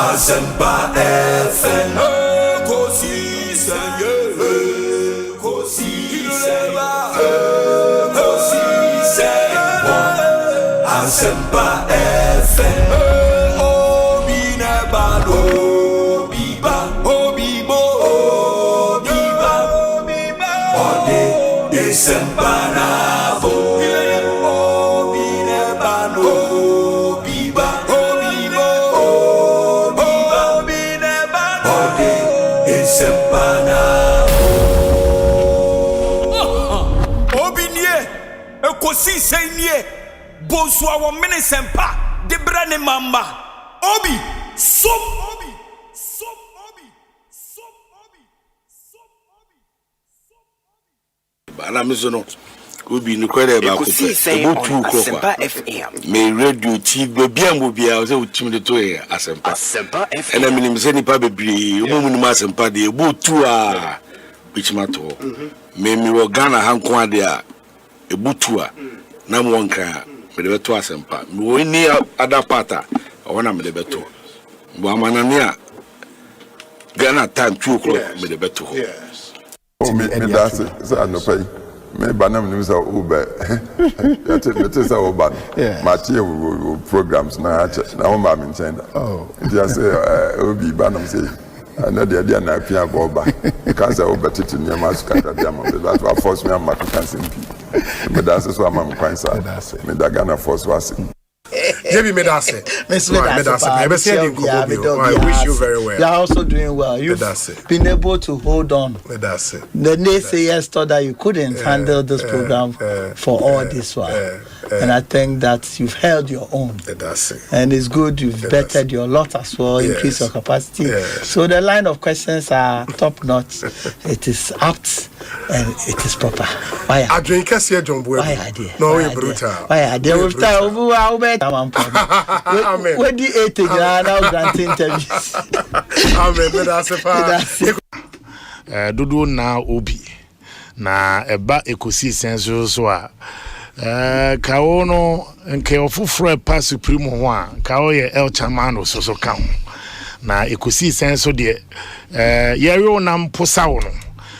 Asempa FM. Ekosiisen, Ekosiisen, Ekosiisen On Asempa FM. Obine balo, biba, obibo, obiba, ode Asempa na bo. Obine balo, biba, obibo, obiba, obine balo, ode Asempa na bo. Obinie, Ekosiisen nie. Bonsu awo Asempa de brane mamba. Obi, som Obi, som Obi, som Obi, som Obi, som Obi. Bana misono. Obi ni kwere ba ko fe. Asempa FM. Me radio TV bia mo bia o se utim de to e Asempa. Asempa FM. Ena minim se nipa bebre, o mu ni Asempa de ebutu a bichima to. Me mi wo Ghana hanko ade a ebutu a na mo nka me de to Asempa. Me wo ni adapata ona me de beto. Bo amanane a Ghana time 2 o'clock me de beto. Yes. Oh me that's so no pay. Me banam nim say Uber. It is our ban. Matia programs na na ma me nchen. Oh. They say Obi banam say na dey na pia boba. Because Uber titi ni ma skata dia ma. That was force me am ma kan simpi. Me that's so am kwan sa. Me da Ghana force was. Maybe Medase. I wish you very well. You are also doing well. You've been able to hold on. The naysayers thought that you couldn't handle this program for all this while. And I think that you've held your own. And it's good you've bettered your lot as well, increased your capacity. So the line of questions are top notch. It is apt and it is proper. Why are they? No, we're brutal. Why are they? Where the 80 now granting interviews. Amen. Dudu na Obi na eba Ekosiisen so a kawo no nke ofufro pa supreme ho a kawo ye El Chamano so ka ho na Ekosiisen so de yero na mposa wo no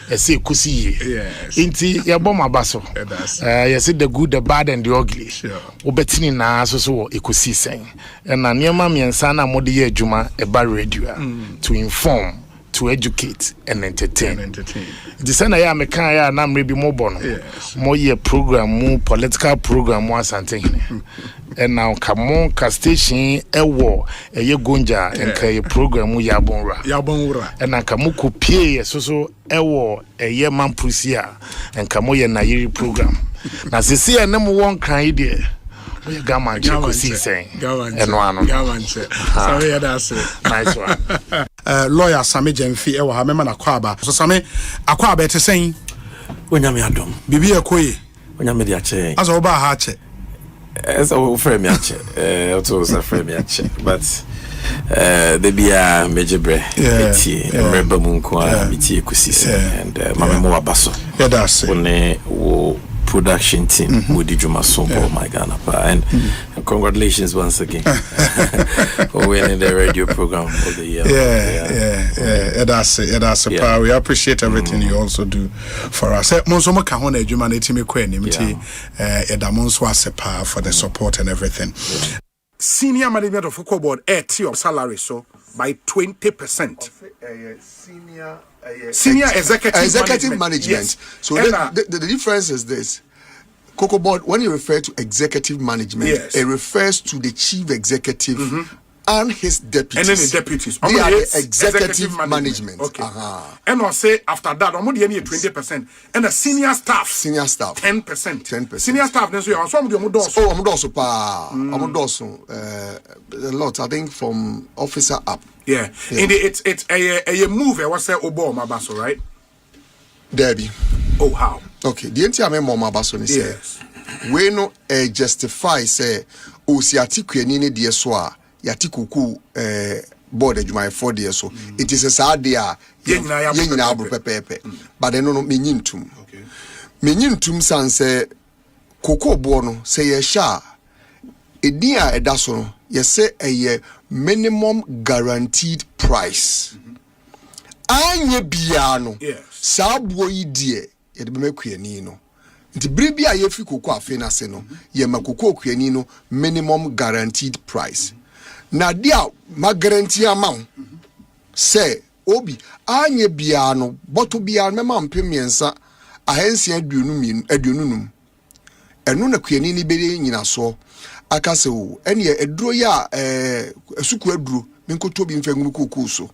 ese Ekosi inti yebo mabaso yesi the good the bad and the ugly obetini na so Ekosiisen na niema miensa na mode ye adwuma eba radio to inform, to educate and entertain. The same ya me kan ya na mre bi mo bo no mo ye program mo political program mo asante and now come ka station ewo eye gonja enka ye program mo yabonra and na ka mo kopie so ewo eye mampusia enka mo ye na yiri program na sisi ya na mo won kan ide we gama Ekosiisen eno ano sorry ya that's nice one. Lawyer Sami Jemfi ewa ha mema na kwaba so Sami akwaba etesen Onyame adom bibi ekoye onyame di ache aso oba ha ache esa wo frame ache oto sa frame ache but the bia mejebre eti emreba mu nko a miti Ekosiisen and mama mo wabaso yeah that's one wo production team with the Juma Sombo, my Ghana, and congratulations once again for winning the radio program of the year. That's it. We appreciate everything you also do for us. Monsomo kahone Juma netimi kweni mti edamonso asepa for the support and everything. Senior management of football board your salary so by 20%. Senior executive management. Yes. So the difference is this. Cocoa Board, when you refer to executive management, it refers to the chief executive and his deputies. And then the deputies. They are the executive management. Okay. And I'll say after that, I'm only 20%. And the senior staff. 10%. Senior staff, then so I'm also a lot, I think, from officer up. Yeah. And it's a move. I was saying Obama Basso, right? Debbie. Oh, how? Okay. The entire Mama Basso is we no justify say Osiatiku ni de so Yatikuku board adwuma for de so. It is a sad dia yenina abro pepepe. But then no menyintum. Okay. Menyintum san say Cocoa Bono say ye sha edin a eda so no you say a minimum guaranteed price. Anye biano. Yes. Sa boy die ye de be makuani no. Nti biribi a ye fi koko afi na se no, ye makoko kuani no minimum guaranteed price. Na dia ma guarantee amount. Say obi anye biano boto biano mema mpemiensa ahensia aduonum. Enu na kuani ni bere nyina so aka se wo ene eduro ya esuku aduro menkoto bi mfa ngum koko so.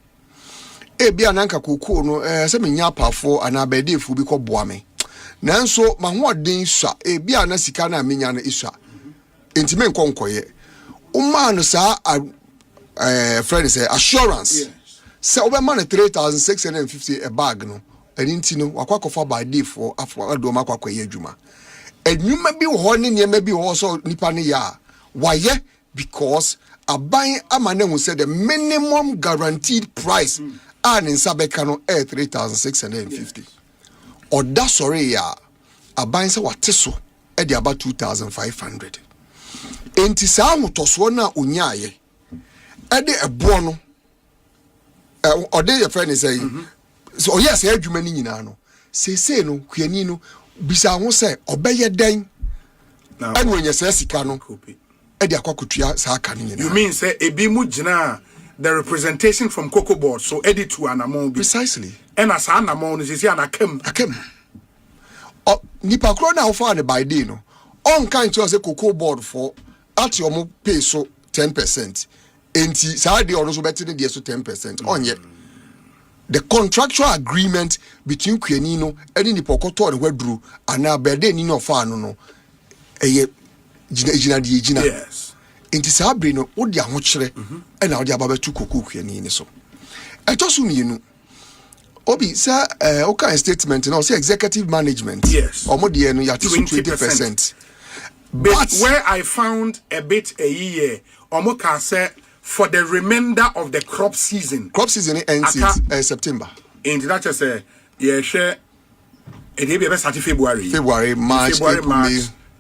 Bia nanka koko no se menya apafo ana bedefu bi ko boa me nanso ma ho odin swa bia na sika na menya na iswa enti men konkoye umma no sa friend say assurance se obema na 3650 a bag no enti no wakwakofa by day for afọ ado makwakoye adwuma adwuma bi ho ne niam bi ho so nipa ne ya waye because aban amane hu say the minimum guaranteed price and in Sabekano 3,650. Or that's sorry ya a buying sa wateso at about 2,500. Entisa mutoswana unyaye ede a bono or de your friend is saying so yes, I do many no say no Quianino bisa won't say obey den and when you say Sicano Eddie Aquacutia Sakani. You mean say a bimujina the representation from Cocoa Board, so edit to an amount precisely. And as an amount is an akem. Nipa krona how far by day no. On kind to us a Cocoa Board for at your pay so 10%. Enti Saturday also better than the so 10%. On yet the contractual agreement between Quianino and the Pocoto and Wedru and now Berde Nino Fano no. Yes. Inti saa bre no odi ahokyere e na odi ababa tu koku kuani ni so etosu ni nu obi sa o kan statement na say executive management yes omode no yati 20%. But where I found a bit a year omo can say for the remainder of the crop season ends September in that just say yeah share e dey be start February March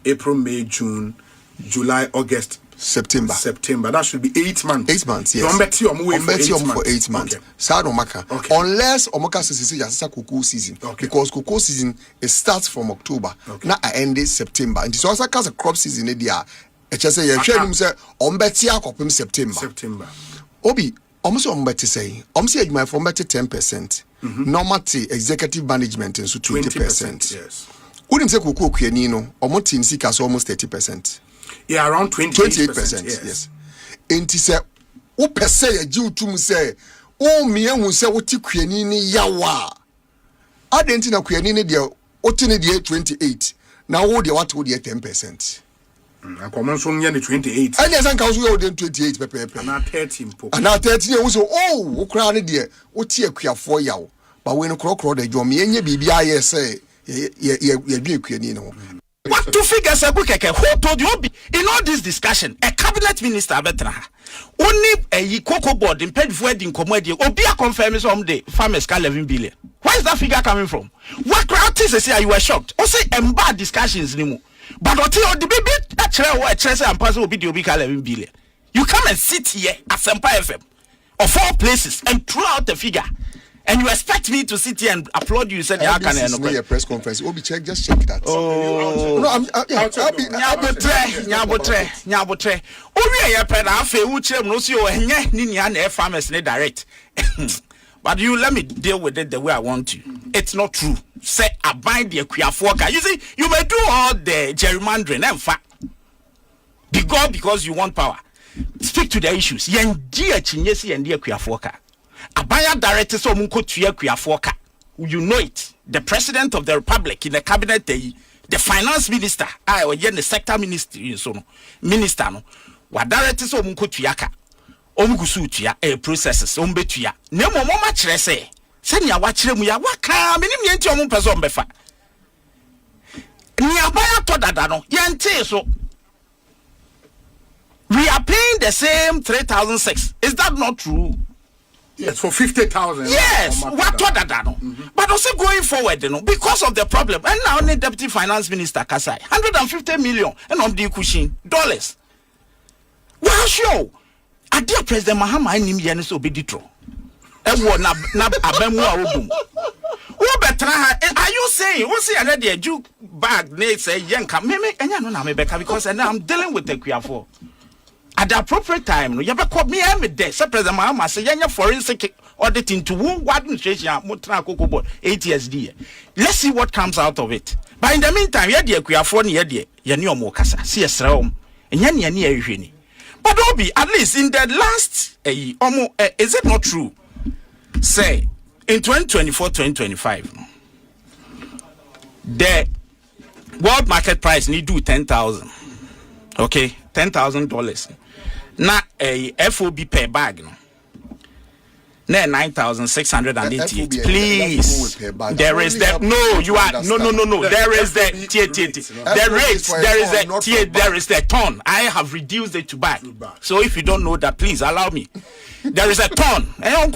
April May June July August September. That should be 8 months. 8 months, yes. For 8 months. Okay. Sado maka. Okay. Unless omoka sisi cocoa season. Okay. Because cocoa season it starts from October. Okay. Na end September. And so as a crop season dia say you share say ombeti akopim September. Obi almost ombeti say you might for 10%. Normative executive management and so 20%. Yes. Wouldn't say cocoa kuani no omoti nsika so almost 30%. Yeah, around 28%. Yes. Enti se wo pese ya ji utum se o miehun se wo ti kuani ni yawa. Adenti na kuani ni de o ti ni de 28. Na wo de what wo de 10%. Akomo so nya ni 28. And yes anka so wo de 28 pepe. Na 13 mpo. Na 13 wo so wo kra ni de wo ti akuafo yawo. Ba we no krokro de dwom yenye bibia ye se ye dwe kuani no. What to figure say who told you in all this discussion a cabinet minister betra only a Cocoa Board in paid for wedding comedy obi a confirm some day farmers can 11 billion. Where is that figure coming from? What crowd is say you were shocked or say bad discussions anymore but until the baby that and pass will be the obi 11 billion. You come and sit here at Asempa FM of all places and throw out the figure. And you expect me to sit here and applaud you? Said, "Yeah, can I know?" A press conference. Obi check, just check that. Oh, no, I'm Nyabotre. Obi ya peda afe uche no si o enye ni nia na farmers ne direct. But you let me deal with it the way I want to. It's not true. Say abide the akuafoka. You see, you may do all the gerrymandering and fact. Because you want power. Speak to the issues. Yendi achinyesi yendi akuafoka. Abaya director so munko tuya kuyafoka. You know it. The president of the republic in the cabinet, the finance minister, or the sector minister, minister no. Wa director so munko tuyaka. Omgusu tuya processes ombetuya. Nemo mama chere say. Sani awachire mu ya waka minim yenti omu peso ombefa. Ni abaya to dada no yenti so. We are paying the same 3,006. Is that not true? Yes, for 50,000. Yes, what that? But also going forward, because of the problem, and now the deputy finance minister Kasai, 150 million, and on the cushion dollars. Well, sure. I dear President Mahama, I need you so be ditro. Na abemu a obum. Who better? Are you saying? Who say another Jew bag? They say yanka. Me enya no na me beka because I'm dealing with the Kuafo. At the appropriate time, no, you have called me every day. So President Mahama say yanya forensic auditing to who what administration mutra koko board 8 years there. Let's see what comes out of it. But in the meantime, yeah, dear Kuafo ni yeah, you knew more kasa. See a sraum. And yani ni. But Obi, at least in the last is it not true? Say in 2024-2025, the world market price need do 10,000. Okay, $10,000. Now a FOB per bag, no. Now 9,688. Please, there is that. No, you are no. There is the the rates. There is the ton. I have reduced it to bag. So if you don't know that, please allow me. There is a ton. I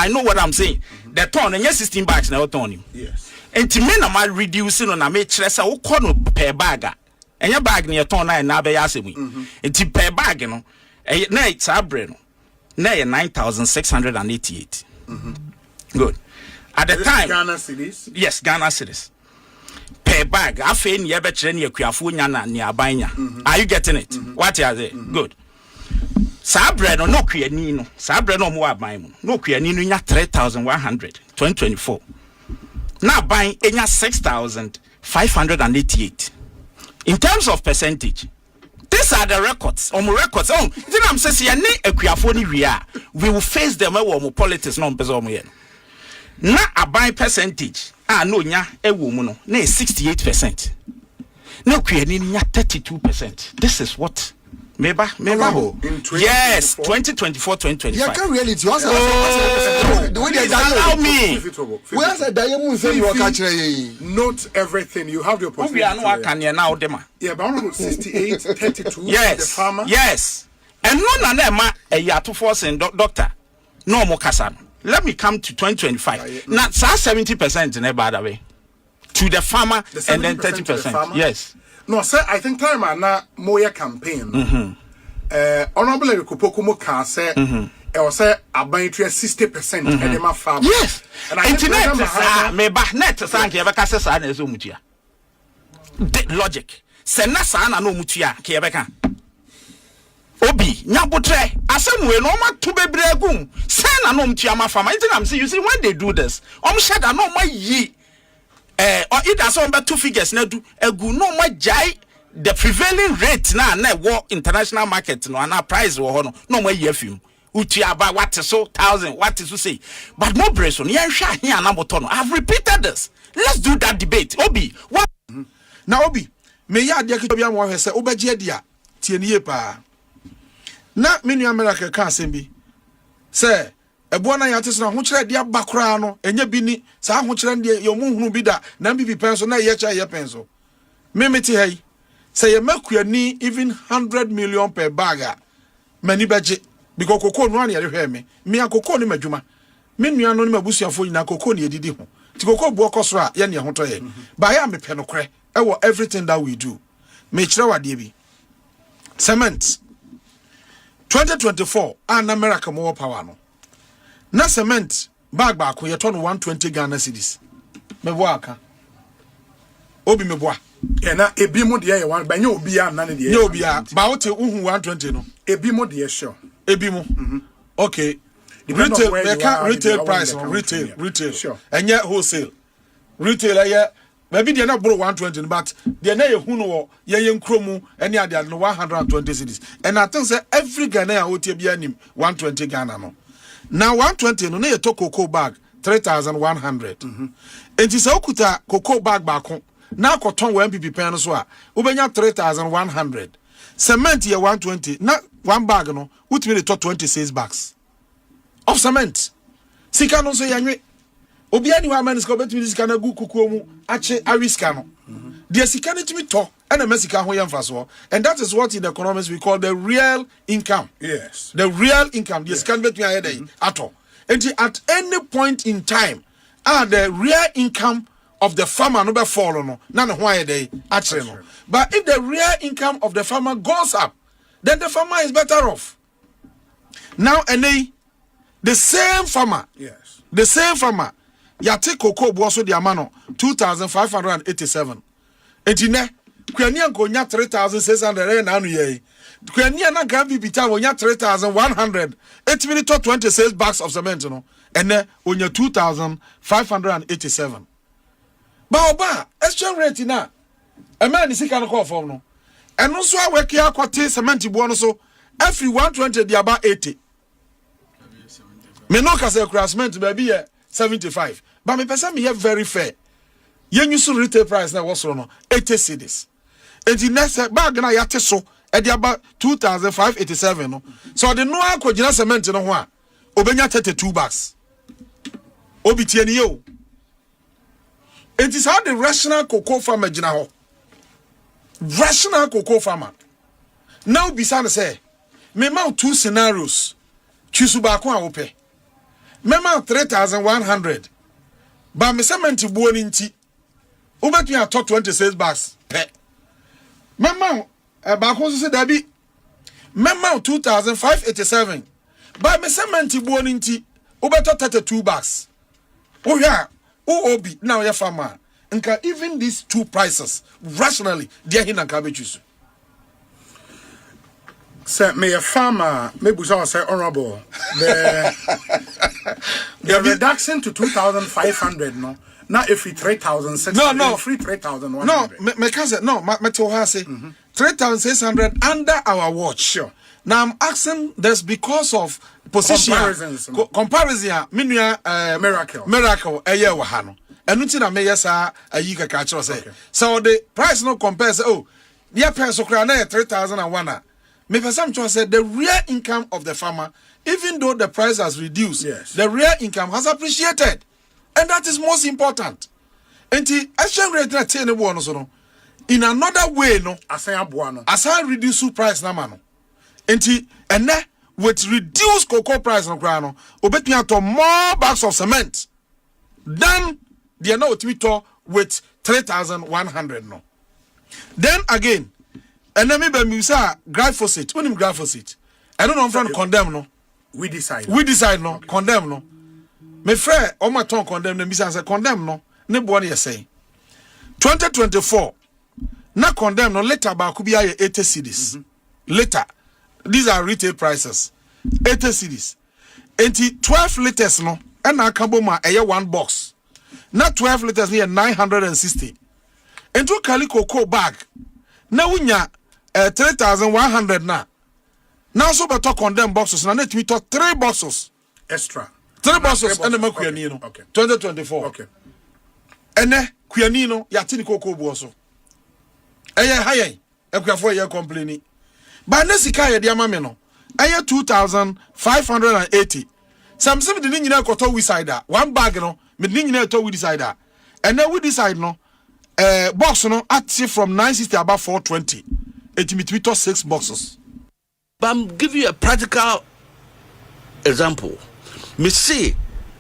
know what I'm saying. The ton and 16 bags now ton. Yes. And to me, I'm reducing on a matress per bag. And your bag near ton and now they ask me. And to per bag, you know, now it's a brain. Now 9,688. Good. At the time, Ghana cedis. Yes, Ghana cedis. Per bag, I feel you better than your Kuafunya near Banya. Are you getting it? What are they? Good. Sabre no Kuyanino. Sabre no more buying. No Kuyanino 3,100. 2024. Now buying 6,588. In terms of percentage, these are the records. Records. Oh, you know I'm saying we will face them when politics no peso. Now a buy percentage. No nya woman no 68%. No Kuyanino 32%. This is what Meba. Yes, 2024-2025. Yeah, can reality. The way they allow me. Where's the diamond say you are catching? Not everything. You have the opportunity. We are not can now, Dema. Yeah, but 68, 32. Yes. The farmer. Yes. And no na a year to force and doctor. No more Kasan. Let me come to 2025. Now, 70% in a bad way. To the farmer and then 30%. Yes. No, sir, I think time na moya campaign. Honorable Kupokumo can say, or say, about 60% and my farm. Yes, and I internet me back net to thank you. Bakasa and Zumutia. Logic. Senasa no mutia, Kiabeka. Obi, Nabutre, Asemwe, no ma to be bregum. Send a nom tiama farm. I'm saying, you see, when they do this, shed a no my ye. Or it has on 2 figures now do a good no my jai the prevailing rate now war international market no and our price no more year film uti about what is so 1,000 what is to say but more brace on yan sha here na botono. I've repeated this. Let's do that debate. Obi what now Obi me ya de ke bia mo hwese obagie dia tie nie pa na menu America ka asem say ebo na yate so ho kire dia bakora no enya bi ni sa ho kire de yo mu hunu bi da na bi penso na ye cha ye penso memeti hey say ye makuani even 100 million per bag mani beje because kokoo no na ye hwe me akokoo ni madwuma me nua no ni mabusuafo nyina kokoo ni edidi ho ti kokoo bu okoso a ye ne ho to ye ba ya me pe no kre e wo everything that we do me kire wade bi cement 2024 an America more power no na cement bag back we turn 120 Ghana cedis me bo aka obi me bo e na ebi mo de ye wan ba nya obi a na ne de ye obi a ba wote uhu 120 no ebi mo de ye sure ebi mo okay retail retail price on retail sure and yet wholesale retail yeah maybe they not borrow 120 but they na ye hu no ye nkromu any ade no 120 cedis and I think say every Ghana wote bia nim 120 Ghana no. Now 120 no na ye to cocoa bag 3,100. Enti se okuta cocoa bag baako na akoton wa MPP pen no so a ubenya 3,100. Cement ye 120 na one bag no utimi de to 26 bags of cement. Sika no so yanwe obi ani wa man sika betimi sika na gu kukuo mu ache awiska no. The sika no timi to and a mesika ho yemfa so, and that is what in economics we call the real income. Yes, the real income. The scan between ahead at all. And at any point in time, the real income of the farmer no be fall no na ne ho they actually no. But if the real income of the farmer goes up, then the farmer is better off. Now the same farmer, ya take cocoa boso the amano 2,587. Etine kwani anko nya 3,600 na anu ye. Kwani na gabi bita wo nya 3,100. 8 minutes to 26 bags of cement no. Ene onya 2,587. Ba exchange rate na a man is can call for no. And also I work here quite cement bono so every 120 the about 80. Me no ka say cement baby 75. But me person me here very fair. Yen use retail price na was no 80 cedis. And the next bag na yate so e dey about 2,587 no. So the no akogina cement no ho a obenya 32 bags. Obi tie ni yo. It is how the rational cocoa farmer gina ho. Rational cocoa farmer. Now bisane say me ma 2 scenarios. Chusu ba ko a wo pe. Me ma 3,100. Ba me cement buo ni nti. Wo betu ya to 26 bags pe. Me ma ba ko so se dabi. Me ma 2,587. Ba me cement buo ni nti. Wo betu 32 bags. Oh yeah. Obi now your farmer. Nka even these two prices rationally they are in cabbage. Say me a farmer, maybe so say honorable. The reduction to 2,500 no. Not if we 3,600. No. Free 3,100. No, me can say no. Me to her say 3,600 under our watch. Sure. Now I'm asking this because of position comparison. Miracle. Eye wa ha no. Enu ti na me yesa ayi kaka kiro say. So the price no compares. Oh, near peso kra na 3,001. Me person to say the real income of the farmer, even though the price has reduced, the real income has appreciated, and that is most important. And the exchange rate na ten no so no. In another way no, asan reduce price na mano. Enti ene with reduced cocoa price no kra no obetumi ato more bags of cement than the na otimi to with 3,100 no. Then again enemy be mi say glyphosate unim glyphosate I don't know from condemn no we decide no condemn no me frɛ o ma ton condemn no mi say condemn no ne bo na say 2024 na condemn no later ba ku bi aye 80 cedis later. These are retail prices. 80 cedis. And 12 liters no. And na kaboma eye one box. Na 12 liters near 960. And to kali cocoa bag. Na unya 3,100 na. Now so better condemn boxes. Na net me to 3 boxes. Extra. 3 boxes and the makuani no. 2024. Okay. And ne kuani no yatini cocoa boso. Eye haye. Ekuafo ye complaining. But nesika ye dia mame no. Aye 2,580. Some say the nyina koto we side one bag no, me nyina to we decide. And then we decide no box no at from 960 about 420. It me to 6 boxes. But I'm give you a practical example. Me say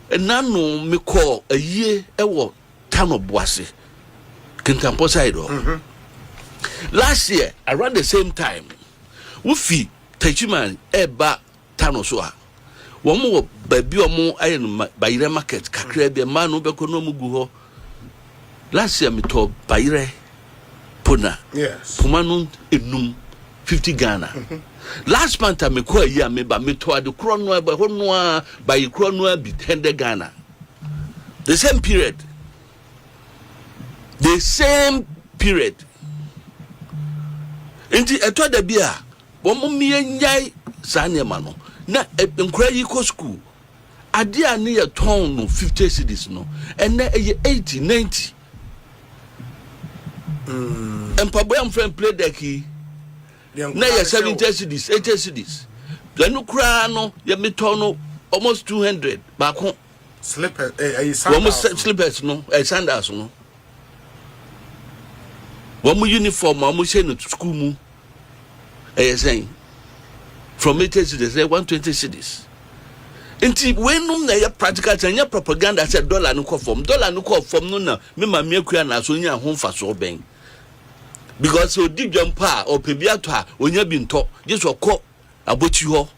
nano me call a year ewo town of Boise. Kintampo side. Last year around the same time Wufi Tachiman eba tano soa. Womo baby omo ayen bayire market kakra be man no beko no mugu ho. Last year me to bayire pona. Yes. Puma no enum 50 Ghana. Last month I me ko ayi me ba me to ade kro no ba ho no a bayi kro no bi 100 Ghana. The same period. Enti eto da bia Womo nyai sanya no na nkura yi ko school ade a ne ye ton no 50 cedis no ene eye 80 90 Empaboy am friend play deki na ye 70 cedis 80 cedis danu kura no ye meton no almost 200 ba ko slippers slippers no sandals no womo uniform womo she no school mu saying from 80 cities, 120 cities. Inti when na practical and propaganda said dollar no form no na me ma me akua na so nya ho fa so ben because so di dwampa or pebiato a onya bi nto just okọ aboti ho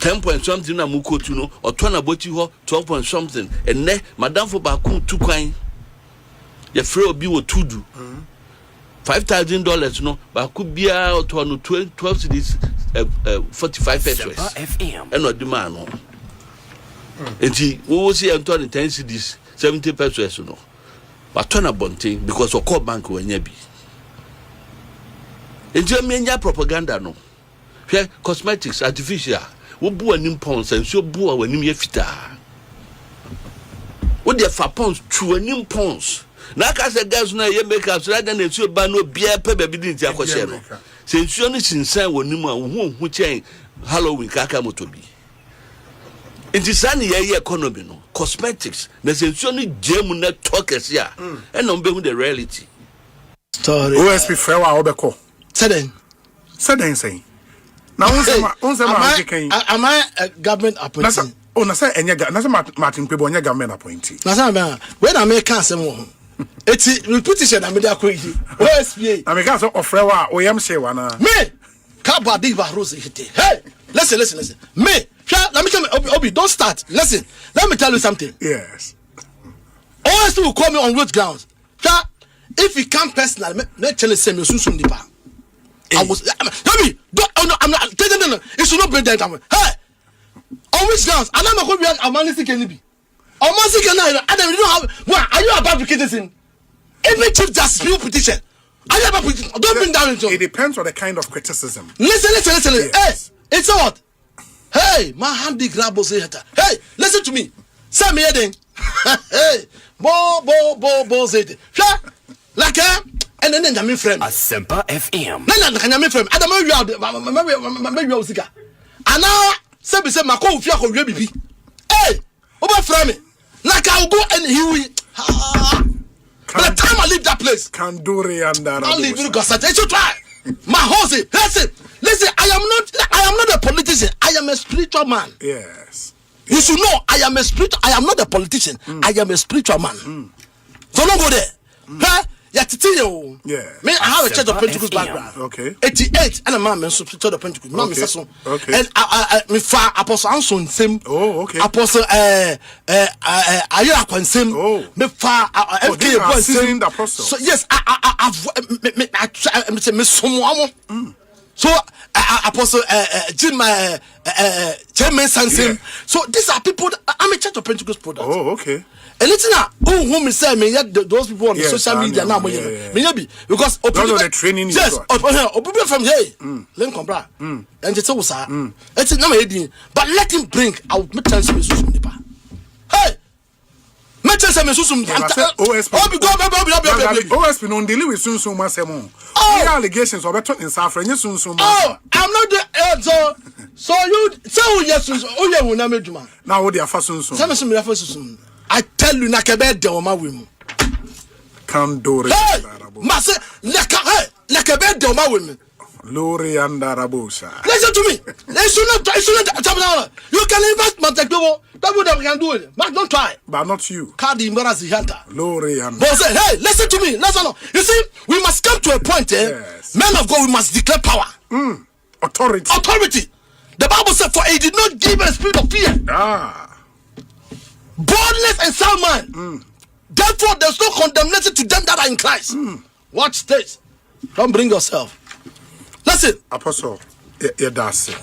10 point something na mukotu no or turn aboti ho 12 point something and ne madam for ba ku tu kwan ye free obi wo tudu $5,000 no ba ku bia o to no 12 cedis 45 pesos and no demand no enti wo see and turn 10 cedis 70 pesos no but turn a bonting because o call bank we nya bi enti me nya propaganda no hwe cosmetics artificial wo bu anim pons and so bu anim ye fita wo de fa pons tu anim pons na ka se gas na ye make up so that na so ba no bia pe ba bi din ti akose no se nsuo no sinsan wonim a hu chen Halloween kaka motobi enti sane ye economy no cosmetics na se nsuo no gem na talkers ya e no be hu the reality story OSP frewa obeko seden say na unsema can am I a government appointee na say enye na say Martin Pebo enye government appointee na say when America asem wo eti repetition na me da kwezi OSPA America so ofrewa oyam shewa na me kaba big barose hite hey listen me let me come Obi don't start listen let me tell you something yes OSPA will call me on road grounds if he come personal me tell say me sunsun dipa I was Obi don't I'm not no it should not bring that down hey on which grounds anama ko bi amanisi kenibi almost can Adam, you don't have. What are you about petition? Even Chief Justice people petition. Are you about petition? Don't bring down into. It depends on the kind of criticism. Listen. Yes. Hey, it's what? Hey, my handy grab was here. Hey, listen to me. Say me heading. Hey, bo zete. Like and then I'm friend. Asempa FM. No, I'm friend. Adam, maybe you sika. And now, say my call fear for baby. Hey, over from me. Like I'll go and he will. By the time I leave that place, Kanduri and I'll leave you because I try. My horse, listen. I am not a politician. I am a spiritual man. Yes. You should know I am a spiritual. I am not a politician. I am a spiritual man. So don't go there. Huh? Yeah. Me, I have a church of Pentecost background. Okay. 88 and a man so church of Pentecost. Okay. And I me fa Apostle Anson same. Oh, okay. Apostle Ayira Kwan same. Oh. Me fa FK Boy same. So yes, I me someone. So Apostle Jim Chairman same. So these are people that, I'm a church of Pentecost product. Oh, okay. And listen now, who me say me those people on the social media now me be because the training yes, people from here, Lincoln bra, and it's also it's not my but let him bring out me tell me susum nipa. Hey, me tell me susum. OSP no deal with susum masemo. The allegations are better in South Africa. Oh, I'm not the so you say yes, oh yeah, we na me juma. Now what they are for susum? Say me for susum. I tell you, nakebe de oma wimu. Kandori. Hey, mase nakebe de oma wimu. Lori and Arabosa. Listen to me. It should not. You can invest Montevideo. That's what we can do it. But don't try. But not you. Cardi embarrass the hunter. Lori and. But say, hey, listen to me. Listen. You see, we must come to a point. Yes. Men of God, we must declare power. Authority. The Bible said, "For he did not give a spirit of fear." Boldness and sound mind. Therefore, there's no condemnation to them that are in Christ. Watch this. Don't bring yourself. Listen. Apostle, that's it.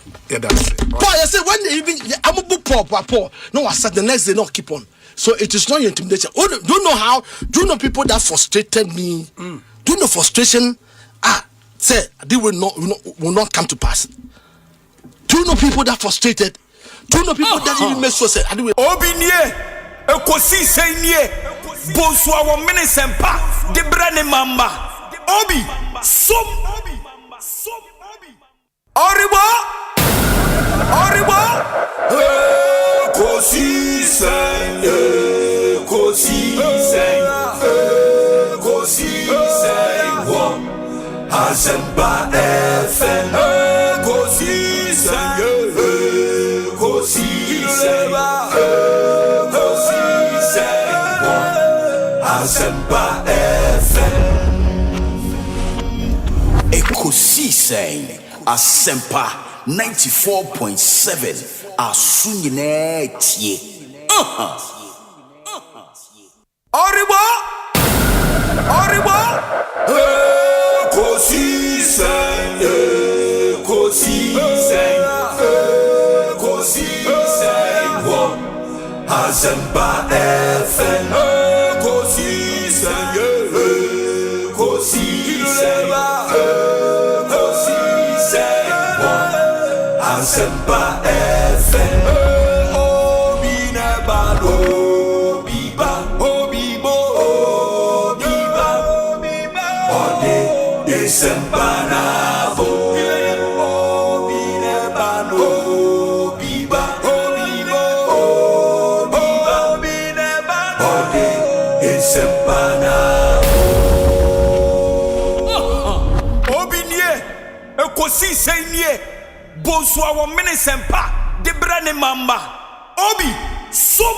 Paul, I say when they even I'm a book Paul. No, I said the next day not keep on. So it is not your intimidation. Do you know how? Do you know people that frustrated me? Do you know frustration? Say they will not come to pass. Do you know people that frustrated? Do you know people that even make so say Obinie, Ekosiisen Bonsu our Asempa de brane mamba. Obi, som Oribo, Ekosiisen On Asempa FM. Ekosiisen Ekosiisen Asempa 94.7 Asunyine tie. Oribo Ekosiisen Asempa FM Ekosiisen Asempa FM Obine balo biba obibo biba ode Asempa na bo obine balo biba obibo biba obine balo ode Asempa na obinie Ekosiisen nie Bonsu awon minisempa de brane mamba obi som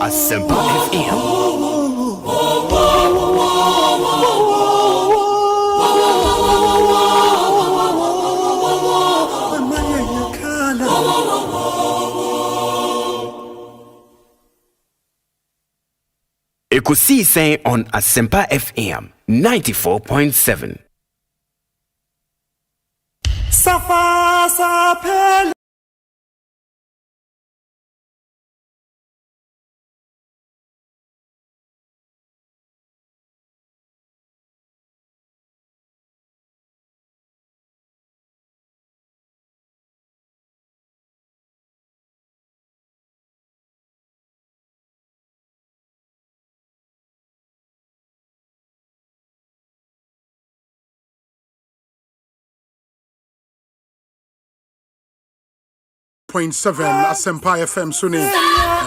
Asempa FM. Ekosiisen on Asempa FM 94.7. Safa 94.7 Asempa FM Suni.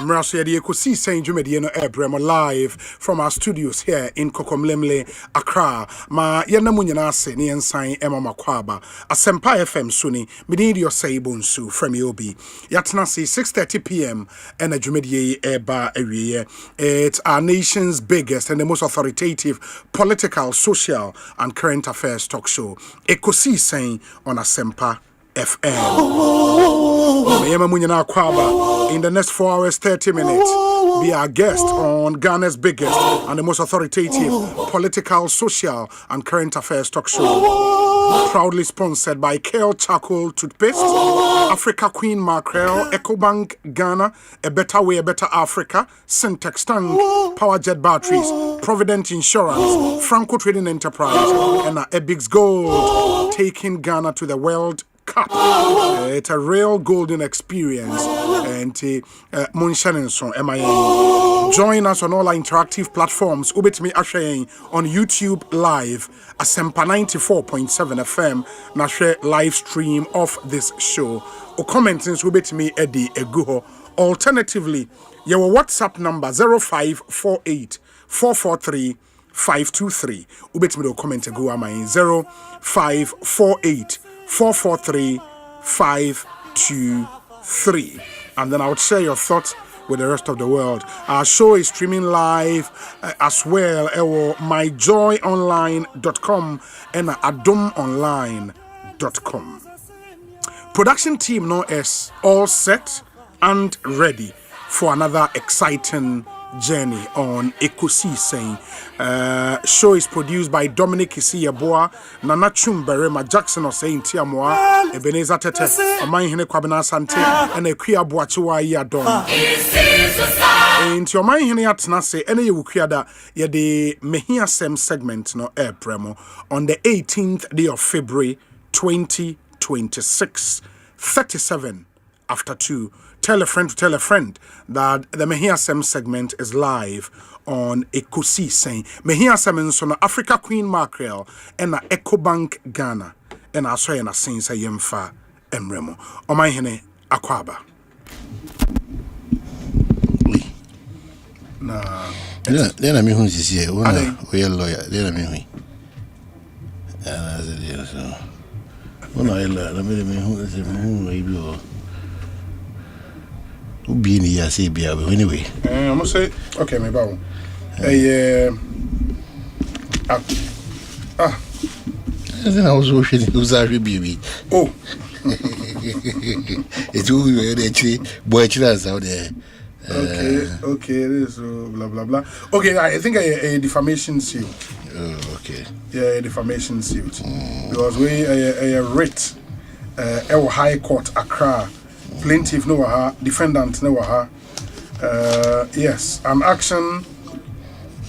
Mraso the Ekosiisen Jumedi no Abramo live from our studios here in Kokomlemle, Accra. Ma yena munyana se ni ensign Emma Makwaba. Asempa FM Suni. Midi Osei Bonsu from Yobi. Yatna se 6:30 p.m. and a Jumedi Eba Ewie. It's our nation's biggest and the most authoritative political, social, and current affairs talk show. Ekosiisen on Asempa FM. In the next 4 hours, 30 minutes, be our guest on Ghana's biggest and the most authoritative political, social, and current affairs talk show. Proudly sponsored by Kale Charcoal Toothpaste, Africa Queen Mackerel, EcoBank Ghana, A Better Way, A Better Africa, Syntex Tank, Powerjet Batteries, Provident Insurance, Franco Trading Enterprise, and Ebix Gold, taking Ghana to the World Cup. It's a real golden experience. And Munshanenson MIA. Join us on all our interactive platforms. Ubetimi Ashaying on YouTube Live, Asempa 94.7 FM. Nashe live stream of this show. O comment since Ubetimi Eddie Eguho. Alternatively, your WhatsApp number 0548 443 523. Ubetimi do comment Eguho amain 0548 443 523. And then I would share your thoughts with the rest of the world. Our show is streaming live as well at myjoyonline.com and adomonline.com. Production team now is all set and ready for another exciting journey on Ekosiisen. Show is produced by Dominic Isiyeboa, Nana Chumberema, Jackson Osei Tiamoa, Ebenezer Tete, Oman Hene Kwabena Sante, and Ekuya Boachiwa Yadon. And your mind Hene Atnase, and you Kuada, the Mehia Sem segment no air premo on the 18th day of February 2026, 37 after 2. Tell a friend to tell a friend that the Mehia Sem segment is live on Ekosiisen. Mehia Sem is on Africa Queen Mackerel and EcoBank Ghana. And I saw in a sense a yemfa emremo. O my hene akwaba. Na. Then I mean who's this here? We are lawyer. Then I mean who? And I said so. When I mean who is who? Be in here, say, be anyway. I'm gonna say, okay, my bow. I think I was watching Uzari baby. Oh, it's who you actually boy children out there. Okay, this blah blah blah. Okay, I think a defamation suit. Oh, okay. Yeah, a defamation suit. Because we a writ, High Court Accra. Plaintiff no aha, defendant no aha. Yes, an action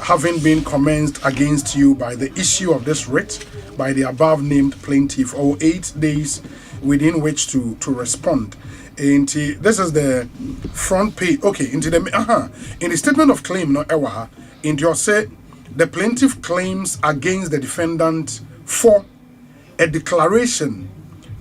having been commenced against you by the issue of this writ by the above named plaintiff, or 8 days within which to respond. Into this is the front page. Okay, into the in the statement of claim no ewa into your say the plaintiff claims against the defendant for a declaration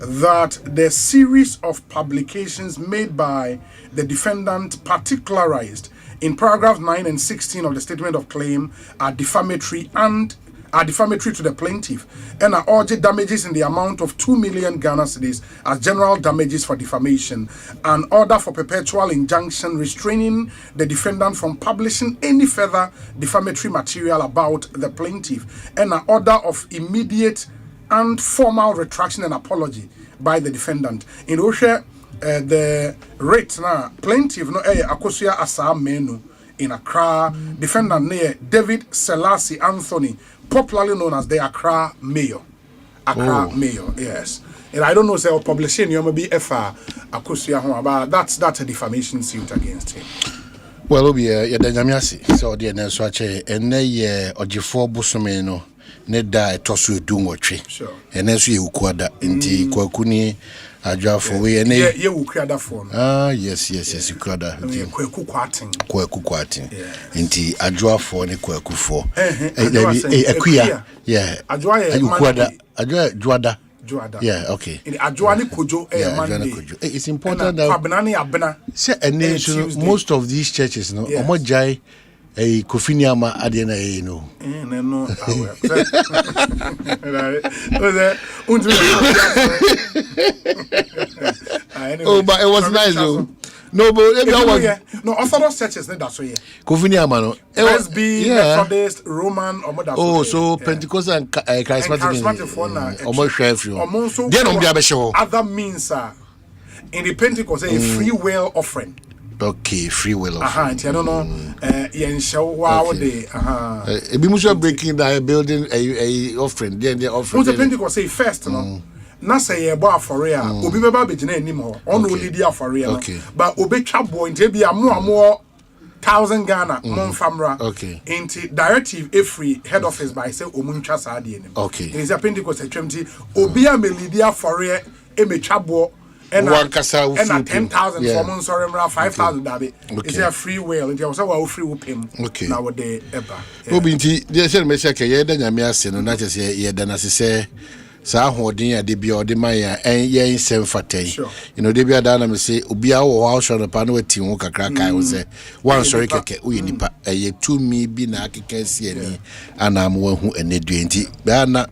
that the series of publications made by the defendant particularized in paragraph 9 and 16 of the statement of claim are defamatory to the plaintiff and are urged damages in the amount of 2 million Ghana cedis as general damages for defamation, an order for perpetual injunction restraining the defendant from publishing any further defamatory material about the plaintiff, and an order of immediate and formal retraction and apology by the defendant. In Oshe, the rate now plaintiff no Akosia Asa Menu in Accra, defendant near David Selassie Anthony, popularly known as the Accra Mayor. Mayor, yes. And I don't know, say publishing you may be FR Akosia Homa, but that's a defamation suit against him. Well, Obi, Yadanyamiasi, so the Neswache, and they Ojifo Busomeno. Neda etosu edunwotwe ene so ye ukwada nti kwakuni adwafo we ene ye ukwada fo yes ukwada kwaku kwatin nti adwafo ne kwakufo ekuya yeah adwa ye ukwada adwa dwada Joada. Yeah, okay. In Ajoani Kojo Monday. It's important that say most of these churches, no, Omojai a Kofiniama Adiana, you know. Oh, but it was nice though. No, but no Orthodox churches, that's so. Kofiniama, no. Lesbi, Methodist, Roman, or oh, so Pentecostal and charismatic for other means in the Pentecost a free will offering. Okay, free will offering. I don't know. Wow, they breaking that building a offering. Then they offering. The Pentecost say first, no. Na say ye boy for real. Obi beba be gina anim ho. On only dia for real. But obi twa boy nti bia more 1,000 Ghana mon famra. Okay. Inti directive every head office by say omuntwa sa de anim. Okay. It is a Pentecost atwemti obi a melidia for real e me twa boy and 10,000 for mon sorry 5,000 dabe. It's a free will. Inti was wa free wopem. Okay. Na wo de eba. Obi nti dey say me say ke ye da nyame ase no na che say ye da na say sa hodin ya de bia ode man ya en ye nsem fatai you know de bia da na me say obi a wo house no pa na wati hu kakra kai wo say wan sorry keke uye nipa ye to me bi na akeka si ani ana am wa hu enedu enti ba na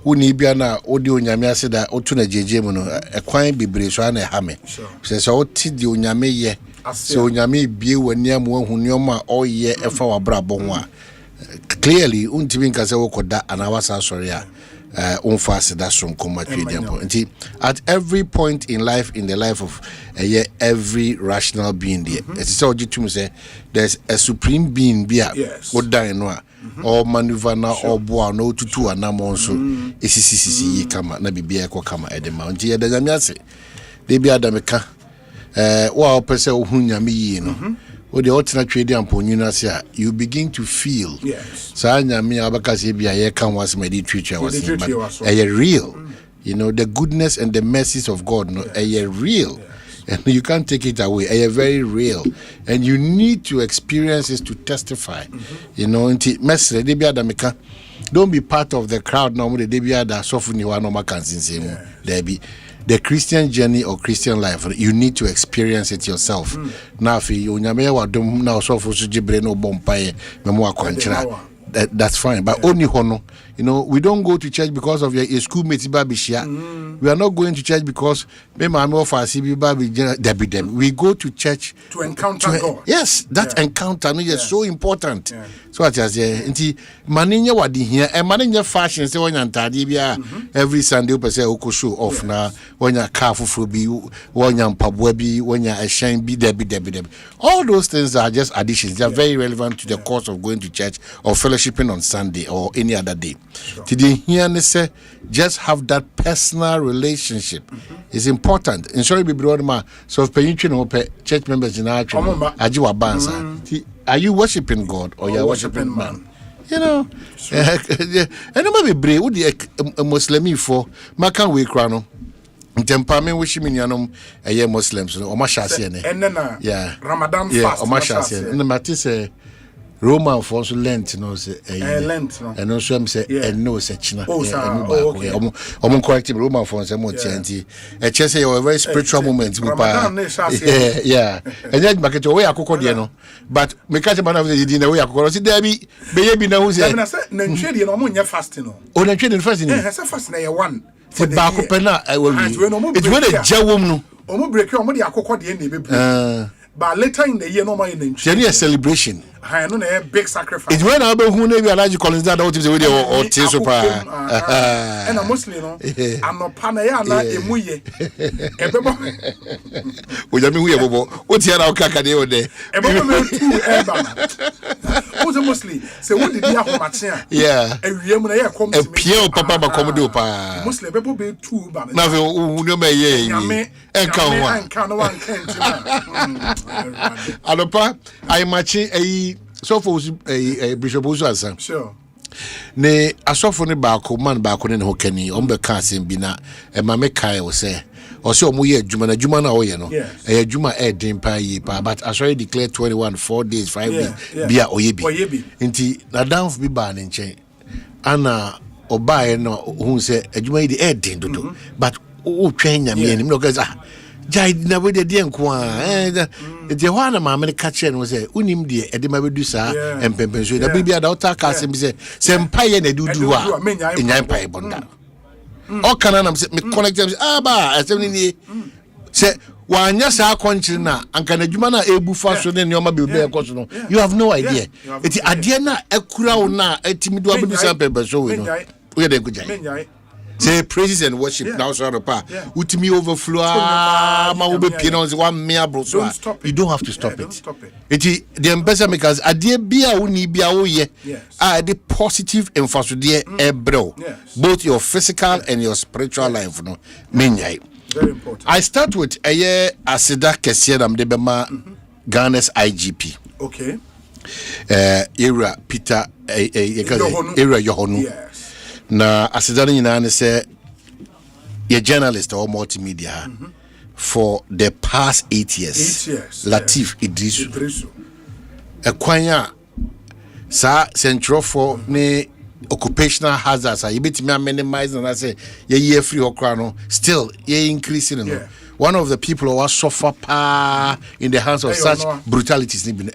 woni bia na ode onyame ase da otu na jeje mu no ekwan bibre so ana ha me so oti de onyame ye so onyame bie wani am wa hu nyoma oye efa wa brabo ho a clearly untimi nka se wo koda ana wasa sorry a at every point in life, in the life of every rational being there, it's all to say there's a supreme being or dying or maneuver or boa no to and namonso is kama na bibia ko kama edema nti the nyamiase de bia dameka wa pese ohunya mi no o de otina twede amponyuna se a you begin to feel sa nyame abakase bia ye kan was medi twitwa was real you know the goodness and the mercies of God no real and you can't take it away very real and you need to experience it to testify you know nti mesre de bia dameka don't be part of the crowd no de bia da sofu ni wa no makansinse mu there be the Christian journey or Christian life, you need to experience it yourself. Now, if you wadum now so for sujibre no bompaye memwa kwanchira. That's fine, but only hono. You know, we don't go to church because of your schoolmate babishia. We are not going to church because we go to church to encounter God. Yes, that encounter is so important. So I just say, maninya wadi here, and maninya fashion. Say when you're every Sunday, you say you show off now. When you're careful be, when you're pabwebi, when you're ashamed, be there. All those things are just additions. They are very relevant to the course of going to church or fellowshipping on Sunday or any other day. Today, here and say, just have that personal relationship. It's important. And sorry, be broad ma. So, church members in our church, are you worshiping God or you're worshiping man? You know, and I'm be brave. Would a Muslim for Makan we crano? Tempame wishing me yanum a year Muslims or Mashasi and then Ramadan fast or Mashasi and the Matisse Roman for also Lent, you know, Lent, and also I'm say and no such I'm correcting Roman for some more TNT. A chess a very spiritual moment, yeah, and then market away a cocodiano, but me catch a man of the dinner way I could see Debbie, baby knows it. Nanchedi no munya fasting. Oh, Nanchedi fasting. Has a fast na one. For back pena, I will. It's when a jawum. Omo break your money a cocodian, but later in the year, no more in a celebration. I know a big sacrifice. It's when I don't who maybe allow you calling that out of the video or Tesopa. And a Muslim, I'm not Panayana, a muye. Would you mean what's your Kakade day? Who's a Muslim? So, what did you have Matsia? Yeah, a Yamuna come to Pio Papa Comodopa. Muslim people be two, but nothing, no, may and count one. Alopa, I matching a so for a Bishop Usa. Sure. Ne asofo ne baako man baako ne ho kani on be ka asem bi na e ma me kai wo se o se o mo ye adwuma na adwuma na wo ye no e adwuma e den pa yi pa but I already declared 21 4 days 5 days bia oye bi nti na down bi ba ne nchen ana oba no who say adwuma yi de e den dodo but o twen nyame anim no guys jai na we de nko a de ho na ma me ka kire no say unim de e de ma bedu sa empempen so da bibia da uta ka sem say sempaye na dudu a enyan pae bonda o kana na me connect ba asem ni say wanya sa konchiri na anka na dwuma na ebu fa so ne nyoma be ekoso no you have no idea eti ade na akura wo na etimi do abedu sa empempen so we no we de go jai say praises and worship now so pa utimi overflow ma wo be pie no 1 mia bro so you don't have to stop it it the ambassador makers ade bia wo ni bia wo ye the positive emphasis ebro both your physical and your spiritual life no menyai very important. I start with a year asida kese na mde bema Ghana's IGP. Okay. Era Peter era Yohonu. Na asida nyina ne se ye journalist or multimedia for the past 8 years. 8 years. Latif Idrisu. Ekwanya sa central for ne occupational hazards you bet me minimize and I say ye free okra no still ye increasing no one of the people who suffer in the hands of such brutalities ni bin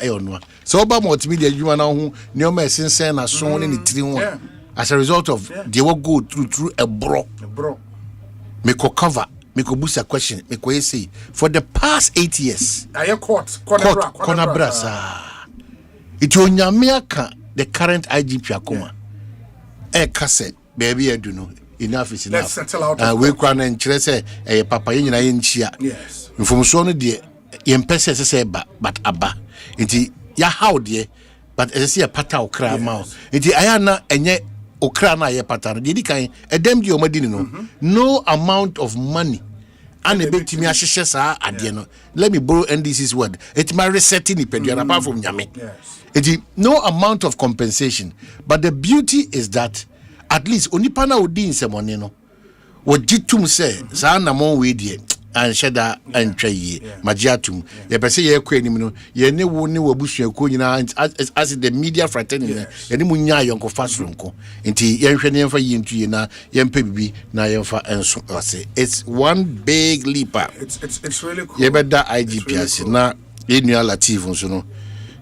so oba multimedia adwuma na ho ne o ma sensen na so ne tiri ho as a result of they will go through a bro me ko cover me ko busa question me ko say for the past 8 years aye court corner brasa it onyame aka the current IGP akoma kase baby edu no enough is enough. Let's settle out. We kwan na nkyere se papa ye nyina ye nchia. Yes. Mfomso no de ye mpese se ba but aba. Nti ya how de but ese ye pata okra ma. Nti aya na enye okra na ye pata no. Di kan edem di omadini no. No amount of money and a bit me ahihye sa ade no. Let me borrow NDC's word. It my resetting ipedua apart from nyame. Yes. No amount of compensation, but the beauty is that at least onipa na odi nsemone no wo gitum say sa na mon we die an sheda antwa yi magiatum ye pese ye kwa anim no ye ne wo ne wabusua ko nyina as the media fraternity ye ne munya yonko fasronko nti ye hwe ne mfa yi ntu ye na ye mpa bibi na ye mfa enso ase it's one big leap. It's really cool. Ye beda IGP ase na ye nua Latif nso no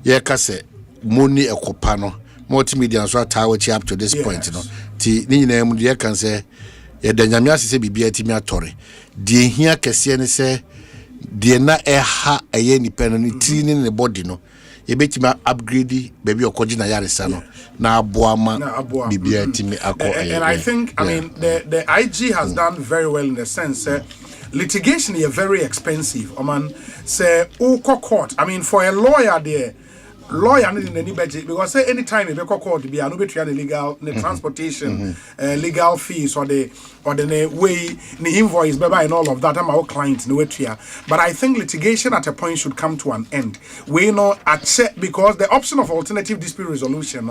ye ka se money ekopa no multimedia so atawo chi up to this point no ti ni nyina mu de kan se ye da nyame asese bibia ti mi atore de hia kese ne se de na ha eye ni pen no tri ni ne body no ye betima upgrade baby okoji na yaresa no na aboama bibia ti mi akọ and I think I mean the IG has done very well in the sense litigation is very expensive. Man say court. I mean for a lawyer there lawyer in any budget because say anytime you go court be no between the legal the transportation legal fees or the way the invoice and all of that our clients no way but I think litigation at a point should come to an end we know accept because the option of alternative dispute resolution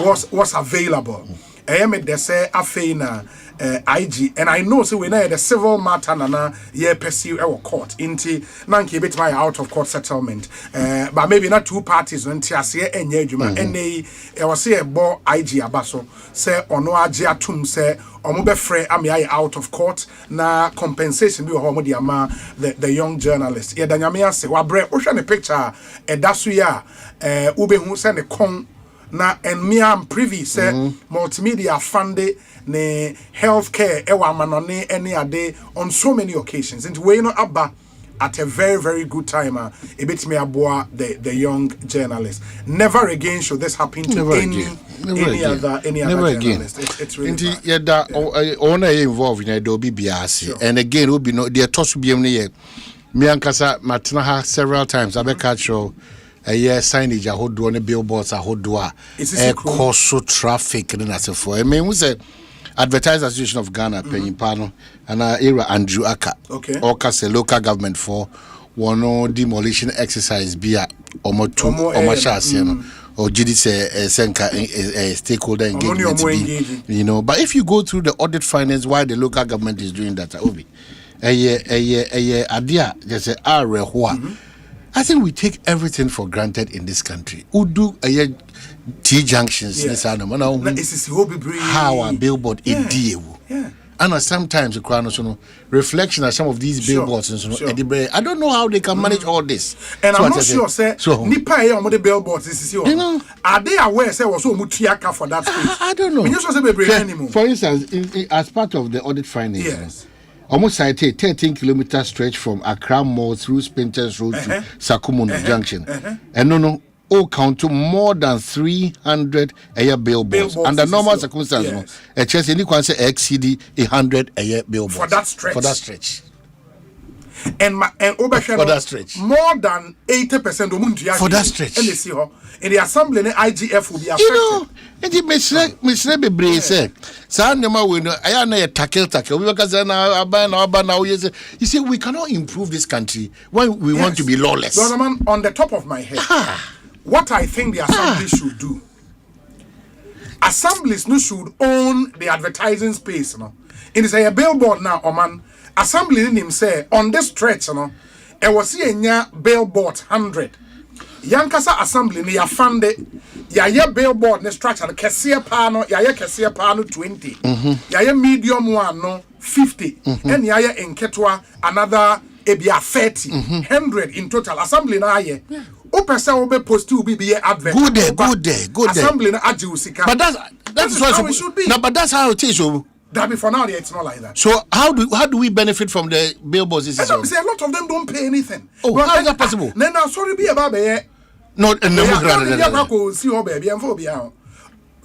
was available they say afena IG and I know so we know the civil matter na ye pursue our court into nanke bit my out of court settlement but maybe not two parties nti ase enye adwuma ene e was say bo IG abaso say ono age atum say omo be free am out of court na compensation bi ho mo di ama the young journalist ye danyame ase wa bre wo hwe ne picture edaso ya ube hu say ne kon na and me am privy say multimedia funded ne healthcare ewa manone any ade on so many occasions and we no abba at a very very good time a bit me aboa the young journalist never again should this happen to any other journalist. It's really bad. Yeah, ona involved in the biase and again will be no the toss be me ankasa matna ha several times abeka show signage ahodo ne billboards ahodo a cause traffic and as for I mean we say Advertisers Association of Ghana Penyipano and era Andrew Aka Oka say local government for one demolition exercise be omotum omashasiano or GD say senka stakeholder engagement you know but if you go through the audit finance why the local government is doing that obi adia just say I think we take everything for granted in this country. Udu T junctions ne sa no mana how a billboard yeah. And sometimes the crown also reflection of some of these billboards and so I don't know how they can manage all this. And so I'm not sure say nipa here on the billboards is you know are they aware say was so mutiaka for that space? I don't know. Anymore. For instance, as part of the audit findings, yes. Almost cited 13-kilometer stretch from Accra Mall through Spinters Road to Sakumono Junction. And no all count to more than 300 air billboards. Under normal circumstances, a chest any can say exceed 100 air billboards for that stretch. And for that stretch, more than 80% for that stretch. And they see her in the assembly, the IGF will be affected. You know, and the Mr. Bebre said, "Sanema we know I am a tackle. We now you see we cannot improve this country when we want to be lawless." Man, on the top of my head. What I think the assembly should do, assemblies no should own the advertising space. No, it is a billboard now. Man, assembly in him say on this stretch, no, I was seeing a billboard 100. Yankasa assembly ni ya fande ya billboard ne structure kesiye pano ya kesiye pano 20. Ya medium one no 50. And ya enketwa another ebia 30. 100 in total assembly na ye. Opesa obe post will be advert. Good day. Assembly na ajiusika. But that's how it should be. No, but that's how it is. That be for now, it's not like that. So how do we benefit from the billboards? Say a lot of them don't pay anything. Oh, well, how is that possible? Then sorry be about it. No,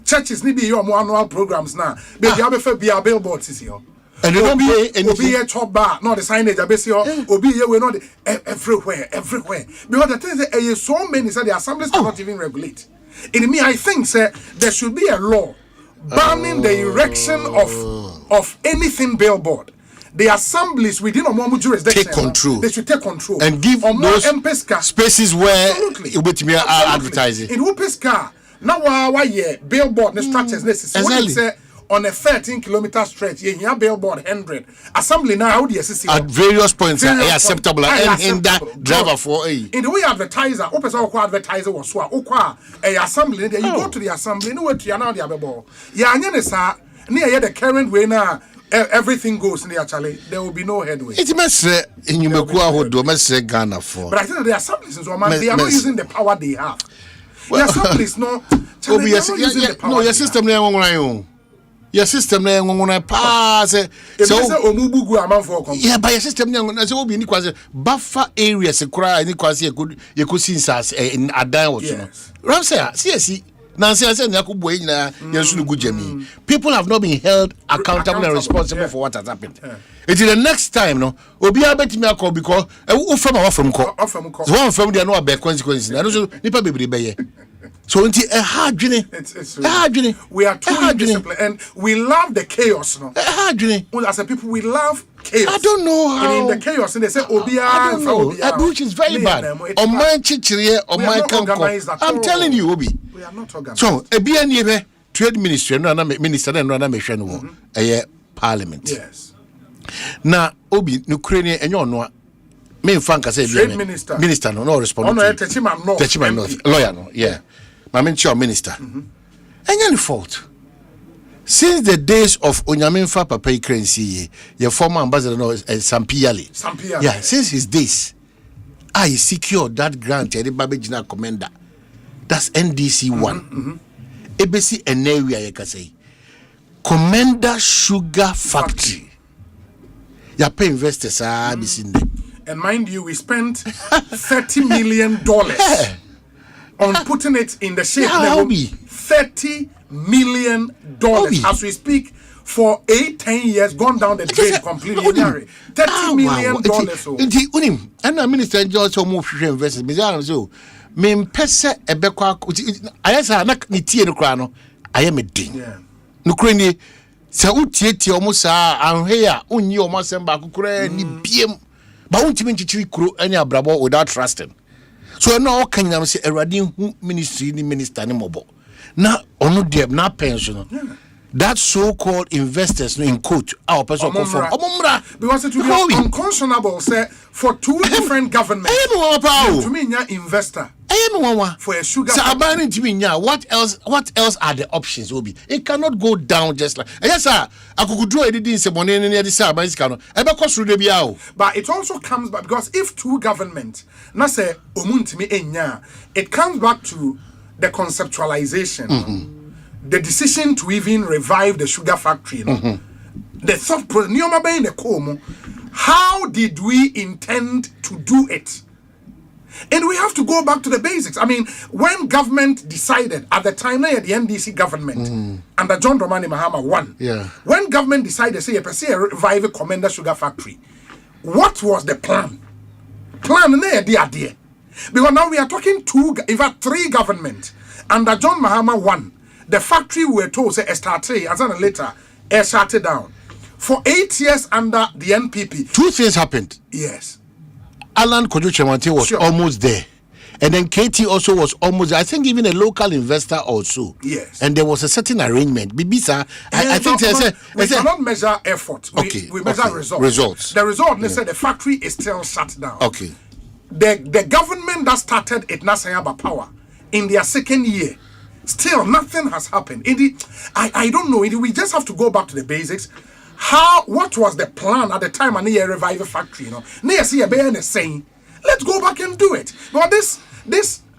churches need be your annual programs now. Baby, I prefer be a billboards is here. And they don't pay anything. Obi a top bar, not the signage. I bet you. Obi we not everywhere. Because the thing is, so many say the assemblies cannot even regulate. In me, I think there should be a law banning the erection of anything billboard. The assemblies within a more jurisdiction take control. They should take control and give those spaces where it would be advertising. In Upeska, now why billboard structures necessary. On a 13-kilometer stretch, you have billboard 100. Assembly now, how do you see at various points are acceptable and that driver for a. In the way advertiser, advertiser was so a assembly. Then you go to the assembly, no way to another billboard. Yeah, near the current way now. Everything goes near Charlie. There will be no headway. It's mess in you Ghana for. But I think the assemblies they are not using the power they have. The assemblies no. Your system your system na ngona pass so omubugu amanfo yeah by your system na so obi ni kwase buffer areas kura ni kwase yekosi nsas in adan wo so no ramsey see Nancy I said people have not been held accountable and responsible for what has happened. It is the next time no obi abeti me akọ because from one from there no be consequences na so nipa bebre be so until a hard journey. We are too disciplined and we love the chaos. No, as a people we love chaos. I don't know how. And in the chaos, and they say Obia, which is very bad. On my chichiri, on my kanko. I'm telling you, Obi. We are not organized. So, Ebia niebe trade ministry, no minister, no na mehwe no. Parliament. Yes. Na Obi, Ukraine, and you know. Me fanka say trade minister no respond. Oh no, Techima North lawyer no, yeah. My mentor minister. Any fault. Since the days of Onyaminfa Papa Ikrensi, your former ambassador no Sampiali. Yeah, since his days, I secured that grant Eri Babejina Commander. That's NDC 1. ABC and area you can say. Commander Sugar Factory. You pay investors and mind you, we spent $30 million on putting it in the shape level. $30 million as we speak for 8-10 years, gone down the drain completely. $30 million. And the minister just move investors. So, me pese ebekwa. I say na ni tie no kra no. I am a ding. No kra se utie almost anhwe a onyi o masemba akukura ni biem. Ba untimi nchichiri kuro any abrabo without trusting. So no kanyam say erade hu ministry ni minister ni mobo. Na onu de na pension. That so-called investors in quote our person come from because it will be unconscionable say for two different governments to me investor For a sugar what else are the options, Obi? It cannot go down just like yes, sir. I could draw it in some money near the side, but it also comes back because if two governments, it comes back to the conceptualization, the decision to even revive the sugar factory, the thought process. How did we intend to do it? And we have to go back to the basics. I mean, when government decided at the time, the NDC government under John Dramani Mahama won. Yeah. When government decided, say, revive a Commander Sugar Factory, what was the plan? Plan the idea. Because now we are talking three governments. Under John Mahama won. The factory we were told say started as an later shut down. For 8 years under the NPP. Two things happened. Yes. Alan Kojo Chemante was almost there. And then KT also was almost there. I think even a local investor also. Yes. And there was a certain arrangement. Bibisa, I think we cannot measure effort. We measure results. The result, they said the factory is still shut down. Okay. The government that started it, Nasayaba Power, in their second year, still nothing has happened. I don't know. We just have to go back to the basics. What was the plan at the time and the revive factory, saying, let's go back and do it. But this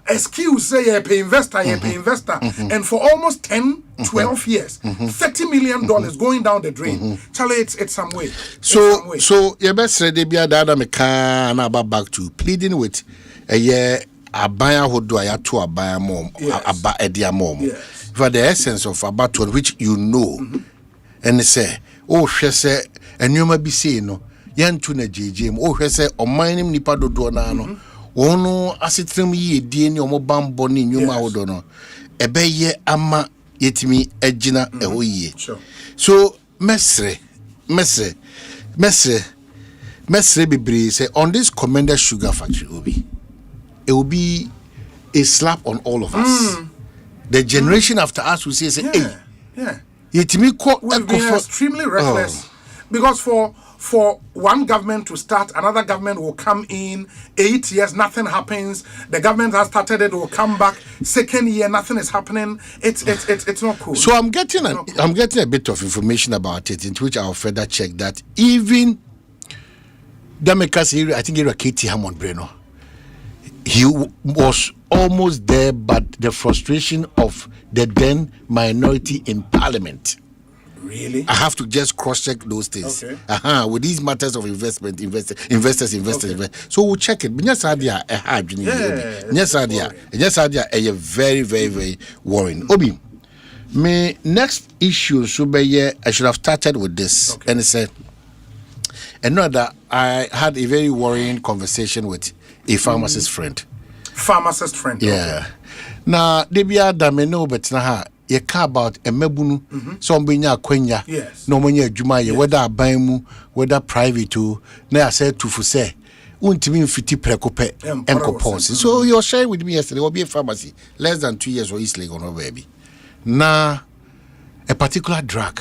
excuse say pay investor, and for almost 10, 12 years, $30 million going down the drain. Charlie, it's some way. So your best ready be a dada meka back to pleading with a year abaya hodo aya to abaya mom aba edia mom. For the essence of about which you know, and say. Oh, she said, and you may be saying, no, Yantu na JJ, oh, she said, or mine him nipa do no, oh, no, as it from ye, dear, your mobile bonny, you maudono, a bay ye ama yetimi edgina a wee. So, Mestre be brave, say, on this Commander Sugar Factory, it will be a slap on all of us. The generation after us will say, hey. We've been extremely reckless because for one government to start, another government will come in. 8 years, nothing happens. The government has started it, will come back. Second year, nothing is happening. It's not cool. So I'm getting a bit of information about it, in which I'll further check that even Damekas, I think it was Katie Hammond Breno. He was almost there, but the frustration of the then minority in parliament. Really? I have to just cross-check those things. Okay. With these matters of investors. So we'll check it. Yes, very, very, very worrying. Obi, my next issue should be I should have started with this. And it said, another, I had a very worrying conversation with a pharmacist friend. Yeah. Now, they be a dameno, but now you care about a mebunu, some binya quenya, no mania jumaya, whether baimu, whether private to, now I said to Fuse, Untimin fiti precope, encopons. So you're sharing with me yesterday, will be a pharmacy, less than 2 years or East Lake or no baby. Now, a particular drug,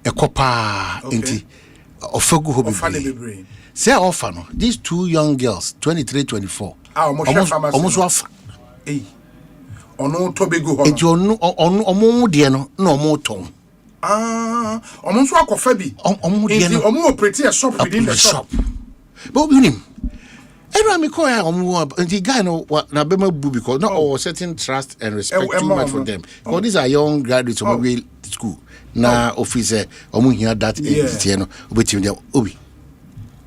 a copper, inti, of Fogu Hobby. Say often, these two young girls, 23, 24, almost wafa. Ono Tobago. It's your no diano, no more tongue. Almost walk of Fabi. Omo pretty a shop within the shop. But with him, everyone call and the guy know what Nabema Boo because not all certain trust and respect too much for them. Because these are young graduates from school. Now, officer, Omu hear that in with him there. Obi.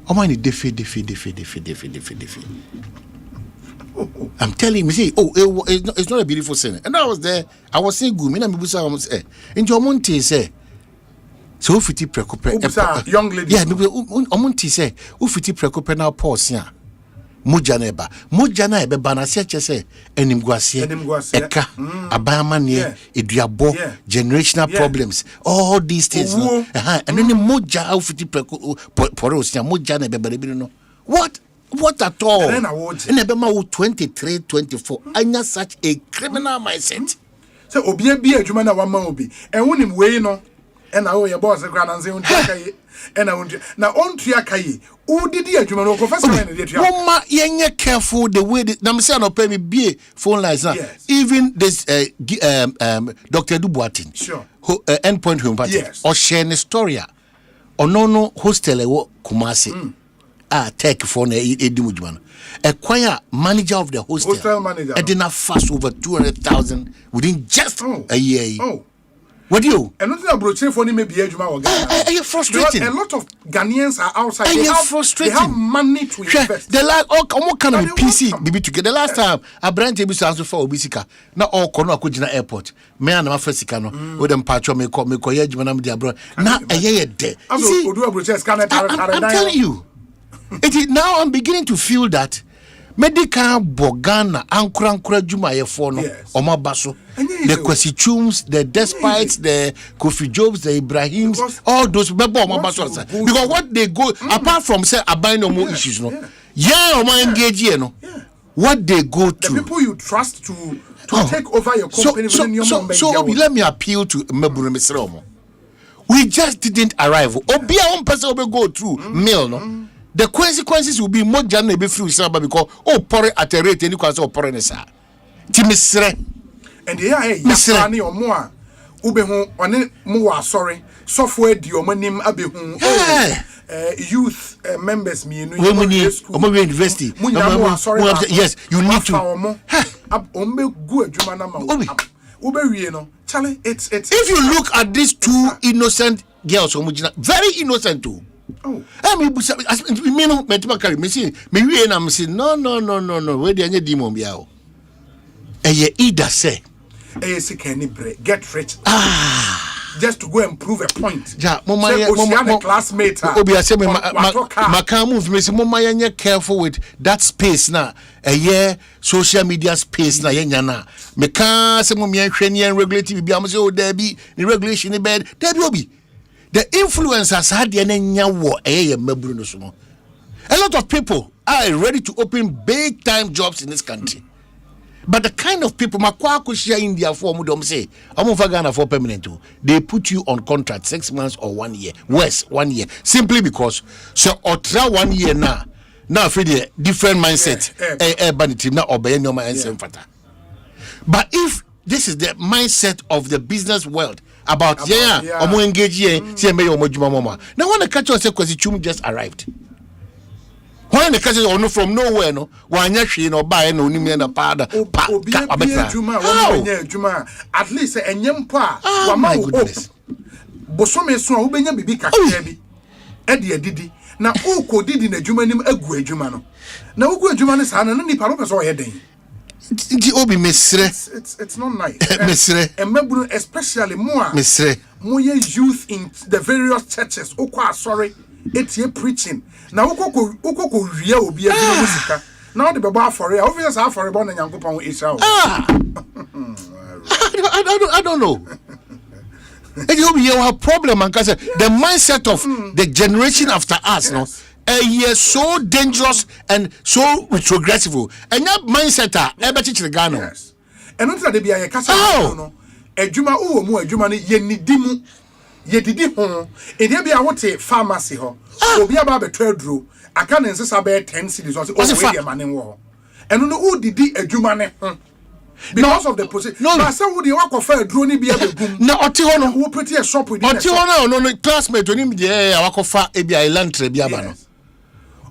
Omani defi. I'm telling you, see, it's not a beautiful scene. And I was there, I was saying, good, I was saying, in your Monte say, so fiti precope, young lady. Yeah, Omonti say, Ufiti precope now pause, yeah. Mujana bana say, enimguasia, eka, abamania, idiabo, generational problems, all these things. And then the moja ufiti precope, mujana bebano. What at all? And Nebema 23, 24. I not such a criminal mindset. So Obia be a Jumana Wama Obi. And when him way no and now your boss grand and say on and I want now on Triakaye. Who did the adjustment? Professor, Mama, you're careful the way I'm saying, I'll pay me be phone lines now. Even this Dr. Duboatin, sure, endpoint homeopathy, or share a story, or no hostel, Kumasi, tech phone, a choir manager of the hostel manager, I did not fast over 200,000 within just a year. Oh. What do you? And nothing about for me be Ghana. Frustrating. A lot of Ghanaians are outside. Frustrating. They have money to invest. The last what kind of PC be together? The last time I brand table sounds for Obisika. Not all corner Kujina airport. Me and my first no with them patch me call Yajman the abroad. Now a year there. I'm telling you. It is now I'm beginning to feel that medical Bogana Ankura Juma Yefono Oma Baso. The Kwesichums, the Despites, the Kofi Jobs, the Ibrahims, all those because what they go apart from say about no more issues, no, engage no, what they go to the people you trust to take over your company. So let me appeal to Meburu Mesromo. We just didn't arrive. Obia one person will go through mail, no. The consequences will be more than be free because pour at a rate any cause or pour in a sa. Timisre. And Yasani or more Ubehu on more sorry software diomanim abehu youth members me university. Yes, you need to Charlie, it's if you look at these two innocent girls, very innocent too. Oh, I mean, me no carry me see me we na me say no. Where the any demon biao. Either say get rich. Just to go and prove a point. Ja, mama classmate. Obi say me maka move me say mama ye careful with that space na. Social media space na ye nyana. Me can say mama ye hwani en regulative bia me say oh there be the regulation in bed. There be obi. The influencers had the meburu no so. A lot of people are ready to open big time jobs in this country. But the kind of people Makwakushia India for Mudom say, Amufagana for permanent, they put you on contract 6 months or 1 year. Worse, 1 year. Simply because so otra 1 year now for the different mindset. But if this is the mindset of the business world about omo engage say me omo juma mama. Now when the catch us say Kwesichum just arrived. When the catch no from nowhere no wanya hwe no buy no nim na pada at least enyempo a wa ma wo bosome so a wo benya bibi kakra bi e de adidi na uko didi na adwuma nim agu adwuma no na ugu adwuma ne sa na nipa no pese o ye den. Obi mesre. It's not nice. Mesre. And especially more. Mesre. More youth in the various churches. Okwa sorry. It's here preaching. Now uko ria obi adwuma musika. Now the baba for it. Obviously how for born Nyankopon Israel. I don't know. And you have problem and the mindset of the generation after us, no. So dangerous and so retrogressive. And that mindset ever teach the Ghana. Yes. And not that they be a casa no. Ejuma uwo mu ejuma ni yenidimu. Yedidi ho. E dey be a what pharmacy ho. Obi aba be tredro. Aka na nsesa be 10 cities or say we mane wo. Eno no u didi ejuma ne ho. Because of the position. No, but say wo dey work for adro ni bia begum. Na oti ho no. Wo pretty a shop with. Oti ho no classmate oni me dey akofa e bia elantre bia ba no.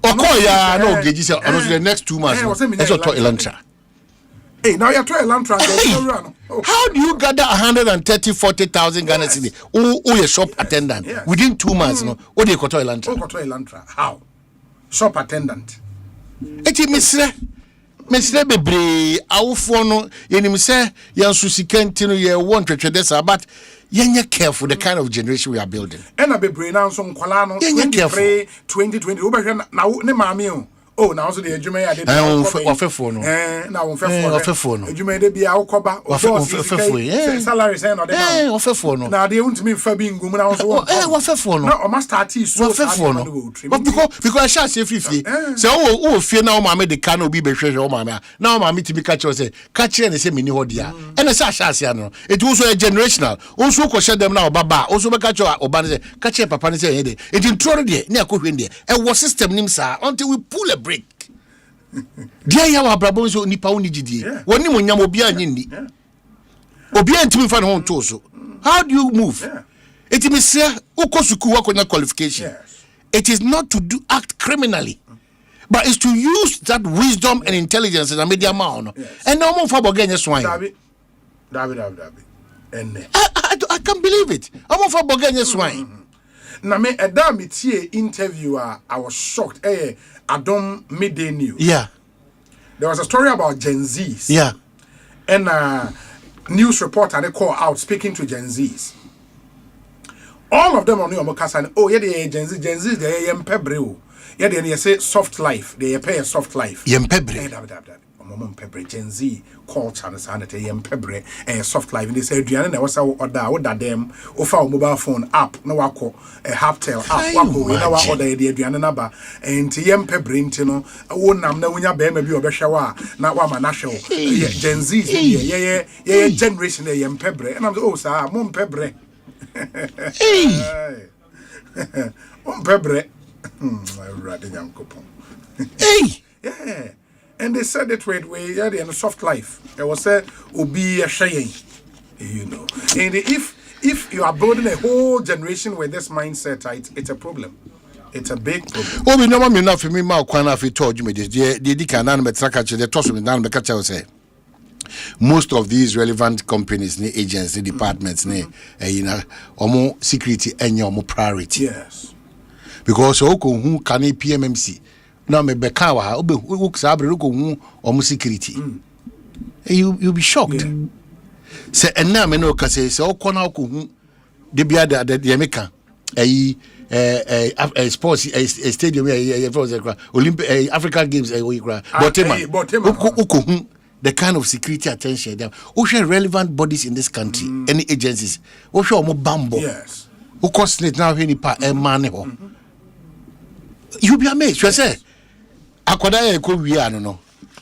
Okoya no geji say the next 2 months. Let's talk Elantra. Hey, now you're trying Elantra. How do you gather 130,000-40,000 Ghana cedi? Who a shop attendant within 2 months? No, what do you call Elantra? How? Shop attendant. Eti mesre bebre awofo no yenim say yansu sikenti no ye won twetwedesa but yenye careful the kind of generation we are building. Ena bebre na so nkwala no 2020 wo behwe na ne maame o oh now so the adwuma ya de ofefo no na ofefo no adwuma de bia akoba ofefo salary say no de na ofefo no na de untimi fa bi ngum na so ofefo no na o ma start so ofefo no because I shall say fifie say o fie na o ma me de ka na obi be hwehwe o ma me na o ma me timi ka che say ka che ne say meni ho dia e na say ashase no it also a generational also ko she dem na obaba also be ka che oba ne say ka che papa ne say de it intro de na akohwe de e wo system nim sa until we pull a break. Dia ya wa brabo so nipa woni gidie woni mo nyam obi anyi obi antimi fa no to so how do you move it me say ukosuku wakonya qualification it is not to do act criminally but it's to use that wisdom and intelligence in the media man and no more for bogenye swine David and I can't believe it I'm for bogenye swine na me edam tie interview I was shocked Adom midday news. Yeah. There was a story about Gen Zs. Yeah. And news reporter they call out speaking to Gen Zs. All of them on your mokasa. Oh, yeah, they Gen Zs they yempebre. Yeah, they say soft life. They pay a soft life. Yempebre. Momon pebre Gen Z culture and sanity yempebre soft life. And they say Adriana na wasa order them offer mobile phone app na wako Haptel app wako we na wa order the Adriana na ba and yempebre ntino wo nam na wonya be ma bi obehwa wa na wa ma na hwe Gen Z yeah generation yempebre and I'm oh sir mom pebre mom pebre rather yankopon yeah. And they said it with yeah, in a soft life. There was a obi a shaying, you know. And if you are building a whole generation with this mindset, it's a problem. It's a big problem. Oh, we know me enough for me. Ma kwana fi told you me this. The canan me traka the toss me down me catch say. Most of these relevant companies, ni agents, ni departments, ni you know, omo security and your priority. Yes. Because oko who can PMMC. Now me beka wa obe sabre ko hu omo security you'll be shocked say enna me no ka say okona ko hu de bia de meka sports stadium Olympic African Games Botema ko hu the kind of security attention them o share relevant bodies in this country any agencies o share omo bambo yes o cost net now any pa e man ho you be amazed you say akoda ya ko wi anu no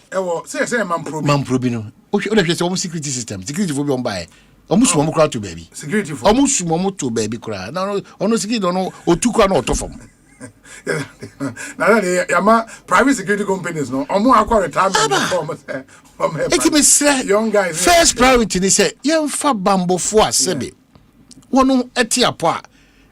ewo say mamprobi no o hwe say security system security for bi on buy omu sumo mo kra to baby security for omu sumo mo to baby kra na ono security no otukwa na otofom na yama private security companies no omu akwa retirement from it me say young guys first priority ni say ye fa bambofo asebe wono etiapo a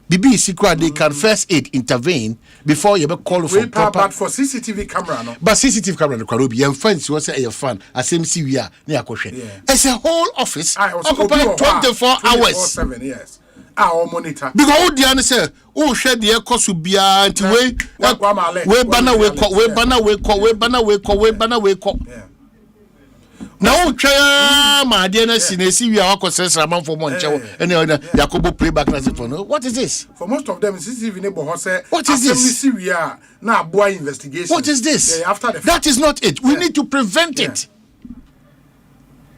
bibi secret they can first aid intervene before you be call for proper but for CCTV camera no but CCTV camera no kwarobi your fans was say your fan asemsi wi a na yakohwe it's a whole office occupied 24 hours 7 yes our monitor because all the answer say oh share the cost bia nti we bana we call now ma de na sinesi wi a wakosesra man for monche ene Yakobo playback na phone what is this for most of them CCTV neighbor ho say what is this na boy investigation what is this after the that is not it we need to prevent it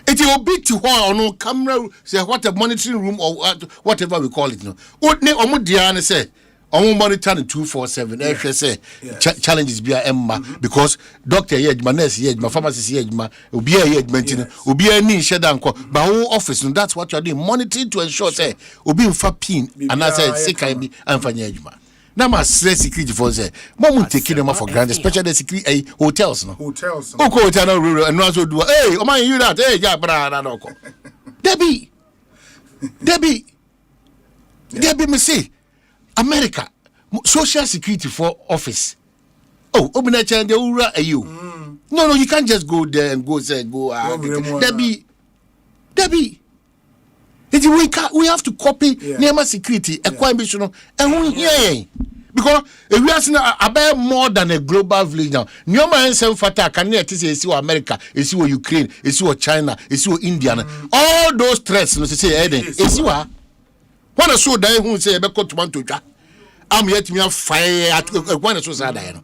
it will be to one on camera say what a monitoring room or whatever we call it no omo dia na say omo monitor 247 say challenges be emma because doctor here nurse here pharmacist here obi here ntino obi ani sheda nko ba whole office no that's what you are doing monitoring to ensure say obi mfa pin and say sika bi amfanya adwuma na ma stress security for say mom take them for granted especially the security hotels no hotel no and no so do hey o man you that hey ja bra na no ko Debbie me say America social security for office obina chan de ura ayu no you can't just go there and go Debbie we have to copy Nema security equation and who here because if we are seeing about more than a global village now Nyoma ensem fata can you see America is see Ukraine is see China is see India all those threats no say is you are when I saw that who say be cut to I'm yet me fire at when I saw that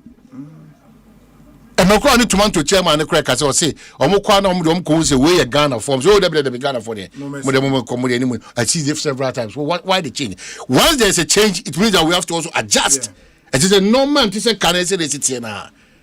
and no crowd tomato chairman and crack as I say, Omokwana Omko say way a Ghana forms. Oh, the Ghana for the moment comedy. I see this several times. Well, why the change? Once there's a change, it means that we have to also adjust. It is a normal to say, can I say this here?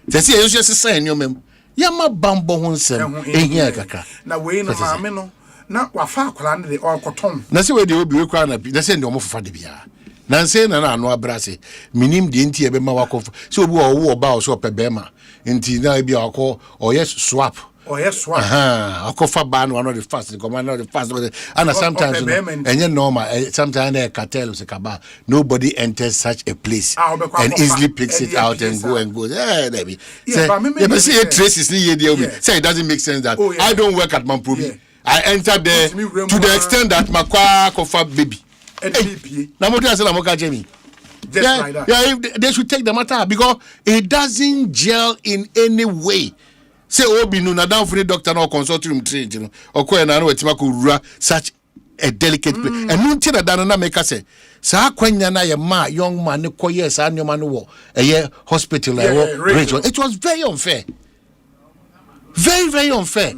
They say, you just say, your mem. Yama bambo hunsem in here, Kaka. Now, we no mamino. Now, wafa kwalande the or cotton. Na se we dey obi we kwa na bi na se ndom fofa de bia na se na anu abrase minim de nti ebe ma wako se obi wo ba o so pebema nti na bi akọ o yes swap akofa ba no the fast the command the fast and sometimes enye normal sometimes na cartel se kaba nobody enters such a place and easily picks it out and go there be say traces ni ye dey say it doesn't make sense that I don't work at Mamprobi. I entered there to the extent that Makwa Kofa baby. They should take the matter because it doesn't gel in any way. Say, Obi no na down for the doctor no consulting train, you know, or na no etimako such a delicate place. And no tina na make us say, sa kwenya na ye ma young man ne koye sa nyoma no wo hospital it was very unfair. Very, very unfair.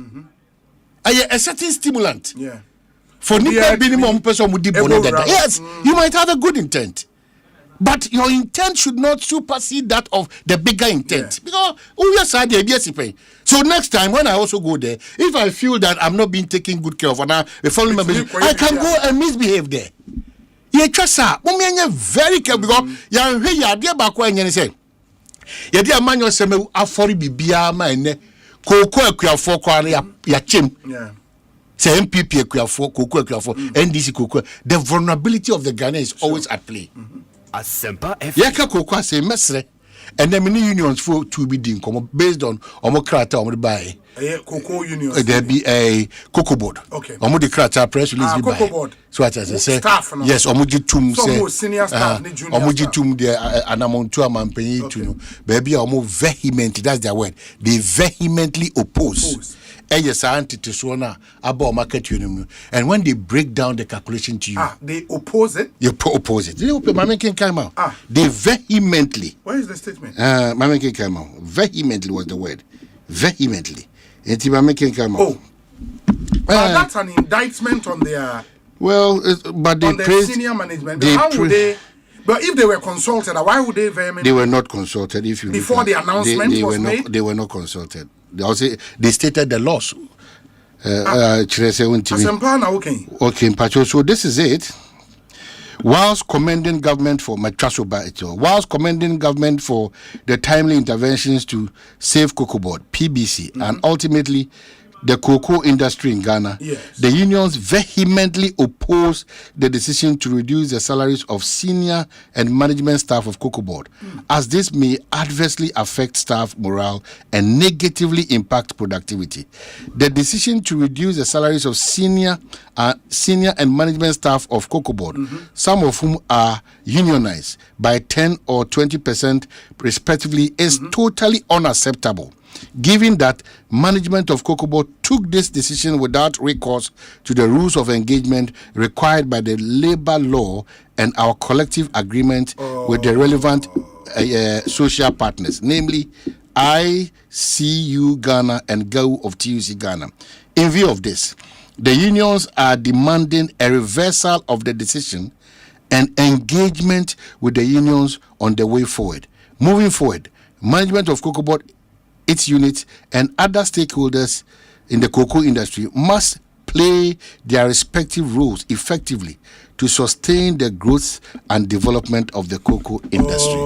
A certain stimulant. Yeah. For minimum person would yes, you might have a good intent. But your intent should not supersede that of the bigger intent. Because so next time when I also go there, if I feel that I'm not being taken good care of and I can go and misbehave there. You trust her. Very careful because you dear back when you say, you dear man yourself afori bibia ma Koko Equiafo ya chim. Say MPP Equiafo, Koko Equiafo, NDC Koko. The vulnerability of the Ghana is always at play. Asempa FM. Yaka Koko say mesre. And the many unions for to be done based on Omokrata Omudbai. Cocoa unions. There be a cocoa board. Okay. Omudicrata press release be cocoa board. So as I say, yes, Omujitum say senior staff, Omujitum there anamontua mampenyi to baby omo vehemently, that's their word. They vehemently oppose. Yes, to Sona about market union. And when they break down the calculation to you, they oppose it. You oppose it. Mama can come out. They vehemently. Where is the statement? Mama can come out. Vehemently was the word. Vehemently. Mama can come out. Oh, that's an indictment on their. Well, but they on their senior management. How would they? But if they were consulted, why would they vehemently? They were not consulted. If you before the announcement was made, they were not consulted. They stated the loss. Okay, so this is it. Whilst commending government for the timely interventions to save cocoa board, PBC, and ultimately the cocoa industry in Ghana, the unions vehemently opposed the decision to reduce the salaries of senior and management staff of cocoa board, as this may adversely affect staff morale and negatively impact productivity. The decision to reduce the salaries of senior and management staff of cocoa board, some of whom are unionized by 10 or 20% respectively, is totally unacceptable, given that management of Cocoa Board took this decision without recourse to the rules of engagement required by the labor law and our collective agreement with the relevant social partners, namely ICU Ghana and GAU of TUC Ghana. In view of this, the unions are demanding a reversal of the decision and engagement with the unions on the way forward. Moving forward, management of Cocoa Board, its units, and other stakeholders in the cocoa industry must play their respective roles effectively to sustain the growth and development of the cocoa industry.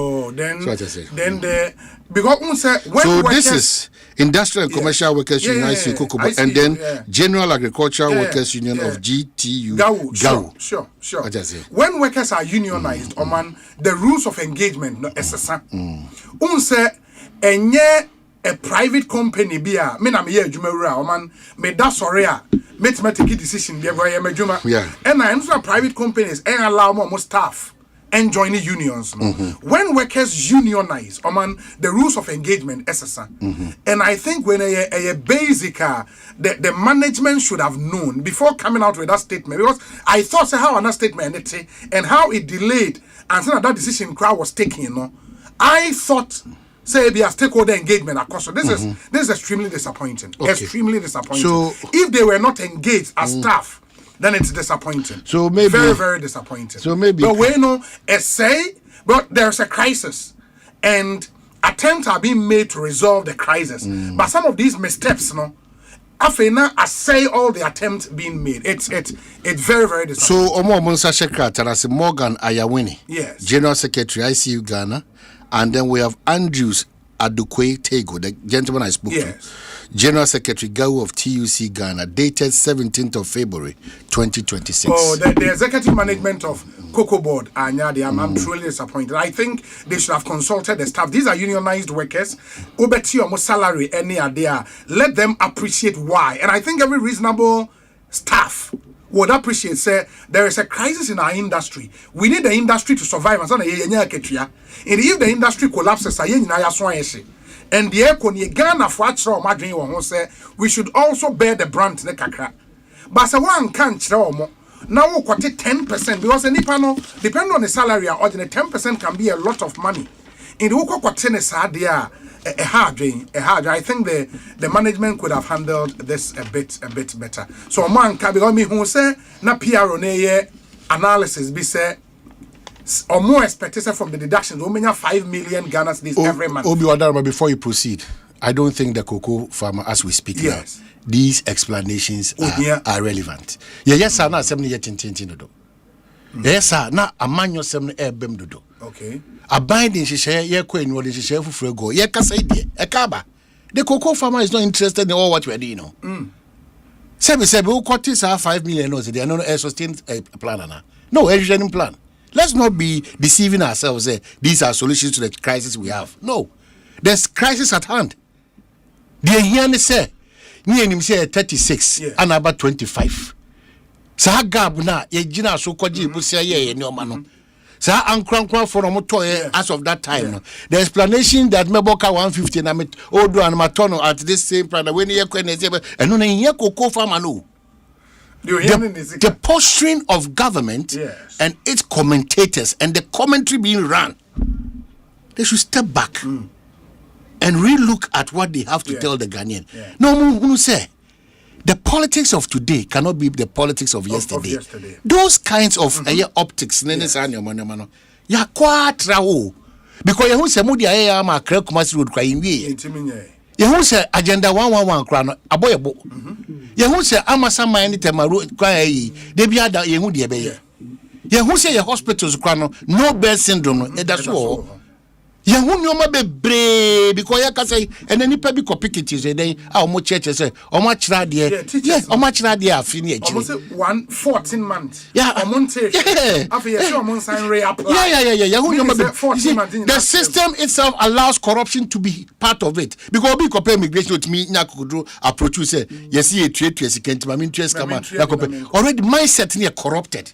This is Industrial and Commercial Workers Union, IC Cocoa Board, and then General Agricultural Workers Union of GTU. GAU. Sure. When workers are unionized, the rules of engagement no SSA. A private company be a me na me ye adwuma wura o man me da sori a make decision be go ye adwuma and I know private companies and allow more staff and join the unions when workers unionize the rules of engagement SSA and I think when a basic the management should have known before coming out with that statement, because I thought how that statement and how it delayed and so that decision crowd was taken, I thought say be a stakeholder engagement across. So this is extremely disappointing. Okay. Extremely disappointing. So if they were not engaged as staff, then it's disappointing. So maybe very, very disappointing. So maybe but we know but there's a crisis and attempts are being made to resolve the crisis. But some of these missteps, I say all the attempts being made. It's very, very disappointing. So Omo Monsa Shekra Morgan Ayawini, yes, General Secretary ICU Ghana, and then we have Andrews Adukwe Tego, the gentleman I spoke to. General Secretary Gawu of TUC Ghana, dated 17th of February 2026. Oh, the executive management of Cocoa Board, I'm truly disappointed. I think they should have consulted the staff. These are unionized workers. Obeti or salary, any idea. Let them appreciate why. And I think every reasonable staff would appreciate, say, there is a crisis in our industry. We need the industry to survive. And if the industry collapses, and the economy Ghana for say we should also bear the brunt ne kakra. But so one can't show now we 10% because any panel depend on the salary or the 10% can be a lot of money. In the Woko a hard. I think the management could have handled this a bit better. So man can because me who say na PR on analysis be say or more expected from the deductions. We may have 5 million Ghana cedis every month. Obi Wadarma, before you proceed, I don't think the cocoa farmer, as we speak now, these explanations are relevant. Yes, sir. Now, 7 years in do. Yes, sir. Now, a man your 7 bem do. Okay. A binding she share ye queen what she share for go. Ye kasa a kaba. The cocoa farmer is not interested in all what we are doing. Sebi who cut this 5 million no, they are not a sustained plan. No, a plan. Let's not be deceiving ourselves. These are solutions to the crisis we have. No, there's crisis at hand. The here say, me and him say 36 and about 25. Sa gab na ye gina so kwaji busia ye ni omano. Sa ankran for moto as of that time. No. The explanation that meboka 150 na me odo and matono at this same plan when ye kwene say and no ye cocoa farmer no. The posturing of government and its commentators and the commentary being run, they should step back and relook at what they have to tell the Ghanaian. No, say the politics of today cannot be the politics of yesterday. Those kinds of optics, ya quadrao because you say mudi aya ma kra Kumasi road kwa inwie. You say agenda 111 kra no aboyebo. You say amasa man temaru kwa yi de bia da ye hu de be ye. You say your hospitals kra no bed syndrome no e da so. You nyoma bebre because ya ka say and nipa bi copy kitties e den a omo church say omo kira de yes omo kira de afini e kire. Omo say 14 months. Yeah, omo say afi ye say omo sign re apply. Yeah. You nyoma be the system itself allows corruption to be part of it because we compare immigration with me nyakudro approach you say yes ye tue second ma me tue scam already mindset near corrupted.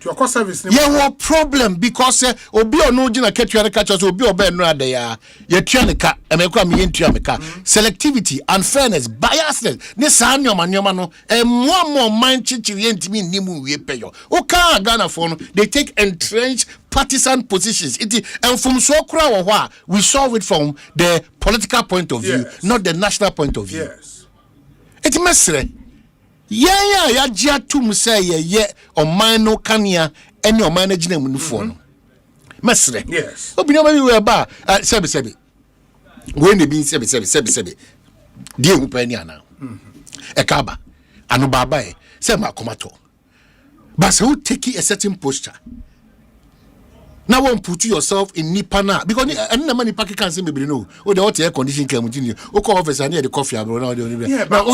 Your service yeah, problem because obi ono gina ketua catch us obi oba no ade ya ye tua ne ka emekwa me yentua me ka selectivity unfairness biasness ne sa nyoma no mo man chichiri entimi nimu wie peyo o ka Ghana for no they take entrenched partisan positions it and from so kura wo ho we solve it from the political point of view not the national point of view it mesre ya jia tum say ye oman no kania any oman na gina munufo no mesre obi no be we ba sebi when they be sebi die hu pani ana e kaba anu baba e say ma komato but so who take a certain posture now won't put yourself in nipana because any money packet can say maybe no the hot air condition can continue o call office and the coffee but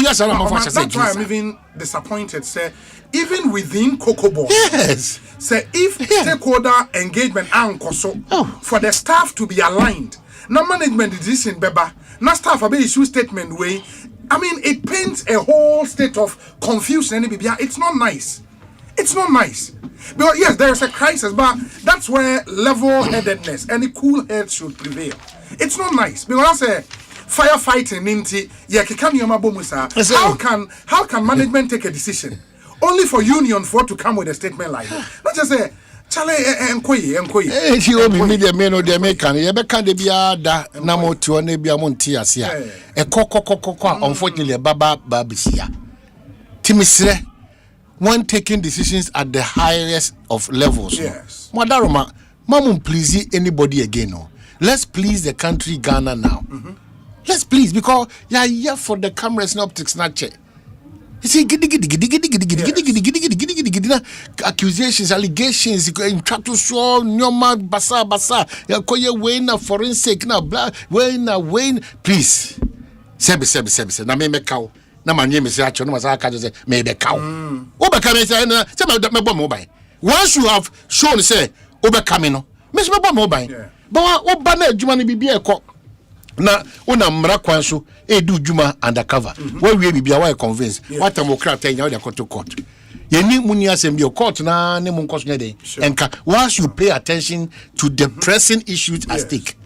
that's why I'm even disappointed say even within Cocoa Board say if stakeholder engagement and for the staff to be aligned now management is in beba now staff are issue statement way I mean it paints a whole state of confusion it's not nice. It's not nice. Because yes, there is a crisis, but that's where level-headedness and a cool head should prevail. It's not nice. Because that's a firefighting inti how can management take a decision only for union for to come with a statement like that? Not just say Chale enkoyi. She will be media men or the American. You ever can be a da namo to a nebia montiasia. A coco, unfortunately, a baba babisia. Timisre, one taking decisions at the highest of levels. Yes. Madaroma, Mamun please anybody again. No. Let's please the country Ghana now. Let's please, because you are here for the cameras and optics, not check. You see, accusations, allegations, try to show normal basa. You call you Wayne forensic now, blah, Wayne. Please, Sebi. Na me cow. Na my name is Acho. No, I can't say maybe cow. Overcoming say, mobile. Once you have shown, say, overcoming, Miss Mobile. But what banner Jumani be a cock? Na una mrakwanso do juma undercover where we be away convinced what democrat tell you to court ye ni muni assembly court na ne mun koso dey enka once you pay attention to the pressing issues at stake,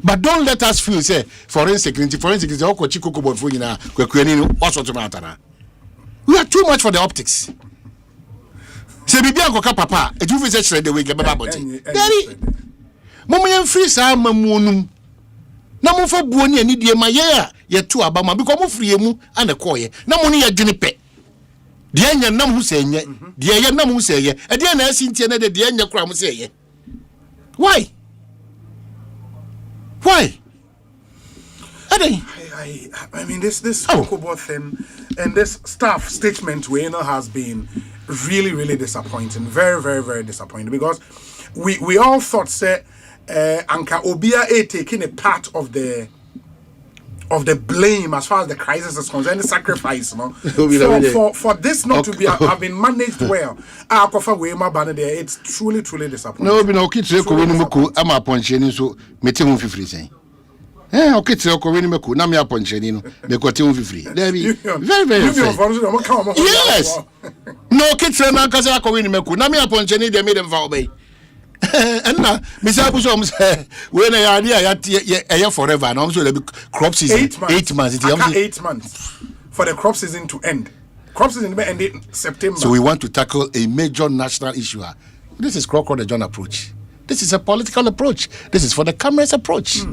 but don't let us feel say forensic okochi kokobon fo nyina kwakwani no osoto matana. We are too much for the optics. Se bibi ankoka papa e do say shred the way get baba body very momo free sa mamunum na mo fa buoni ani die ma ye to abama because mo free mu ana koye na mo ne ya dwene pe de anya nam hu se nye de ye nam hu se ye e de na asintie na de anya kura mo se ye. Why I mean this Kokobo thing and this staff statement has been really disappointing, very disappointing, because we all thought say Anka Obia taking a part of the blame as far as the crisis is concerned, the sacrifice, no, for this not to be have been managed well. It's truly disappointing. No, no, kids I'm a punching so meeting free saying. Okay, so Corinne na me aponcheni no me kwate free. Very yes. No kids na kasa Corinne meku na me aponcheni dey made them for obey. And now, Miss Abusom say, when I idea forever, and so the crop season 8 months. 8 months for the crop season to end. Crop season may end in September. So we want to tackle a major national issue. This is Crocodile John approach. This is a political approach. This is for the cameras approach.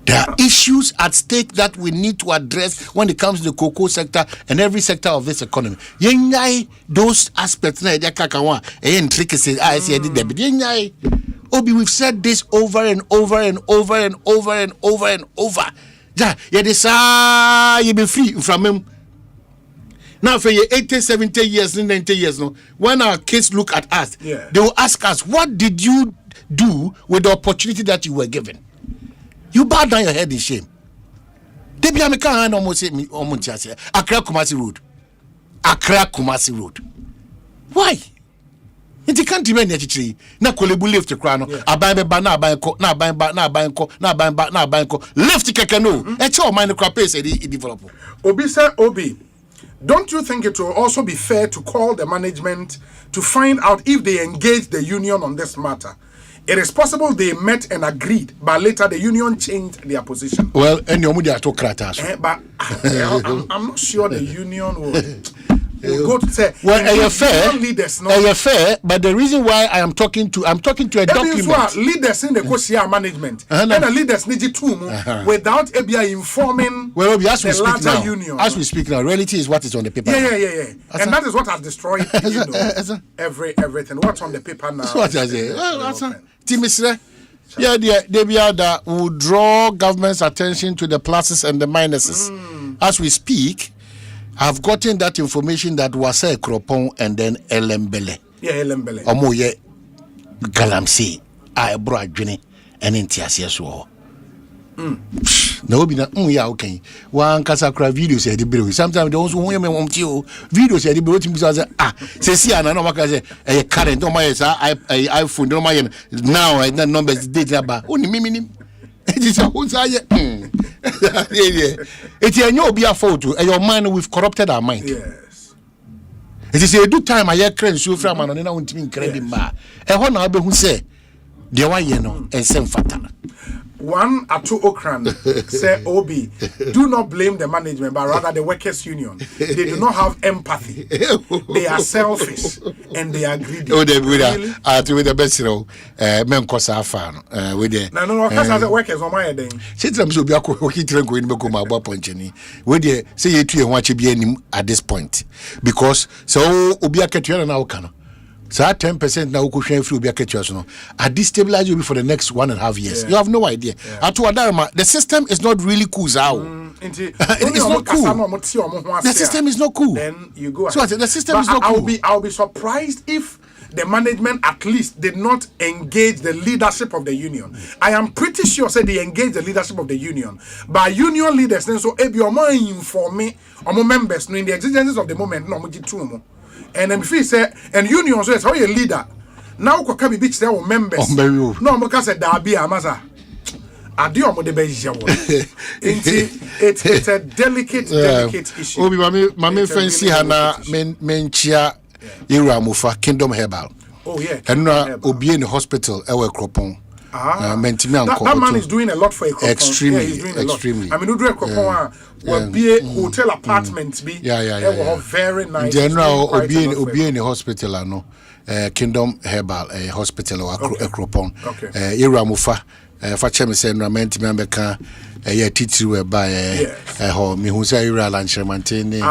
There are issues at stake that we need to address when it comes to the cocoa sector and every sector of this economy. Those aspects na kakawa intricacies I say Obi, we've said this over and over. Yeah, you be free from him. Now for your 80, 70 years, 90 years no, when our kids look at us, they will ask us, what did you do with the opportunity that you were given? You bow down your head in shame. They be American almost say me Accra Kumasi Road. Why? It can't even actually. Na kolebu lift the crown. Abaybe na abayko. Lift kekeno. E cho mind crop pace e develop. Obi, don't you think it will also be fair to call the management to find out if they engage the union on this matter? It is possible they met and agreed, but later the union changed their position. Well, and you are autocrat. But I'm not sure the union will go to say. Well, you're fair. Leaders, no. You're fair, but the reason why I'm talking to a document. Leaders in the Kosia management and the leaders need to without ABI informing the larger union. As we speak now, reality is what is on the paper. Yeah. And that is what has destroyed everything. What's on the paper now? What I say? Timisre, they be that will draw government's attention to the pluses and the minuses. As we speak, I've gotten that information that was a Kropon and then Elembele. Yeah, Elembele. Omoye Galamsi, I brought Jenny and Intiasiaso. No, be not okay. One Casacra videos at the bureau. Sometimes those who want you videos at the bureau say, I know what I say, a current on my iPhone, no my now I don't know the data about only me. It is a who's it's a new be a photo, and your mind we've corrupted our mind. Yes. It is a good time I hear credit so from and I want to mean credit. And one I'll be who say, the one and same fatal. one Atu Okran say Obi, do not blame the management, but rather the workers' union. They do not have empathy. They are selfish and they are greedy. Oh, they really? with the best, men kosa fan. With the no, because the workers on my day. Since I'm so be a working train going to come about punching. With the say you two and watch you be at this point because so Obi a ketchup now can. So 10% now could share through be a ketchup. I destabilize you for the next 1.5 years. You have no idea. The system is not really cool. It's not cool. The system is not cool. Then you go. So the system is not cool. I'll be surprised if the management at least did not engage the leadership of the union. I am pretty sure they engage the leadership of the union. But union leaders then so if your mind inform me or members knowing the exigencies of the moment no much. And then if he say and union so how you leader now ko be beach there members no mo ka say da bia amasa ade o mo de be je wo it's a delicate issue. Obi mame fancy hana menchia Iramufa Kingdom Herbal. Oh yeah. And obi in the hospital ewe Kropon. That man is doing a lot for Ekropon. Extremely, he's doing extremely. A lot. I mean, Ekropon will be a hotel apartments be. Yeah. Very nice. General obi in the hospital no. Kingdom Herbal hospital or Ekropon. Iramufa Fachem say no mentimi ambeka titiri we by ho me hu say ira lanchermantene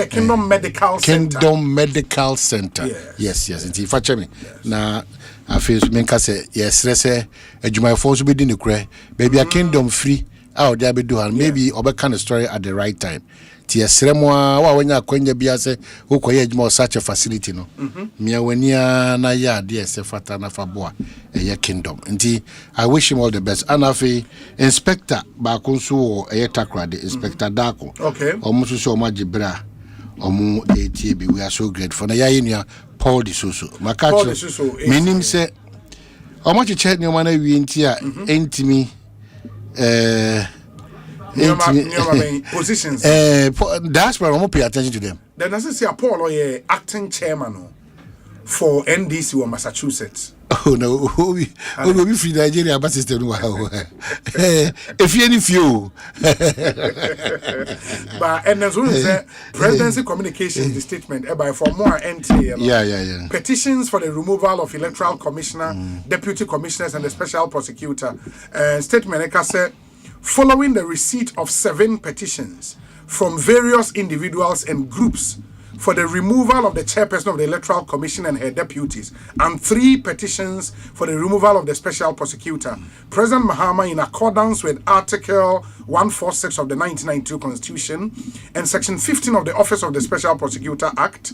Kingdom Medical Center. Kingdom Medical Center. Yes. Nti Fachem na afis menka say yes rese adwumayfo so be di ne kure baby a kingdom free out there be do and maybe obeka the story at the right time. Tiesremwa wa wanya kwanya bia se ukoye adwuma such a facility no mia wania na ya de se fata na faboa kingdom nti I wish him all the best and afi inspector ba kunso takrade inspector dako omuso so magibra omu ATB we are so grateful na ya yenia Paul de Suso makacho minim se omochi che ne ma na wi nti a entimi positions. Diaspora won't pay attention to them. Then doesn't say Paul or acting chairman for NDC or Massachusetts. Oh no, we free Nigeria bus system. If you any few. But and as well as presidency communications, the statement by for more NTA. Yeah. Petitions for the removal of electoral commissioner, deputy commissioners, and the special prosecutor. Statement like I said. Following the receipt of 7 petitions from various individuals and groups for the removal of the chairperson of the Electoral Commission and her deputies, and 3 petitions for the removal of the special prosecutor, President Mahama, in accordance with Article 146 of the 1992 Constitution and Section 15 of the Office of the Special Prosecutor Act,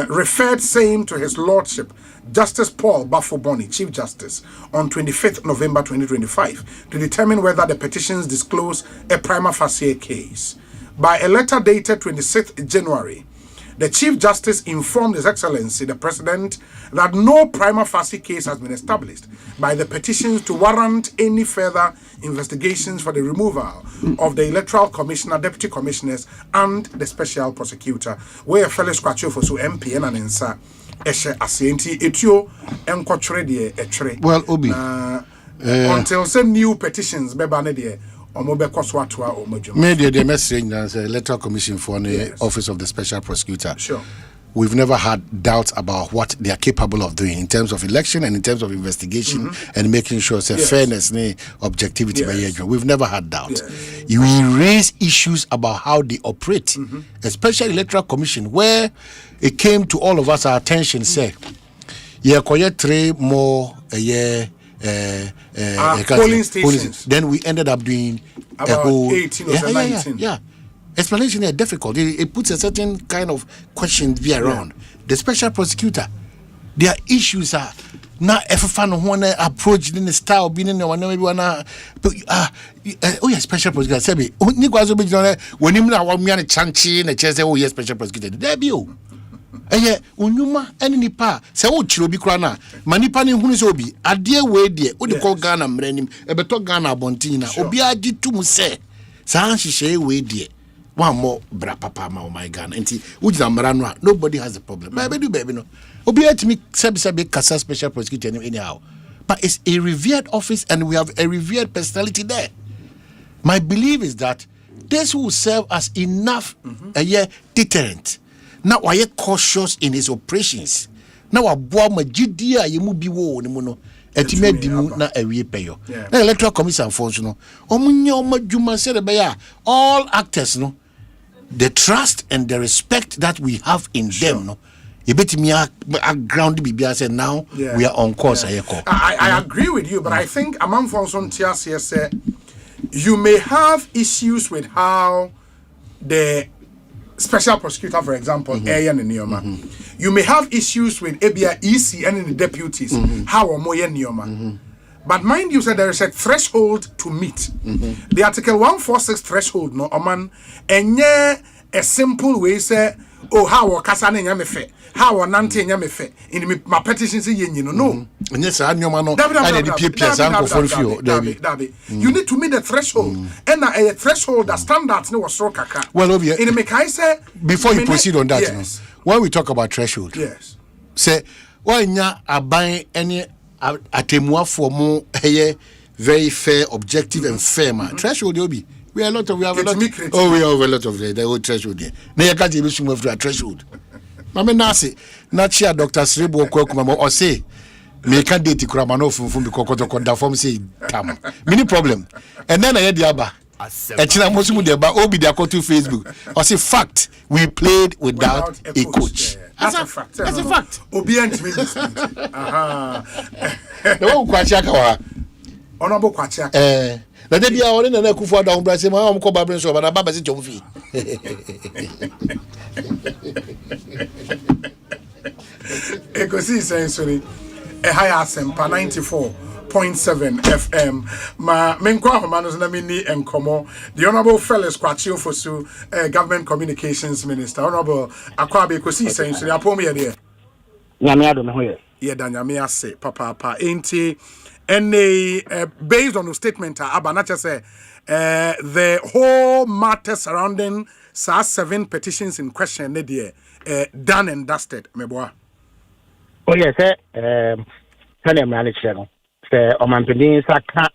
referred same to His Lordship, Justice Paul Bafo-Boni, Chief Justice, on 25th November 2025 to determine whether the petitions disclose a prima facie case. By a letter dated 26th January, the Chief Justice informed His Excellency, the President, that no prima facie case has been established by the petitions to warrant any further investigations for the removal of the Electoral Commissioner, Deputy Commissioners, and the Special Prosecutor, where a fellow scratcher for so MPN and INSA. Well, Obi, until some new petitions be banned there. Media the message as a electoral commission for the office of the special prosecutor. Sure. We've never had doubts about what they are capable of doing in terms of election and in terms of investigation and making sure it's fairness and objectivity. We've never had doubt. We raise issues about how they operate, especially electoral commission, where it came to all of us, our attention, say, koye 3 more a year polling stations. Then we ended up doing about a whole 18 or 19. Yeah. Explanation is difficult. It puts a certain kind of questions be around. The special prosecutor, their issues are not if fan one approach in the style being in the one maybe wanna special prosecutor say be when you na wa me chanchi na che say oh yes special prosecutor there be o unyuma ene nipa se wo chiro bi kra na manipa ne hunu se obi ade we de wo de ko Ghana mranim ebeto Ghana abontin na obi agitum se san hihye we de one more bra papa ma my Ghana enti ujina mara no nobody has a problem baby no obi atimi sabi kasa special prosecutor anyhow but it's a revered office and we have a revered personality there. My belief is that this will serve as enough deterrent. Now I am cautious in his operations. Now I bought my GDA you be wo no etime dimu na awie peyo. Na electoral commission for no omunye omadwuma said all actors no the trust and the respect that we have in them no ground bibia say now we are on course. I agree with you, but I think among Fonson TRC say you may have issues with how the special prosecutor, for example, Ayan and Nioma. You may have issues with ABA EC and the deputies, how or Moya Nioma. But mind you, said there is a threshold to meet. The Article 146 threshold, no, Oman, and a simple way say, oh, how or Kasane Yamefe, how or Nante Yamefe, in my petitions, you know. And yes, I know, you need to meet the threshold, and a threshold that standards no so kaka. Well, in the Mekai say, before you proceed on that, when we talk about threshold, say, why not buy any atemua for more very fair, objective, and fair man. Threshold, you'll be. We have a lot of the whole threshold there. Now you can't even swim through a threshold. Mama Nasi, not share Dr. Sribo Kwekuma or say, me can't date Kuramano from the Kokoto form say, come. Many problem. And then I had the Abba. Echina Mosumu de Ba Obi de Akotu Facebook. Or say fact, we played without a coach. That's a fact. That's a fact. Obi and me this speech. No Kwachaka. Honorable Kwachaka. Let there be our own and I could fall down Brazil. I'm called Babinso, but I'm Babas in Jovi. Ekosiisen sorry. A high Asempa 94.7 FM. Ma menkwa homanos na mini enkomo. The Honorable Felix Kwachio Fosu, Government Communications Minister. Honorable Akwabe Ekosiisen sorry. Apomi ya there. Nyame ado me hoye. Ye da nyame ase papa enti. And based on the statement, Abanacha say the whole matter surrounding SARS 7 petitions in question, done and dusted. Meboa. Oh yes, Tell me, say Omampini Saka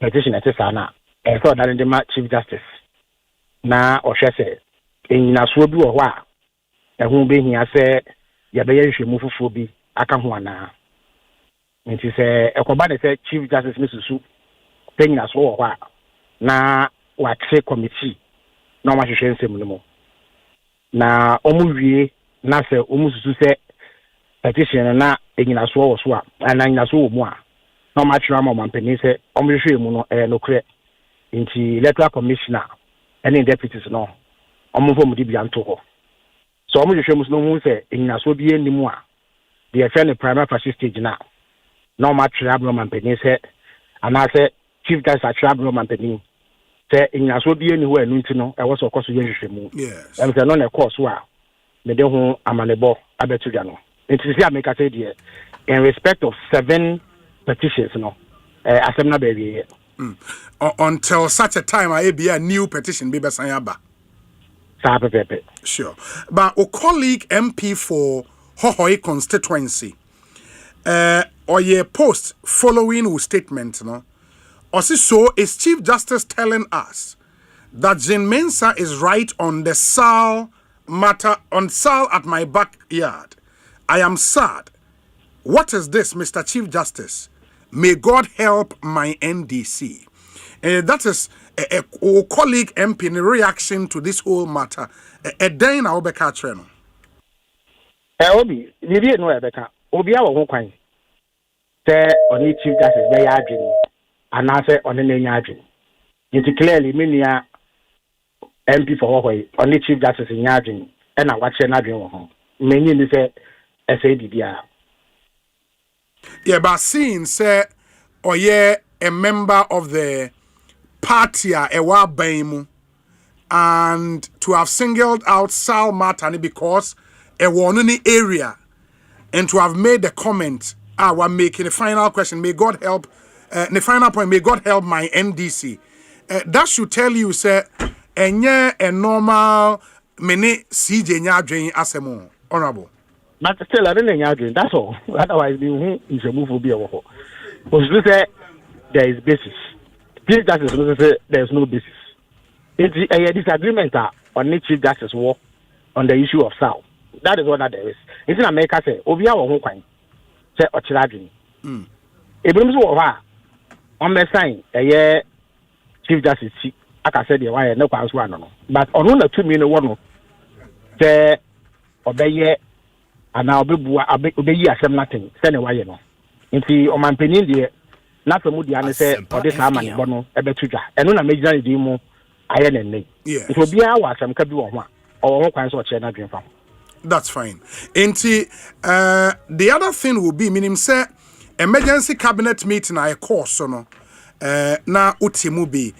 petition at Sana, and so that in the Chief Justice. Now, or she say, in Naswobu or Wa, and whom being here say, Yabe should move for be Akahuana. It is a combined Chief Justice Mrs. Su, paying us all a while. Now, what say committee, no much change him no more. Now, Omuvi, Nasa, Umusu say, petition and not in a sword swap, and in a sword more. No much Rama Mampany say, Omushi, no credit into electoral commissioner, any deputies no. Omuvo Dibian Toko. So Omushi must no more say, in a sword be any more. The affair primary fascist stage now. No much trouble man penny said, and I said, Chief Justice a trouble man penny. Say, in as would be anywhere, no, I was of course a move. Yes. And if not a course, well, me don't know I'm on the ball, I bet you know. It is here, make a say, dear, in respect of 7 petitions, no, Asempa baby. Until such a time, I be a new petition, Biba Sayaba. Sure. But a colleague MP for Hohoi constituency. Or ye post following a statement, no? Or so is Chief Justice telling us that Jane Mensah is right on the Sal matter on Sal at my backyard. I am sad. What is this, Mr. Chief Justice? May God help my NDC. That is a colleague MP in reaction to this whole matter. A day now, Becca Treno. Obi, you didn't know Becca. Obi, I won't find. Say on the Chief Justice by Adrian, and I say on the name Adrian. It's clearly many MP for Hawaii on the Chief Justice in Adrian, and I watch Adrian. Many say SADDR. Yeah, but seeing say, or yeah, a member of the party Ewa Baimu, and to have singled out Sal Matani because a one in the area, and to have made the comment. We're making the final question. May God help. The final point. May God help my NDC. That should tell you, say, a normal many CJ Nyadrin Asemo. Honorable. But still, I didn't Nyadrin. That's all. Otherwise, is a move will be a Osulu say there is basis. Chief Justice say there is no basis. It's a disagreement on the Chief Justice war on the issue of South. That is what that there is. It's in America say Obia won kwan say Ochiradwin. Ebrim so wa on the sign a Chief Justice aka say the why no kwan so no. But ono na 2 million no say obeye ana obeyi asem nothing say ne why no. Nti omanpenin de na famu dia ne say ode ka amane bo no ebetudwa. Eno na megina di mu aye ne ne. Nti obia wa asem ka bi wo ho a o kwan so che na dwen fam. That's fine. Nti the other thing will be meaning say emergency cabinet meeting I course so no na utimu be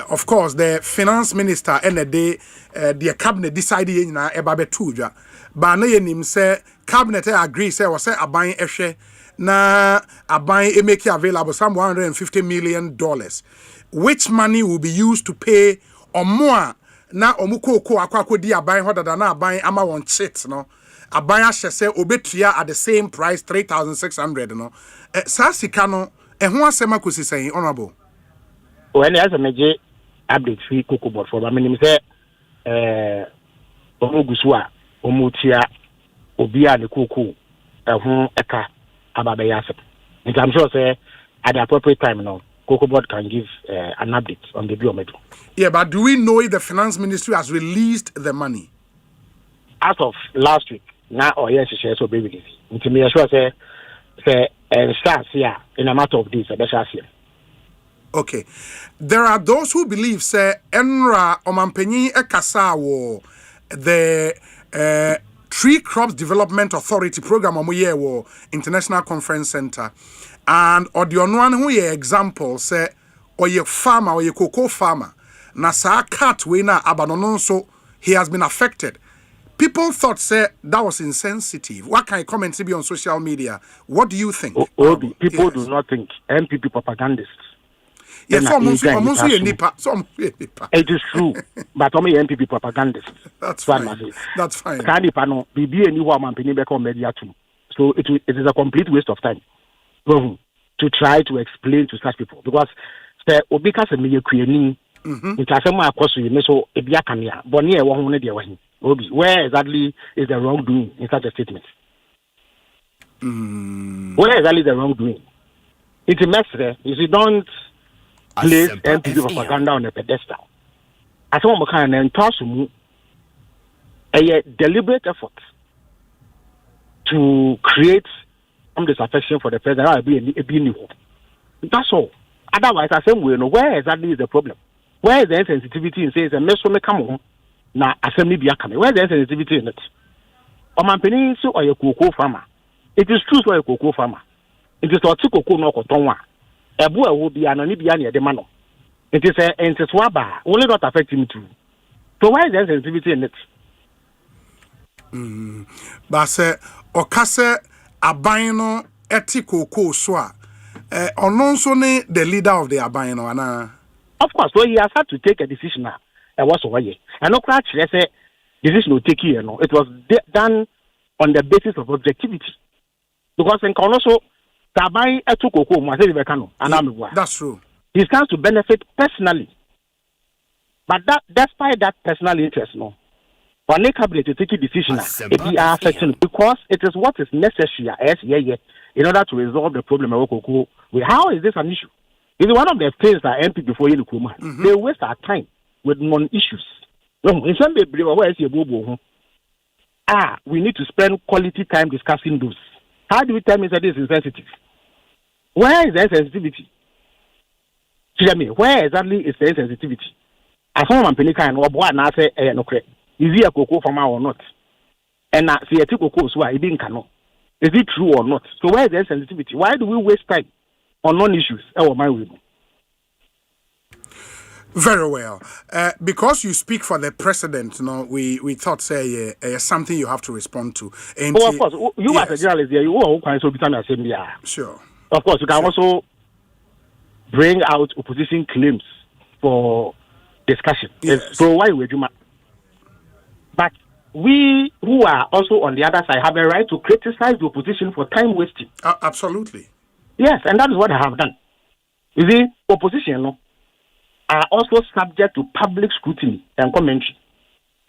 of course the finance minister and the cabinet decided na eba betudwa ba na yenim say cabinet agree say was say aban ehwe na aban make available some $150 million, which money will be used to pay or more na omukoko akwakodi aban hodada na aban ama won chit no aban ahye say obetua at the same price 3,600 no sa sika no ho asema kosisen honorable when as a meje update free cocoa board for me say omugusu a omutia obia ne koko ho eka ababeyase. And I'm sure say at the appropriate time now Cocoa Board can give an update on the biometry. Yeah, but do we know if the finance ministry has released the money? As of last week, now or yes, she so be released. Into me, sure say starts here in a matter of days. Okay, there are those who believe say Enra Omampenyi Ekasa wo the Tree Crops Development Authority program omoye wo International Conference Center. And odionwan who ye example say oye farmer oye cocoa farmer na sa cat we na abanonon so he has been affected. People thought say that was insensitive. What can you comment be on social media? What do you think? People do not think MPP propagandists. Yes, it is true, but only MPP propagandists. That's fine. That's fine. So it is a complete waste of time to try to explain to such people because the obika se me kuani intasema akoso you so ebia kamia boni e wo ho ne de wahin obi where exactly is the wrongdoing in such a statement? Where exactly is the wrongdoing? It's a mess there. If you don't place MPP propaganda on a pedestal, as one kind and toss a deliberate effort to create some disaffection for the president. That's all. Otherwise, I say we know where exactly is the problem. Where is the insensitivity in saying the mess will come on? Now, assembly be coming. Where is the insensitivity in it? Or my penny so or your cocoa farmer. It is true for a cocoa farmer. It is not cocoa no cotonwa. A boy will be an onibian the mano. It is a swaba, only not affect him too. So why is there sensitivity in it? But say okase abano etiko ko so a ononso ne the leader of the abano ana. Of course, so he has had to take a decision now. Was over here. And no crash say decision will take here no. It was done on the basis of objectivity. Because in Konoso Tabai etiko ko mo say bekano anamwa. That's true. He stands to benefit personally. But that despite that personal interest no. On the cabinet to take a decision because it is what is necessary in order to resolve the problem of cocoa. How is this an issue? It's one of the things that MP before you they waste our time with non-issues. In some we need to spend quality time discussing those. How do we tell me that this is insensitive? Where is the sensitivity? Where exactly is the insensitivity? As someone can or boy and I say no credit. Is he a cocoa farmer or not? And see a cocoa so I didn't know. Is it true or not? So where is the sensitivity? Why do we waste time on non-issues? Very well. Because you speak for the president, no, we thought say something you have to respond to. And of course, you as a journalist, you are kind of become assembly. Sure. Of course, you can also bring out opposition claims for discussion. Yes. So why would you? But we who are also on the other side have a right to criticize the opposition for time wasting. Absolutely. Yes, and that is what I have done. You see, opposition are also subject to public scrutiny and commentary.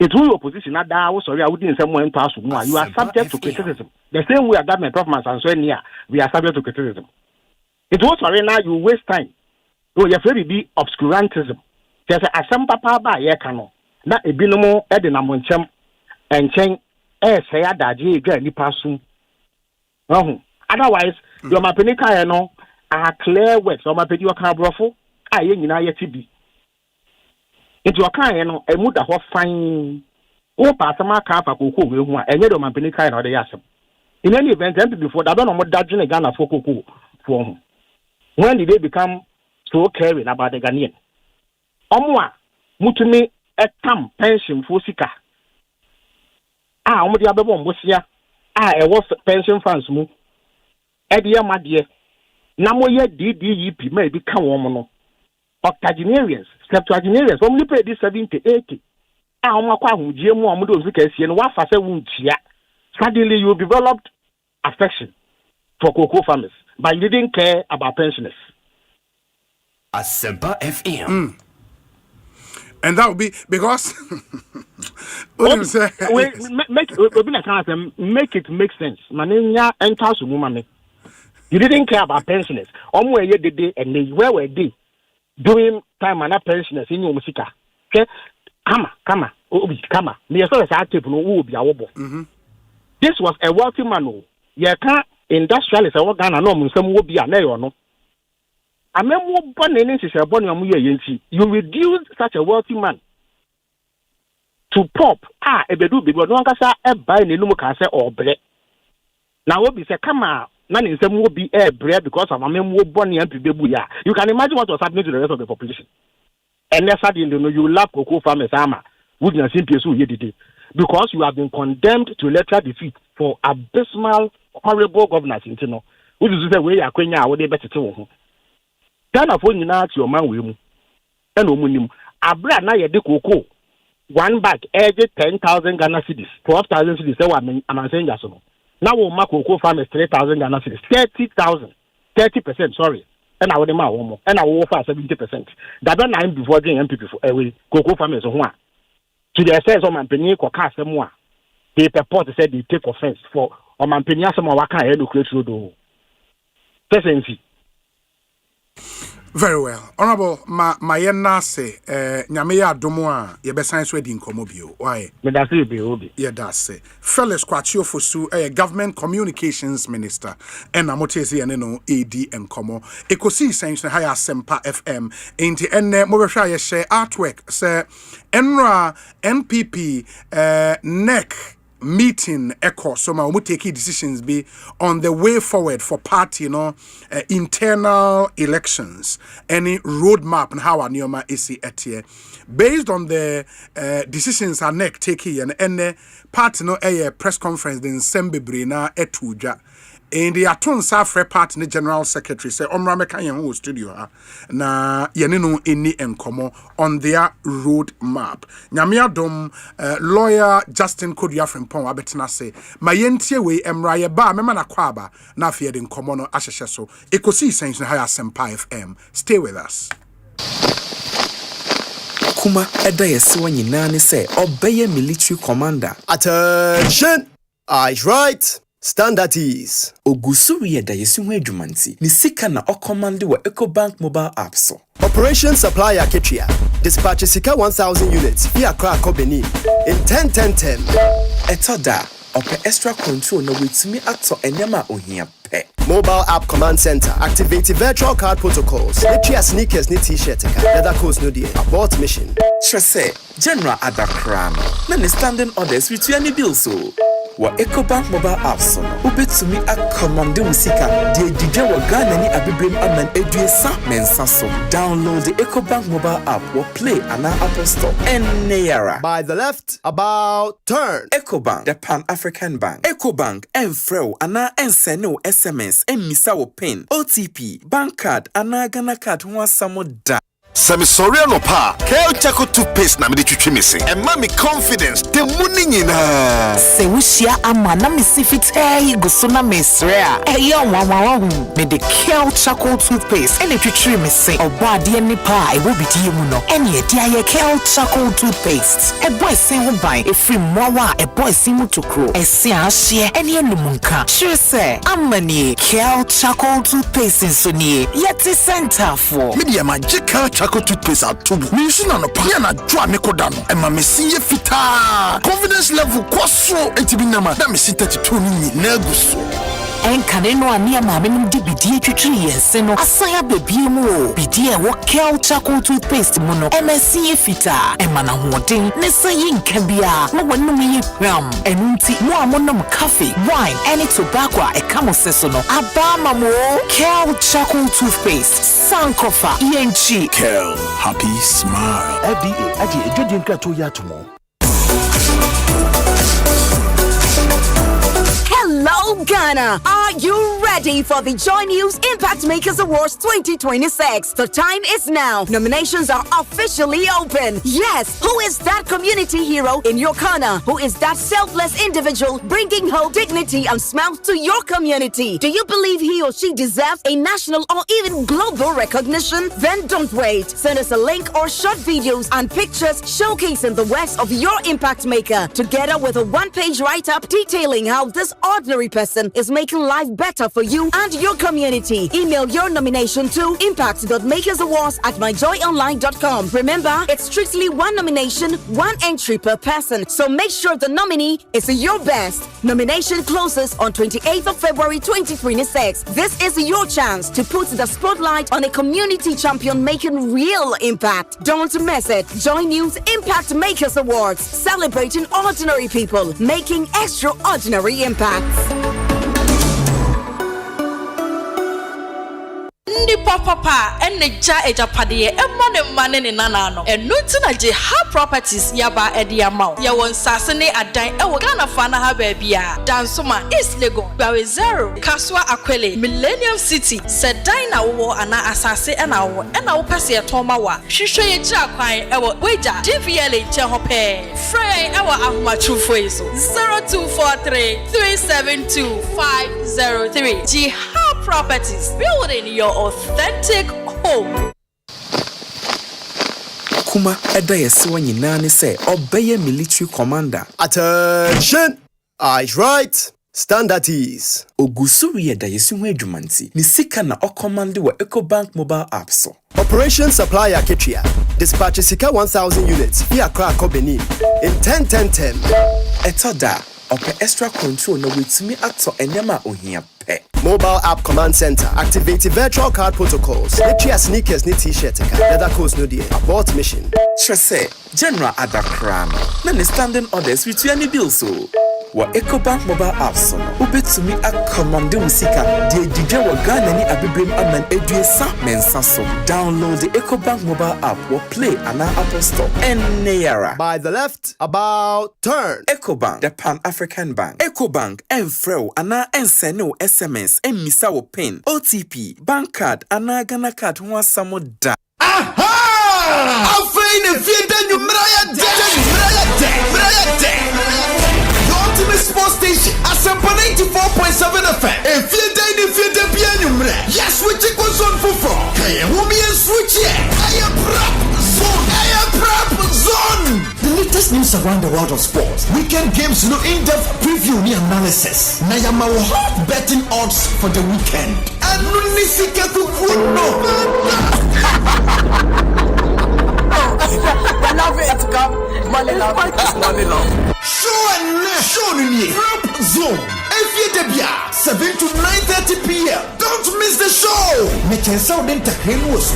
It's who opposition are there. Sorry, I wouldn't say more into us. You are subject to criticism. The same way a government performance and so near, we are subject to criticism. It was sorry now you waste time. You have to be obscurantism. There's a Asempa Papa Yakano. Not a binomo Edinamoncham and chain say that ye get nipa soon. Otherwise, your mapenika no are clear words. Your mapedio can brofo. I ain't yet to be. Into a kind a mood of fine. Oh, Pasama Kappa Kuku, and yet my penica or the Yasam. In any event, before that, I don't know what dodging a gun of Fokuku for. When did they become so caring about the Ghanaian? Omwa, Mutumi, a tam pension for Sika. Omo the other one was here. I was pension funds move. Edia Madia. Namoya DDEP may become woman. Octogenarians, septuagenarians, only pay this 70, 80. Suddenly you developed affection for cocoa farmers, but you didn't care about pensioners. Asempa FM. And that would be because make it make sense. You didn't care about pensioners. Where were they doing time and pensioners in your musica? Okay, come. This was a wealthy man. You can't industrialist or Ghana no some will be a no. You reduce such a wealthy man to pop a bedu because no one can buy the lumukase or bread. Now what be say come on, none in some will be a bread because of a memo bonny and bebuya. You can imagine what was happening to the rest of the population. And then suddenly you love cocoa farmers armor, wouldn't simply so ye did because you have been condemned to lateral defeat for abysmal, horrible governance in Tino. Which is the way you are going out with a better to Ghana for you now to your man with you. And Omunim, a brand now de cocoa. One bag, every 10,000 Ghana cedis, 12,000 cedis. I'm saying that so. Now we'll make cocoa farmers 3,000 Ghana cedis, 30,000, 30%, sorry. And I would demand and I will offer 70%. That don't nine before getting MPP for every cocoa farmers of one. To the essence of my penny or cast them one. They purport to say they take offense for or my penny some of Waka and create road. Very well. Honorable Mayena say Nyameya Domoa Yebesan Swedi Nkomobio. Why? That's it. Yeah, that's it. Felix Kwachio Fosu, Government Communications Minister, and Amotesi and AD and Komo. Ekosiisen On Asempa FM. Inti enne mobesha ye share artwork say Enra NPP NEC meeting echo so ma take decisions be on the way forward for party internal elections any roadmap and how Anioma is etie based on the decisions are NEC take and party a press conference in Sembebre na etuja and the aton safre part the general secretary say omra meka yen studio na yene no eni enkomo on their road map nyamiadom lawyer Justin Kodua Frimpong abetena say mayentie we emra ye ba mema na kwaba na afie de enkomo no ahyehye so Ekosiisen On Asempa FM. Stay with us. Kuma eda yesi wanyina ne say obeye military commander. Attention, eyes right, stand at ease. Ogusuri eda yesi hu adwumanti ni sika na ocommand wa Ecobank mobile app so. Operation Supply Aketria. Dispatch Sika 1,000 units via Krako Benin in 10-10-10. Etoda ope extra control na wetimi ato enyama ohia pe. Mobile app command center activate virtual card protocols. Letria sneakers ni t-shirt leather coats no die abort mission. Trese General Adakrano. Na standing orders with any bill so. Wa Ecobank mobile apps no ubetumi akommande musika de didwe wa Ghana ni abibrem aman eduesa mensa so. Download the Ecobank mobile app or play an Apple Store and by the left about turn. Ecobank, the Pan-African Bank. Ecobank enfreo ana enseno SMS emisa wo pin OTP bank card ana Ghana card ho asamo da. Semi sorry no pa. Kel Chaco toothpaste na me de twitwe me se. E ma me confidence the money nyina. Se wushia ama na me si fitai go so na me sre a. E yo nwa me de Kel Chaco toothpaste e ne twitwe me se. Oba de ni pa e wo bidie mu no. E ne de aye Kel Chaco toothpaste. E boy se ho ban e free mowa e boy se mu tokro. E se a hye e ne numunka. Sure se amani Kel Chaco toothpaste so ni yeti center for. Media magical Chaco toothpaste at tubu. Me shina no pa na dwa me kodano. E ma me sinye fita. Confidence level kwaso entibi nama. Na me si 32 ni na guso. En kaneno ani ama me nim di bidie twitwi yense no. Asaya bebie mu o. Bidie wo Kel Chaco toothpaste mu no. MSC fita. E mana hoden ne sayi nka bia. Mo wonu me yam. Enunti mo amonom coffee, wine, any tobacco e kamo seso no. Abama mo Kel Chaco toothpaste. Sankofa ENG. Kel, happy smile. FDA adi ejodi nka to ya tomo. Hello, Ghana. Are you ready for the Joy News Impact Makers Awards 2026? The time is now. Nominations are officially open. Yes, who is that community hero in your corner? Who is that selfless individual bringing hope, dignity, and smiles to your community? Do you believe he or she deserves a national or even global recognition? Then don't wait. Send us a link or short videos and pictures showcasing the works of your impact maker, together with a one-page write-up detailing how this ordinary person is making life better for you and your community. Email your nomination to impact.makersawards@myjoyonline.com. Remember, it's strictly one nomination, one entry per person, so make sure the nominee is your best. Nomination closes on 28th of February 2026. This is your chance to put the spotlight on a community champion making real impact. Don't miss it. Join News Impact Makers Awards, celebrating ordinary people making extraordinary impacts. Ndi papa enne ja ejapade emmane mane ne nana no enu ntina je ha properties yaba edi amount ye won sase ne adan e wo Ghana fa na ha ba bia dansoma East Lagos Bawe Zero Kaswa Akwele Millennium City sedan na wo ana asase e na wo pese etoma wa hwehwe ye kira kwan e wo weja GVL che ho pe frey e wo ahomachufo iso 0243 372 503 Jihad Properties, building your authentic home. Kuma eda yesi wanyina ne se obeye military commander. Attention! Eyes right. Stand at ease. Ogusuri eda yesi hu adwumanti. Ni sika na ocommand wa Ecobank mobile app so. Operation Supply Aketria. Dispatch Sika 1,000 units via Accra Benin in 10-10-10. Etoda ope extra control na wetumi ato enyama ohia pe. Mobile app command center. Activate virtual card protocols. Let's sneakers ni t-shirt. Leather coats no dear. Abort mission. Trese General Adakrano. Na ne standing orders with any bill so. Wa Ecobank mobile app so. Ubetumi akomande musika. De didwe wa Ghana ni abibrem aman eduesa mensa so. Download the Ecobank mobile app or play ana Apple Store. Neyara. By the left, about turn. Ecobank, the Pan-African Bank. Ecobank, enfreo ana enseno SMS, emisa wo pin, OTP, bank card, ana Ghana card ho asamo da. Aha! Afraid if you then you Mraya de. The ultimate sports station, Asempa 94.7 FM. If you then yes, we take what's on for. Hey, wumi and switch here. I am prep zone. The latest news around the world of sports. Weekend games, no in-depth preview ni analysis. Nayama hot betting odds for the weekend. And Nunisika Kukuno. I love it to come. Money love. Money love. Show Prep Zone. Every day, 7 to 9:30 p.m. Don't miss the show. Make a sound in #PrepZone.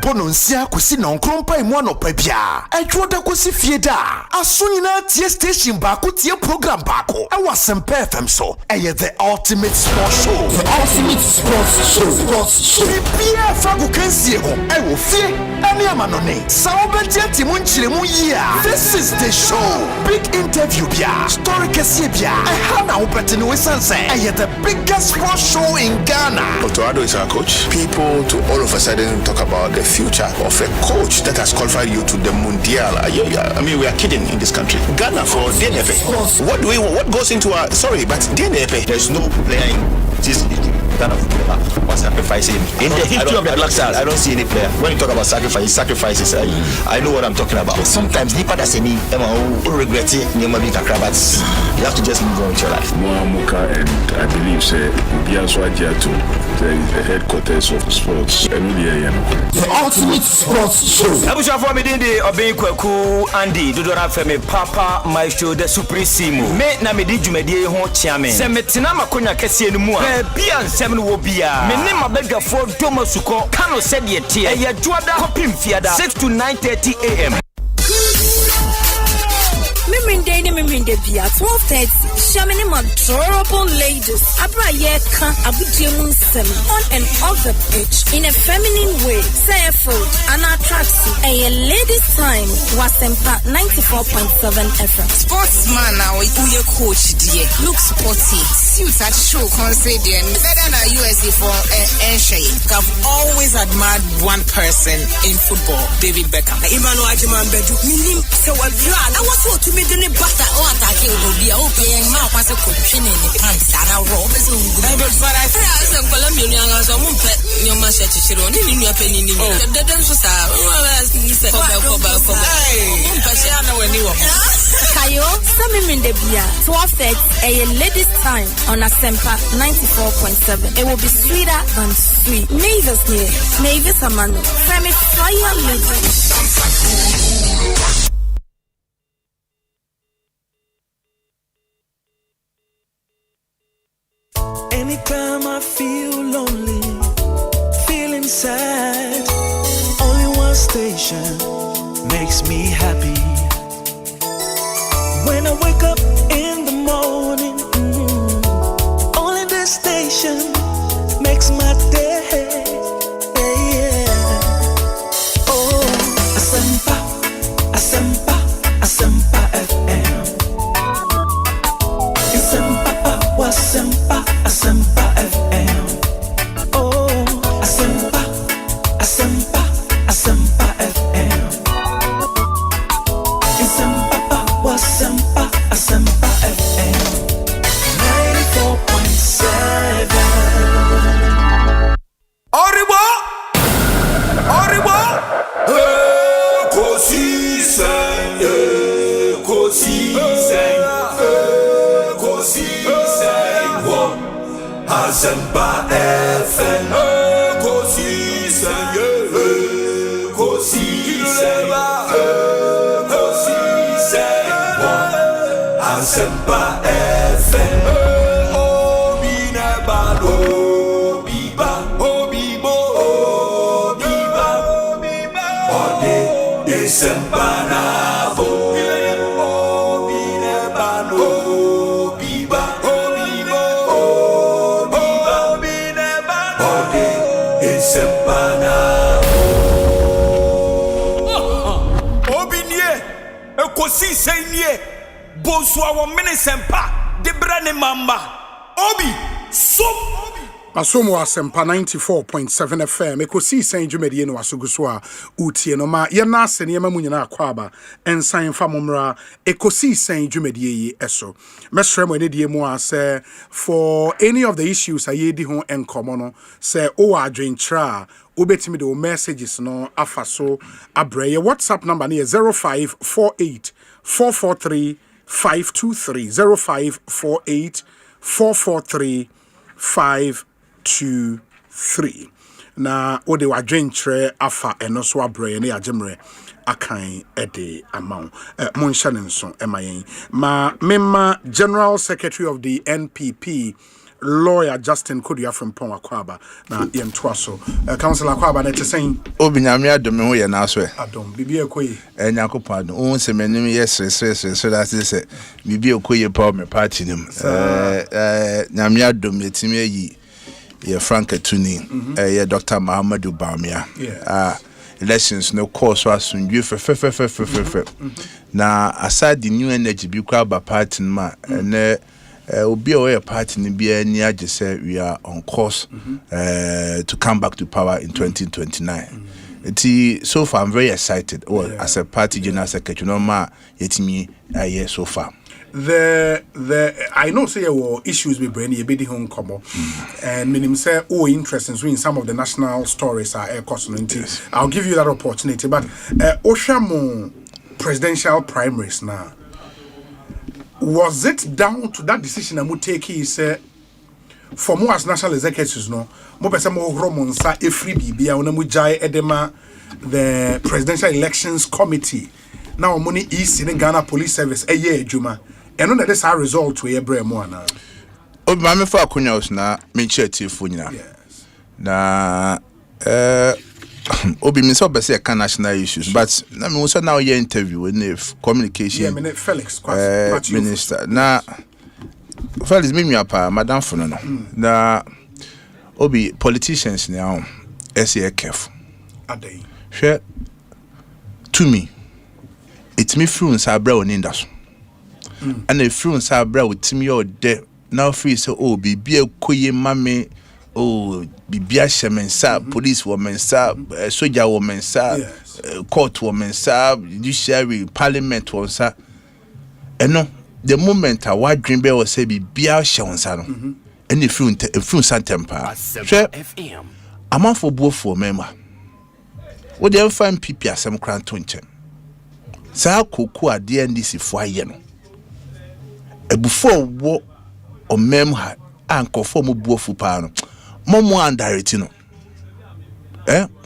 bono nsia kwesi na nkrompa emu anopa bia adwoda kwesi fie da aso nyina tie station baako tie program baako e Asempa FM so the ultimate sports show bia fagu kansie ho e wo fie ani amanone saobenti munchiremu yia this is the show big interview bia story kesi bia e ha na obetene we sanse the biggest sports show in Ghana. Dr. Ado is our coach. People to all of a sudden talk about the future of a coach that has qualified you to the Mundial. I mean, we are kidding in this country. Ghana for DNF. What goes into our but DNF? There's no player in this Ghana football was sacrificing. In the history of the Black Stars, I don't see any player. When you talk about sacrifices, I know what I'm talking about. Sometimes Nipa does any regret it, you have to just move on with your life. Moamuka, and I believe the headquarters of sports. The ultimate sports show. Abusha for me dindi obin kwaku Andy Dodora Femi Papa Maestro the Supremo. Me na me di dwumadie ho chiame. Se metina makonya kese enu mu a bia nsem no wo bia. Me ne mabegafo domasuko kano said ye tie. Eye juada kopim fiada 6 to 9:30 a.m. Miminde bia 12:30. Shamini adorable ladies. Abra yeka abudiemu nsem on and off the pitch in a feminine way. Say food and attraction. A ladies time Asempa 94.7 FM. Sportsman now uye coach die. Look sporty. Suits at show concert there. Better than USA for Enshay. I've always admired one person in football, David Beckham. Emmanuel Ajiman Bedu. Minim se wadra. I was to me done bata o atake o bia o pe en ma kwase ko twene ni pants ana ro be so ngu na but for I say kola mi ni anga so mo pe ni ma she chichiro ni ni nua pe ni ni de dem so sa ni se ko ba mo pe she ana we ni wo Kayo Samiminde bia 12:30 ladies time on Asempa 94.7. It will be sweeter than sweet. Mavis Amano Femi Fire Legend. Anytime I feel lonely, feeling sad, only one station makes me happy. When I wake up in the morning, only this station makes my day. Oh, Asempa FM. Asempa FM. Oh, Asempa FM. Asempa FM. 94.7. Oribo! Asempa FM. Asempa FM. Ekosiisen Bonsu our Asempa de brane mamba obi so Asomo Asempa 94.7 FM Ekosiisen dwumedie no asoguso a utie no ma ye na ase ne ma munyina akwaba ensan fa momra Ekosiisen dwumedie yi eso mesrem ene die mu ase for any of the issues ayedi ho enkomo no say o adwentra obetimi de messages no afaso abre ye WhatsApp number ne 0548 443 523 0548 443 523 na ode wadwentre afa eno so abre ne agimre akan ede amount monsha ne nso emayen ma memma General Secretary of the NPP lawyer Justin Kodia from Pon Akwaba na yem twaso Councillor Akwaba na saying obinyame adome ho ye na so adom bibi ekoyi enyakopado o se menim yes that is bibi ekoyi pa me party nim nyame adome etimi ayi ye Frank Atuni ye Dr. Muhammadu Bamia elections no course was sunju fe na aside the new energy bi kwa ba party ma na obi a party ni bia ni age say we are on course to come back to power in 2029. So far I'm very excited as a party general secretary no ma yetimi so far. I know say there issues with brain be the home combo and minim say interest in some of the national stories are air cost. I'll give you that opportunity, but Oshamo presidential primaries now, was it down to that decision I'm take say for more as national executives no mo pese mo romonsa every bibia ona mo jai edema the presidential elections committee now money is in Ghana Police Service a year juma and on this our result to ebre mo ana obi me fa akonya na me chiatifo nyina na obi me so be say national issues but na me so now your interview with communication Felix minister na Felix me apa madam for no na obi politicians now say careful adai hwe to me it me fruits abra oninda so and the fruits abra witimi your de now free so bibia koye mame bibia shemensa police womensa soldier womensa court womensa judiciary parliament womensa eno the moment a wadwin be was say bibia shewonsa no and the fruits temper FM amanfo buofo member wo dey fan pipi asem kranto nche sa koku ade ndc fo aye no ebufo wo omem ha ankofo mo buofu pa no momo underrate no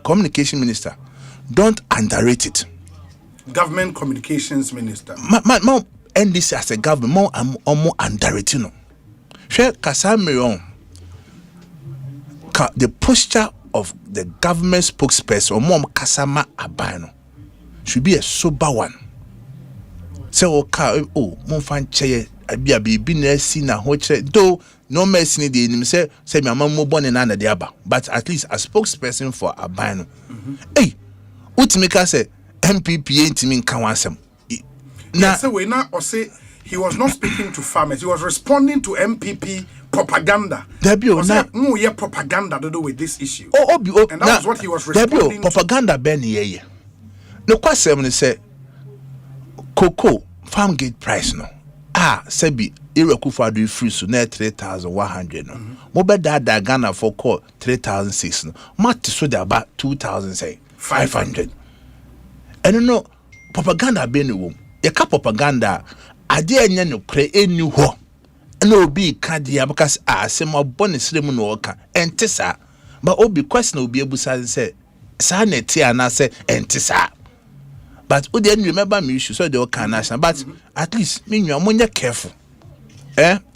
communication minister don't underrate it. Government communications minister ma ndc as a government mo underrate no hwe kasa meyon the posture of the government spokesperson or mom kasama abano should be a sober one. So mom fan cheye abia bibi na si na ho chere though no mercy dey nim say me amamo born na de aba but at least a spokesperson for abano utimika say MPP ntimi nka wansem na say we na or say he was not speaking to farmers, he was responding to MPP propaganda. There propaganda to do with this issue. And that was what he was responding to. Propaganda ben ye. No kwasem ni say cocoa farm gate price no. Sebi irekufa do free so na 3,100 no. Mo be da Ghana for call 3,600 no. Mat so dey about 2,500. And no propaganda ben wo. Ye ka propaganda ade anya no kre enu ho. No be kadia because asem obonisire mu no oka entisa but obi question obi ebusa say sa na ti ana say entisa but o dey remember me issue so dey oka national but at least me nwa monye careful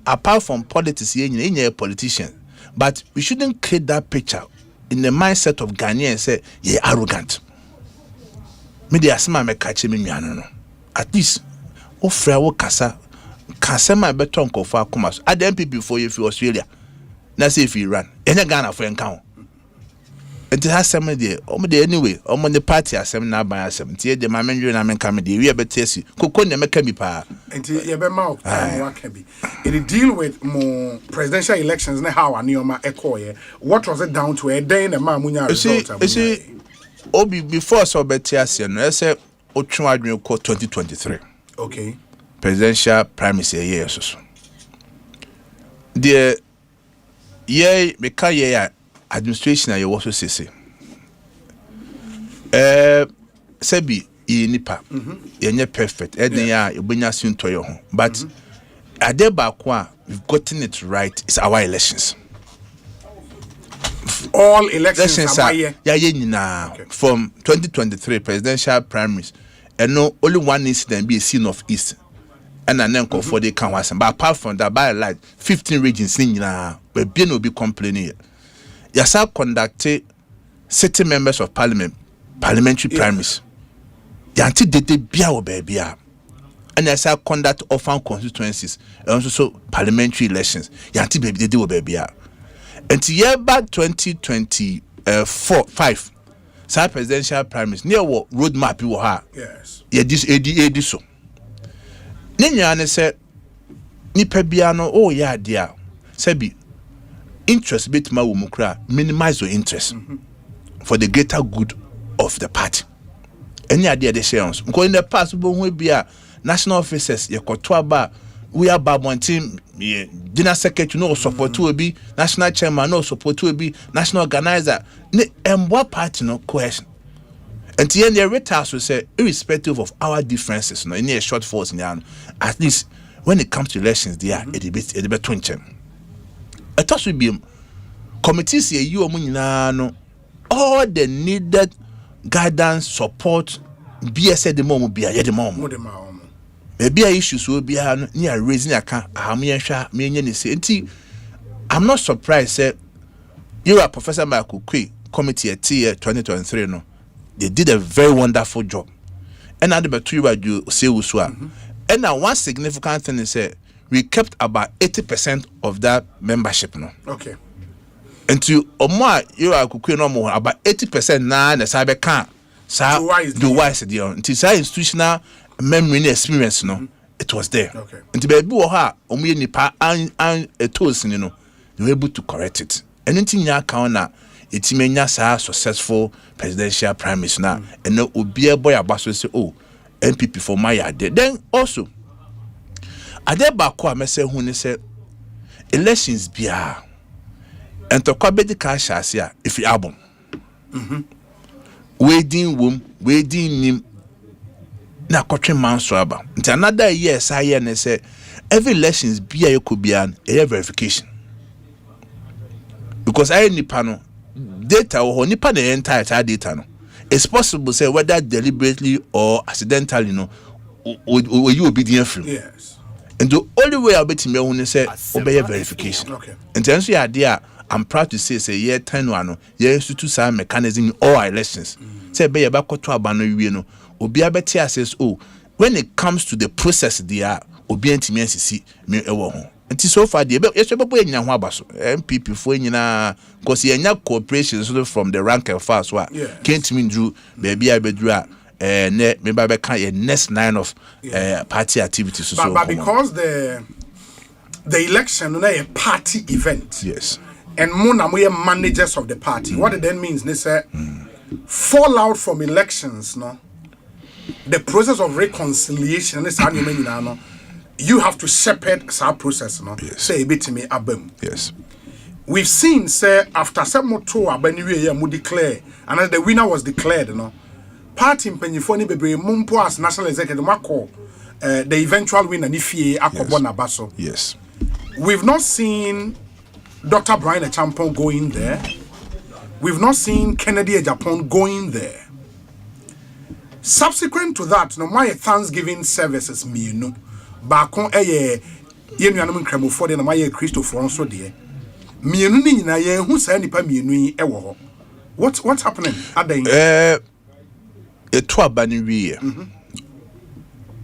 apart from politics ye politician but we shouldn't create that picture in the mindset of Ghanaians say ye arrogant me dey asema me kache me nwa no at least o fra wo kasa Kasema beton ko fa kumas at the MPP for you for Australia na say if Iran enya Ghana for enka it has some dey anyway omo the party asem na ban asem tie de ma menwe na menka me dey we betesi kokko ne meka bi pa enti ye be ma o waka bi it deal with more presidential elections na how anioma ekoye what was it down to den na ma munya result see obi before so betiase no say otwe adwen ko 2023 okay presidential primaries year so the year meka year administration aye wo so sese sebi nipa yenye perfect eden ya ebenya sintoyo ho but adeba kwa we've gotten it right. It's our elections. All elections are from 2023 presidential primaries, and no only one incident be seen of East, and an uncle for the council. But apart from that, by like 15 regions in be no be complaining. Yasa conducted city members of parliamentary primaries. Yanti dede bia o baby. And yasa conduct orphan constituencies and also parliamentary elections. Yanti baby dede o baby. And year back 2024-5. Sa presidential primaries near what roadmap you have. Yes. Yeah, this AD so. Ninya ne say nipa bia no oh yeah dia. Sebi interest bit ma wo mukra minimize your interest for the greater good of the party. Any idea the shares. Because in the past we be a national officers ye koto aba we are babon team general secretary no support to be national chairman no support to be national organizer ne embo party no cohesion. And the end the retires will say irrespective of our differences no any short force in at least when it comes to elections they are a bit twin chem. I thought we be committees here you no all the needed guidance support BSA the moment be a the moment. Maybe issues will be near raising a can I'm not surprised say you are Professor Michael Quay committee at 2023 no they did a very wonderful job and at the two you say and now one significant thing is we kept about 80% of that membership no. Okay. And to Omar, you are cooking no more about 80% now. The cyber can do wise the until institutional memory and experience no. It was there. Okay. And to be able to omu nipa and a tools you know you were able to correct it. Anything you account it menya sa successful presidential primaries now and no be a boy about say oh MPP for my yard. Then also ade baako a mese hu ne se elections bia entokwa bedi ka hyase a if you album wedding nim na kotwe manso aba nti another year sa year ne se every elections bia yekobia a verification because I nipa no data or nipa the entire data no it's possible say whether deliberately or accidentally no or you obedient free. Yes. And the only way I'll be to me say obey verification. Okay. And then so idea I'm proud to say year 10 one year to some mechanism in all our elections. Say be about to abano you know obi abeti says oh when it comes to the process there obi ntimi ansisi me ewo ho. Until so far the yesobo enya ho abaso MPP fo nyina because enya cooperation so from the rank and file so can't mean drew baby abedru ne member be kan next line of party activities so but because the election no a party event yes and mona we are managers of the party what it then means they say fallout from elections no the process of reconciliation this no you have to shepherd that process no say a bit to me abem yes we've seen say after some moto abani we mu declare and as the winner was declared no party mpanyifo ni bebre mumpo as national executive mako the eventual winner ni fie akobo na baso. Yes. We've not seen Dr. Brian Achampon going there. We've not seen Kennedy Japan going there. Subsequent to that, no my Thanksgiving services me no bakon ye nuanom nkramofo de na my Christopher nso de mienu ni nyina ye hu sa nipa mienu yi ewo ho. What's happening? Adan to abani we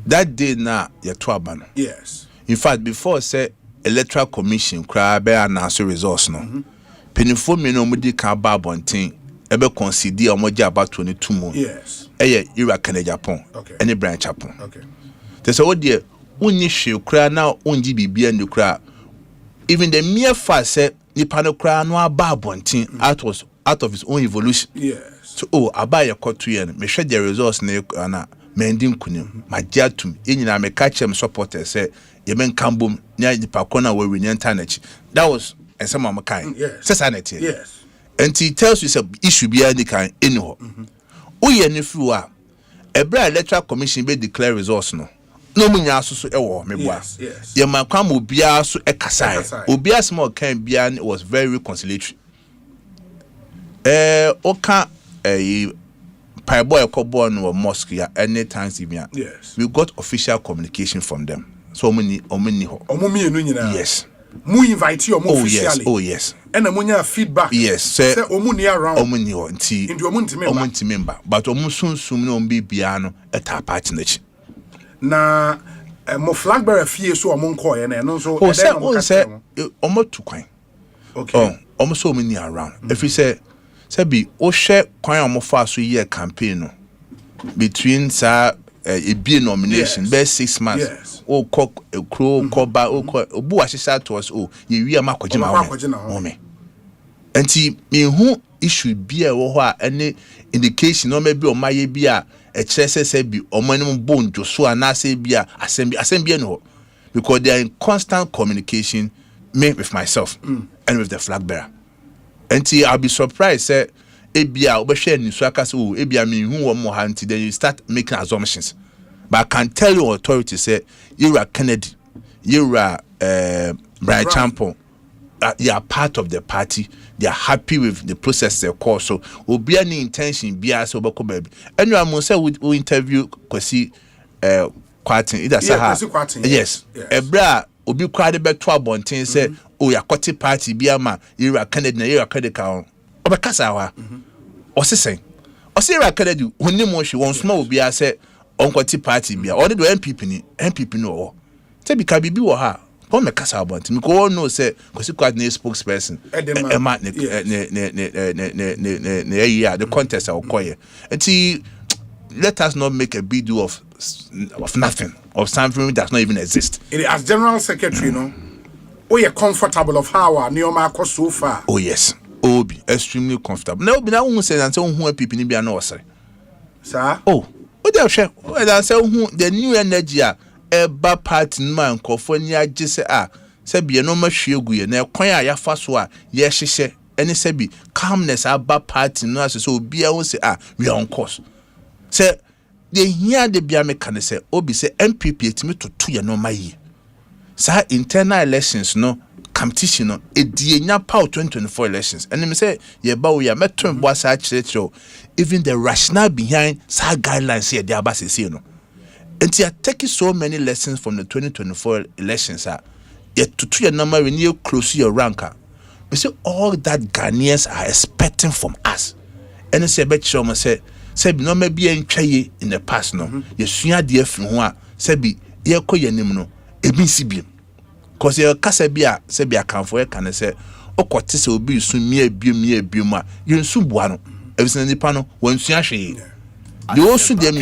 that day na ye to abano. Yes. In fact, before say electoral commission cry be announce results no. Penifo me no mudi ka ba bonten e be consider omoja about 22 mo. Yes. Eye ira Kennedy Japan. Okay. Any branch Japan. Okay. They say what there unyi hwe kra na unji bibia ndu kra. Even the mere fact say nipa no kra no aba bonten out of his own evolution. Yes. So abaye kotu ye me hwe the results na mending kunim magiatum enyina me ka chem supporters say ye men kambom nya nipa kona we win internet. That was and some of my kind. Yes. Sanity. Yes. And he tells you say issue be any kind anyhow. Oye ni fiwa ebra electoral commission be declare results no munya so ewo me boa. Yes. Ye man kwam obia so ekasai. Obia small kan bia was very reconciliatory. Oka Paiboy Cobon or mosque ya any times even. Yes. We got official communication from them. So many Omumi yes. mu invite you officially. Oh yes. And amunya feedback. Yes, say omuni around. Omuni nti. Into omunti member. But omusunsum no mbi bia no eta party na chi. Na mo flag bearer fie so omunko ye na no so say omo tu kwan. Okay. Omo so omuni around. If we say bi o hwe kwan omo fa so year campaign no between a be nomination be 6 months. Yes. O cock a crow coba o obu ahisa to us ye wi amakogina me enti me hu issue bi e wo ho a any indication no maybe o maye bi a e kire se bi o manim bonjo so ana se bi a asem bi no because they are in constant communication me with myself and with the flag bearer. Enti I'll be surprised say ebia obehwe nisu aka say oh ebia me hu wo mo ha nti then you start making assumptions. But I can tell you authority say you are Kennedy, you are Brian Champon, you are part of the party. They are happy with the process they call. So will be any intention be as obako baby. And I must say we interview Kwesi Kwatin either Saha. Yes. Ebra obi kwade beto abonten say oh ya kwati party be ama you are Kennedy, you are Kennedy ka obekasa wa. Osisen. Osi you are Kennedy honimo hwe won soma obi a say onkwati party bia or the MPP no say bi ka bibi wo ha pon me kasa about me ko no say Kwesi Kwad na spokesperson Emma ne the contest I will call you. Let us not make a big deal of nothing, of something that does not even exist. As general secretary no we are comfortable of how our Neoma cost so far. Oh yes, be extremely comfortable. Now be now say and say who people ni bia no say sir. Oh what they share and say who the new energy eba party man nkofo ni age say be no ma hwegu ye na kwan a ya fa so a ye hyehye ene say be calmness aba party no as so obi a won say we are on course. Say the here the bia me can say obi say MPP etimi to ye no ma yi. Sa internal elections no competition no edienya power 2024 elections and me say ye ba we meton bo asa chirechiro even the rationale behind sa guidelines here the abase say no and they are taking so many lessons from the 2024 elections yet to your number when you close your ranker we say all that Ghanaians are expecting from us and say bet show me say no maybe in the past no you sua de afin ho a say bi ye koyanim no ebi sibiem cause your kasa bia say bia kanfo e kan say okote say obi su mie biom a yensu bua no ebisen nipa no wansu ahwe the osu dem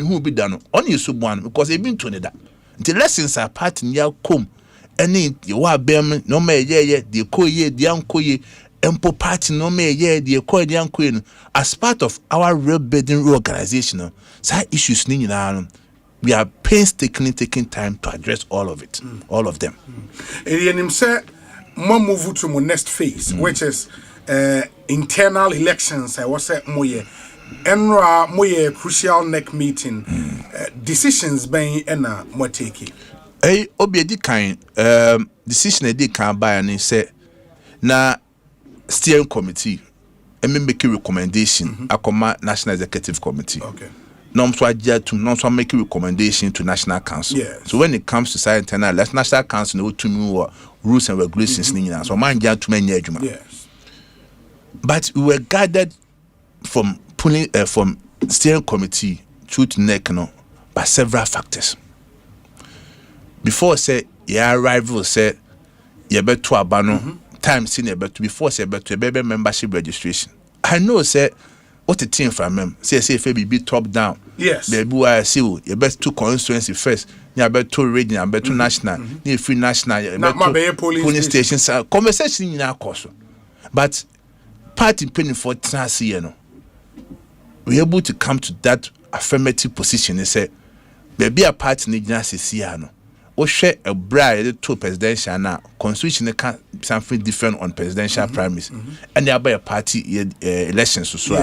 hu bi da no on yesu bua no because ebi nto ne da the lessons are part in your come any you are bem no me ye the koye the ankoye empo party no me ye the koye the ankoye no as part of our real building organization no say issues ni nyina no we are painstakingly taking time to address all of it, all of them. And say, more move to my next phase, which is internal elections. I was say moye, enra moye crucial neck meeting, decisions being ena mo take. Hey, obi di kind decision edi kan buy and say na steering committee, and make a recommendation. Akoma National Executive Committee. Okay. Non make a recommendation to National Council. Yes. So when it comes to science internal, National Council no to me rules and regulations. So man to many. Yes. But we were guided from pulling from steering committee through to neck by several factors. Before say your arrival say you better to abano time seen but before say better baby membership registration. I know say what the team from them say be top down. Yes. Baby I see you best two constituency first. You better two regional, better two national. You free national. You police stations. Conversation in our course. But party penny for Tennessee, we're able to come to that affirmative position and say, baby a party need to or share a bride to presidential now. Constitution something different on presidential primaries, and they are by a party elections so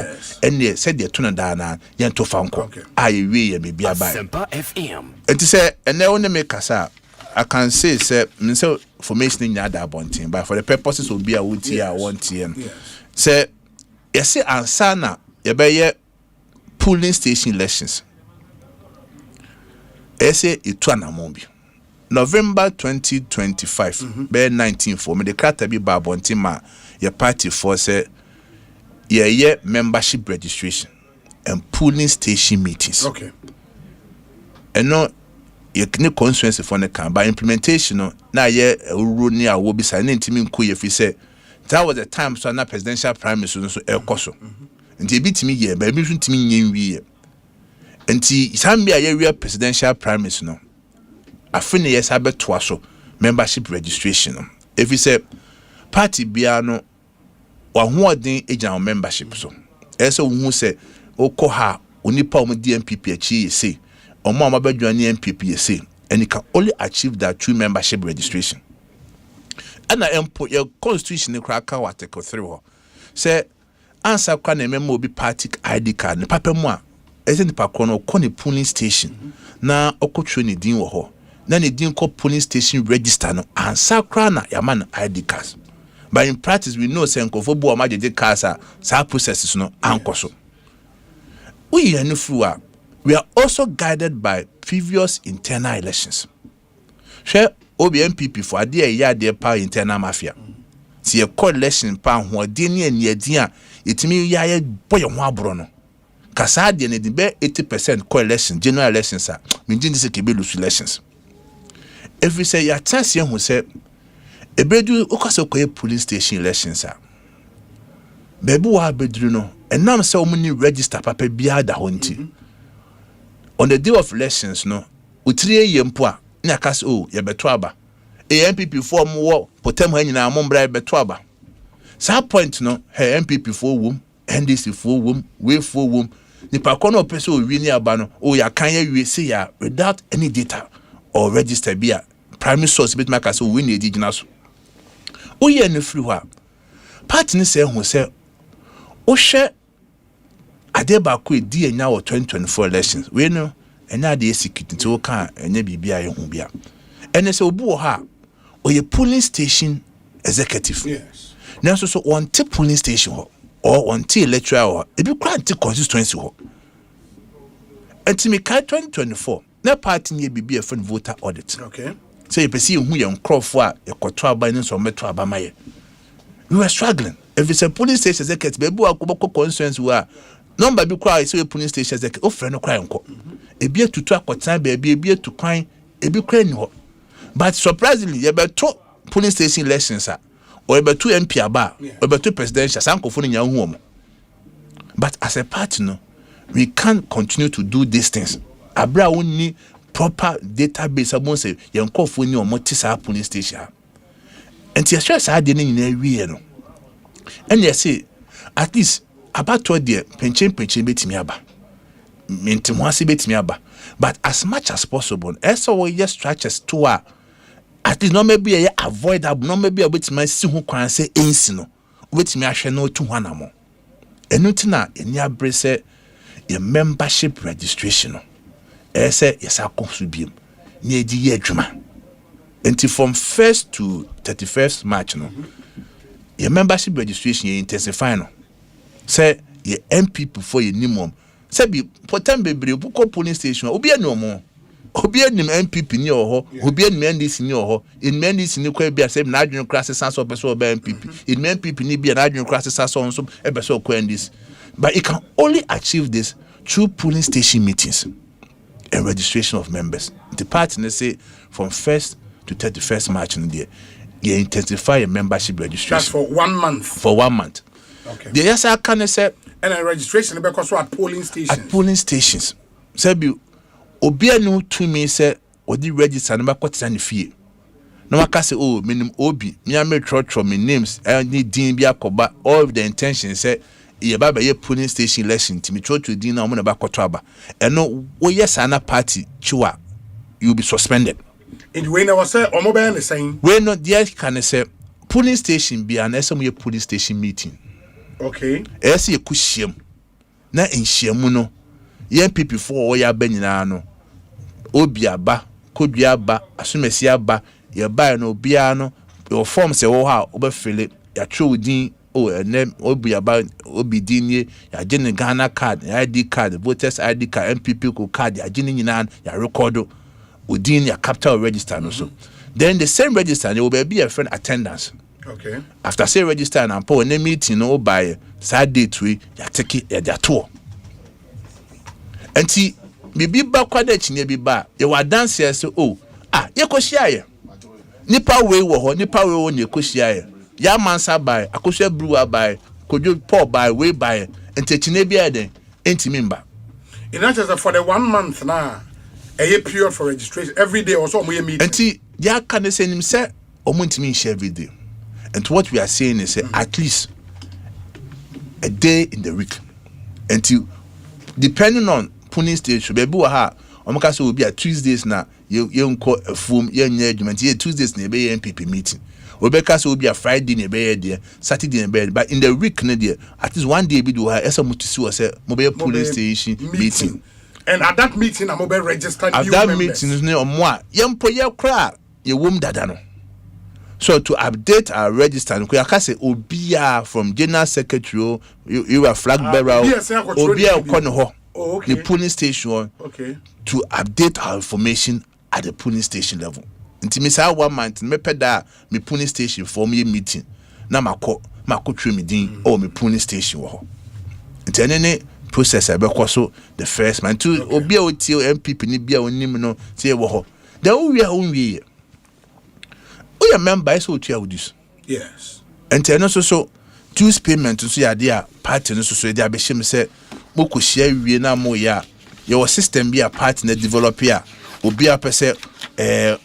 and they said they're tuning down and to Fanko. I really may be a buy. Asempa FM. And to say, and they only make us out. I can say, formation in other bunting, but for the purposes will be a wood year, 1 TM. Say, yes, Ansana, you buy polling station elections. I say, it's one among you. November 2025 be 19 for me the crata bi ba bontima your party for say yeah membership registration and polling station meetings. Okay. And no you can constituency for the can by implementation no na ye rule ni a wo bi sa na ntimi nko ye fi say that was the time so na presidential prime minister so ekoso nti bitimi ye ba bi ntimi nyenwi ye nti sambi a ye presidential prime minister no afine yes abeto so membership registration no if you say party bia no wa hoodin agent membership so eso hu say okoha onipa om DMPP achi say omo amabadwa ni MPP say and you can only achieve that through membership registration. And I import your constitution in Kraka Article 3 say answer can a member be party ID card ne papa mo a isn't pa kono ko ne polling station na okotwe ne din wo ho na ne din ko polling station register no answer kra na yaman ID cards. But in practice we know say nkofo bo ma jeje cards a sa processes no ankoso. We are also guided by previous internal elections. Share OBMPP for a year their power internal mafia. See a coalition pan who are dini and yedia, it me ya boy bruno. Casadi and the be 80% coalition, general elections, sir. Meaning this is elections. If we say ya Tansian who said a bedu okaso police station elections, sir. Bebu bedruno, and now so many register papa biya da honti. On the day of elections, no, we 3 yempoa, na kas o ye betwaba. MPP form war, potem hen na mombra betwaba. Sa point no, her MPP for wom, NDC for wom, we for wom. Nipa kono peso wi ni aba no, o ya kan ye wi say ya without any data or register bia. Primary source bit make us win the diginaso. O ye no free wa. Party ni say hu say o hwe adeba ko edi enya wo 2024 elections we no enya de security to ka enya bibia ye hu bia ene se obu ha oye polling station executive yes na so on te polling station ho or on te electoral ho e bi kwa te constituency ho enti me ka 2024 na party ni bibia fan voter audit okay so you perceive hu ye nkrofo a ekoto aba ni so meto aba maye we were struggling if it's a polling station executive bebu akoboko constituency wa number bi kwa so polling station executive o frɛ no kwa nko ebi atutu akotan ba ebi atu kwan ebi kwa ni ho but surprisingly ye beto polling station elections a or beto MP aba or beto presidential sankofo nya hu omo but as a party no we can't continue to do these things abra woni proper database abon say ye nkofo ni omo ti sa polling station and ye stress ade ni nyina wie no and you say at least about 2 there penchen betimi aba mentimo ase betimi aba but as much as possible so we just structures to at least no maybe a avoidable no maybe a betimi si hu kwan say ensi no betimi ahwe no tu hwana mo enu tina eni abre say your membership registration no say yes akonsubiem na edi ye adwuma until from 1st to 31st March no your membership registration you intensify no say your MPP for your minimum say be potem bebre buko polling station obi ani omo obi ani MPP ni oho obi ani NDC ni oho in NDC ni kwa bia say na adwun class sense of person oba MPP in MPP ni bia na adwun class sense on so e be so kwa NDC but it can only achieve this through polling station meetings and registration of members. The party say from 1st to 31st March in there you intensify your membership registration. That's for 1 month. For 1 month. Okay. The yes I can say and a registration because at polling stations. At polling stations. Say be obi anu to me say odi register number kwata na fie. No maka say oh minim obi me am trotro me names any din bi akoba all of the intention say ye baba ye polling station election to me trotro din na mo na ba kwato aba. Eno wo yes ana party chiwa you will be suspended. In the way I was say omo be saying we no there can say polling station be an some polling station meeting. Okay. Ese ekuhiem na enhyiamu no ye MPP for ya ba nyina no obi aba kodua aba asumesi aba ye ba no bia no your form se wo ha obefele ya twodin o enem obi aba obi dinye ya gene Ghana card ya ID card voters ID card MPP ko card ya gene nyina ya record within your capital register no so. Then the same register there will be a friend attendance. Okay. After say register and po na meeting no by side date we ya take their tour. Enti bibi ba kwada chinya bi ba ye wa dance say ye koshia ye nipa we wo ho nipa we wo ne koshia ye ya mansa by akoshia brewer by kojo pour by we by enti chinya bi eden enti mimba. In that is for the 1 month now a period for registration every day also we meet. Enti ya kan say nim say omuntimi share every day. And what we are saying is at least a day in the week. Until depending on polling station, baby, omaka will be at Tuesdays now. You call a form, Tuesdays near MPP meeting. Obeka will be a Friday near there, Saturday in bed. But in the week, at least one day we do have some to say mobile polling station meeting. And at that meeting, I'm mobile registered. At that meeting is no more. Young poya cry, your womb dadano. So to update our register, we can say Obia from General Secretary, you are flag bearer, Obia Konoho, the polling station, to update our information at the polling station level. Until me say 1 month, me peda me polling station for me meeting. Na mako trim me din or me polling station wo. Until any process I be so the first man to Obia Otio MPP ni bia onim no say wo. Then we are only we are members who tell this. Yes. And then also dues payment to see idea party no so they be shame say moko share wie na mo ya your system be a partner develop here obi a pese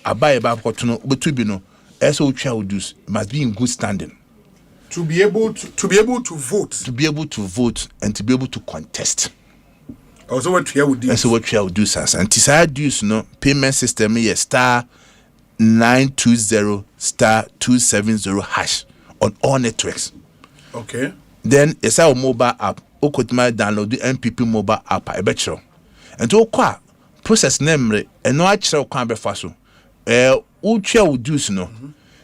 abaye ba koto no betu bi no eso tell this must be in good standing to be able to vote and to be able to contest. Also what we would do. And so what we would do sir and desire dues no payment system is star 920 star 270 hash on all networks. Okay. Then it's our mobile app. O could download the MPP mobile app. I bet you. And to qua process name and no actual can be fast. Ucha would do no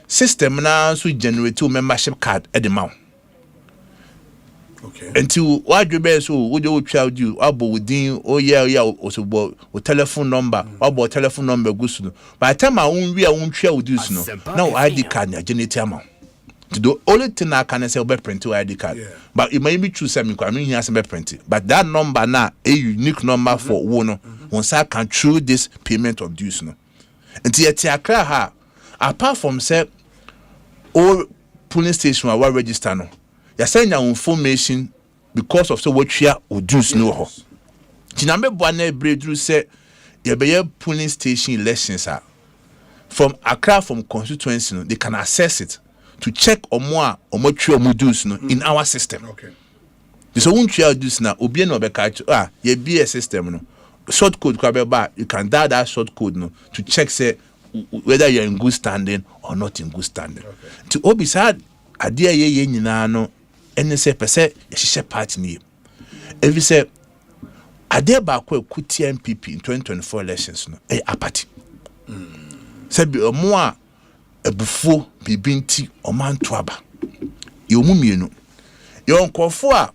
system now so generate two membership card at the mount. Okay. Until what you best would you child you about within also about telephone number about telephone number goes no. By the time I won't share with you no. Now ID card na generate amount. To the only thing I can say about print to ID card. Yeah. But it may be true some I mean here some print. But that number now a unique number for one once I can through this payment of dues no. Until you apart from say all polling station are register no. You send your information because of so what you would do no ho. Tinambe Bwane Breakthrough said you be polling station elections are from Accra from constituency no, they can access it to check or more do no in our system. Okay. So won't you do now obi no be catch you be a system no short code you can dial that short code no to check say whether you're in good standing or not in good standing. Okay. To obi sad adia ye nyina no ene se pese yehye party ni every say ade ba kwa kuti MPP in 2024 elections no apati se bi omo a ebufu bibinti omanto aba yomu mienu yonkofo a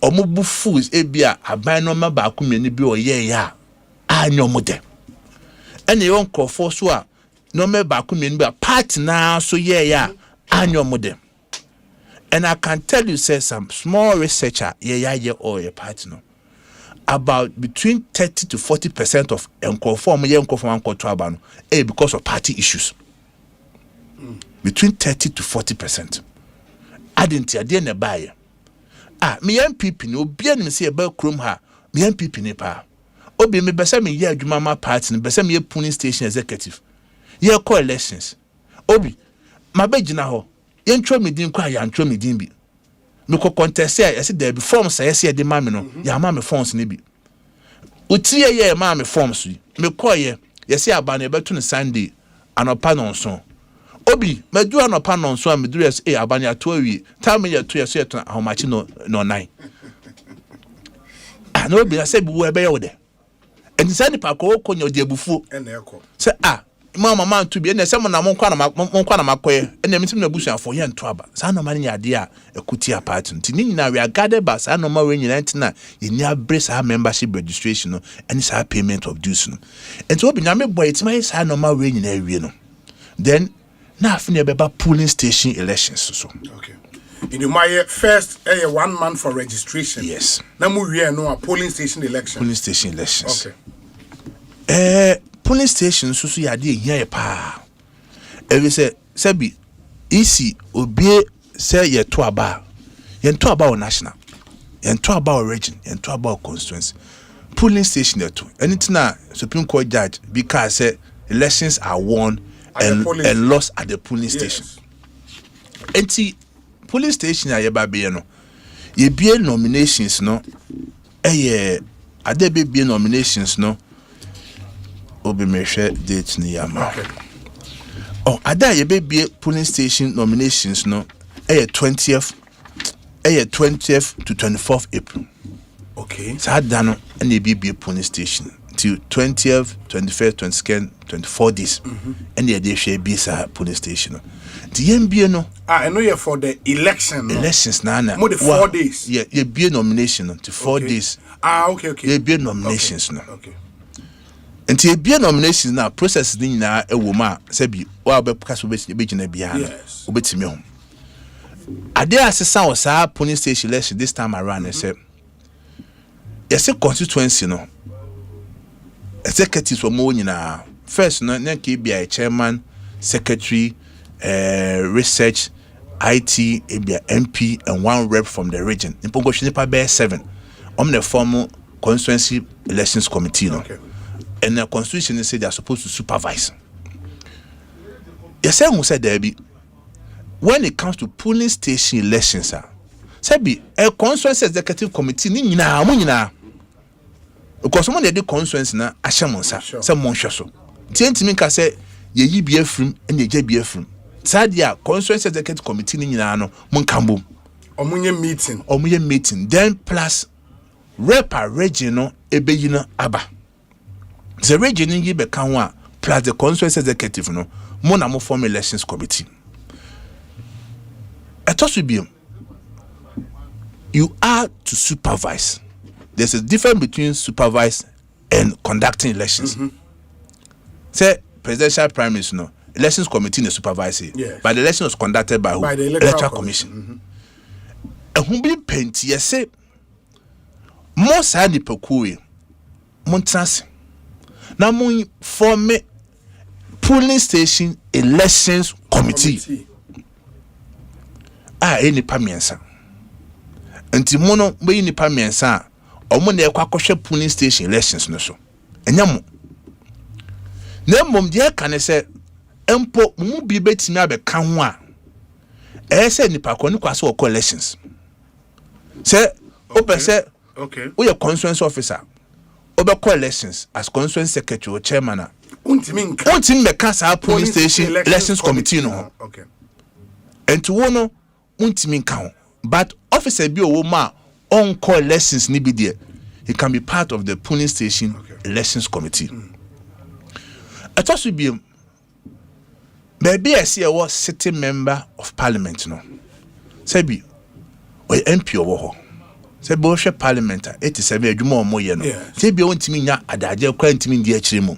omo bufu ebia aban no ma ba mienu bi oye ya anyomo de ene yonkofo so a no me ba mienu bi party na so ye ya anyomo de. And I can tell you, say some small researcher, or a partner, about between 30 to 40% of unconform because of party issues. Between 30 to 40%. I didn't buy. Me MPP no be any say about chrome ha. Me MPP ne pa. Obi me besa me ye adwuma party, ne besa me polling station executive. Ye elections. Obi, my begina ho. Yentro me din kwa ya ntro me din bi me ko contest ya se there be forms say de ma me no ya ma me forms ne bi utie ye ma me forms me ko ye se aba na beto ne Sunday anopa no so obi madu anopa no so me duru yes aba na to awie time ye to yes to how much no 9 no be say bi we be ye wo de enti say ni pa ko konyo de abufu ene eko say mama to be and someone among Monkwana Makoy and the Mitim Bush for Yan Twaba. Sana Mania idea a cutia pattern. Tinina, we are gathered by Sana Marin in Antina, in near brace our membership registration and it's our payment of dues. And so, Binyame boy, it's my Sana Marin in area. Then, nothing about polling station elections. So, okay. In my first 1 month for registration. Yes. Now we are no polling station election. Polling station elections. Okay. Polling station so yade here pa. Every say be easy obi say ye to aba. Ye to aba national. Ye to aba region, ye to aba constituency. Polling station there too. Anything na Supreme Court judge because say elections are won and lost at the polling station. Enti polling station ya ba be no. Ye be nominations no. Ade be nominations no. Obi measure date ni yama. Oh, ada ye be polling station nominations no. 20th to 24th April. Okay. So ada no and ye be polling station till 20th, 21st, 22nd, 24 days. And ye dey share be sa polling station. The MBA no. I know you for the election. No? Elections na. More than 4 days. Yeah, ye be nomination to 4 days. Okay. Ye be nominations no. Okay. And ye be nominations na process ni na e wo ma say bi wa be kaso be gina bia na obetimi ho. Ade asesa o sa polling station election this time around say yes constituency no. Executives for mo nyina first no na ke bia chairman, secretary, research, IT, MP, and 1 rep from the region. In Pongoshinipa bear 7. The formal constituency elections committee. No? Okay. And the constitution said they are supposed to supervise. Yes, who said there be when it comes to polling station elections, say be a constituency executive committee ni nyina. Because someone they do constituency na ashamonsa, some monshaso. Tientimi ka say ye yi bia frim and ye je bia frim. Sadia constituency executive committee ni nyina no monkambo. Omunye meeting. Then plus rep region no ebeyina aba. The region yi be kanwa plus the constituency executive no mo na mo form elections committee. Etosu you are to supervise. There's a difference between supervise and conducting elections. Say presidential primaries no elections committee is supervising. Yes. But the election was conducted by who? By the electoral commission. And who be paint yes say more side the pekue montrance. Now mo form polling station elections committee. Any pamiensa. Until mono be ni pamiensa. Omo na ekwa polling station elections no so. Enyamo. Na mom de ka ne se empo mu bi betimi abeka ho a se nipa ko ni kwase wo elections. Se opese we constituency officer obeko elections as constituency secretary or chairman a untimi meka sa polling station elections committee no. Okay. Enti wo no untimi nka ho but officer bi owo ma on call elections ni bi there he can be part of the polling station elections committee. Atosu bi maybe I see a sitting member of parliament no sebi we MP owo ho sebi o hwe parliament 87 adwuma omo ye no sebi o ntimi nya adaje kwa ntimi ndi akire mu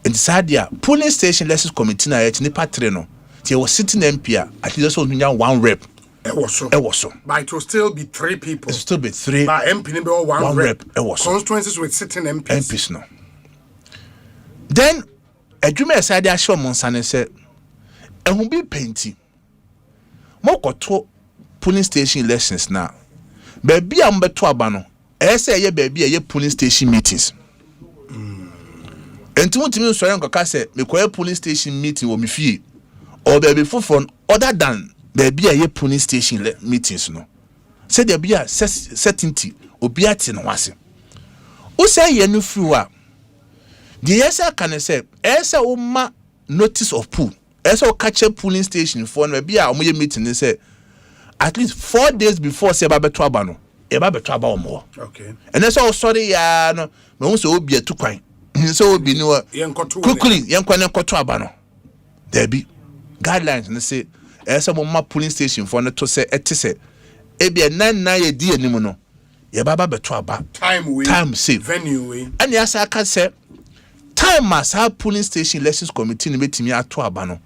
enti sadia polling station elections committee na yet nipa 3 no tie was sitting MP at least so nya 1 rep. It was so. But it will still be 3 people. It will still be 3. But MP number 1 rep. It was so. Constituencies with sitting MPs. MPs no. Then a dreamer said I show Monsane said, and will be painting. Moko polling station elections now. Baby I'm beto abano. I say ye baby ye polling station meetings. And to me so yan kaka say me ko polling station meeting wo me fie or baby for other than there be a polling station meetings no. Say there be a certainty obi ati no wase. Who say ye no free wa? The yes can say esa o ma notice of pool. Esa o catch a polling station for no be a omo ye meeting say at least 4 days before say ba beto aba no. E ba beto aba omo. Okay. And that's all sorry ya no. Me won say obi etu kwan. So be no quickly yankwana koto aba no there be guidelines and say esa mo polling station for no to say etise e be na ye di anim no ye baba beto aba time save venue we and ya sa ka say time as our polling station elections committee ni betimi ato aba no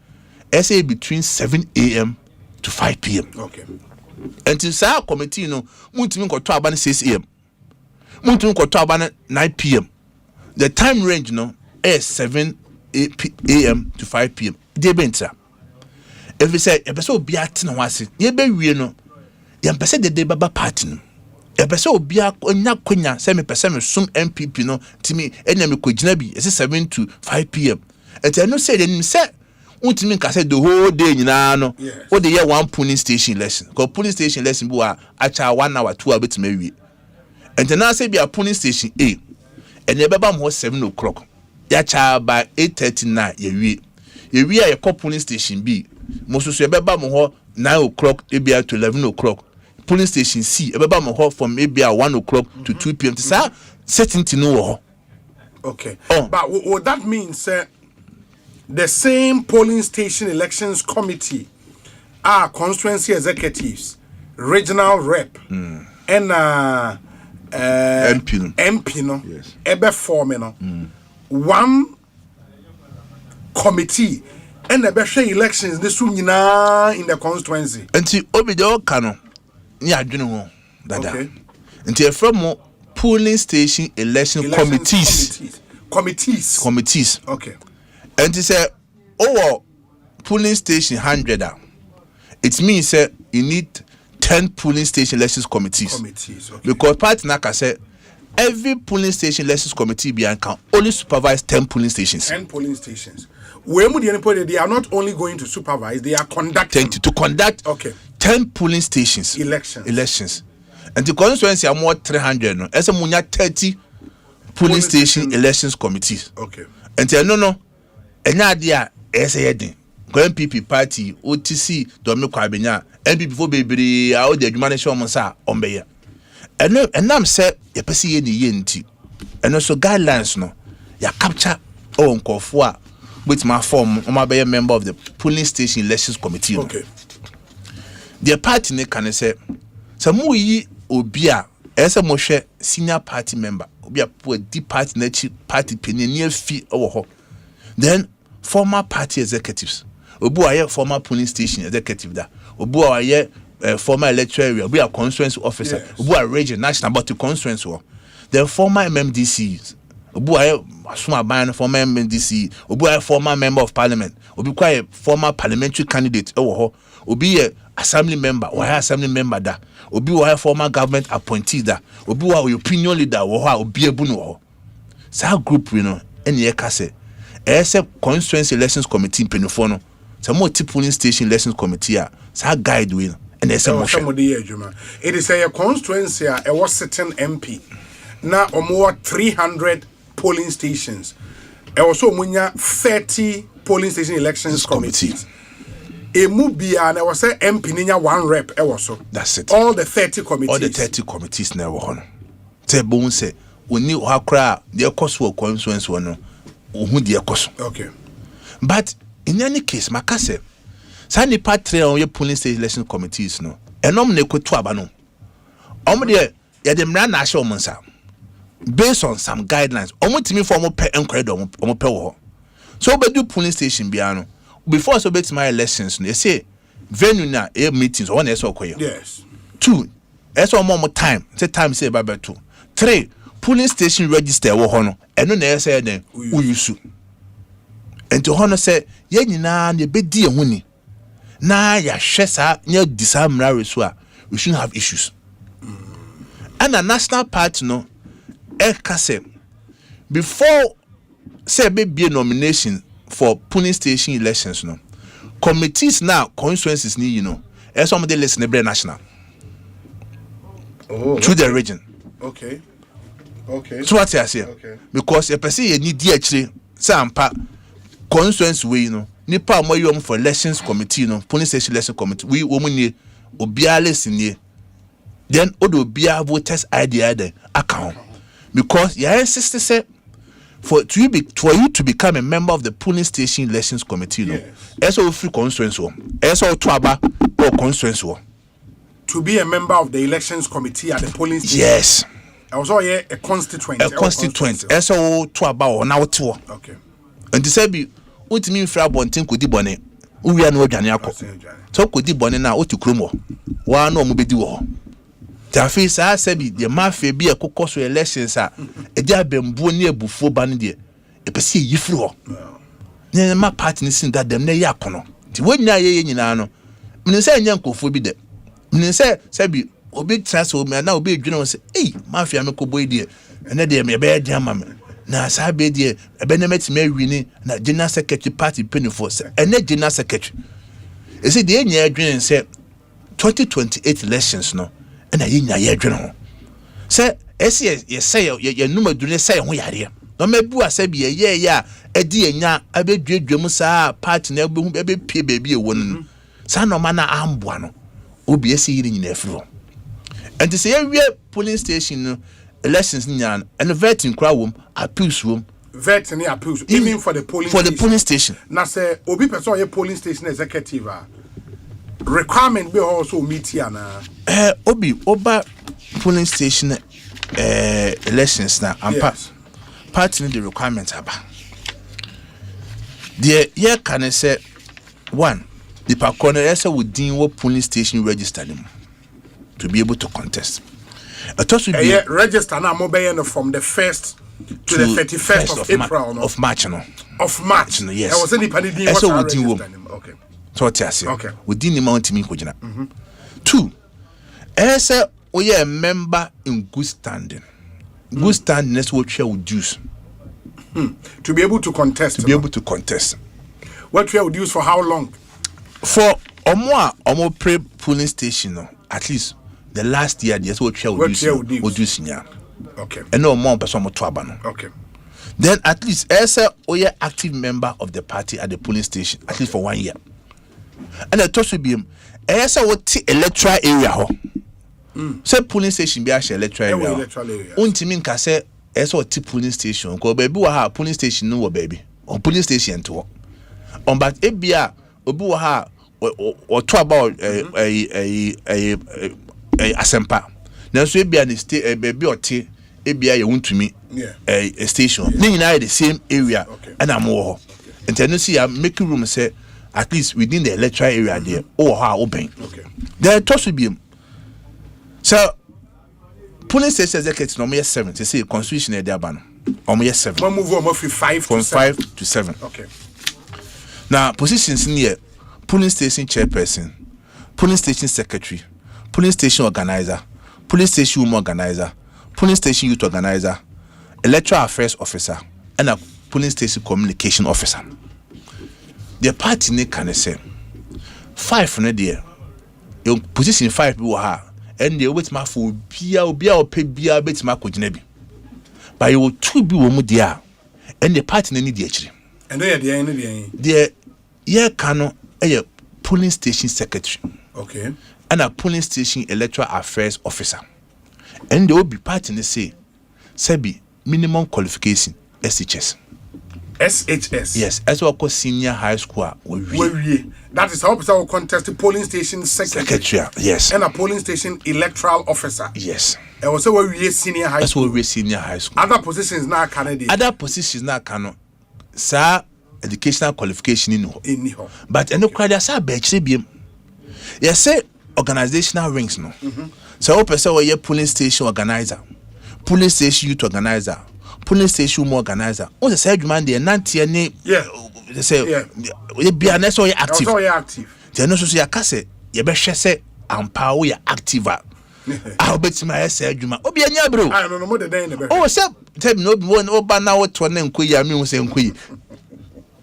say between 7 a.m. to 5 p.m. Okay. Until sa committee no muntimi koto aba 6 a.m. muntimi koto aba 9 p.m. The time range no is 7 a.m. to 5 p.m. They benta. If we say a person be at no wase, ye be wie no. Ye person de baba party no. A person be a konya say me person me sum MPP no timi enya me kogina bi is 7 to 5 p.m. And I no say dem say untimi ka say the whole day nyina no. What the year one polling station lesson. Because polling station lesson be acha 1 hour 2 hour betime wie. And then I say be a polling station A. And you beba mo 7 o'clock. Ya cha by 8:39 ye wie a polling station B. Mo so you beba mo 9 o'clock e be to 11 o'clock. Polling station C e beba mo from maybe 1 o'clock to 2 p.m. to say certain to know. Okay. But what that means the same polling station elections committee are constituency executives, regional rep, and MP no yes. Ebe form no one committee and ebe share elections this nyina in the constituency enti obi de okano ni adwene ho dada enti e from polling station election committees okay enti say polling station 100 it means say you need 10 polling station elections committees. Okay. Because part Naka said every polling station elections committee can only supervise 10 polling stations. 10 polling stations. They are not only going to supervise, they are conducting. To conduct 10 polling stations. Elections. And the constituency are more 300. No? As a munya 30 polling station elections committees. Okay. And no. And now they are SAD. MPP party, OTC, Dominic Kwabenya. MPP for baby, I would manage on Monsa on Bayer. And I'm said, you perceive any yenti. And also guidelines, no, ya capture on Kofua with my form, on my Bayer member of the polling station elections committee. Okay. The party can say, Samui Obia, as a Moshe senior party member, Obia poor deep party, party penny near fee over. Then former party executives. Obu aye former polling station executive da obu aye former electoral area obu a constituency officer obu a region national but constituency the former MMDCs obu aye asuma ban former MMDC obu aye former member of parliament obu kwa former parliamentary candidate ewo ho obi a assembly member or assembly member da obi wa former government appointee da obi wa opinion leader wo ho obi ebu no ho sa group we no ene ye ka se constituency elections committee penifo no some polling station elections committee sa guide we and there's some it is a constituency a was certain MP now more 300 polling stations also munya 30 polling station elections committees a mubia and I was say MP ninya one rep also that's it all the 30 committees now one say bon say we need hakra the cost for constituency no who the cost okay but in any case makase sani patre on your polling station election committees no enom na ekotu aba no omde ya dem na na show monsa based on some guidelines omutimi for mo pe enkwado mo pe wo so be do polling station bia no before so bet my elections no say venue na meetings one is okoyo yes 2 eso mo time say baba 2 3 polling station register wo ho no eno na say den uyusu and to honor say ye nyina na be di ehuni na ya hwesa nya disamra reso a we shouldn't have issues and a national party no say before say be nomination for polling station elections no committees now constituencies ni some of the listen be national through the region okay so what I say because a person you need actually sampa constituency we nipa mo yom for elections committee polling station election committee we woman obiale sinie then odo obia voters idea there account because ya insist say for you to become a member of the polling station elections committee, no. Also free constituency. Also to aba or constituency. To be a member of the elections committee at the polling station. Yes. Also a constituent. A constituent. Also to aba or now to. Okay. And to say be ultimate fra bontin kodi bone. We are no dwane akọ. So kodi bone na otu kromo. Wa no mo bedi wo. Tafi sa sabi de mafia bi ekokọ so elections a eja bembuo ne abufo ba ne de epese yifiri ho. Ne ma party ni sin that dem na yakono. Ti wonya ye nyina no. Mene say nya nkofo bi de. Mene say sabi obi trust o me na obi dwene wo say eh mafia me kobo de ene de me be de ama me. Na sa be de ebe na metime wini na general secretary party penifo say ene general secretary. E say de nya adwene say 2028 elections no na yinya ye dwene ho se ese ye say ye numadu ne say ho yare no mebu asabi ye ya edi enya abedwedwem saa party na ebehu ebepie baby ewo no sa no ma na amboa no obi ese yiri nyina afiro enti se ye wie polling station no elections nya and voting kra wom appeals wom vet and appeals even for the polling station na say obi person ye polling station executive requirement be also meet here na obi oba polling station elections na ampa party the requirements aba the year can say one the pakone ese within what polling station register them to be able to contest register na mobile from the 1st to the 31st of April of March no of March no yes there was any pandemic okay so okay within the mountain me kojina 2 ese we are a member in good standing good standing is what share with dues to be able to contest what share with dues for how long for omo pre polling station no at least the last year that's what share with dues nya okay and no more person to aba no okay then at least as we are active member of the party at the polling station at least for 1 year and the toss will be as what electoral area ho say polling station be a electoral area untimi nka say as what polling station ko baby wa ha polling station no baby on polling station to on but ebia obi wa ha or to about Asempa na so ebia ni stay baby oti ebia ye wuntumi a station ni nyina the same area and am wo ho enti see ya make room say at least within the electoral area there or how open there toss will be so police station executive no more 7 they say constitution e dey ban no more 7 one move on from 5 to 7 okay now positions in here police station chairperson police station secretary police station organizer police station woman organizer police station youth organizer electoral affairs officer and a police station communication officer the party ne can say 5 no there your position 5 people ha and they wait ma for bia or pay bia bet ma kojina bi but you 2 bi wo mu there and the party ne need the actually and they there any the year cano a polling station secretary okay and a polling station electoral affairs officer and they will be party ne say sebi minimum qualification SHS yes as well called senior high school that is how people contest the polling station secretary yes and a polling station electoral officer yes and also we senior high school that's what we senior high school other positions now can sir educational qualification in ho but and no crowd say be biem yes say organizational rings no so we person we polling station organizer polling station youth organizer polling station organizer o say adwuma dey nantie ne they say we be an so active they no so ya kase ye be hwe say ampa we active a obetima say adwuma obi anya bro no mo de den ne be o say tell me no be one oba na wo to na nkoyi a me wo say nkoyi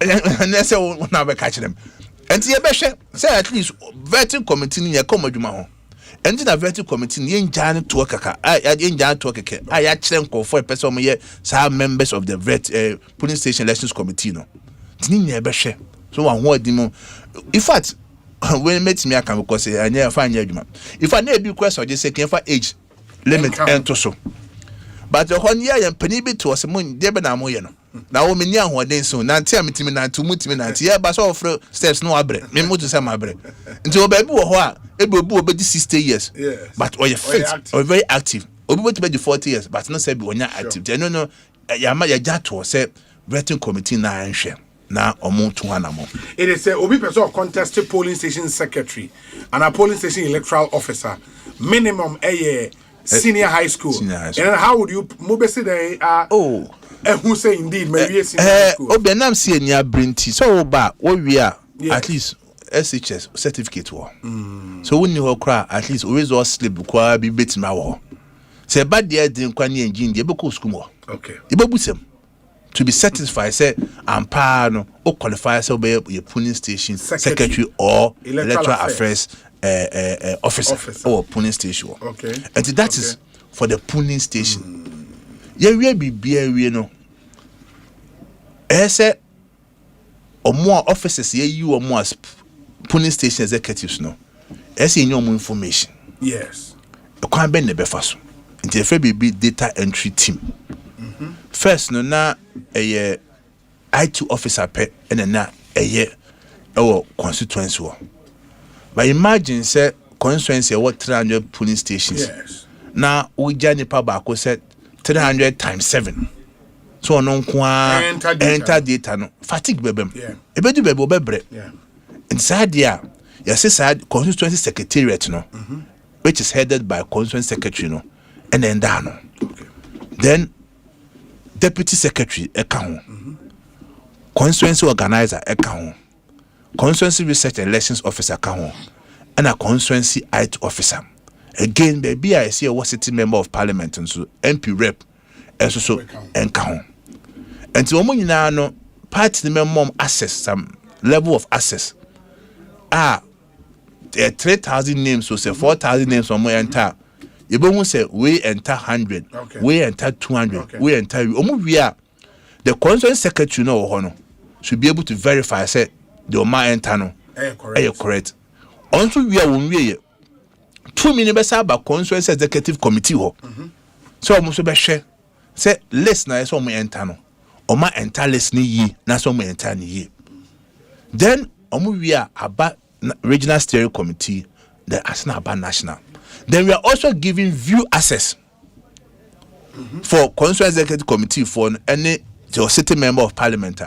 and say na be catch them and ye be hwe say at least vetting committee ni ye come adwuma ho and the vetting committee ye njan to kaka ye njan to keke ya kire nkofo person mo ye some members of the polling station elections committee no tini ye be hwe so wan ho adimo in fact when met me aka because anya fa anya adwuma if I na be question just say can for age limit and to so but the one year yan pani bi to us mo de be na mo ye no na wo menya ho den so na ntia metimi na ntu mutimi na ntia ba so ofro steps no abre me mo to say ma abre nti o ba bi wo ho a ebu obedi 60 years but we fit or very active obi be 40 years but no say be onya active no ya ma ya jato say vetting committee na anhwe na omo to anamo it is obi person of contested polling station secretary and a polling station electoral officer minimum senior high school. And how would you move say they who say indeed maybe senior high school obenam senior brinty so ba we are at least SHS certificate wo so when you cry at least always all sleep kwa bi betima wo say bad there din kwa ni engine dey be ko school mo okay ibebusem to be satisfied say ampa no o qualify say be your polling station secretary or electoral affairs officer or polling station okay and that is for the polling station ye we bibia we no say or more officers ye you or more polling station executives no say any more information yes you can't be never fast until the be data entry team first no na IT officer pe and na our constituency wo but imagine say constituency what 300 polling stations yes na we jani pa ba ko say 300 times 7 so no kwa enter data no fatigue bebem ebedu bebe obebre inside there yes side constituency secretariat no which is headed by constituency secretary no and then that no then deputy secretary eka constituency organizer eka constituency research and elections officer eka and a constituency IT officer again baby I see a city member of parliament and so MP rep and so eka and to omo nyina no party member access some level of access there 3,000 names so say 4,000 names on enter you won't say we enter 100 we enter 200 we enter we are the constituency secretary no should be able to verify say the ma enter no correct also we are when we 2 minutes about constituency executive committee so almost be share say list na so mo enter no o ma enter list ni yi na so mo enter ni yi then we are about regional steering committee the asna about national. Then we are also giving view access for constituency executive committee for any city member of parliament.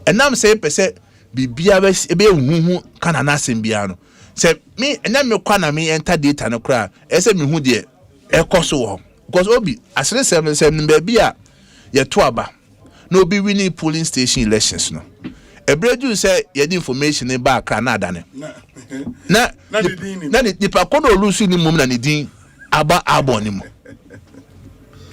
And now I'm saying per se bibia be hu kana na sembia no. Say me and me kwana me enter data no kra. E say me hu de e koso wo. Because obi asere sem baby a ye to aba. No be winning polling station elections no. Ebredu say ye the information e ba kra na adane. Na the pakono lusu ni mum na ni din aba abon ni mo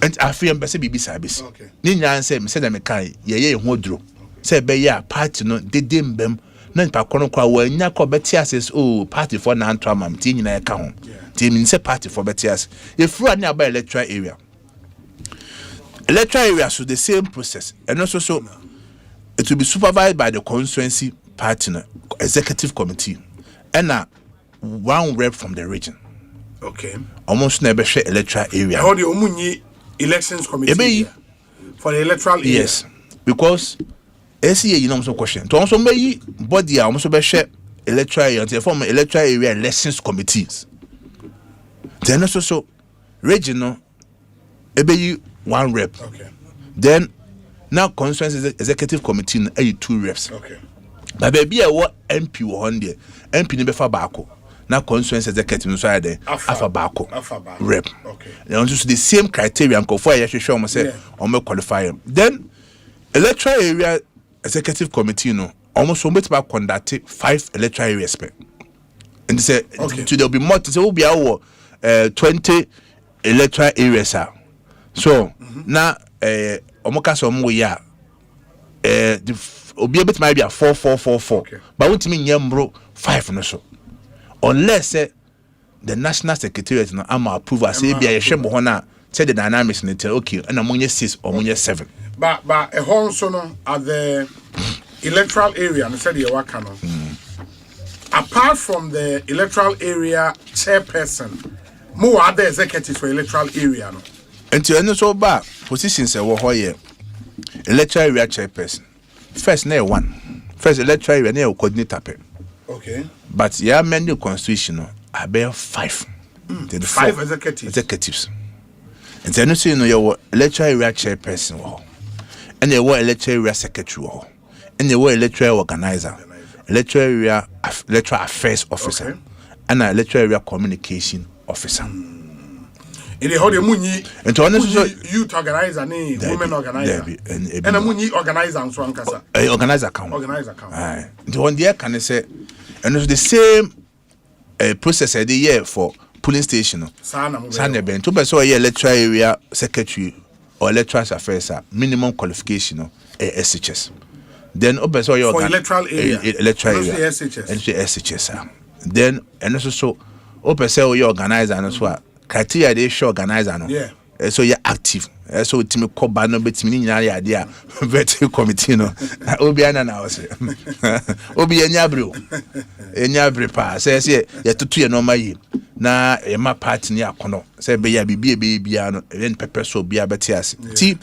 and afia mbese bibi service ni nyan say me say na me kai ye ho duro say be ya party no dede mbem na pakono kwa wa nya ko betias party for na antwa mam ti nyina e ka ho ti mi say party for betias ye fru ani aba electoral area so the same process and also so it will be supervised by the constituency partner executive committee and one rep from the region. Okay. Almost never share electoral area. How do you elections committee for the electoral area? Yes, because SCA you know some question. To also be body almost be share electoral area to form electoral area elections committees. Then also so regional ebe one rep. Okay. Then now constituency executive committee 2 reps. Okay. But baby what MP won there. MP ni befa baako. Na constituency executive so ade afa baako. Rep. Okay. And also the same criteria and for you show me say on qualify them. Then electoral area executive committee no almost so much about conduct 5 electoral areas per. And they say to there will be more to say will be our 20 electoral areas are. So now omoka so mo ya obi bit might be a 4-4-4-4 but what mean yambro 5 no so unless the national secretariat no am approve as say be a shembo hona say the dynamics in okay and among 6 or among 7 but a whole so no at the electoral area and said you work no apart from the electoral area chairperson more other executives for electoral area no until any so bad positions e wo ho ye electoral area chairperson. First, near one. First, electoral area near coordinator. Okay. But yeah, many constitution are bare 5. 5 executives. And then you know your electoral area chairperson, and your electoral area secretary, and your electoral organizer, electoral area electoral affairs officer, and an electoral area communication officer. In the whole Muni, and to honestly, youth organizer, women organizer, and a Muni organizer and so on. Organizer account. The one there can say, and it's the same process the year for polling station. Sana Ben, 2 person a electoral area secretary or electoral affairs minimum qualification SHS. Then open so your electoral area, SHS. Then and also open so your organizer and so criteria they show organizer no. Yeah. So you're active. So team ko ba no betimi ni nyare ade a vetting committee no. Obi ana na ose. Obi enyabre pa. Say ye tutu ye normal yi. Na e ma party ni akono. Say be ya bibia no even pepper so bia beti ase. Ti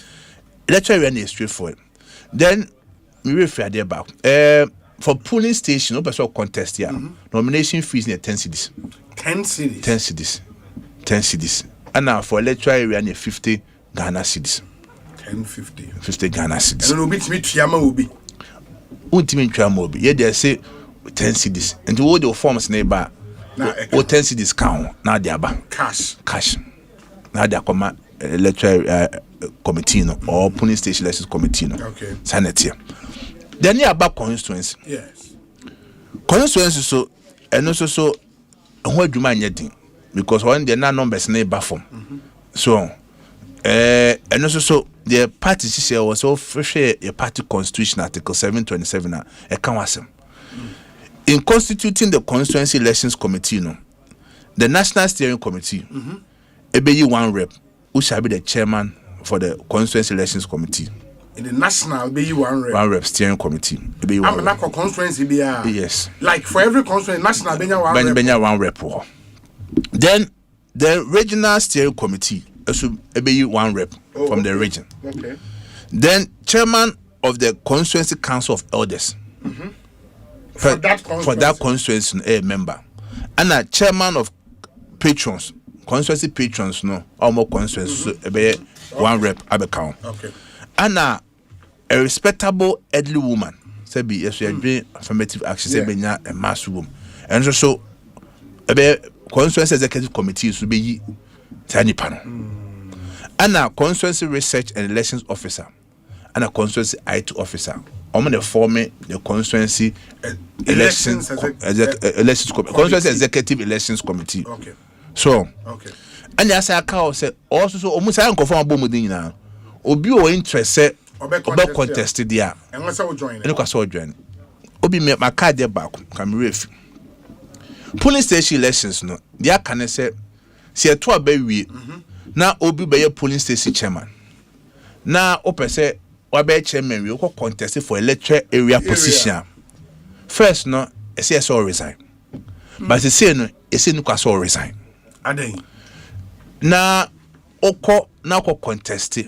electoral area is straightforward. Then we refer there back. For polling station, no person contest here. Nomination fees near 10 cedis. 10 cedis. 10 cedis. 10 cedis. And now for electoral area near 50 Ghana cedis. 50 Ghana cedis. And no bit Chiama will be. Ultimate Chiama will be. Yeah, they say 10 cedis. And all the forms neighbor. Or 10 cedis count. Now they are back. Cash. Now they are come electoral committee no, or polling station elections committee no. Okay. Sanity. Then you about constituency. Yes. Constituency so and also so what do man yet because when the numbers neighbor form. So and also so the party here was so fresh a party constitution article 727 a council. In constituting the constituency elections committee no, the national steering committee ebe one rep who shall be the chairman for the constituency elections committee. In the national, be one rep. One rep steering committee. I'm not a constituency. Yes. Like for every constituency, national, be one rep. Then the regional steering committee also be one rep from the region. Okay. Then chairman of the constituency council of elders. For that constituency, a member, and a chairman of patrons, constituency patrons, no, or more constituency, be one rep abekao. Okay. And a respectable elderly woman, say be yes, we are doing affirmative action, say be a mass room, and so a constituency executive committee should be tiny panel, and a constituency research and elections officer, and a constituency IT officer. I'm going to form the constituency elections constituency executive elections committee. Okay. So, okay. And as I say also so almost I confirm bomudin now. Obi o interest say obe contest there. And what's our join? And what's our join? Obi me my card there back can ref. Polling station elections no. There can say to abe we. Na obi be polling station chairman. Na ope say obe chairman we go contest for electoral area position. First no, I say so resign. But they say no, I say no so resign. Adey. Na oko na ko contest.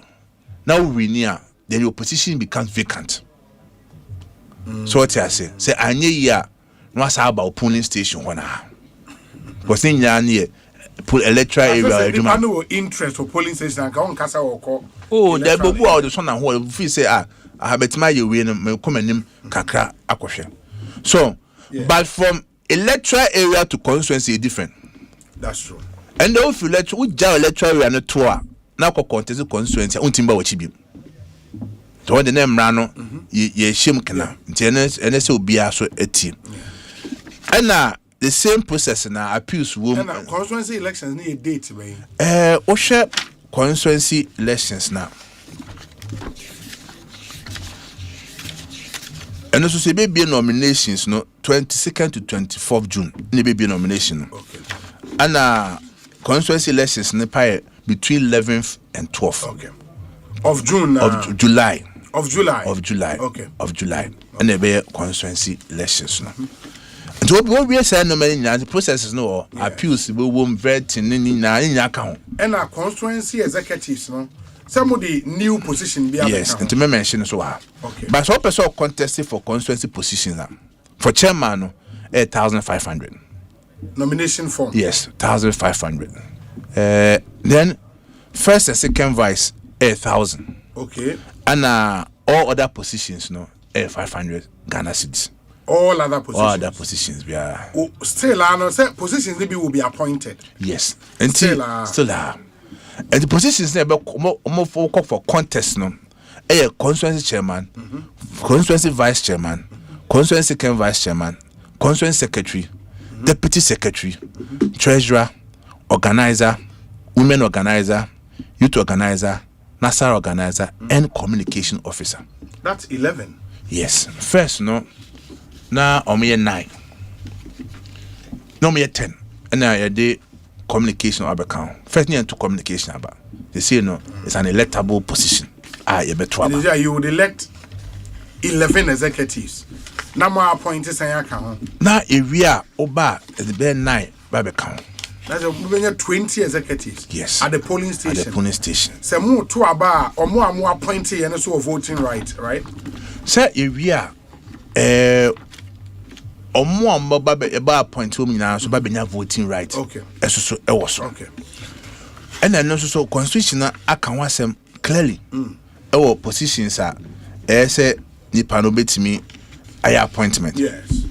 Now we near then your position becomes vacant. So what I say anye ya no asa about polling station one because in near pull electoral area you no interest for polling station and can kasa oko. Oh there bobu all the son and who feel say I have betima you we no come anim kakra akohwe. So but from electoral area to constituency is different. That's true. And if you electoral area no to na ko contest constituency untimba wachibi to when the name rano ye shim kana ene se obia so eti and the same process na appeals room and constituency elections need a date wey o share constituency elections na and also say be nominations no 22nd to 24th June ne be nomination okay and constituency elections ne pay between 11th and 12th. Okay. Of June. Of July. Of July. Of July. Okay. Of July. And there be constituency elections. And what we say no many the processes no appeals we won't vet in any account. And our constituency executives no some of the new position be yes into me mention so okay but so person contest for constituency positions now for chairman 1,500 nomination form yes 1,500 then first and second vice 1,000 okay and all other positions 500 Ghana cedis. All other positions, yeah. Still, I know positions maybe will be appointed. Yes, still and the positions never more for contest constituency chairman, constituency vice chairman, constituency second vice chairman, constituency secretary, deputy secretary, treasurer, organizer, women organizer, youth organizer, NASA organizer, and communication officer. That's 11. Yes, first now me 9. No me 10. And now the communication account. First need to communication about. They say it's an electable position. You would elect 11 executives. Now more appointed say account. Now if we are over the 9 by account. That's 20 executives. Yes. At the polling station. At the polling station. Say more to about or more appointed and also voting right. Say if we are or more about point to me now, so baby voting right. Okay. So okay. And then also constitution I can watch them clearly. Our positions are say nipa no betimi aya appointment. Yes.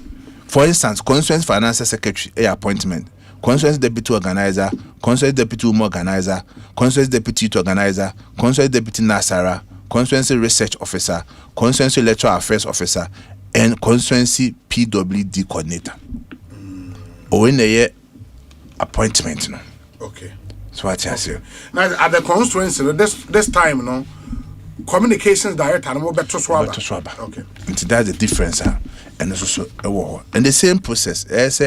For instance, constituency finance secretary aya appointment, constituency deputy organizer, constituency deputy women organizer, constituency deputy youth organizer, constituency deputy nasara, constituency research officer, constituency electoral affairs officer, and constituency PWD coordinator. Or in the appointment, Okay. So what I say. Now at the constituency, this time, communications director and more better swabber. Okay. And that's the difference, and also a war. And the same process. As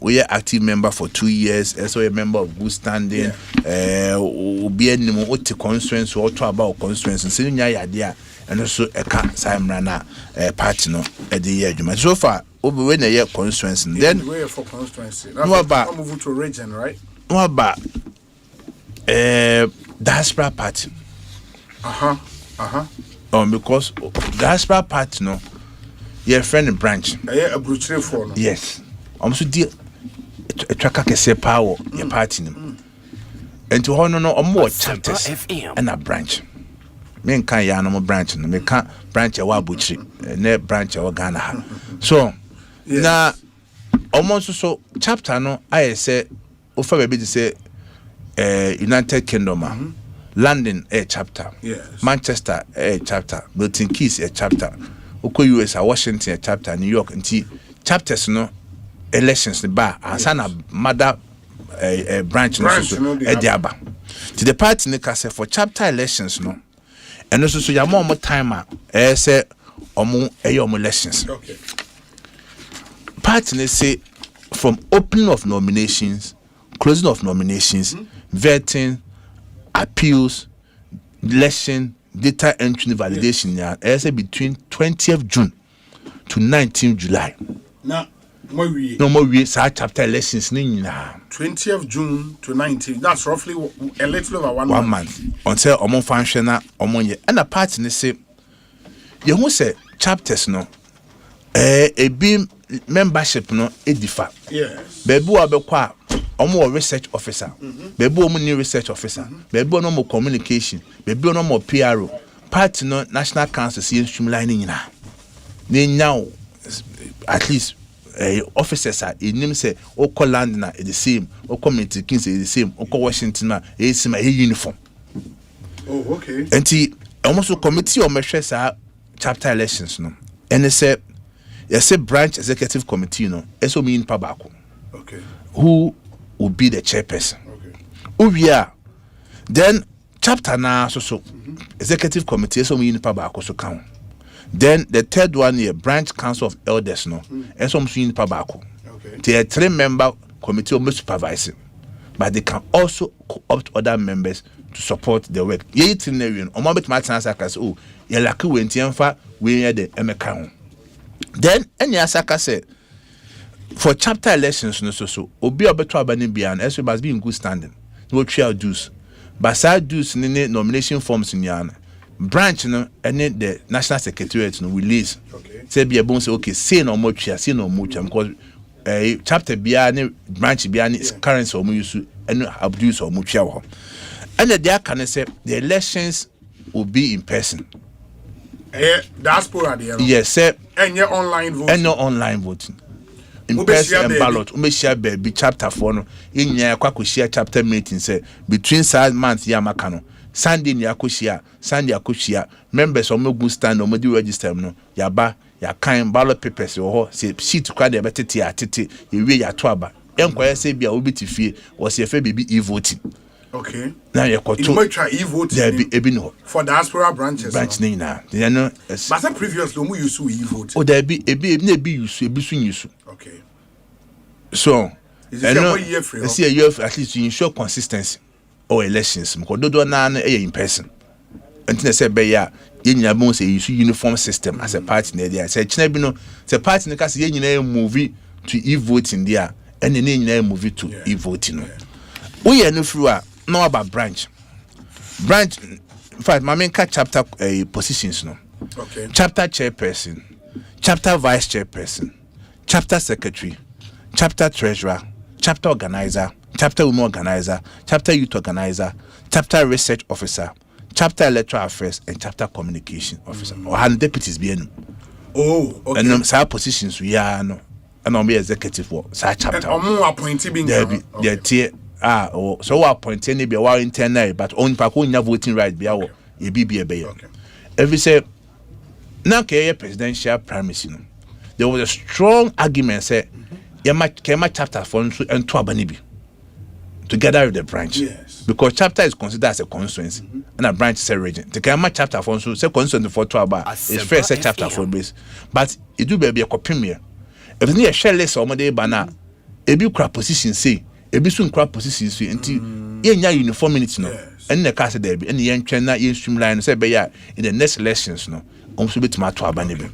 we are active member for 2 years, as a member of good standing, be any more constituency or talk about constituency, saying idea. And also a Simrana party at the year. So far, over when a year constituency. Then way for constituency. What about move to region, right? What about diaspora party? Because diaspora party your friend branch. A brutally for yes. So deal a tracker can say power your party. And to honor no more chapters and a branch. Me kan ya no branch no me kan branch wa buchiri na branch wa Ghana. So na almost so chapter no I say ofa be say United Kingdom London a chapter, yes. Manchester a chapter, Milton Keys a chapter, Oko US Washington a chapter, New York and chapters elections the bar and sana mother branch no so e diaba to the party ne say for chapter elections and also so ya more time say omo elections. Okay. Party say from opening of nominations, closing of nominations, vetting, appeals, election, data entry validation say between 20th June to 19th July. No more we chapter elections 20th June to 19th. That's roughly a little over 1 month. Until omo function omo and a party ne say you who say chapters a beam membership differ. Yes. Bebu abekwa omo research officer. Bebu omo new research officer. Bebu no more communication. Bebu no more PRO. Party national council see streamlining nyina. Ne now at least officers are in him say oko land na the same, oko Milton Keynes the same, oko Washington na same uniform. Oh, okay. And he almost committee or measure chapter elections and they say branch executive committee eso mean pabako. Okay. Who will be the chairperson? Okay. Who we are then chapter na so executive committee eso mean pabako so count. Then the third one here, branch council of elders and some mean pabako. Okay. They are 3-member committee of supervising, but they can also opt other members to support the work. Ye tinerian or mobit matans akas ye lucky when tienfa we the emeka. Then any asaka said for chapter elections so obi obeto abani bian as we must be in good standing. No trial dues. but side dues in nomination forms in Yana. Branch no and the National Secretariat no release. Say be a bone say okay, say no more chia, say no more chia because chapter biani branch biani currency or use and abuse or mucha. And the can say the elections will be in person. Diaspora there. Yes, sir. And your online voting. And no online voting. In person and ballot. We share baby chapter 4 no. In ya kwa share chapter meeting say between sad months ya makano. Sunday ni akoshia, Sunday akoshia. Members of Mogu stand or Modi register no. Yaba ya kind ballot papers or say sheet kwa de betete ya tete. Yewe ya twaba. Enkwaya say bia obi tifie was ye fe baby e-voting. Okay. Now you got to might try e-voting. There be no for diaspora branches. Branch ni na. You know. But some previously we used to e-voting. Oh, there be use use. Okay. So, is it a year free? I see a year at least to ensure consistency or elections. Because do na in person. Until I say be ya yen ya bon say use uniform system as a party in there. Say chine bi no say party ne ka say yen movie to e-voting there and then yen movie to e-voting. We are no through no about branch. Branch, in fact, my main chapter positions no. Okay. Chapter chairperson, chapter vice chairperson, chapter secretary, chapter treasurer, chapter organizer, chapter women organizer, chapter youth organizer, chapter research officer, chapter electoral affairs, and chapter communication officer. Or hand deputies be no. Oh, okay. And some positions we are no, and I'm executive for such chapter. And appointee being there. So we appoint any be our internal, but only pakonya voting right be our be a every say now presidential primacy no. There was a strong argument say Kema chapter for and to Abanibi together with the branch. Yes. Because chapter is considered as a constituency and a branch is a region. The Kema chapter for so say constituency for Tuaba is first a chapter for base. But it do be a premier. If near share less or more banner, a big crap position say ebi so nkra positions nti yenya uniformity no and the case there be and yen twɛn na yen streamline say be ya in the next elections no so betima to abane be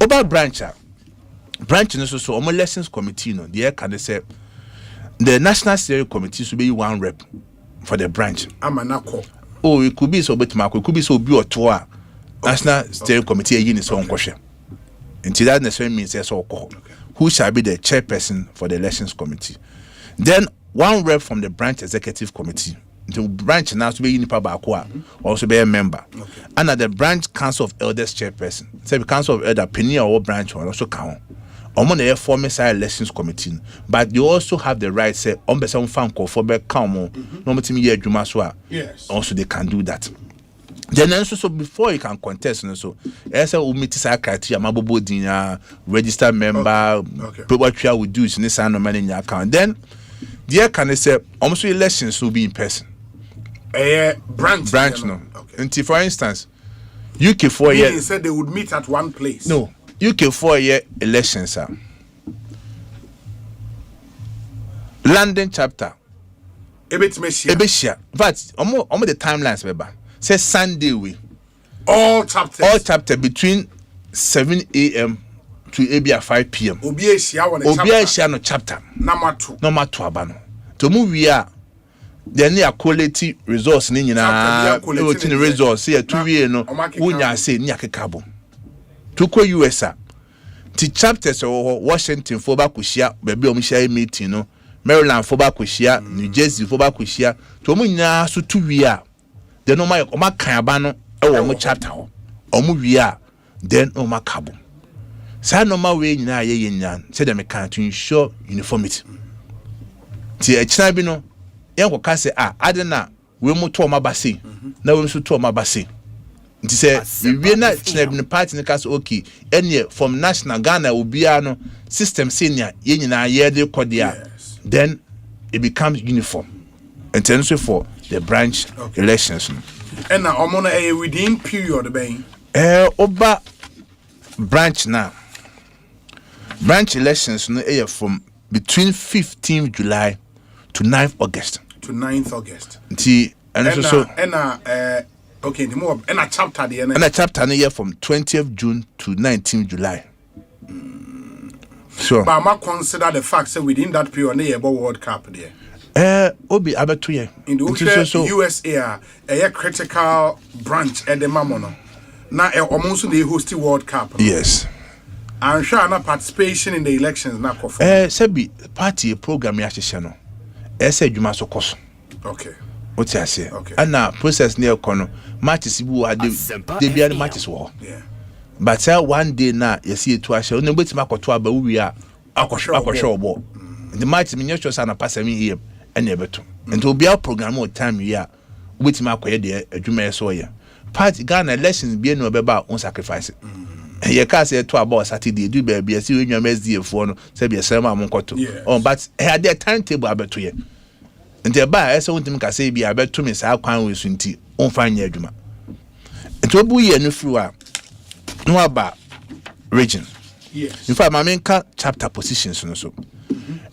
oba branch no so omo elections committee no the can say the national steering committee so be one rep for the branch amanako oh it could be so betima it could be so bi oto a national steering committee yin is on kwhwe nti that necessarily means so who shall be the chairperson for the elections committee. Then one rep from the branch executive committee. The branch now to be in Pabakwa, also be a member. Okay. And at the branch council of elders chairperson. Say the council of elder penny or branch will also count. On the former side elections committee. But you also have the right say on some fan call for back count no matter me Jumaswa. Yes. Also they can do that. Then also so before you can contest so as a meet criteria mabobo din registered member what you will do is in this money in your account. Then there can say almost elections will be in person. Branch no. Okay. Until for instance, UK 4 year they said they would meet at one place. No, UK 4 year elections are London chapter. Ebesia. But almost the timelines remember. Say Sunday we all chapter between 7 a.m. to maybe 5 p.m. Obia no chapter number 2 abano to move we are then near quality resource ni nyina the resource here 2 year no unya say ni akekabo to ko USA ti chapters Washington for ba kuhia baby o share meeting no Maryland for ba kuhia New Jersey for ba kuhia to mu nyina so 2 year then o ma kan abano e wo mo chapter ho o mu wi a then o ma kabo sa normal way nyina ye yenyan say dem can to ensure uniformity ti e china bi no yen ko ka say adena we mu to ma base na we so to ma base nti say we na china bi no party ne ka say okay any from national Ghana obia no system senior ye nyina ye de kodia then it becomes uniform and then so for the branch elections. And now I'm on a within period being oba branch now. Branch elections no from between 15th July to 9th August. To 9th August. Okay, the more and a chapter the and a chapter no from 20th June to 19th July. So but I consider the fact that within that period they about World Cup there. Obi abatuye. In the USA, a critical branch at the Mamono. Now, almost the hosting World Cup. Yes. I'm sure not participation in the elections now. Sebi party program yashishano. Said you must cost. Okay. What's I say? Okay. And now process near corner matches who are the be matches war. Yeah. But one day now you see it to us. No bit mark or two, but we are show ball. The match miniatures and a pass me here and never to. And to be our program more time we are with mark a Juma Sawyer. Party Ghana lessons be no about on sacrifice. You can't say to about Saturday, do baby, I see when you're MSD for say be a sermon monkoto. Oh, but had their timetable about to you. And thereby, I saw them say be about 2 minutes. How can we swinty on fine yajuma? And to be a new floor no about region. Yes. In fact, my main chapter positions also.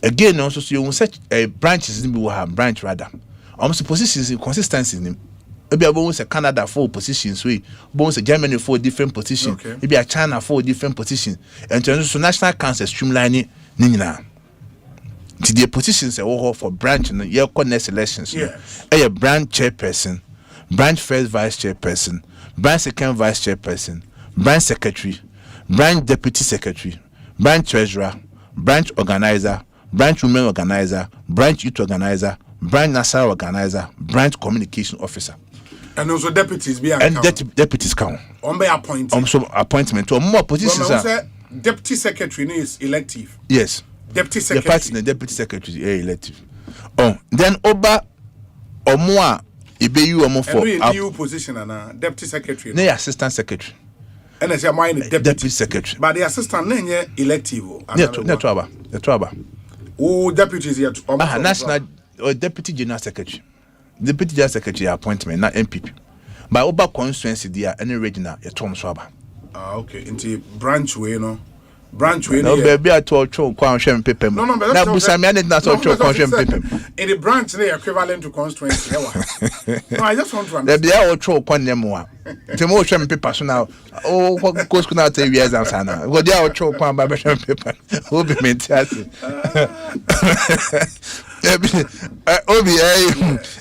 Again, also, so you will such a branches in the branch rather. Almost positions in consistency in them. Maybe I want a Canada 4 positions, we want a Germany 4 different positions, maybe a China 4 different positions, and to national council streamlining Nina. To the positions for branch and your next elections. A branch chairperson, branch first vice chairperson, branch second vice chairperson, branch secretary, branch deputy secretary, branch treasurer, branch organizer, branch women organizer, branch youth organizer, branch national organizer, branch communication officer. And also deputies be and deputies count. On by appointment. So appointment to more positions. Deputy secretary is elective. Yes. Deputy secretary. The party, the deputy secretary is elective. Oh, then Oba or more. Ibe you or more for new position and deputy secretary. No assistant secretary. And I say mine deputy secretary. But the assistant name elective. The trouble. Oh, deputies here. National or deputy general secretary. Deputy general secretary appointment, not MPP. By Oba constituency, there any regional a Tom Swaba. Okay. Into branch way, no. Branch way. No, baby, I told you, Quansham Pipem. No, but that's not Quansham Pipem. In the branch, they are equivalent to constituency. No, I just want to understand. They are all true, Quanemo. The motion paper, so now, oh, what goes now 10 years and Sana. What they are true, Quan Babasham paper. Who be fantastic.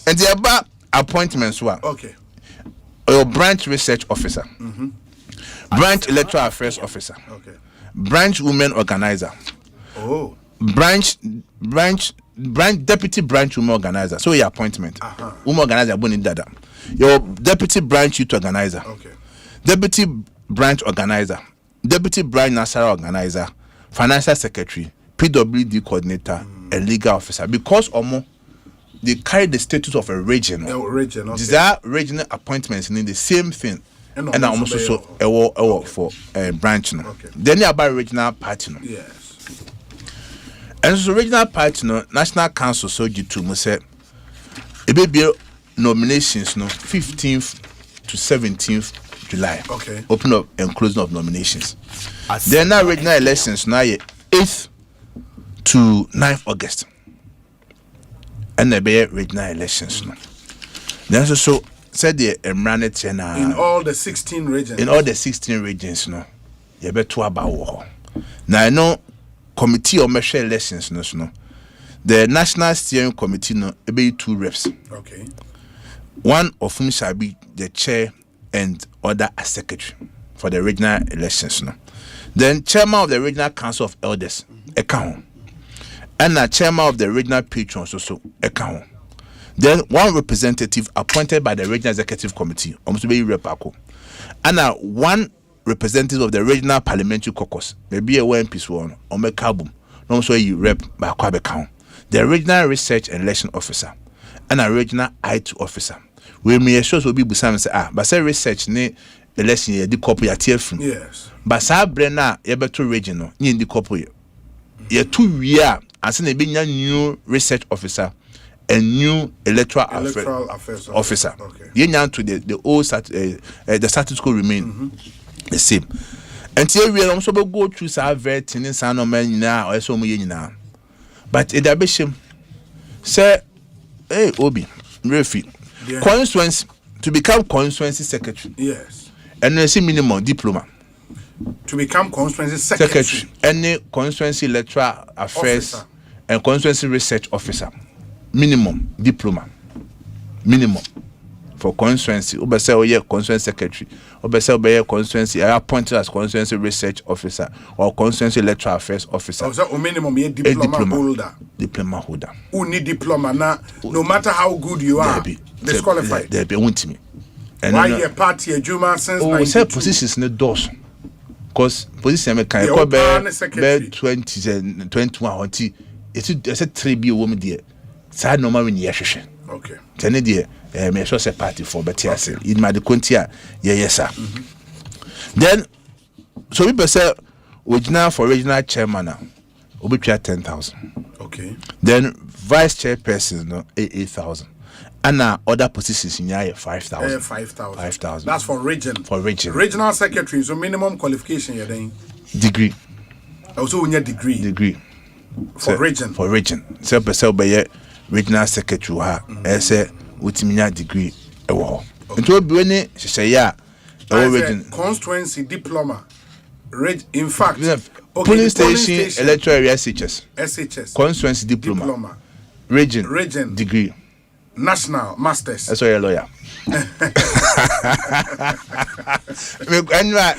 And the above appointments were okay. Your branch research officer, branch electoral affairs officer, branch women organizer, branch deputy branch women organizer. So your appointment, women organizer, Boni Dada. Your deputy branch youth organizer, deputy branch organizer, deputy branch national organizer, financial secretary, PWD coordinator, and legal officer. Because they carry the status of a region. These are regional appointments in the same thing. And I'm also so for a branch. Then you about regional party. Yes. And so regional party, National Council so you to say it be nominations 15th to 17th July. Okay. Open up and closing of nominations. Then now regional elections now 8th to 9th August. And the be regional elections. Then also said the Emranete in all the 16 regions. In all the 16 regions, no. You bet to about now I know committee or measure elections, no. The National Steering Committee no be 2 reps. Okay. One of whom shall be the chair and other as secretary for the regional elections, no. Then chairman of the Regional Council of Elders, account. And the chairman of the regional patrons also account. Then one representative appointed by the regional executive committee, almost be repako. And one representative of the regional parliamentary caucus, maybe a MPs one or make album, no so you rep by Kwabe count. The regional research and election officer and a regional IT officer. We may shows will be Busam say but say research ne election ye di copy at from. Yes. But sa brena ye beto regional ni di copy. Ye 2 year as an new research officer and new electoral affairs officer. Okay. You to the old the status quo remain the same. And here we also go through some very tiny sound of men now or so many now. But it abishim say, hey Obi, Refi, constituency to become constituency secretary. Yes. And there's a minimum diploma. To become constituency secretary. Any constituency electoral affairs officer. And constituency research officer. minimum diploma minimum for constituency obese oye constituency secretary obese obe constituency appointed as constituency research officer or constituency electoral affairs officer. So minimum ye diploma holder. Who need diploma now? No matter how good you are, disqualified. There be want me. And why your party a Juma since 92? Positions ne doors. Because position me can go be 20 21 until it's a 3B woman there. Sad no man ye hwehwe. Okay. Tene there me so say party for better say in my kontia yes sir. Then so we say original for regional chairman now we pay 10,000. Okay. Then vice chairperson no 8,000. And other positions in here 5,000. 5,000. That's for region. For region. Regional secretary, so minimum qualification you're doing. Degree. Also when you degree. Degree. For region. For region. So person be regional secretary ha. Say utiminya degree ewo. Nto bi we say ya region. Constituency diploma. In fact, police station electoral area SHS. Constituency diploma. Region. Degree. National masters. That's why you're a lawyer.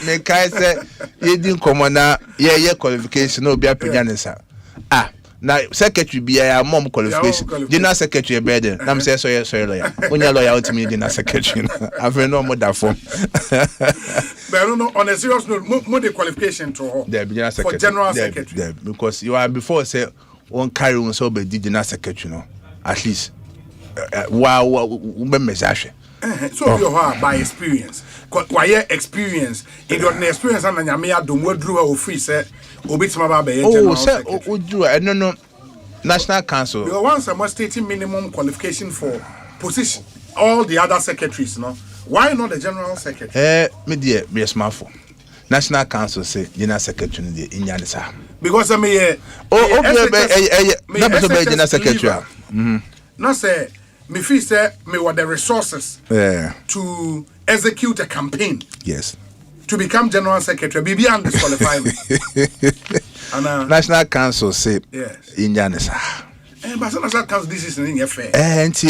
Me kai say you didn't come on now. Yeah, qualification no be a penyanisa. Now secretary be a mom qualification. General secretary better. I'm say so you're lawyer. When you're lawyer to me general secretary. I've no more that form. But I don't know on a serious note, more the qualification to her. For general secretary. Because you are before say one carry on so be general secretary no. At least. So you are by experience. Why experience? It got an experience and Yamia do what drew or free set Obitima Bay. Oh, no, National Council. You once a stating minimum qualification for position. All the other secretaries, no? Why not the general secretary? Me dear, be a smartphone. National Council say general secretary in Yanisa. Because I mean, general secretary. Not say. Me feel say me want the resources to execute a campaign. Yes. To become general secretary. Bibi and disqualify me. National Council say yes. In Janisa. But National Council this is in fair.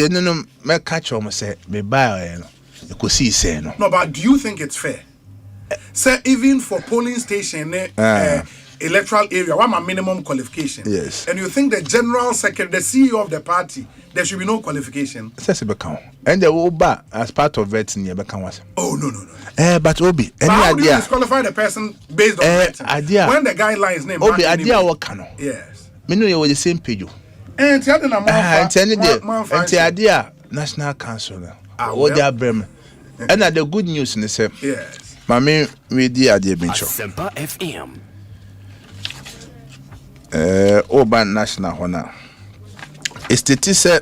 No, me catch on say me buy Ekosiise say no. No, but do you think it's fair? Say even for polling station electoral area, what my minimum qualification? Yes. And you think the general secretary, the CEO of the party, there should be no qualification? And the Oba as part of vetting near Beckham. Oh no. But Obi, any idea? How do you disqualify the person based on vetting? When the guidelines name Obi, idea what can? Yes. Me know you were the same page. And the idea National Council. Oh, they are Bremen. And the good news in the same. Yes. Mammy, we did idea being Asempa FM. Urban National Honor. It's the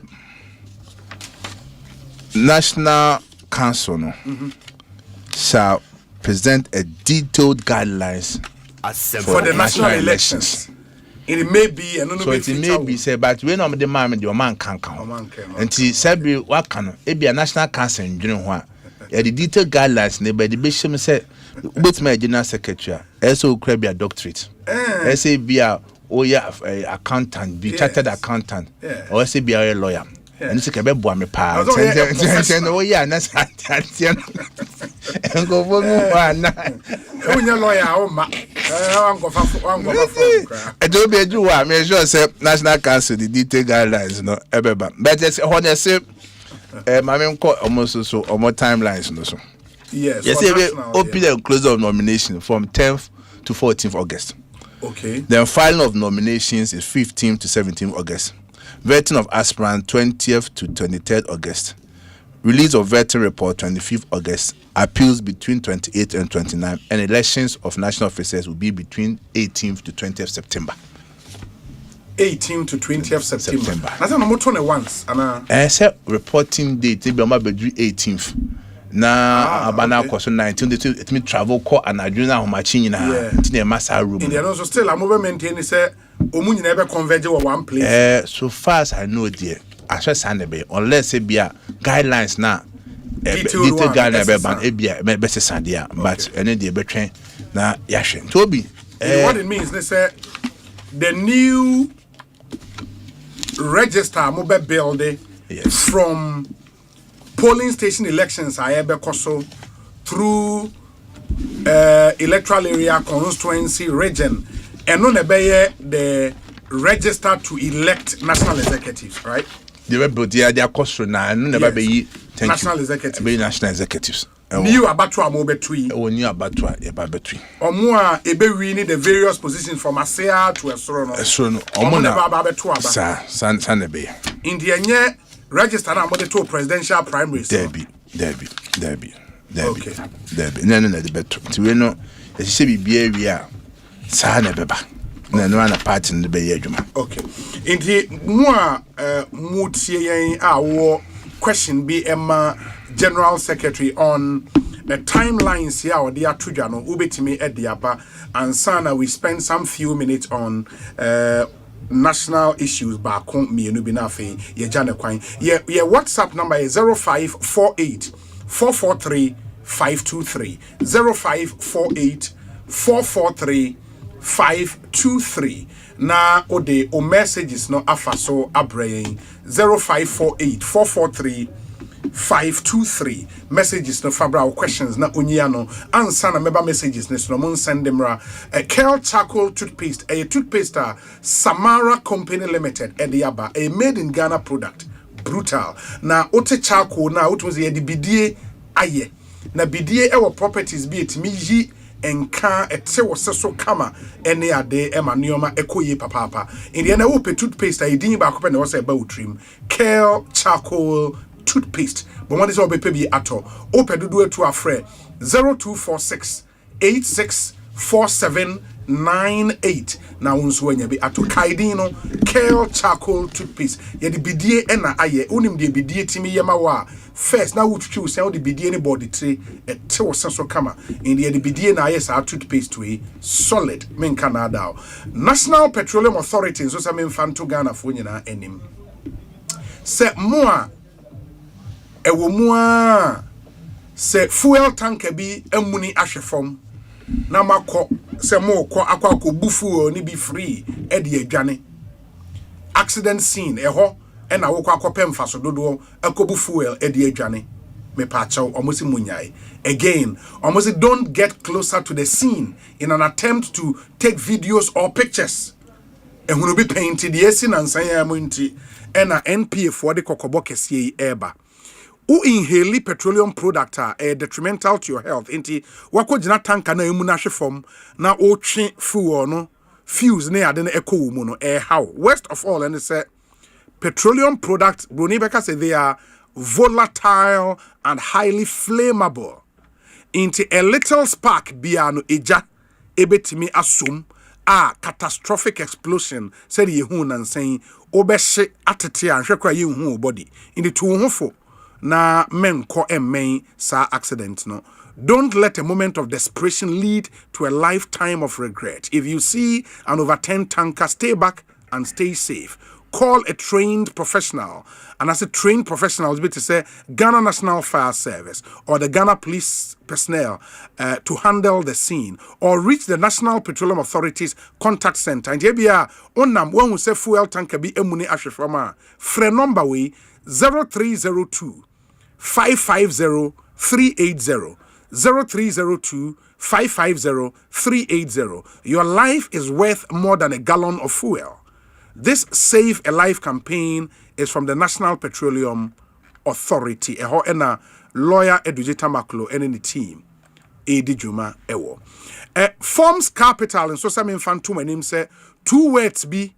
National Council shall present a detailed guidelines for the national elections. It may be and so it may be said, but when I'm the man, your man can't count. And he said, what can it be a national council in June? The detailed guidelines, neighbor, the bishop said, with my general secretary, also could be a doctorate. Say be a accountant, be chartered accountant, or say be a lawyer. And it's a kebe boy me pa. Oh yeah, that's and go for me. When you're lawyer, oh ma. I don't be do what me sure say National Council the detailed guidelines no ebeba. But it's honestly my main call almost so or more timelines no so. Yes. Yes, we open and close of nomination from 10th to 14th August. Okay. Then filing of nominations is 15th to 17th August. Vetting of aspirant 20th to 23rd August. Release of vetting report 25th August. Appeals between 28th and 29th. And elections of national officers will be between 18th to 20th September. 18th to 20th September. That's not 21. Except reporting date, it will be 18th. Na abana koso 19 it me travel call and adwena homachi nyina nti massa room. In the also still a movement maintain say omu nyina be converge with one place. So far as I know there ahwe sane be unless e bia guidelines na detailed guidelines be ban e bia be sesa dia but ene dey betwen na yahwe ntobi what it means they say the new register mobile building from polling station elections I ever so through electoral area constituency region and no the register to elect national executives, right? They were built their cost now and never be national executives. Be national executives. New abattoir mobe tree. Oh, new abattoir, a babatry. Or more ebe we need the various positions from Asea to Esrono. Esrono. Or more abattoir. Sanebe. In the end, register na mode to presidential primaries. Debbie. Okay. Debbie. No, the better. To know, as you say, be area. Sana beba. No one apart in the Bay Eduma. Okay. In the more mutie our question be Emma General Secretary on the timelines here or the Atujano Ubetimi Ediaba and Sana we spend some few minutes on national issues back home me nubinafe ye jana kwan ye WhatsApp number is 0548 443 523 0548 443 523 na ode o messages no afa so abrain 0548 443 523 messages no fabra questions na onyia no answer na meba messages ne so no send them ra Kel Charcoal toothpaste a toothpaste Samara Company Limited ediaba a made in Ghana product brutal na ote charcoal na otunze ye di bidie aye na bidie e properties bi etimi yi enka ete woseso kama ene ade ema nioma ekoye papa in the na wo toothpaste a din ba kope na wo se ba utrim Kel Charcoal toothpaste but one is all be ato open do to a friend 0246 864798 now unso anya be ato kaidino Kel Charcoal toothpaste ye de bidie ena aye onim de bidie timi yema wa first now wutchu say the bidie any body tree ete wo senso kama in the bidie na aye sa toothpaste we solid men Canada National Petroleum Authority so some infanto Ghana fo nyina enim se moa ewomua se fuel tanker bi amuni ahwefom na makọ se mo kọ akọ bufu ni bi free e de adwane accident scene eho e na wokọ akọpem faso dodo akobu fuel e de adwane me pa chaw almost munyai again almost don't get closer to the scene in an attempt to take videos or pictures ehunu bi painted yesi na nsan ya munti e na NPA for the kokobo kese eba who inhale petroleum product are detrimental to your health. Inti wako jina tanka na emu na hwefom na otwe fuel no fuse ne ade na echo mu no how worst of all and say petroleum products Bruni Beka say they are volatile and highly flammable. Inti a little spark biano eja ebetimi asum catastrophic explosion said yehu nan saying obehye atete anhwekra yehu body in to hofo na men ko men sa accident no. Don't let a moment of desperation lead to a lifetime of regret. If you see an overturned tanker, stay back and stay safe. Call a trained professional. And as a trained professional, it's to say Ghana National Fire Service or the Ghana Police personnel to handle the scene, or reach the National Petroleum Authority's contact center. And here onam when we say fuel tanker be emuni ashefama. Fre number we 0302 550 380 0302 550 380. Your life is worth more than a gallon of fuel. This Save a Life campaign is from the National Petroleum Authority. Eho ena lawyer Edujita Maklo and the team. Edi Juma Ewo. Forms capital and so some infantum and him say 2 words be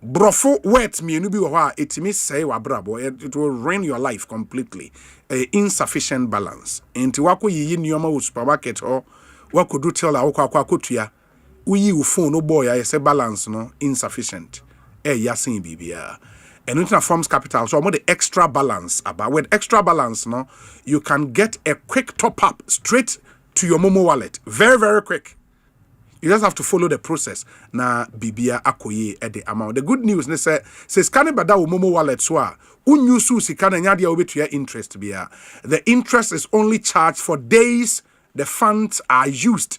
brofo words me nubi wa it me say wa brabo it will ruin your life completely. Insufficient balance. Inti wako yi nyoma wo supermarket or wako do tell la wako akotua. Uyi u phone no boy I say balance no insufficient. Yasin bibia. And into forms capital so more the extra balance about with extra balance no you can get a quick top up straight to your Momo wallet. Very, very quick. You just have to follow the process. Na bibia akoye at the amount. The good news says scanning bada Momo wallet so unyusu sikana nyadia obetuya interest bia. The interest is only charged for days the funds are used.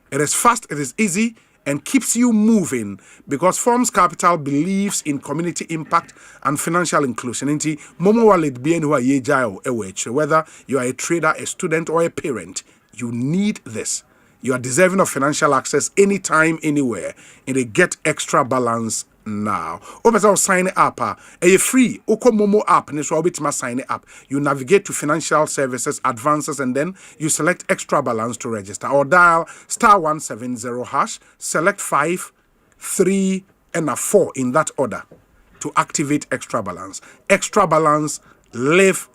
It is fast, it is easy, and keeps you moving because Forms Capital believes in community impact and financial inclusion. Inti Momo Wallet be anywhere ye jail whether you are a trader, a student, or a parent, you need this. You are deserving of financial access anytime, anywhere. And they get extra balance now. Over sign up, a free Oko Momo app, and so I'll sign up. You navigate to financial services, advances, and then you select extra balance to register. Or dial *170#, select 5, 3, and a 4 in that order to activate extra balance. Extra balance, live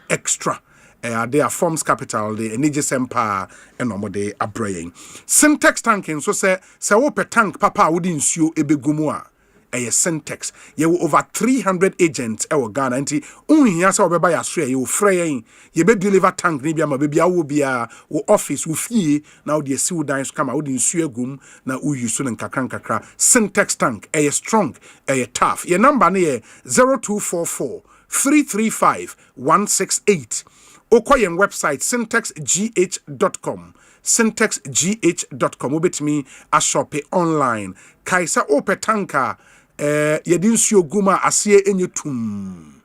extra. They are Forms Capital, the Asempa and Omode Abraying. Syntax tanking, so say ope tank papa wouldn't sue ebegumua. A Syntax. You over 300 agents ewa Ghana. Anti unhi asa obeba ya sure you fraying. You be deliver tank ni bia ma baby awo bia wo office wo fie now the see dance come out in sue gum na uyu so nkakra. Syntax tank a strong a tough. Your number ne 0244 335 168. Okoyen website syntaxgh.com. Syntaxgh.com. Obet me a shop online. Kaisa ope tanka yedin sio guma asiye enye tum.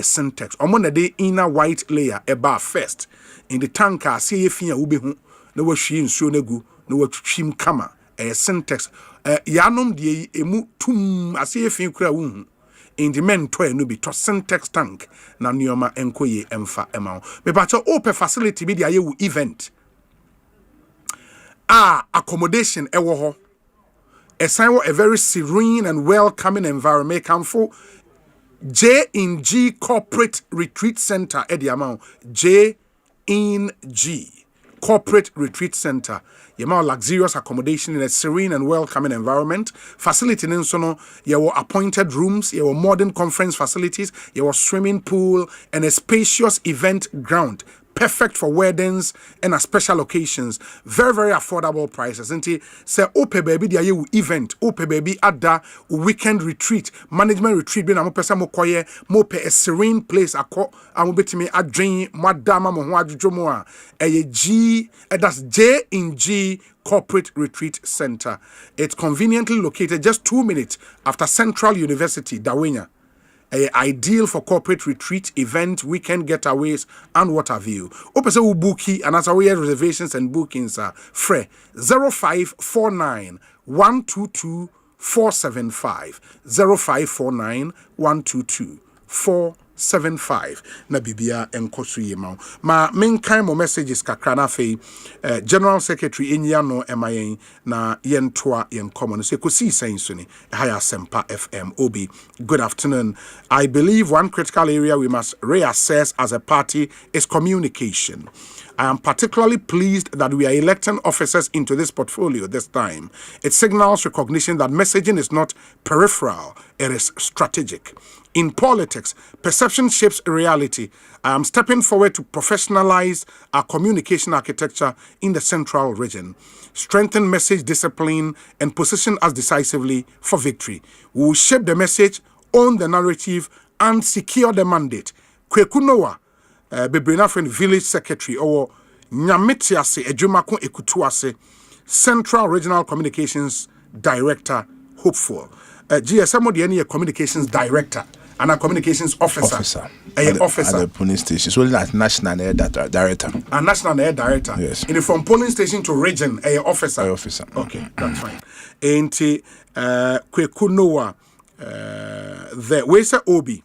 Syntax. Omona de inner white layer eba first. In the tanka asiye yefinya ubehu. Na washi nsuo negu. Na wachim kama. Syntax. Yanom die emu tum asiye yefinya kura uhu. In the men toy no be to Syntax tank na nioma enkoye emfa ema. Me pacho open facility be dia yewu event. Accommodation ewo ho. A very serene and welcoming environment come for J&G Corporate Retreat Center Ediamount. J&G Corporate Retreat Center. Yama luxurious accommodation in a serene and welcoming environment. Facility in Sono, your appointed rooms, your modern conference facilities, your swimming pool, and a spacious event ground. Perfect for weddings and a special occasions. Very, very affordable prices. And say, Ope baby, dia you event. Ope baby, ada weekend retreat, management retreat. Be na mo pesa mo koye, mo pe a serene place. Ako, amo betimi a dream, madama mo hwa jujomoa. That's J&G Corporate Retreat Center. It's conveniently located just 2 minutes after Central University, Dawenya. Ideal for corporate retreat, event, weekend getaways, and what have you. Opese ubuki and as we reservations and bookings are free 0549 122 475 0549 122 475 na bibia enkoso yema ma menkan mo messages kakra na fe General Secretary Enyano Emayen na yentoa yenkomo no Ekosiisen so ni Asempa FM Obi. Good afternoon. I believe one critical area we must reassess as a party is communication. I am particularly pleased that we are electing officers into this portfolio this time. It signals recognition that messaging is not peripheral, it is strategic. In politics, perception shapes reality. I am stepping forward to professionalize our communication architecture in the central region, strengthen message discipline, and position us decisively for victory. We will shape the message, own the narrative, and secure the mandate. Kwekunowa, Bebrina friend village secretary, or Nyametiase, Ejumako Ekutuase, Central Regional Communications Director, hopeful. GSM the any communications director and a communications officer. At the polling station. So that's national air director. A national air director. Yes. And from polling station to region, a officer. Okay, that's fine. And Kwekunowa, the Wesa Obi.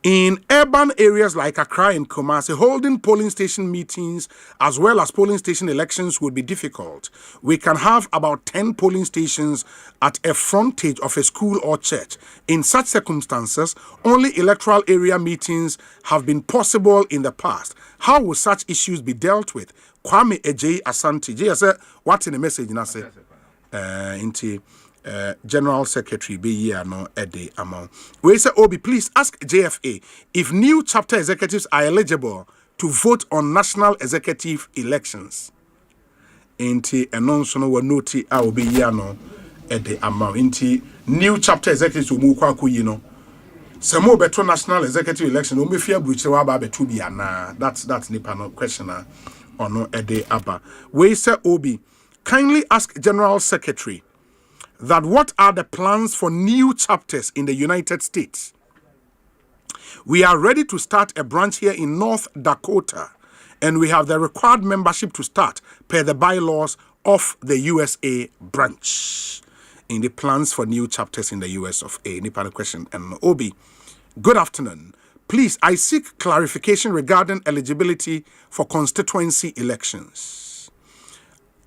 In urban areas like Accra and Kumasi, holding polling station meetings as well as polling station elections would be difficult. We can have about 10 polling stations at a frontage of a school or church. In such circumstances, only electoral area meetings have been possible in the past. How will such issues be dealt with? Kwame Ejay Asante. Jay said, what's in the message? General Secretary be here no ede amount. We say Obi, please ask JFA if new chapter executives are eligible to vote on national executive elections. Inti announce no noti a obi here no ede amount. Inti new chapter executives mu kwa ku yi no. Samo beto national executive election o me fia bruche wa ba beto bia na. That's nipa no question or no ede aba. We say Obi kindly ask General Secretary that what are the plans for new chapters in the United States? We are ready to start a branch here in North Dakota, and we have the required membership to start per the bylaws of the USA branch. In the plans for new chapters in the US of A. Nipa question and Obi. Good afternoon. Please, I seek clarification regarding eligibility for constituency elections.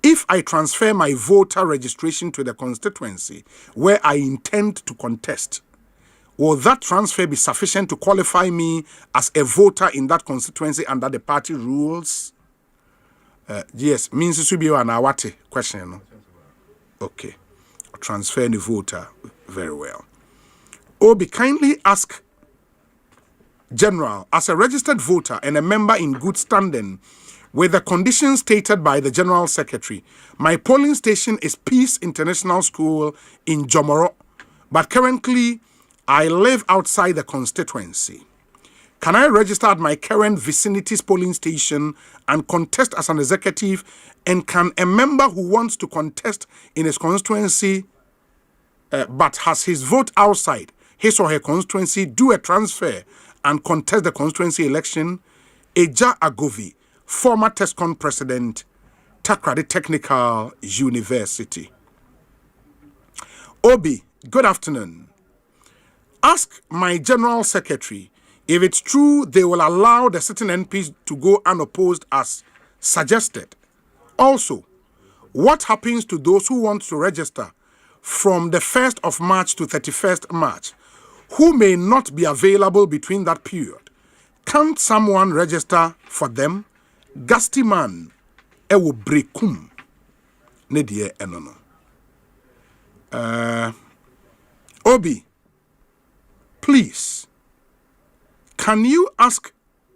If I transfer my voter registration to the constituency where I intend to contest, will that transfer be sufficient to qualify me as a voter in that constituency under the party rules? Yes, means this will be an awate question. No? Okay. Transfer the voter. Very well. Obi, kindly ask General, as a registered voter and a member in good standing, with the conditions stated by the General Secretary, my polling station is Peace International School in Jomoro, but currently I live outside the constituency. Can I register at my current vicinity's polling station and contest as an executive? And can a member who wants to contest in his constituency but has his vote outside his or her constituency do a transfer and contest the constituency election? Eja Agovi, former TESCON president, Takrady Technical University. Obi, good afternoon. Ask my General Secretary if it's true they will allow the sitting MPs to go unopposed as suggested. Also, what happens to those who want to register from the 1st of March to 31st March, who may not be available between that period? Can't someone register for them? Gastiman ewo brekum nedie enono. Obi, please, can you ask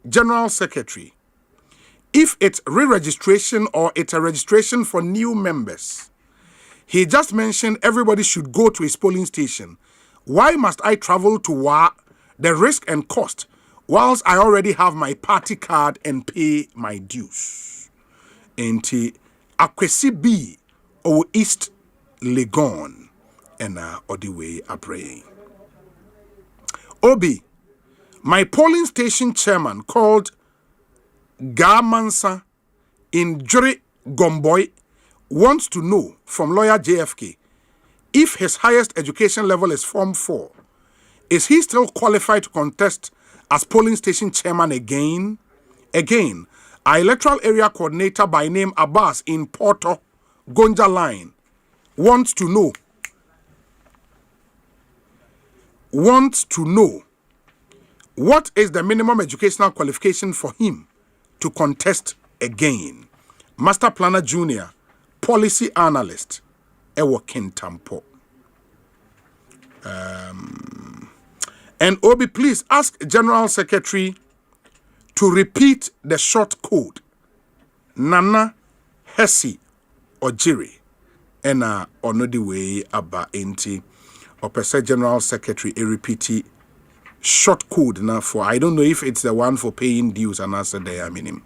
General Secretary if it's re-registration or it's a registration for new members? He just mentioned everybody should go to his polling station. Why must I travel to Wa, the risk and cost, whilst I already have my party card and pay my dues? Enti Akwesi B or East Legon and Odiwe Abrey. Obi, my polling station chairman called Gamansa in Juri Gomboy wants to know from lawyer JFK if his highest education level is Form 4. Is he still qualified to contest as polling station chairman again? Again, our electoral area coordinator by name Abbas in Porto, Gonja Line, wants to know what is the minimum educational qualification for him to contest again. Master Planner Junior, Policy Analyst, Ewo Kintampo. And Obi, please ask General Secretary to repeat the short code. Nana, Hesi, Ojiri, and Onodiwe Aba Enti, or per se General Secretary, a repeat short code now for, I don't know if it's the one for paying dues and answer there, I mean him.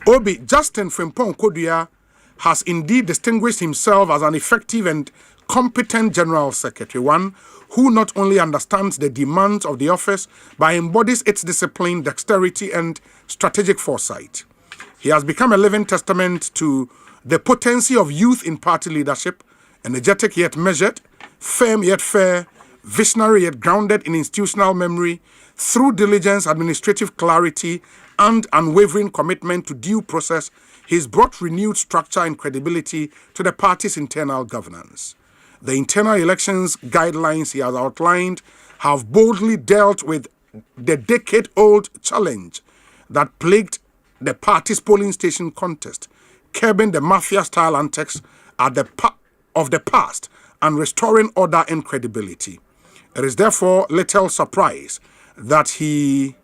Obi, Justin Frimpong Kodia has indeed distinguished himself as an effective and competent General Secretary, one who not only understands the demands of the office, but embodies its discipline, dexterity, and strategic foresight. He has become a living testament to the potency of youth in party leadership, energetic yet measured, firm yet fair, visionary yet grounded in institutional memory, through diligence, administrative clarity, and unwavering commitment to due process. He's brought renewed structure and credibility to the party's internal governance. The internal elections guidelines he has outlined have boldly dealt with the decade-old challenge that plagued the party's polling station contest, curbing the mafia-style antics of the past and restoring order and credibility. It is therefore little surprise that he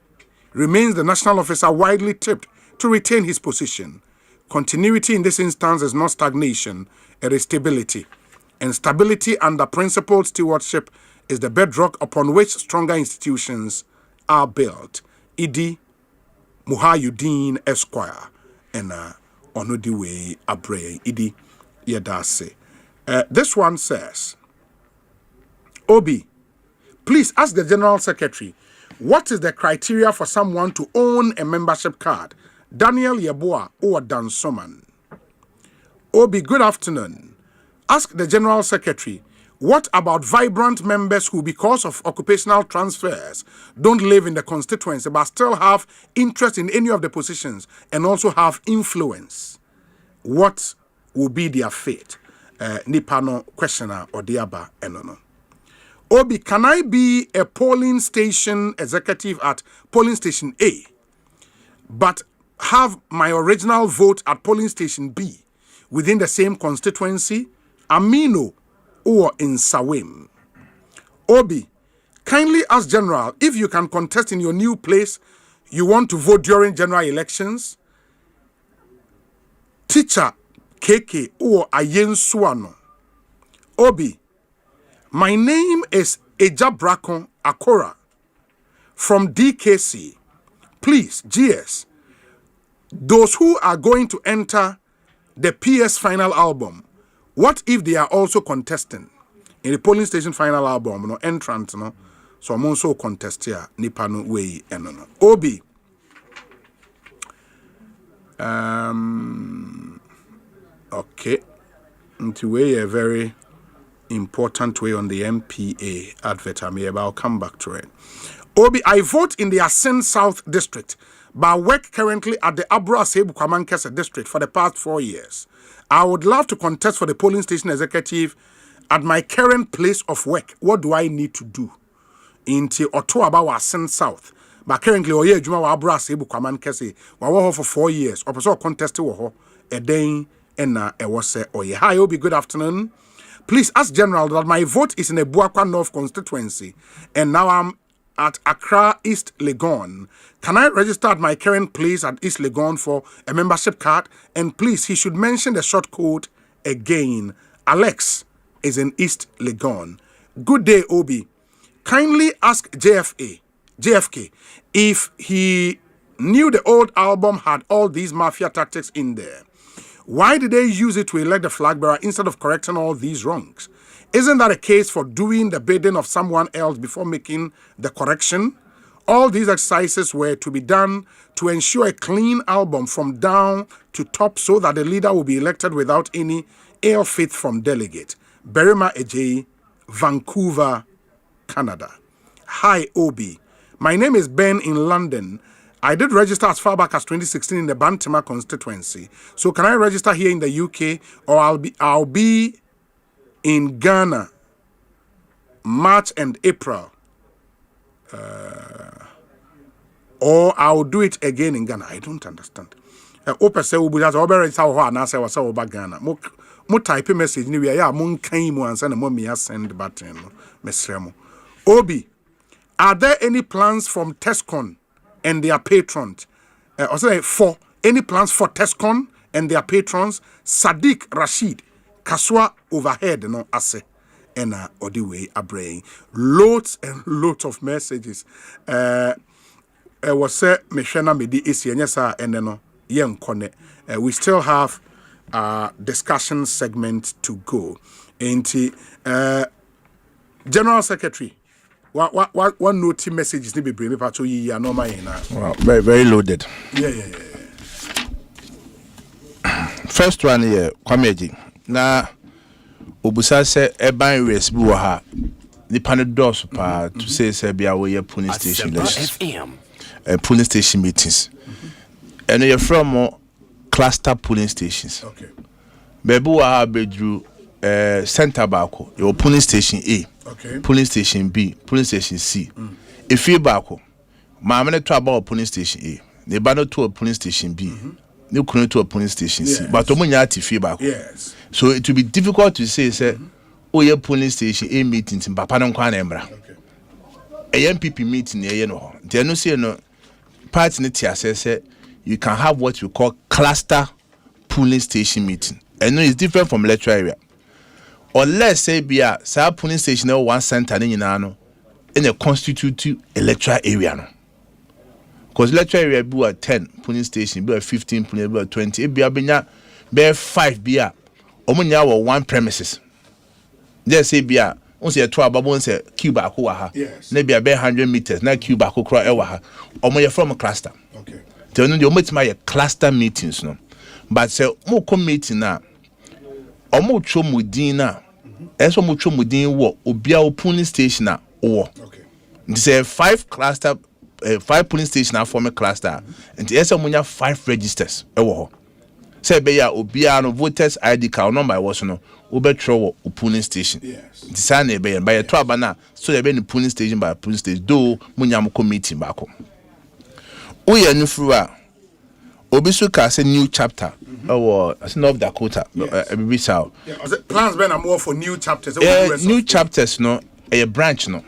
remains the national officer widely tipped to retain his position. Continuity in this instance is not stagnation, it is stability. And stability under principled stewardship is the bedrock upon which stronger institutions are built. Idi Muhayuddin Esquire and Onodiwe Abrey. Idi, Yedase. This one says, Obi, please ask the General Secretary, what is the criteria for someone to own a membership card? Daniel Yeboah or Dan Soman. Obi, good afternoon. Ask the General Secretary, what about vibrant members who, because of occupational transfers, don't live in the constituency but still have interest in any of the positions and also have influence? What will be their fate? Nipano questioner or diaba enono. Obi, can I be a polling station executive at polling station A, but have my original vote at polling station B within the same constituency? Amino or in Sawim. Obi, kindly ask General if you can contest in your new place you want to vote during general elections. Teacher KK or Ayen Suano. Obi, my name is Eja Brakon Akora from DKC. Please, GS, those who are going to enter the PS final album, what if they are also contesting in the polling station final album, no entrant, no? So I'm also contest here, Nipano way and no. Obi. Okay. Into way a very important way on the MPA advert. I'll come back to it. Obi, I vote in the Asen South District, but I work currently at the Abra Asebu Kwamankesa District for the past 4 years. I would love to contest for the polling station executive at my current place of work. What do I need to do? Into Ottawa Asen South. But currently, Oye Juma wa Abra Asebu Kwamankesa wa for 4 years. Opeso contest wo a day and was Oye. Hi, Obi. Good afternoon. Please ask General that my vote is in a Buakwa North constituency, and now I'm at Accra East Legon. Can I register at my current place at East Legon for a membership card? And please, he should mention the short code again. Alex is in East Legon. Good day, Obi. Kindly ask JFK, if he knew the old album had all these mafia tactics in there. Why did they use it to elect the flag bearer instead of correcting all these wrongs? Isn't that a case for doing the bidding of someone else before making the correction? All these exercises were to be done to ensure a clean album from down to top so that the leader will be elected without any ill faith from delegate. Berima Ejay, Vancouver, Canada. Hi, Obi. My name is Ben in London. I did register as far back as 2016 in the Bantima constituency. So can I register here in the UK, or I'll be in Ghana, March and April, or I'll do it again in Ghana? I don't understand. Opa say we just register and I say was over Ghana. Mo type message ni we ya mo kan mu ansa na mo me send button no mesremo. Obi, are there any plans from Tescon and their patrons? For any plans for Tescon and their patrons? Sadiq Rashid, Kaswa overhead, no ase, and Odiwe Abraying. Loads and loads of messages. Was said, Meshana Medi Isianyasa and no Yen Kone. We still have a discussion segment to go. Into General Secretary. What note messages need to be bring me to you no well, very, very loaded. Yeah. First one here, Kwameji. Na Obusa se eban race bi wo ha. The panel doors pa to say bia we police station FM. Police station meetings. And you're from cluster polling stations. Okay. Bebu wo ha bedru center bako, your polling station A. Okay. Polling station B, polling station C. If you back, my man to about polling station A, they banner to a polling station B, you couldn't to a polling station C, but Omunyati feedback. Yes. So it will be difficult to say, oh, your polling station A meetings in Papanon Kwanembra. A MPP meeting, you know, they no say no party netia says you can have what we call cluster polling station meeting. And no, it's different from electoral area. Or let's say be a polling station or one center in a constitutive electoral area. No. Because electoral area be a 10 polling station, be a 15 polling, be a 20, be a 5 be a omunya wɔ one premises there say bia on say to ababo on say cube akọ wa ha na bia be 100 meters na cube akọ kra e wa ha omo from a cluster okay tell no the ometima ye cluster meetings no but say mo come meeting na omo twa mudin na eso mo twa mudin wo obia polling station na wo okay say 5 cluster 5 polling station na form a cluster and eso munya 5 registers e wo ho say be ya obia no voters ID card number was no obetro wo polling station yes design e be ya by to abana so there be the polling station by polling station do munya mo committee ba ko uye nufru a obisu ka say new chapter or North Dakota South plans been more for new chapters new chapters no a branch no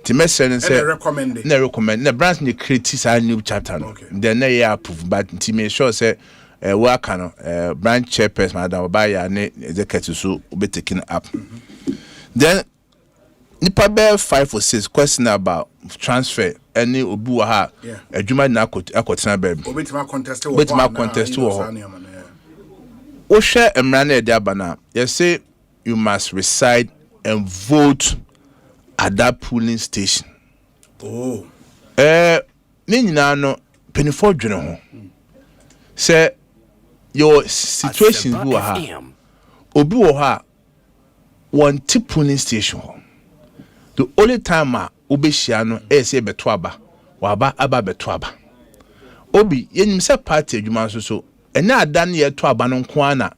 the message say recommend the branch ni create a new chapter no then they approve but to make sure say work no branch chairperson madam Obaya ne executive so be taken up then nipa be 5 or 6 question about transfer any obi wa ha adwuma na akotena ba bi obetima contest wo o share emra na e dia bana you say you must reside and vote at that polling station ni nyina no penifo dwene ho say your situation bi wa ha obi wo ha one polling station ho the only time obehia no say beto aba waba aba beto aba obi yenim se party adwuma so ena ada na ye to aba no nko ana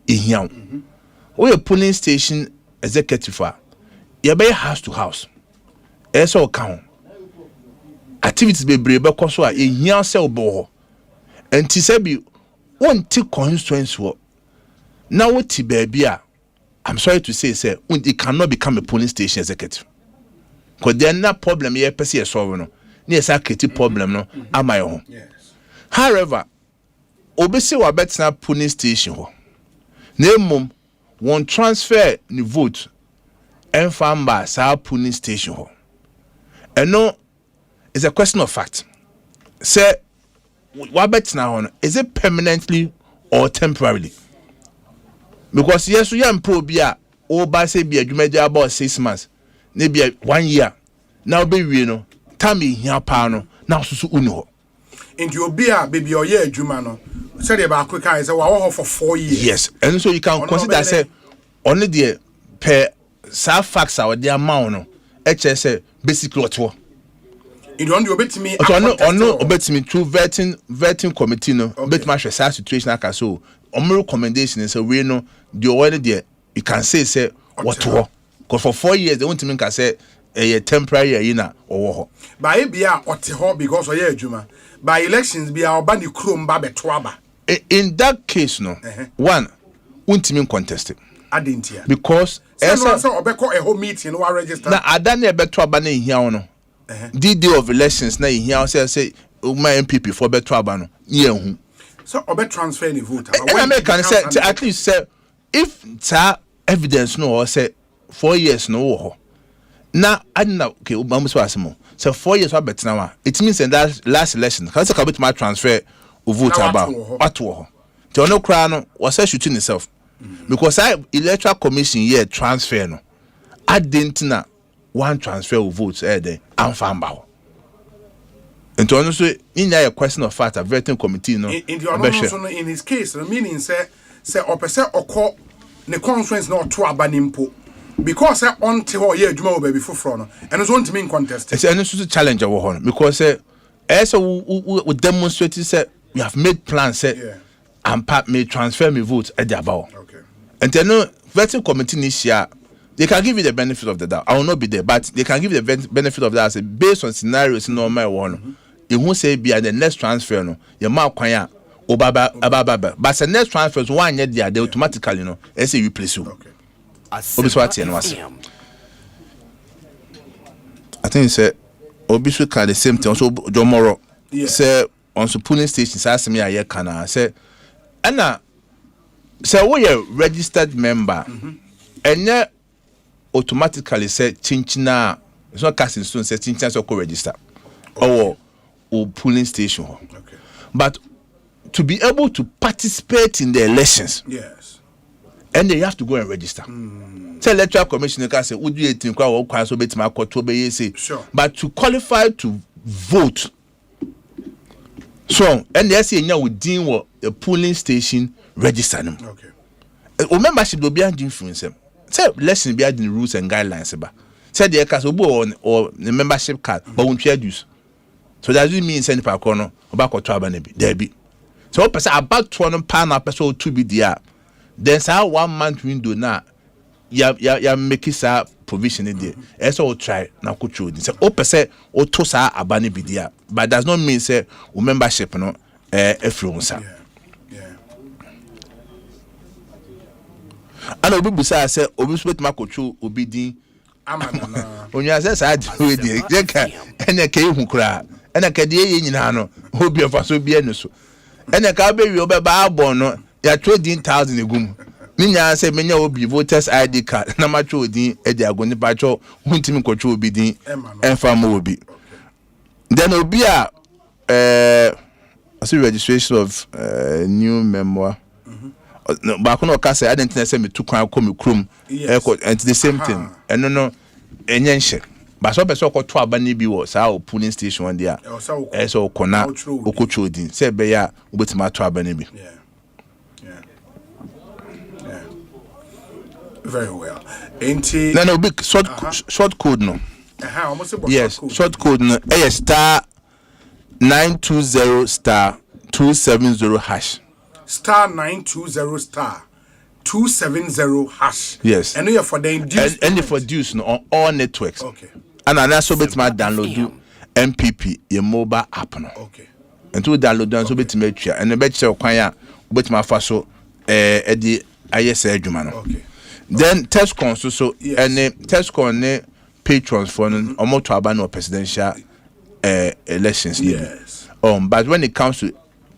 ehia wo ye polling station executive a ye be house to house so kan activities be brebe koso a ehia se obo ho enti se bi wonti constituency wo na woti ba bia I'm sorry to say it cannot become a polling station executive. Because then that problem here per se solve no. Ni a create problem no am I home. However, obese wa betina polling station ho. Na mum won transfer ni vote en famba sa polling station ho. And no it's a question of fact. Say wa betina ho no is it permanently or temporarily? Because yes we am pro bia o ba say bia dwumadia about 6 months. Maybe 1 year. Now be we no. Tami here pa no. Now susu uni ho. And you be a baby or year juma no. Say they ba quick is wa for 4 years. Yes. And so you can consider say only the per sa facts our the amount no. HS basically what wo. You don't do obet me. So no obet me through vetting committee no. Bet my situation aka so. Omo recommendation is we no the already there you can say what wo. Because for 4 years they want to make us say a temporary year or ho. By bia ote ho because o ye adwuma. By elections bia oba ni krom ba beto aba. In that case no one untimi contested. Adentia. Because esa obeko a whole meeting no register. Na adane e beto aba na hia no. The day of elections na hia say my MPP for beto aba no ye hu. So obe transfer the vote. And American say at least say if evidence no or say 4 years no ho. Now I don't know okay so asemo. So 4 years wa betina wa. It means in that last election can say kabit my transfer o vote about what ho. The no cry no was say shooting himself. Because electoral commission here transfer no. I didn't na one transfer of votes there and found out. And to honestly, in a question of fact, a vetting committee no. In his case, the meaning say opposite or call the conference not to abanimpo. Because on to year Juma baby for front and it's one to mean contest. It's a challenge of one because as we demonstrated say we have made plans say and Pat may transfer me votes at the about. Okay. And then no vetting committee this year they can give you the benefit of the doubt. I will not be there, but they can give you the benefit of that based on scenarios in normal one. You won't say be at the next transfer no your mouth kwanya obaba but the next transfer is 1 year they automatically you know say replace you. Okay. I think say Obisu can the same thing also Jomoro say on the polling stations ask me aye kana say ana say we a registered member and automatically say chinchina it's not casting stone say chinchina so register or polling station but to be able to participate in the elections and then you have to go and register. Say electoral commission can say would you 18 kwa wo kwa so betima akoto be say. But to qualify to vote, so and yes you within what a polling station register them. Okay. Membership do be influence them. Say lesson be the rules and guidelines ba. Say the case on or the membership card but won't use. So that doesn't mean send per corner about to abanebi. There be. So person about 200 pound person to be there. Then say 1 month window now. Ya make sa provision in there. Eso will try na kuchu. Say person o to sa abanebi there. But does not mean say membership no influence. And obi busa say obi so betima kochu obi din amana onya say sa we dey jeka ene ka ehu kura ene ka de ye nyina no obi afa so bi enu so ene ka be wi obeba abon no ya 20,000 egum ninya say menya obi voters ID card na ma twa odin e de agoni pa twa huntimi kochu obi din enfa ma obi then obi a registration of new memoir. No, but no can say I didn't say me to come krom and the same thing. And no enyenche. But so person ko to abani bi wo sa polling station one there. So kona okochodin. Say be ya obetima to abani bi. Yeah. Very well. Ain't no big short code no. Yes, short code no. Star 920 star 270 hash. Star 920 star 270 hash. Yes. And you for the induced. And for use no on all networks. Okay. And also bet my download do MPP your mobile app no. Okay. And to download down so bet me try and the bet say kwan ya bet my fa so edi ayese adwuma no. Okay. Then test con so and test con ne patrons for no omo to aba no presidential elections. Yes. But when it comes to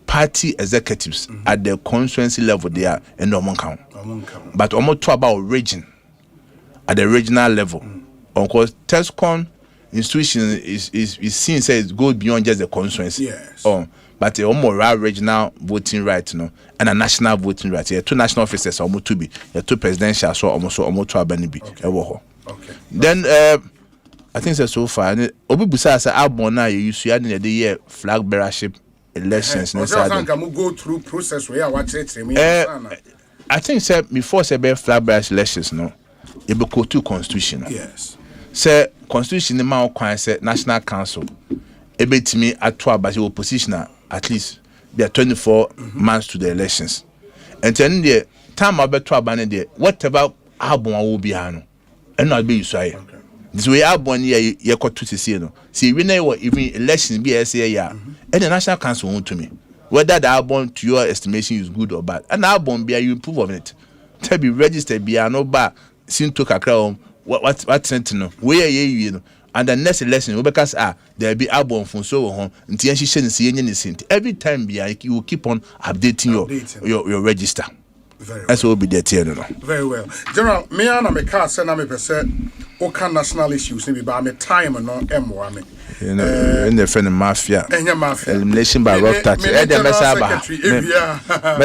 party executives at the constituency level there and no one count. But almost to about region at the regional level. Because TESCON institution is seen says it goes beyond just the constituency. Yes. But a more regional voting right, and a national voting right. Yeah, 2 national officers almost to be, 2 presidential so almost to abanibi. Okay. Then I think so far. And Obibusa say Abona you use the year flag bearership elections. Go through process where I watch it. I think say before say be flag bearers elections no, it be go to constitution. Yes. Say constitution the man kwan say national council. E betimi ato abase opposition at least there are 24 months to the elections. And then the time abeto abane there whatever album will be ano. And not be usai. This way album ye kotu sisi no. See we know even elections be say ya. And the national council want to me whether the album to your estimation is good or bad. And album be you improve on it. To be registered be no ba sin to kakra what sentinel where you know. And the next election because there be album from so on until she shouldn't every time be you will keep on updating your register. That's will be there too. Very well. General, me and my car send me percent okay national issues maybe by me time and no M1. You know, in the friend of mafia. Elimination by rough tax.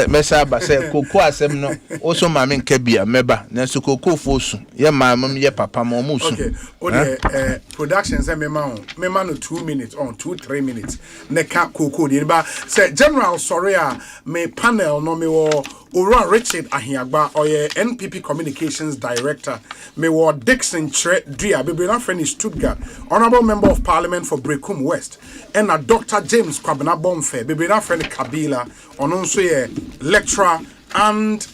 Mesaba say Coco asem no. Also mama nkebia meba. Na so Coco fosu. Ye mama ye papa mo musu. Okay. Ode production say me no 2 minutes on 2-3 minutes. Ne ka Coco dey ba say General sorry me panel no me wo Ora Richard Ahiagba oye NPP Communications Director me wo Dixon Dria be na friend in Stuttgart Honorable Member of Parliament for Brekum West and Dr. James Kwabena Bomfe be na friend Kabila ono nso ye lecturer and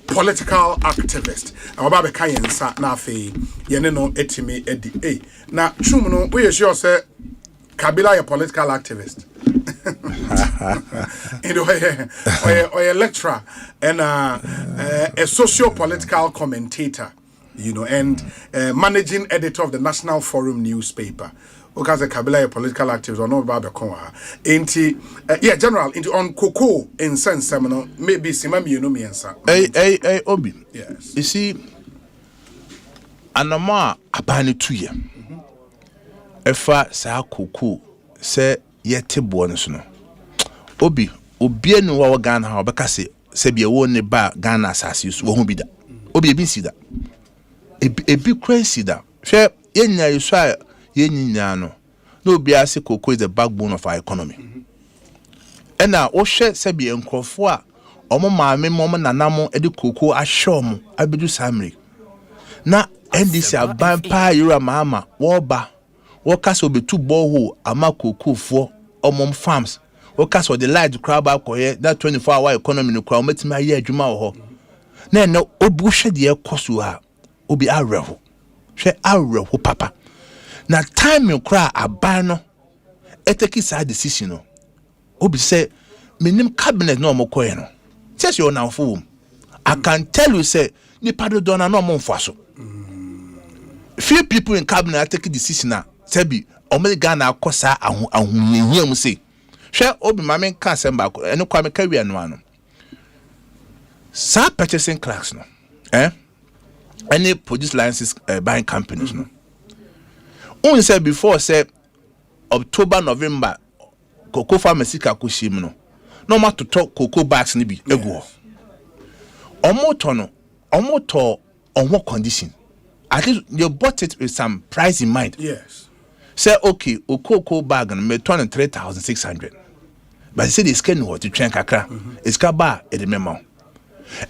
political activist aba be kayensa na afi ye ne no etimi edi na twum no we sure say Kabila a political activist. Or a lecturer and a socio-political commentator, and managing editor of the National Forum newspaper. Because a Kabila a political activist or no about the General on Coco in sense seminal maybe Simami you know me answer. Hey, Obi. Yes. You see, Anama abani 2 years. Efa sa Coco se yete bo no so no. Obi enu wa Ghana ha obeka se sebi wo ne ba Ghana asase so wo hu bi da obi ebi si da ebi crazy da hwe yenya yeso a yenyina no no obi ase cocoa is the backbone of our economy and wo hwe sebi enkrofo a omo maame mo nanamo edi cocoa ahwe omo abedu samri na ndc aban pa yura mama wo ba wo kasa obetu borehole ama cocoa fo omom farms wo kasa the light crowd back here that 24-hour economy no crowd metima ye adwuma wo ho na na obu hwe de ekoso ha obi areho hwe areho papa na time kra aban no eteki sa decision no obi say minim cabinet no omokoye no just your now for I can tell you say ni pado dona no mo mfaso few people in cabinet take decision na sebi omega na akosa ahunhia say hwe obi mame ka Asempa eno kwa me kawi anu ano sa purchasing clerks no any produce licenses buying companies no on say before say October November cocoa pharmacy ka kushim no ma to cocoa bags ni bi egu omoto on what condition at least you bought it with some price in mind. Yes. Say okay, a cocoa bag and me turn 3,600. But say the skin what to train kakra. It's kaba at the memo.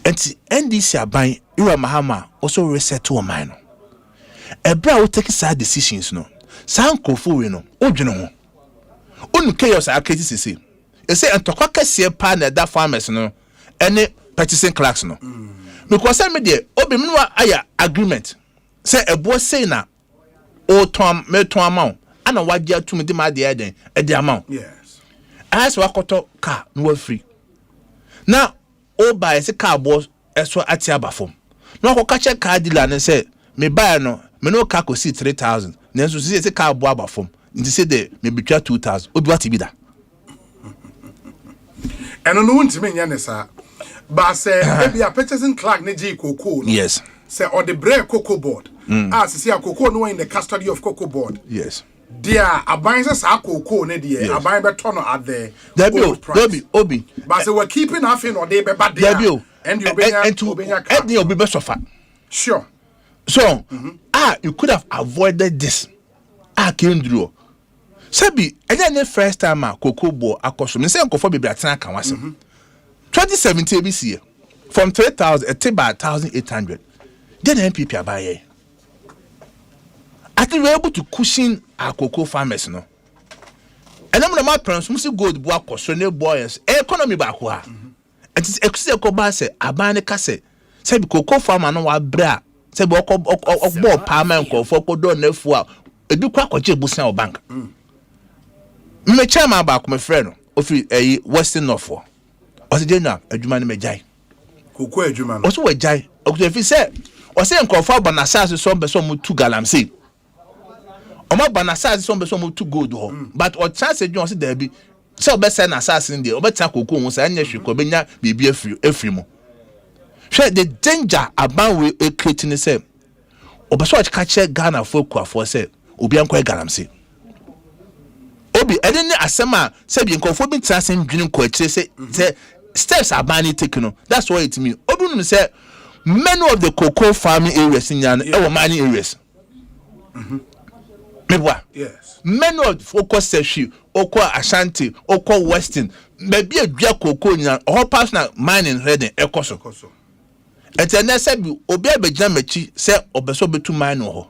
And NDC are buying Ira Mahama also reset to a minor. A bra will take side decisions no. Sound kofu no. Ojino. Chaos are cases say. You say and to kwaka partner that farmers no. Any purchasing clerks no. Because I made there obi minwa aya agreement. Say a boy say na o tom me tom amount ana wagya to me di ma de eden e di amount. Yes. As wakoto car no free. Now o buy say car boss eso ati abafom. No ko catch car dealer and say me buy no me no car ko see 3,000. Nenso say car bo abafom. Nti say de me betwa 2,000. O do ati bi da. Eno no ntimi nya ne sa. But say maybe a purchasing clerk ne G cocoa. Yes. Say or the bread cocoa board. See a cocoa no in the custody of cocoa board. Yes. Dear a buying sa cocoa ne dear a buying beton at the obi. But say we're keeping nothing or they be bad there. And you be best of Sure. So you could have avoided this. Kendro. Sabi, and the first time cocoa board akoso. Me say nkofo be atena kan wasem. 2017 this year from 3,000 a table 1,800. Then MPP abaye. I think we're able to cushion our cocoa farmers no. And I'm my parents must go to work for so boys economy back ho. And it's Ekosiise ko ba say abane ka say cocoa farmer no wa bra say bo parliament ko for ko do nafu a edu kwa kwaje busan o bank. Me chairman ba ko me friend no ofi Western North. Ose jena adwuma ne mejai cocoa adwuma no ose we jai okuto fi say ose nkofo banasase so mbe so mu 2 galamsey omo banasase so mbe so mu 2 gold ho but o chance adwuma ose da bi say obese na asase ndi obeta cocoa hu say anya hweko benya bibi afiri mu hwe the danger about we creating ne say obeso ka che Ghana for kwafo say obi anko galamsey obi edeni asema say bi nkofo bi transen dwene ko akire say steps are banning taken. That's what it means. Obi say many of the cocoa farming areas in our mining areas. Yes. Many of focus section, Oko Ashanti, Oko Western, maybe a dry cocoa in all personal mining heading Ekoso. And then I said, Obi Bejamechi said Obeso be to mine or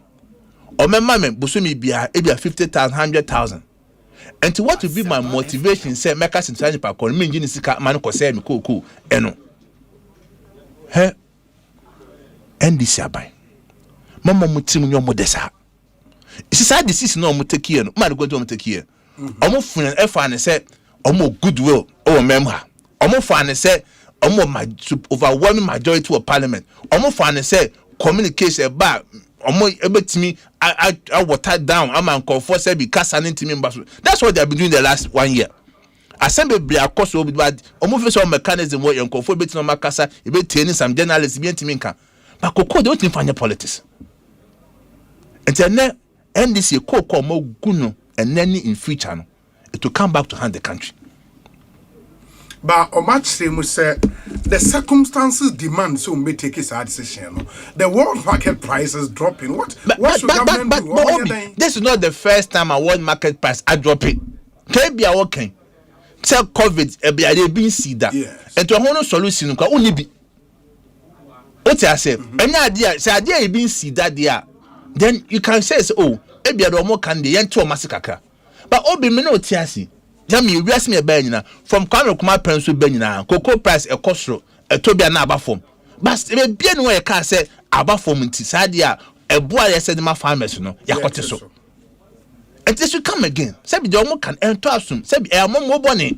my mamma Busumi be a 50,000, 100,000. And to what to be my motivation, say, make us in China Park or me, Jinisika, man, say, me cool, eno. He, and this abai. Mamma mutim your modessa. It's a decision no take here, man, go to take here. Almost fun and F1 said, almost goodwill, or member. Almost fun and said, almost my overwhelming majority of parliament. Almost fun and said, communication about. Able to me, I water down. I'm uncomfortable. Say because I need to me. That's what they have been doing the last 1 year. Asempa be a cost will be bad. Almost some mechanism where you're uncomfortable. No makasa. You be training some journalists. Be to me can. But Coco don't think find your politics. And then NDC Coco more guno and nanny in future. It will come back to hand the country. But Omachri must say the circumstances demand so may take his decision. The world market price is dropping. What should government do? But this is not the first time a world market price are dropping. Can be working. Tell COVID they been see that. And to a whole solution only be. What I say, any idea? Say idea you been see that there. Then you can say, oh, maybe I don't more can the enter massacre. But obi me no tiasi. Jami we ask me a from Kwame Kuma Prince Benina, cocoa price a costro, a Tobia Naba form. But be no way can say Abba form in Tisadia, a boy I said my farmers no, Yakoteso. And this will come again. Sabi Jomo can enter soon. Sabi a more bonny.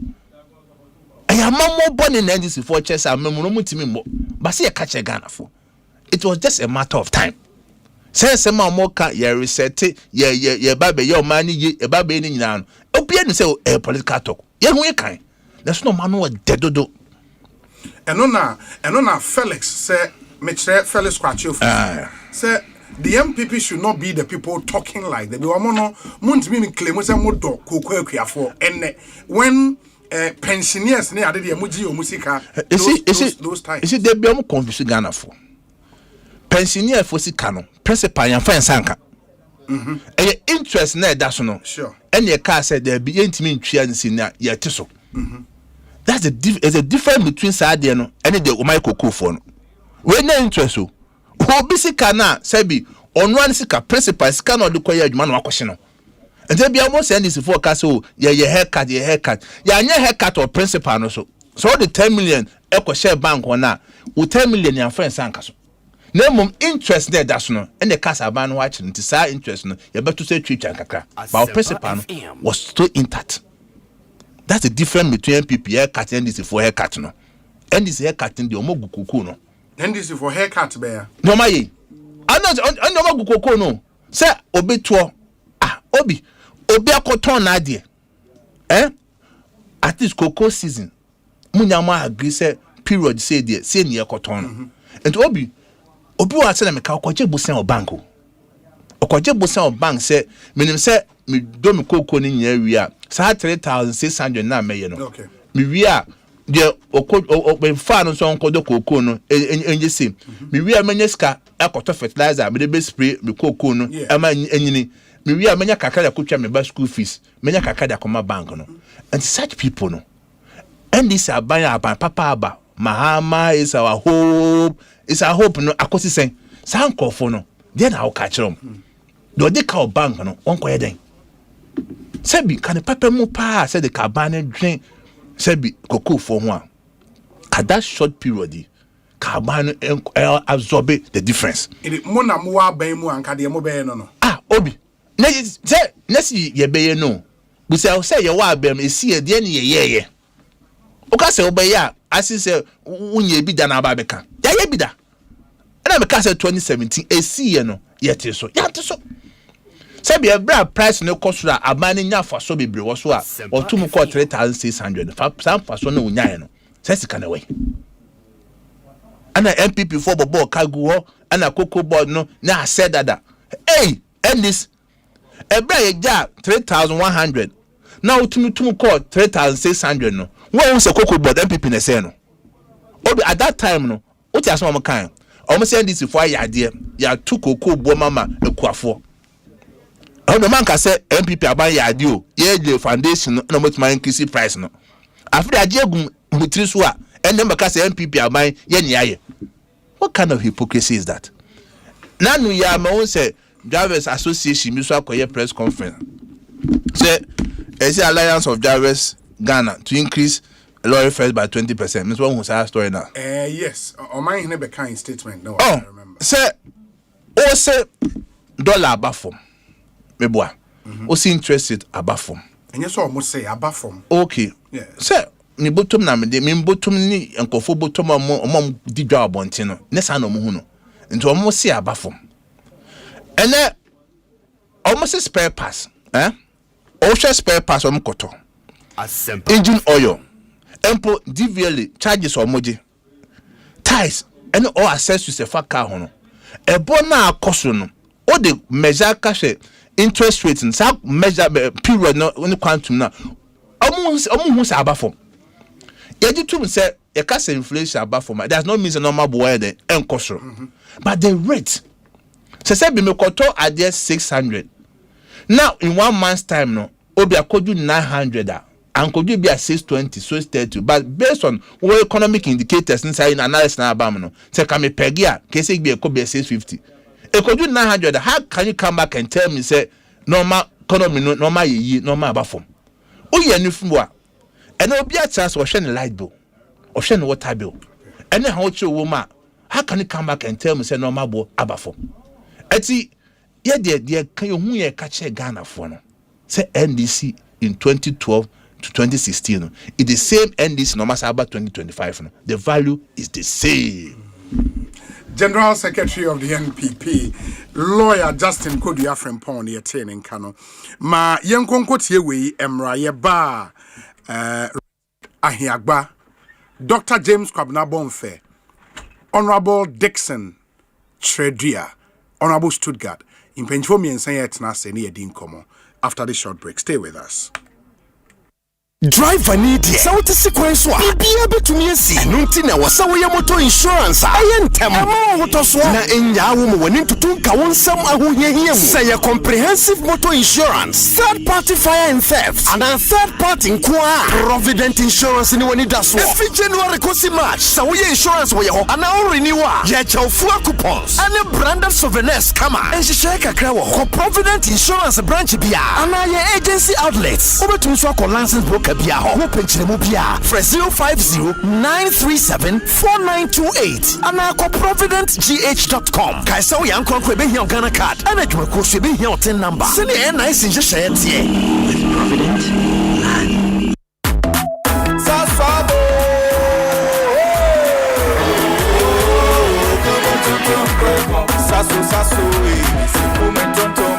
I am more bonny than this for chess and memory, but see a catch a gunner for. It was just a matter of time. Say some more can ye reset it, ye baby, your money, ye a baby in now. Opian say a political talk. Ye we kind. There's no man who dead do. And on Felix say, Mr. Felix Quacho say the MPP should not be the people talking like that. The woman won't mean claim was a modo for and when pensioners near the Muji or Musica, those times. Is it they be almost confused Ghana for? Pensioner for Sikano, principal and friend Sanka. And interest net that's no. Sure. And your car said there be intimate chance in your tissue. That's a difference between Sadiano and the Michael Kufon. When no interest, who busy cana, Sebi, on one sika principals cannot require man question. And they be almost ending this forecast. So, your haircut, your haircut or principal no so. So the 10 million Eco share bank or now, with 10 million your friend Sankas. No more interest there, that's no, and the cast ban watching to say interest no, you better say treat and kaka. But our principal was still intact. That's the difference between MPP haircut and this for haircut no. And this haircut in the Omogu Kuku no. And this is for haircut bear. No my I'm not on Omogu Kuku no. Say obi to obi a cotton idea. At this cocoa season, Munyama agree say period say there, say near cotton. And obi wa say me ka okoje busan o banko. Okoje busan o bank say menim say me do me cocoa ni nya wi a sa 3600 na meye no. Okay. Me wi a de okoje fa no so onkodo cocoa no enje say. Me wi a menya ska akoto fertilizer me de be spray me cocoa no e ma enyini. Me wi a menya kakada kotwa me ba school fees. Menya kakada koma bank no. And such people no. And this abaya papa aba Mahama is our hope. It's our hope no akosi sen. Sanko for no. Then I'll catch them. Do they call bank no? Uncle Eden. Sebi can the papa mu pa said the cabane drink. Sebi cocoa for one. At that short period, cabane absorb the difference. In it mona mua bemu and kadiamo be no. Obi. Nesi ye be no. We say your wa bem is see the ye. Oka se obeya asi se unye bi da na ba beka. Ya ye bi da. Na me ka se 2017 esi ye no yete so. Yate so. Se bi ebra price no cost ra abane nya fa so bebre wo so a otum ko 3600. Fa so no unya ye no. Se sika na we. Ana MPP for bobo kagu ho ana cocoa board no na said that. Hey, and this ebra ye ja 3100. Now utum ko 3600 no. When was a cocoa board MPP na say no. At that time no, what you some kind. Almost saying this before ya idea. Ya two cocoa board mama e kwafo. How the man can say MPP aban ya idea. Ye the foundation no much my increase price no. After ajegum mutri so a and them can say MPP aban ye nyaye. What kind of hypocrisy is that? Nanu ya ma won say Drivers Association mi so akoye press conference. Say is the Alliance of Drivers Ghana to increase lorry fares by 20%. Miss one who's our story now. Yes. On my never kind statement. No, I remember. Say, say dollar above form. Me boy. Also interested above form. And you saw almost say above form. Okay. Yeah. Say, me bottom na me de me bottom ni enkofo bottom amom di dwa abonte no. Ne sa no mo hu no. Nti almost say above form. And then almost spare pass. Also spare pass koto. Asempa. Engine oil. Empo DVL charges or moji. Ties and all access to the fat car hono. A bona cost no. All the measure cash interest rates and some measure period no only quantum na. Almost above form. Yajitum said a cast inflation about for my. Does not mean a normal boy the encosro, but the rate. Say be me koto at 600. Now in 1 month's time no, obi akoju 900 and could you be at 620, 630. But based on what economic indicators inside in analysis na abam no, say can me pegia, case be a could be 650. A could you 900. How can you come back and tell me say normal economy normal ye normal abafom? Oh yeah, new fumwa. And there will be a chance of sharing light bill or sharing water bill. And then how you woman, how can you come back and tell me say normal bill abafom? Eti yeah dear can you who catch a Ghana for no? Say NDC in 2012 to 2016 it's the same NDC normal about 2025 no. The value is the same. General Secretary of the NPP, Lawyer Justin Kodua Frempong ye ten in Kano. Ma yenkonko tie we emra ye ba ahiagba Dr. James Kwabena Bonfe, Honorable Dixon Tredia, Honorable Stuttgart. In Penchfo mi ensan ye tena se ni edin komo. After this short break, stay with us. Driver need it. So what is sequence wa? Be able to me see. Nunti na wasa we motor insurance. Ayentem. Ama motor so. Na enya wo woni tutunka wonsam ahohie hie mu. Say a comprehensive motor insurance, third party fire and theft, and a third party inqua. Provident insurance ni woni da so. Every January kosi March. So we insurance we ho. Ana o renewa. Ye chawfu coupons. Any branded souvenirs kama. Enhihye kakra wo ho. Provident insurance branch bia. Ana ye agency outlets. Obetum so ko license broker bia ho penchemu bia for 050-937-4928 anako providentgh.com kaisa we yankon ko be here Ghana card and adwuma ko so be here 10 number sene e nice nje share tie with Provident Sasabo sasu momentum preko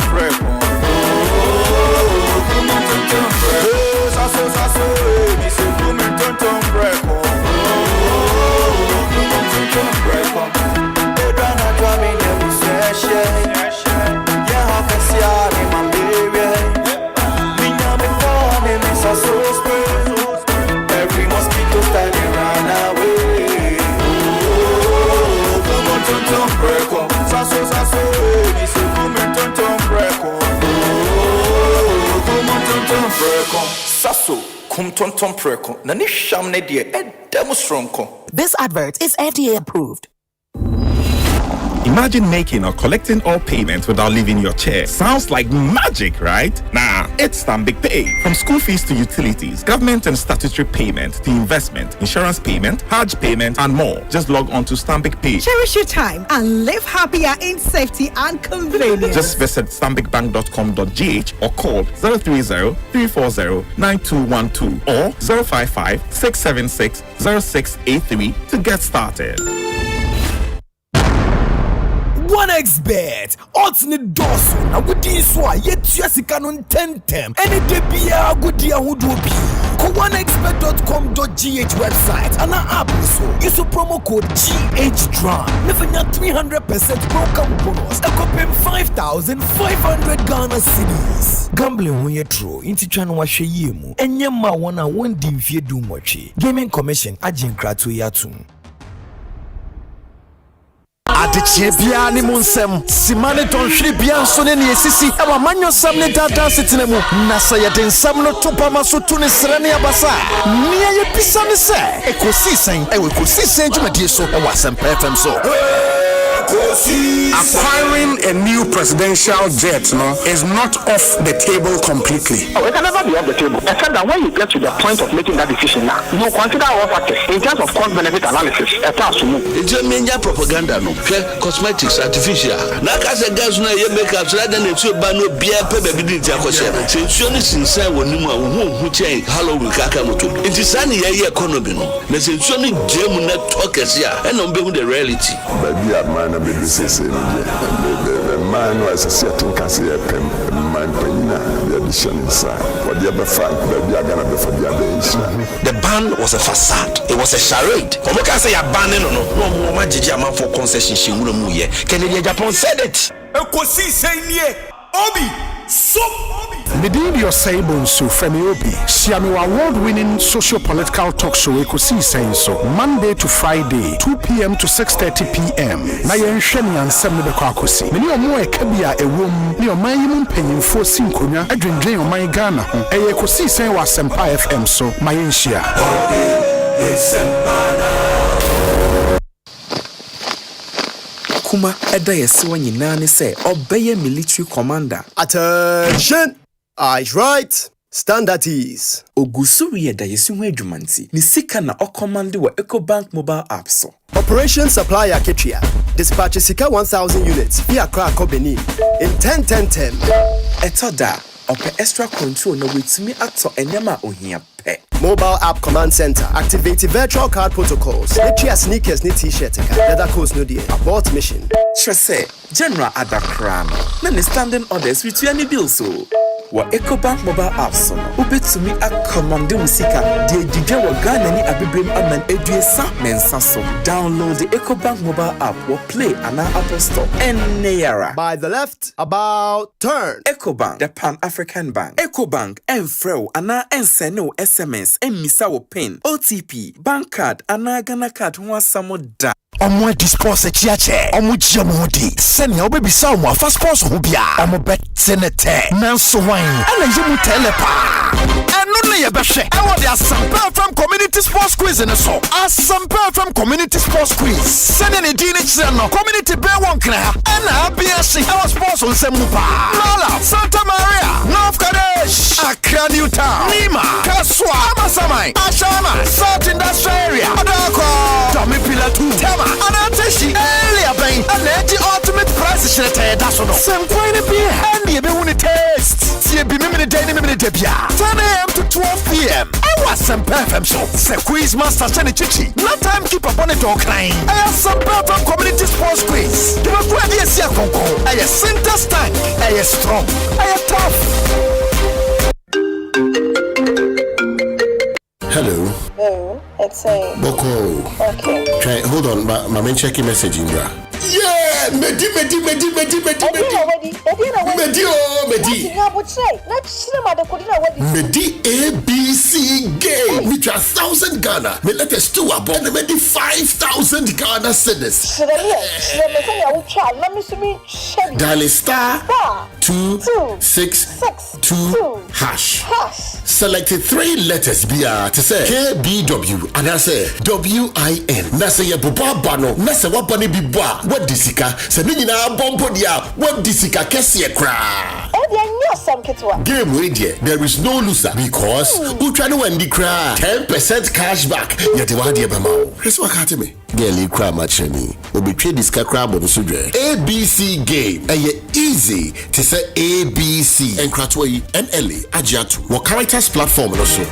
every mosquito standing run away. Sasso, kum tonton preko, na ni sham ne die edemu stronko. This advert is FDA approved. Imagine making or collecting all payments without leaving your chair. Sounds like magic, right? Nah, it's Stanbic Pay. From school fees to utilities, government and statutory payment to investment, insurance payment, Hajj payment, and more. Just log on to Stanbic Pay. Cherish your time and live happier in safety and convenience. Just visit stanbicbank.com.gh or call 030-340-9212 or 055-676-0683 to get started. 1xBet odds ni doso na gudi so a yetua sika no tentem any de bia gudi ahodo bi ko 1xbet.com.gh website and app so use promo code GHDRAM never 300% welcome bonus ekopem 5,500 Ghana cedis. Gambling when you true into twan wa hwe yemu enye ma wona won di mfie du mochi gaming commission agin krato yatum. Adechie bia ni munsem simane tonhwiri bia nso ne ne esisi e wa manyosam ne dada setenemu na sayede nsam no topa maso to ne sere ne abasa ne ye pisa ne se ekosisen e we kosisen dwumadie so e wa Asempa FM so. Acquiring a new presidential jet is not off the table completely. Oh, it can never be off the table. Except that when you get to the point of making that decision now, you consider all factors in terms of cost-benefit analysis. It's a media propaganda, no? Cosmetics, artificial. Like I said, guys, no, you make up so that then it's a bano beer, baby, since you're sincere when you who change Halloween Kakamoto. It is sunny economy, no? Since you're German talkers here, and on the reality. Baby, man. The man was a certain cassia pen, man, the addition inside. What the other fact, baby, are gonna be for the other. The ban was a facade, it was a charade. Or can say a ban, no more magic for concession. She wouldn't move. Kennedy Japan said it. Ekosiisen On Obi, so Medin Osei Bonsu from Obi. Siami award-winning socio-political talk show Ekosiisen so Monday to Friday, 2 p.m. to 6:30 p.m. Na yenhwɛ and Asempa be kwakosi. Meni omo ekabia ewom, ni oman mpanyimfo sinkonya adwendwen oman Ghana ho. Ekosiisen wa Asempa FM so ma yenhia. Kuma eda yesiwa nyina ne se obeye military commander. Attention! Eyes right. Stand at ease. Ogusuri eda yesiwa adwumanti. Ni sika na okomande wa EcoBank mobile app so. Operation Supply Aketria. Dispatch Sika 1,000 units via Accra Benin in 10-10-10. Etoda, ope extra control na wetimi ato enyama ohia pe. Mobile app command center. Activate virtual card protocols. Let's sneakers ni t-shirt. Leather coats no dear. Abort mission. Trese, General Adakrano. Nani standing orders with any bill so. Wa EcoBank mobile apps no. Ubetumi akomande musika. Die jija wa Ghana ni abibrem aman eduesa mensa so. Download the EcoBank mobile app or play an Apple Store. Neyara. By the left, about turn. EcoBank, the Pan-African Bank. EcoBank, enfreo, ana enseno SMS, misa wo pin, OTP, bank card, ana Ghana card, huwa samo da. Omo dispose chiache omo jiamodi sene obebisa omo fa sponsor ho bia omo betenete nanso wan ana yemu telepa eno ne ye behwe e wo the Asempa from community sports quiz in so Asempa from community sports quiz sene ne di ne kire no community be won kra ana abia shi e wo sponsor nsemu pa Lala Santa Maria North Kadesh Accra New Town Nima Kaswa Amasamai Ashama South Industrial Area Adako Tommy Pilatu Tema Anateshi earlier bang and the ultimate price shit that's no some quite a beer and you be want to taste see be me day 10 a.m. to 12 p.m. I was some FM show se quiz master chane chichi no time keep up on it all crying I have some from community sports quiz you know where yes ya konko I am center stank I am strong I am tough. Hello. Hello, it's a Boko. Okay. Try hold on, my check your message in bra. Yeah, Medi. Medi ABC game. We try 1,000 Ghana. Me let us do about the Medi 5,000 Ghana cedis. Dial star 262 hash. Select 3 letters BR to say KBW and I say WIN. Na say ya boba bano. Na say wa bani bibwa. What disika? Se ni na bombo dia. What disika kesi ekra. Game radio. There is no loser because who try to win the cry 10% cash back. Yet the wadi ebema. Here's what happened me. Girl, cry much me. Obi trade this crab on the ABC game. Aye easy to say ABC. And Kratway and LA Ajatu. What characters platform also.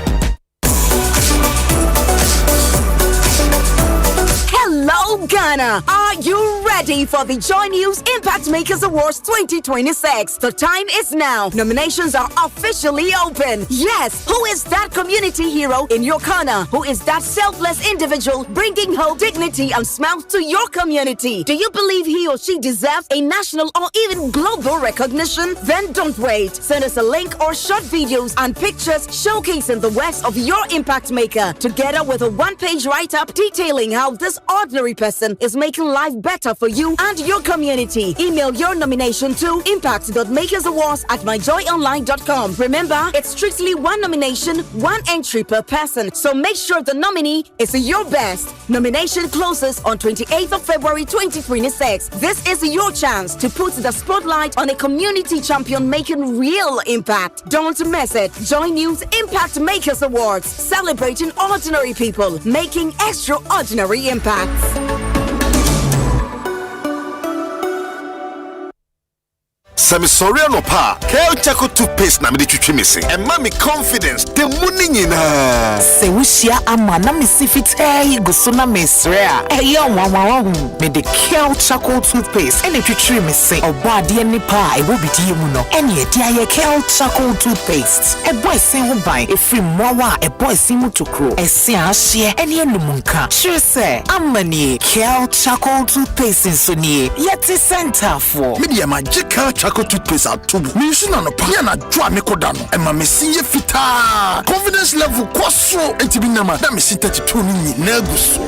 Hello, Ghana. Are you ready for the Joy News Impact Makers Awards 2026? The time is now. Nominations are officially open. Yes, who is that community hero in your corner? Who is that selfless individual bringing hope, dignity, and smiles to your community? Do you believe he or she deserves a national or even global recognition? Then don't wait. Send us a link or short videos and pictures showcasing the works of your impact maker, together with a one-page write-up detailing how this ordinary person is making life better for you and your community. Email your nomination to impact.makersawards@myjoyonline.com. Remember, it's strictly one nomination, one entry per person. So make sure the nominee is your best. Nomination closes on 28th of February 2026. This is your chance to put the spotlight on a community champion making real impact. Don't miss it. Joy News Impact Makers Awards, celebrating ordinary people making extraordinary impacts. Semi Soriano Pa, Kel Chaco toothpaste na me de twitwi missing. And mommy confidence, the money nyina. Se wushia amana me sifit gusuna mesrea. Wawa me de Kel Chaco toothpaste. Ene twitwi missing. Oba de ni pa e wo bidi mu no. Ene de aye Kel Chaco toothpaste. E boy sen ho ban e free mwa e boy sin mu tokro. E se ahye ene enumunka. Sure say amani Kel Chaco toothpaste so ni. Yeti center for. Media magic Kel Chaco miracle toothpaste atubu me use na no pa na dwa ne koda no e ma me sinye fita confidence level kwaso entibi na ma da me si 32 ni na guso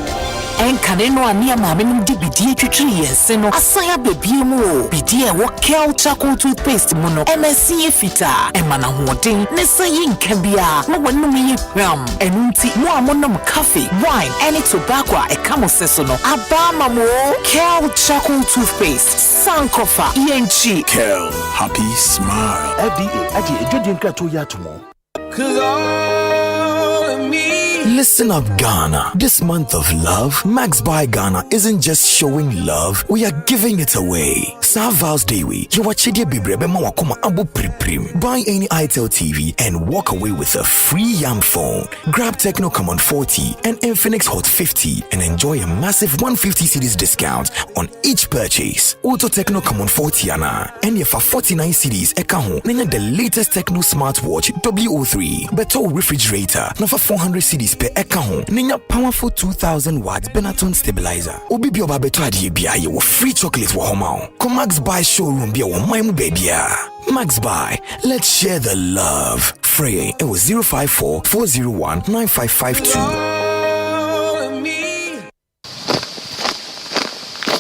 Enkane no ani amame nim de bidie twetwe yense no asaya bebie mu o bidie wo kel charcoal toothpaste mu no MSC fita emana hoden ne sayi nkabia mo wonum yi hwam enunti mo amonom coffee wine any tobacco e kamo seso no abama mo kel charcoal toothpaste sankofa yenchi kel happy smile FDA adi ejodi nkrato ya tomo. Listen up, Ghana. This month of love, Max by Ghana isn't just showing love, we are giving it away. Savals Dewi, you watch it bibrebe mawakuma abu priprim. Buy any ITEL TV and walk away with a free YAM phone. Grab Techno Command 40 and Infinix Hot 50 and enjoy a massive 150 cedis discount on each purchase. Auto Techno Command 40 ana and for 49 cedis ekaho nenya the latest Techno smartwatch WO3. Beto refrigerator na for 400 cedis per ekaho nenya powerful 2000 watts Benaton stabilizer. Obi bi oba beto adie bia ye wo free chocolate wo homa. Max Buy showroom bia wo maimu baby. Max Buy, let's share the love. Frey, it was 054 401 9552.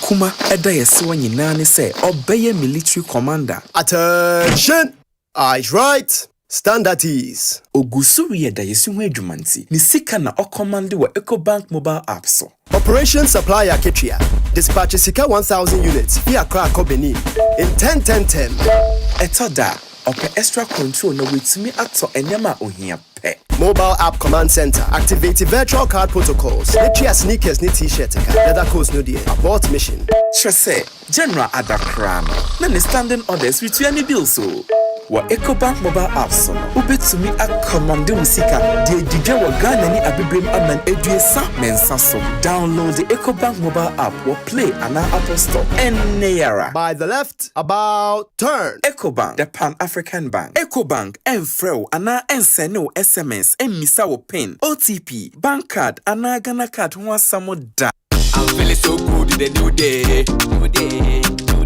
Kuma eda yeso nyina ne se obeye military commander. Attention! Eyes right. Stand at ease. Ogusuri eda yeso hu adwumanti. Ni sika na ocommand wo Ecobank mobile app so. Operation Supply Aketria. Dispatch Sika 1,000 units via Accra Benin in 10-10-10. Etoda, ope extra control no witumi ato enyama ohia pe. Mobile app command center. Activate virtual card protocols. Let's sneakers ni t-shirt. Leather coats no dear. Abort mission. Trese, General Adakrano. Nani standing orders with any bill so. Wa Ecobank mobile app so no. Ubetumi akomande musika. Die didwe wa Ghana ni abibrem aman eduesa mensa so. Download the Ecobank mobile app or play ana Apple Store. Neyara. By the left, about turn. Ecobank, the Pan-African Bank. Ecobank, enfreo ana enseno SMS, emisa wo pin, OTP, bank card, ana Ghana card huwa samo da. I'm feeling so good in the new day.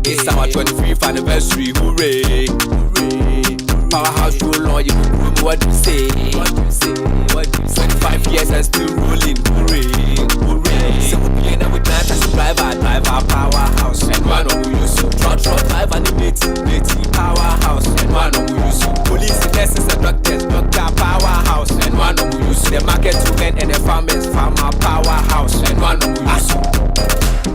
It's our 25th anniversary, hooray. Powerhouse roll on, you know what you say. 25 years and still rolling, hooray. 7 billion with 9 as a driver, powerhouse. And one of you use truck drive and the native powerhouse. And one of you use police, nurses and doctors, doctor powerhouse. And one of you use the market women and the farmers, farmer powerhouse. And one of you use.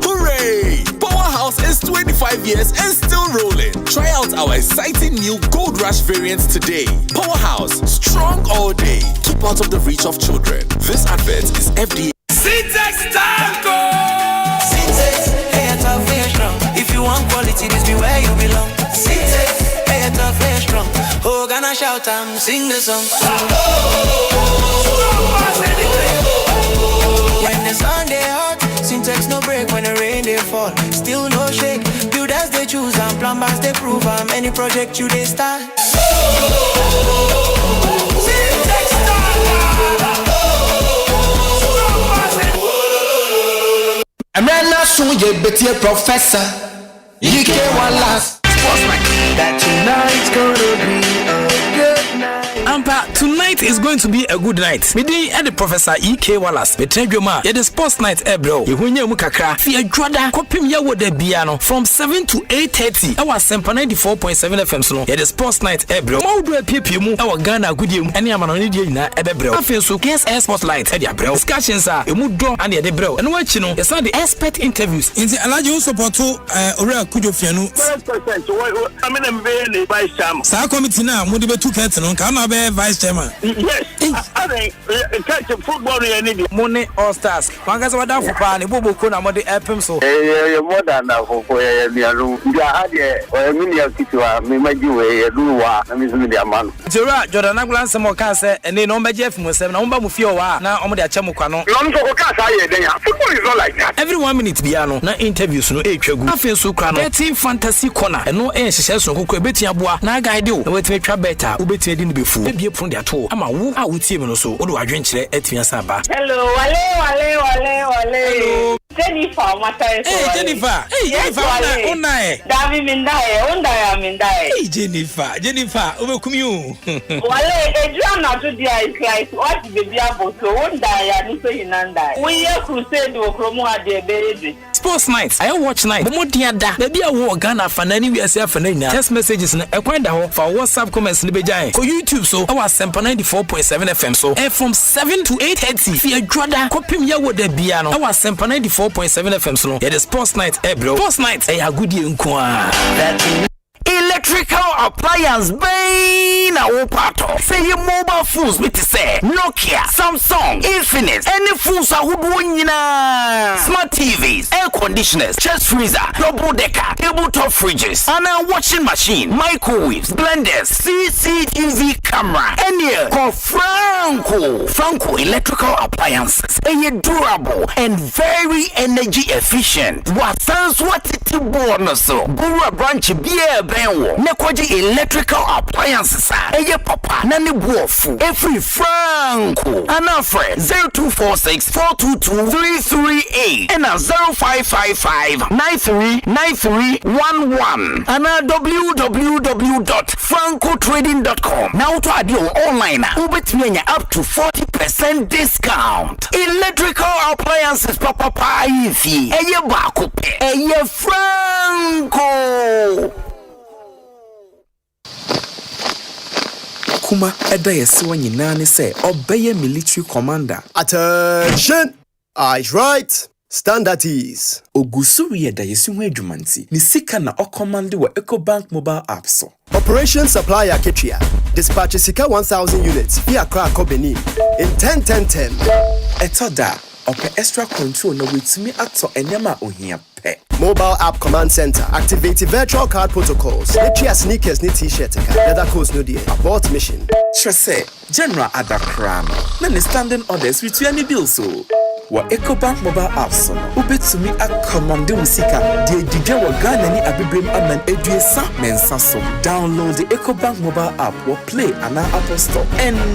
Hooray! Powerhouse is 25 years and still rolling. Try out our exciting new Gold Rush variants today. Powerhouse, strong all day. Keep out of the reach of children. This advert is FDA. Syntax Tango! Syntax, hey, it's a very strong. If you want quality, this be where you belong. Syntax, hey, it's a very strong. Oh, gonna shout and sing the song. When the sun they hot, Syntax no break. When the rain they fall, still no shake. Builders they choose and plumbers they prove. Any project you they start. Syntax I'm not sure you better professor. You can't one last. That tonight's gonna be a good night. Ampa, tonight is going to be a good night. Me dey at the Professor E.K. Wallace. Me tell you ma, the sports night bro. You hunya mu kakra. Fi adwada kopim ya wo da bia no from 7 to 8:30. Our Asempa 94.7 FM so no. The sports night bro. Ma do apia mu our Ghana agudie mu. Ene ama no ne die nyina bro. Afin so guest spotlight e dia bro. Discussions are emu do and the bro. Eno achi no, yes the expert interviews. Inti alaje wo support ore akujo fianu. 100% wo amena mbe ne vice chairman. Sa committee na mo de betu curtain no ka na be vice chairman. Yes. I think catch football no any. Money All Stars. Wangasa wada fupa ne bobo ko na mo de epem so. More than that for mialu. Dia ade o mini akitiwa me maji we duwa na me zumi dia man. Jora Jordan Aglan se mo ka se ene no mbeje afimu sem na mba mu fie wa na omo de ache mo kwa no. No so ko ka sa ye den ya. Football is not like that. Every 1 minute bia no na interviews no etwagu. Afin so kra no. Betting fantasy corner. Eno hyehyɛ so kokko ebetia boa na guide o. Na wetime twa better. Obetia di no befu. Ebie pon de ato. Ama wo a wotie me no so. Odo adwenkyerɛ atua sa ba. Hello, wale. Hello. Jennifer, Jennifer, Hey, Jennifer, over come you. Wale, Adriana to dia is like what the baby abo so one die and so hinanda. We are crusade or promo de baby. Sports night, I watch night. But more dear da, baby I walk Ghana fanani we say fanani. Text messages na ekwenda ho for WhatsApp comments ni bejan. Ko YouTube so our Asempa 94.7 FM so and from 7 to 8:30. Fi adwada kopim ya wo da bia no. Our Asempa 94.7 FM so. Yeah, the sports night, bro. Sports night, a good year nko a. Electrical appliance na opato. Say your mobile phones with say Nokia, Samsung, Infinix, any phones are nyina. Smart TVs, air conditioners, chest freezer, double decker, tabletop fridges, and a washing machine, microwaves, blenders, CCTV camera, and call Franco electrical appliances. Durable and very energy efficient. What sounds what it bonus so Bura branch beer benwo Nekwaji electrical appliances eye papa na ne buofu every Franco anafre 0246 422 338 and 0555 939311 and www.francotrading.com. Now to add your online ubetmenya up to 40% discount. Electrical appliances papa ifi eye bakope eye Franco. Kuma eda yesiwa nyina ne se obeye military commander. Attention! Eyes right. Stand at ease. Ogusuri eda yesiwa adwumanti. Ni sika na okomande wa Ecobank mobile app so. Operation Supply Aketria. Dispatch sika 1,000 units via Accra Benin in 10-10-10. Etoda ope extra control na wetumi ato enyama ohia pe. Mobile app command center. Activate virtual card protocols. Let's sneakers ni t-shirt. Leather coats no die. Abort mission. Trese General Adakrano. Na ne standing orders with any bill so. Wa Ecobank mobile apps no. Ubetumi akomande musika. Die didwa wa Ghana ni abibrem aman eduesa mensa so. Download the Ecobank mobile app or play an Apple Store.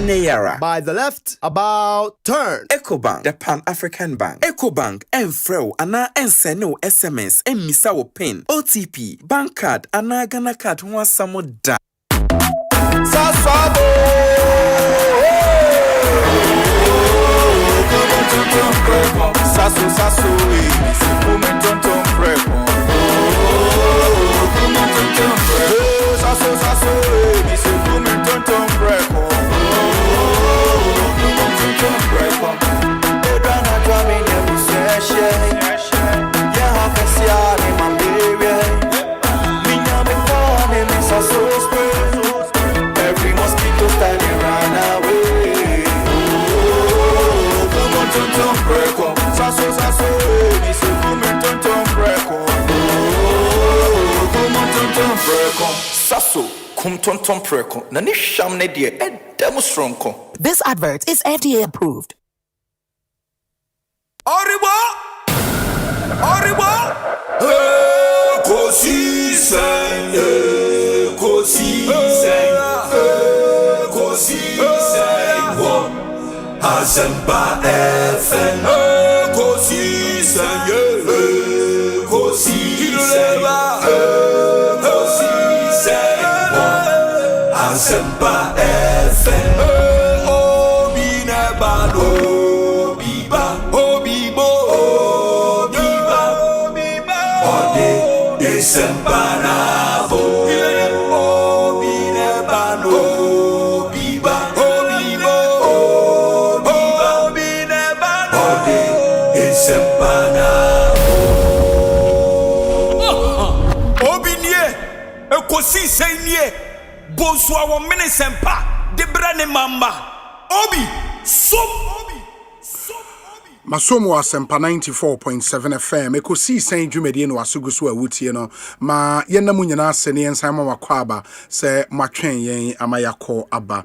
Neyara. By the left, about turn. Ecobank, the Pan-African Bank. Ecobank, Enfreo, ana enseno SMS, emisa wo pin, OTP, bank card, ana Ghana card, huwa samo da. Saswabo. Sasu, every mosquito standing run away. Sasso, kum tonton preko, na ni sham ne die demonstronko. This advert is FDA approved. Oribo! Ekosiisen, Asempa FM. Ekosiisen, Asempa FM. Obi ne bado, Obibo. Ode desempanavo. Obi ne bado, Obibo. Obi ne bado. Ode desempanavo. Obi nie, Ekosiisen nie. Bonsu awo Asempa de brane mamba. Obi Masomo Asempa 94.7 FM Ekosiisen dwumedie no asuguso awutie no ma yenam nyina sene yensan ma wakwaba se matwen yen amayako aba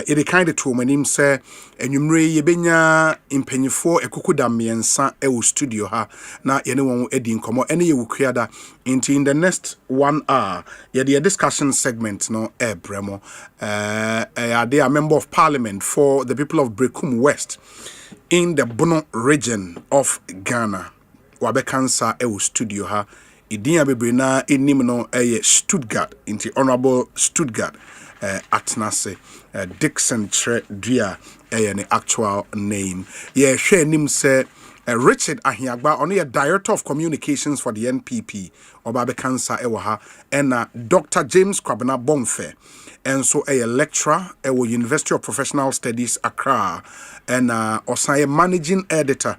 it kind of to manim se enwumre yebenya impanyifo ekokuda miensa ewo studio ha na yene won edi nkomo ene ye wukuada in the next 1 hour ye discussion segment no bremo they are member of parliament for the people of Brekum West in the Bono region of Ghana. wabe cancer e studio ha idia bebre na enim no Stuttgart into Honorable Stuttgart atnase Dixon Dria ne actual name ye hwe nim se Richard Ahiagba ono ye Director of Communications for the NPP obabe cancer ewo ha and Dr. James Kwabena Bonfe and so a lecturer at University of Professional Studies Accra and Osei managing editor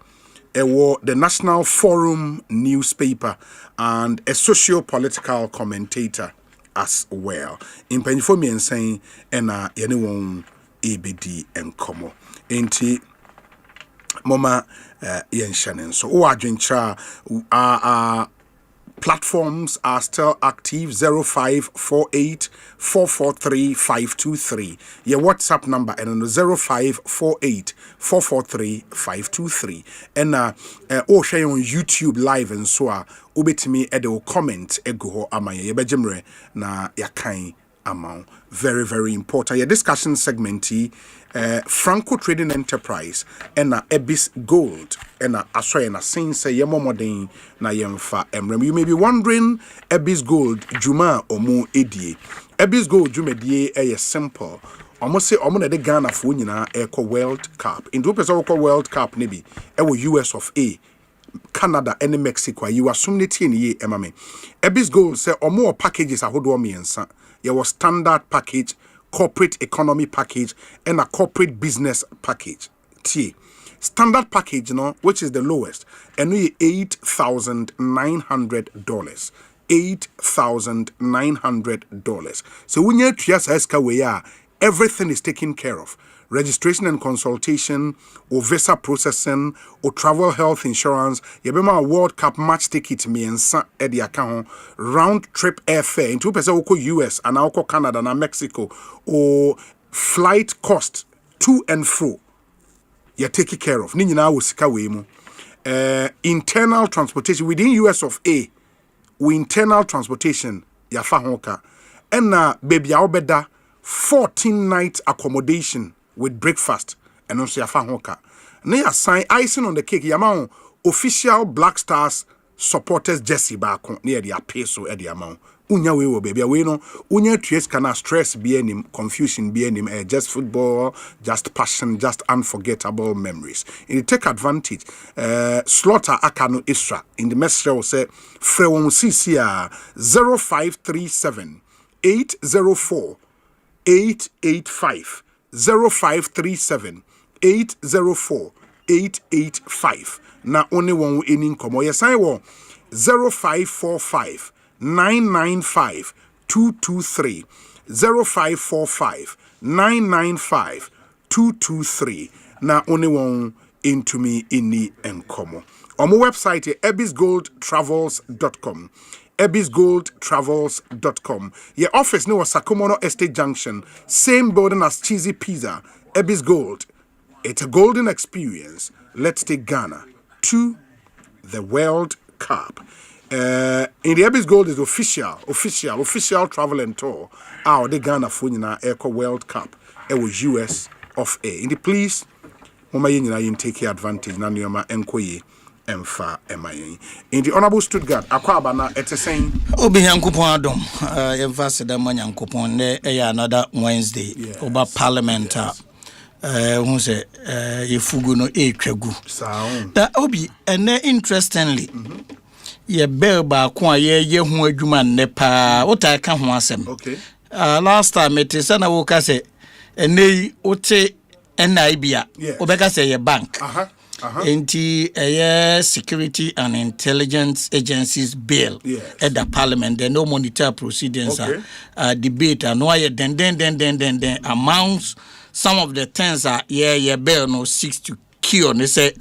at the National Forum newspaper and a socio-political commentator as well. In Penfomi and saying and anyone ABD and Como inti mama yen Shannon. So Oadwincha platforms are still active 0548 443 523. Your WhatsApp number and 0548 443 523. And share on YouTube live and so ubetimi edo comment ego amaya yebejemre na yakai amount. Very, very important. Your discussion segment Franco Trading Enterprise and Ebis Gold and Asway and Saint say Yamodin na Yemfa Emrem. You may be wondering Ebis Gold Juma or Mu Edie. Ebis Gold Jumedie a simple. Almost say Omona de Ghana Funina Eco World Cup. In Dupeso World Cup maybe Ewo US of A. Canada and Mexico. You assume it in ye emame. Ebis Gold say or more packages a hodo me and son. Your standard package, corporate economy package, and a corporate business package. T. Standard package, which is the lowest, and we $8,900. $8,900. So when you try everything is taken care of. Registration and consultation, or visa processing, or travel health insurance. You be my World Cup match ticket me and the account round trip airfare into US and Alco Canada and Mexico, or flight cost to and fro. You take it care of. Nina usika wemu. Internal transportation within US of A. We internal transportation ya fahonka. And baby obeda 14-night accommodation with breakfast and also ya fahoka. Na ya sign icing on the cake yamao official Black Stars supporters jersey baako na ya peso e de amount. Unya we wo baby we no unya trace kana stress be enim confusion be enim just football, just passion, just unforgettable memories. And you take advantage slaughter akano extra in the message will say free won CC 0537 804 885 0537 804 885. Na only one in komo yesan wo 0545 995 223 0545 995 223. Na only one into me inni enkomo. On my website ebisgoldtravels.com. ebisgoldtravels.com. Your office no Sakumono Estate Junction, same building as Cheesy Pizza. Ebis Gold. It's a golden experience. Let's take Ghana to the World Cup. In the Ebis Gold is official travel and tour. Our the Ghana Funina Eco World Cup. It was US of A. In the please, Mama Yin take advantage na nyoma enkoye. Emfa emayin in the Honorable Stuttgart akwaba na etesen obi yankopon adom emfa seda manyankopon ne another Wednesday oba parliament hu se yefugu no etwagu da obi ene interestingly ye bel ba ko ye hu adwuma ne pa ota ka ho asem last time it is na wo ka se ene ote NIBia obeka se ye bank Enti Security and Intelligence Agencies bill at the Parliament. There no monitor proceedings debate and why then amounts some of the things are bill no 6 to kill. They say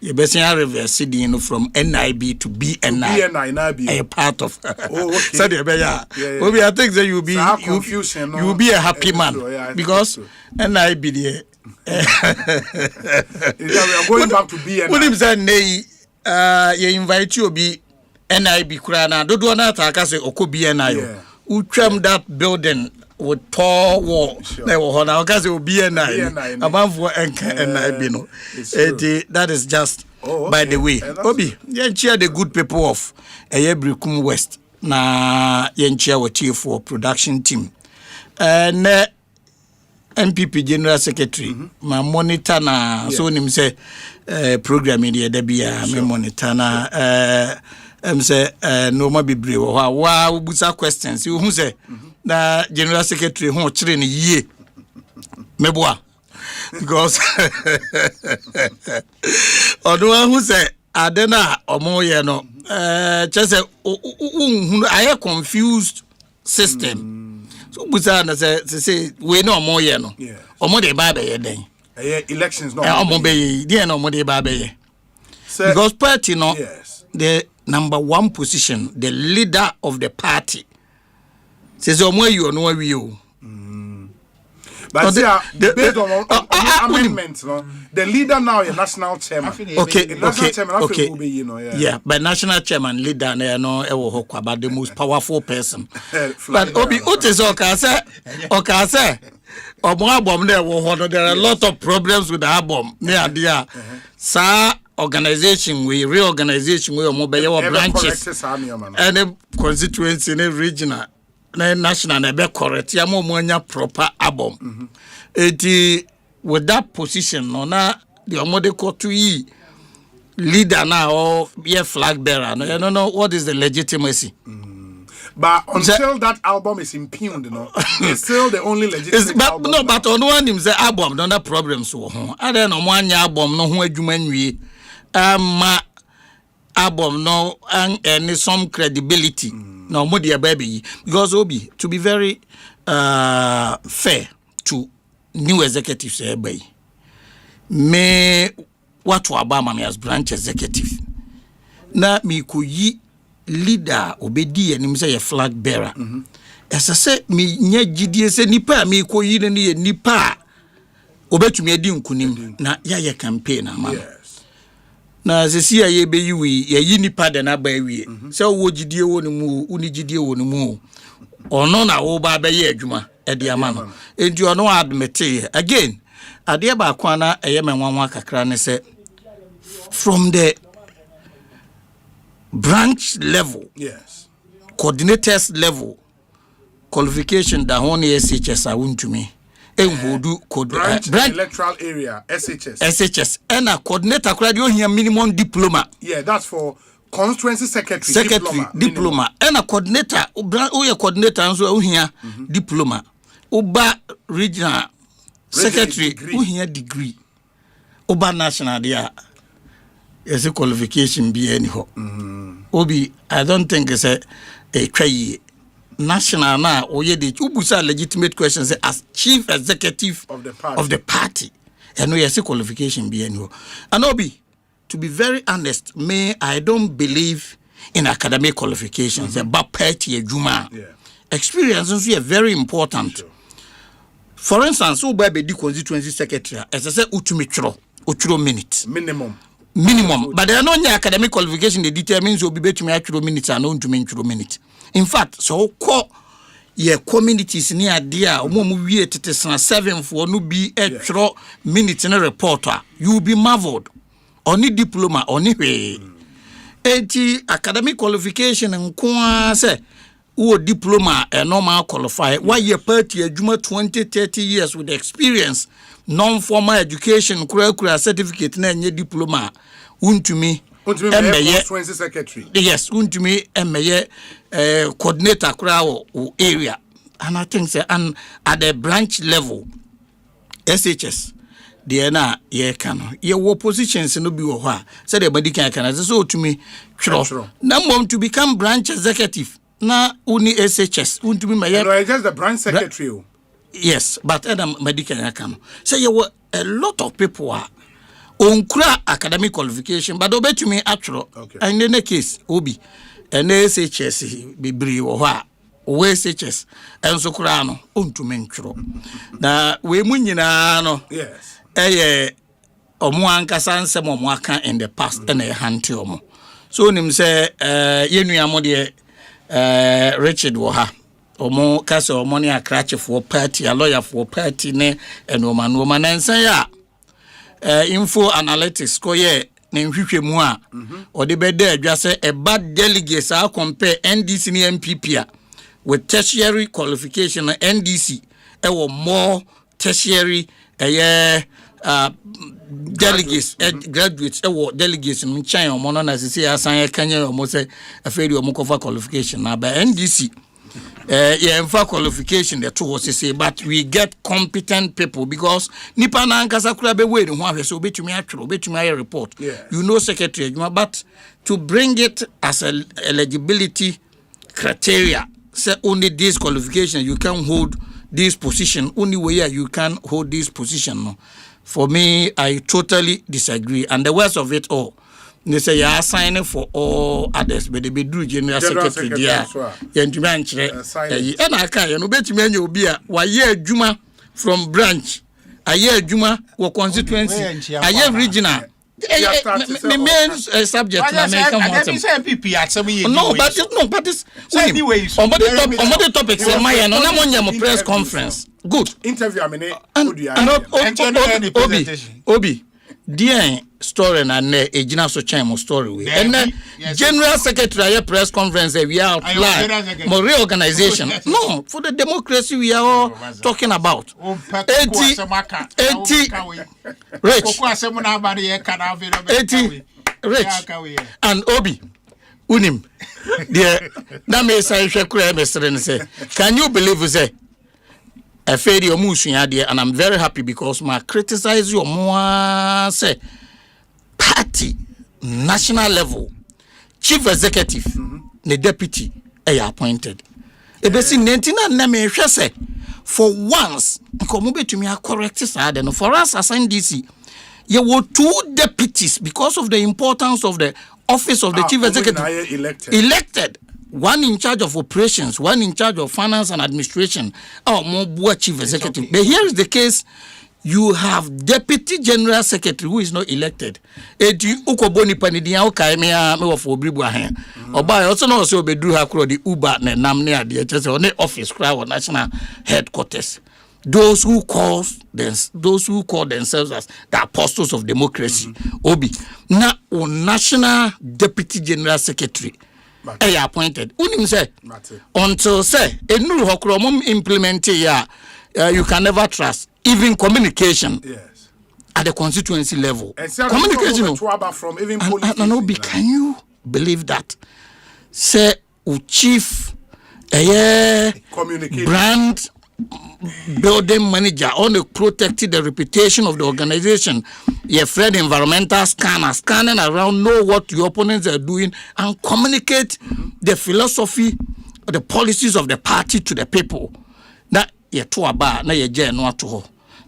you best reverse from NIB to BNI. A part of so I think that you'll be a happy man because NIB the we are going back to BNI. What is that? You invite you be NIB Kurana. Don't do not take us or could BNI. Who trimmed that building with tall walls? There were now because it will BNI above what NIB. No, that is just by the way. Obi, yen cheer the good people of Eyebrikum West. Na yen cheer what for production team. MPP General Secretary, my monitor na so nim say program in the Debia, me monitor na say no more be brave. Wow, busa questions. You who say na General Secretary who train ye meboa because odo who say adena omo ye no just say I confused system. Busa na say we no more ye no omo de ba be ye den elections no omo be ye dey no omo de ba be ye because party no the number one position the leader of the party says omo you no we o but based on amendments no the leader now is national chairman yeah but national chairman leader no e wo hokwa but the most powerful person but obi otis okase omo abom na wo ho there are a lot of problems with the abom na dia sa organization we reorganization we omo be your branches and constituency in regional na national na be correct ya mo anya proper abom with that position no na the omode kotu yi leader now or be flag bearer no you don't know what is the legitimacy but until that album is impugned it's still the only legitimate album no but on one him say album no that problems wo ho ade no mo anya album no ho adwuma nwie ma album no and some credibility no mo dey baby because obi to be very fair to new executives everybody me what to Obama me as branch executive na me ko yi leader obedi anim say a flag bearer esa say me nya gidie say nipa me ko yi ne ye nipa obetumi adi nkunim na ya campaign ama na sesi ya be yi ya yi nipa de na ba wie say wo gidie wo ne mu uni gidie wo ne mu ono na wo ba be ye adwuma e de ama no enti ono admit again ade ba kwa na eye menwanwa kakra ne say from the branch level coordinators level qualification da hon SHS awuntumi enhodu branch electoral area SHS and a coordinator kura de ohia minimum diploma that's for constituency secretary diploma and a coordinator coordinator nso ohia diploma oba regional secretary ohia degree oba national dia is a qualification be anyhow obi I don't think it's a try national na oye de ubusa legitimate questions as chief executive of the party and we say qualification be anyhow and obi to be very honest I don't believe in academic qualifications about party ejuma experience is very important for instance who be the constituency secretary as I say utumi minute minimum but there are no academic qualification that determines you be between actual minutes and non to minute in fact so call your communities near dear omo wie tetesna 7 for no be actual minute in a reporter you will be marveled only diploma only way academic qualification nko say who diploma and normal qualify why your party adwuma 20-30 years with experience non-formal education kura certificate na nye diploma untumi emeye secretary yes untumi emeye coordinator kura o area and I think say and at the branch level SHS the na ye kan ye wo positions no bi wo ho say the body kan so utumi twro na mom to become branch executive na uni SHS untumi meye no just the branch secretary yes but medical yakano say you were a lot of people are on academic qualification but obetumi actual and in the case obi and SHS bibri wo ha o SHS and so kura no ontumi ntwro na we munyina no yes omo ankasa nsem omo aka in the past and e hante omo so nim say yenuamo de Richard wo ha omo kase omo ne akrache for party a lawyer for party ne enoma no manensan ya info analytics ko ye na nhwehwɛ mu a ɔde bɛda adwa sɛ ɛba delegates a compare NDC ne MPP with tertiary qualification na NDC ɛwɔ more tertiary delegates graduates delegates in China omo na sisi asan kanya omo say afedi omo cover qualification na by NDC qualification the two say but we get competent people because nipa na nkasa kura be we ho ahwe so obetumi atwero obetumi aye report you know secretary but to bring it as a eligibility criteria say only this qualification you can hold this position only way you can hold this position no. For me, I totally disagree. And the worst of it all, they say you are signing for all others, but they be do general secretary there. And I can't. You know, bet me you be a year Juma from branch, a year Juma or constituency, a year regional. The main subject but it's on the topic say my no na mo press conference good interview Obi dear story na ejina so chain mo story we and general secretary press conference we are outline more reorganization no for the democracy we are all talking about 80 rich and Obi unim dear na me say hwekura mesere say can you believe we say afedi omusuya de and I'm very happy because my criticize you more say party national level chief executive the deputy appointed ebesi 99 na me hwe say for once nkomo betumi correct say no for us as NDC you were 2 deputies because of the importance of the office of the chief executive elected. One in charge of operations, one in charge of finance and administration. More chief executive. But here is the case: you have deputy general secretary who is not elected. Ukoboni panidia okaimea me of obribu ahen. Oba also no so bedru hakro the Uber ne namne ade just on the office crowd national headquarters. Those who call themselves as the apostles of democracy. Obi na national deputy general secretary. Appointed. Unim say until say enuru hokro mum implement you can never trust even communication. Yes. At the constituency level. Communication from even police. Can you believe that? Say chief brand building manager only protected the reputation of the organization. Your friend environmental scanning around, know what your opponents are doing and communicate the philosophy, the policies of the party to the people. Na ye to aba na ye je no ato ho.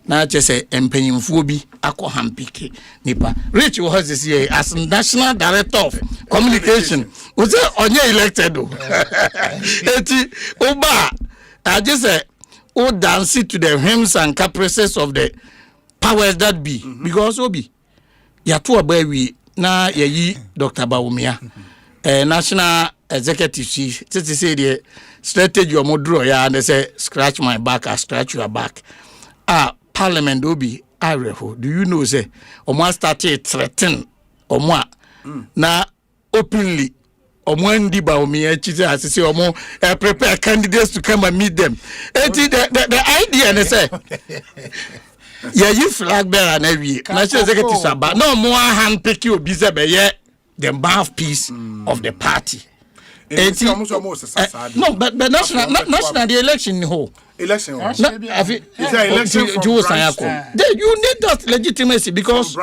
Na je say empanyimfo bi akohampike nipa. Rich was this year as national director of communication. Was onye elected o. Eti oba I just say who dance to the whims and caprices of the powers that be. Because Obi, yatu abawi na yeyi Dr. Bawumia, national executive chief. Say the strategy or modro ya and they say scratch my back, I scratch your back. Parliament Obi, Ireho. Do you know say Omwa started threaten Omwa na openly. Omwendi Bawumia chise as say omo prepare candidates to come and meet them. The idea they say you flag bearer na we national executive about no more hand pick you be say be the mouthpiece of the party. No, but national the election whole. Election. You need that legitimacy because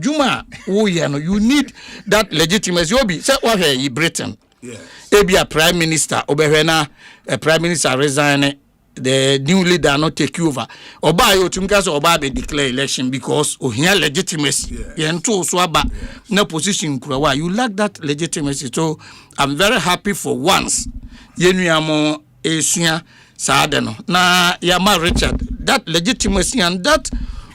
Juma, you need that legitimacy. Obi, say what here Britain. Be a prime minister, Obehena, a prime minister resign, the new leader not take over. Oba you tumkas Oba be declare election because here legitimacy. Yentu swaba no position kurawa. You lack that legitimacy. So I'm very happy for once. Yenuamo Asia Sadeno. Na Yama Richard, that legitimacy and that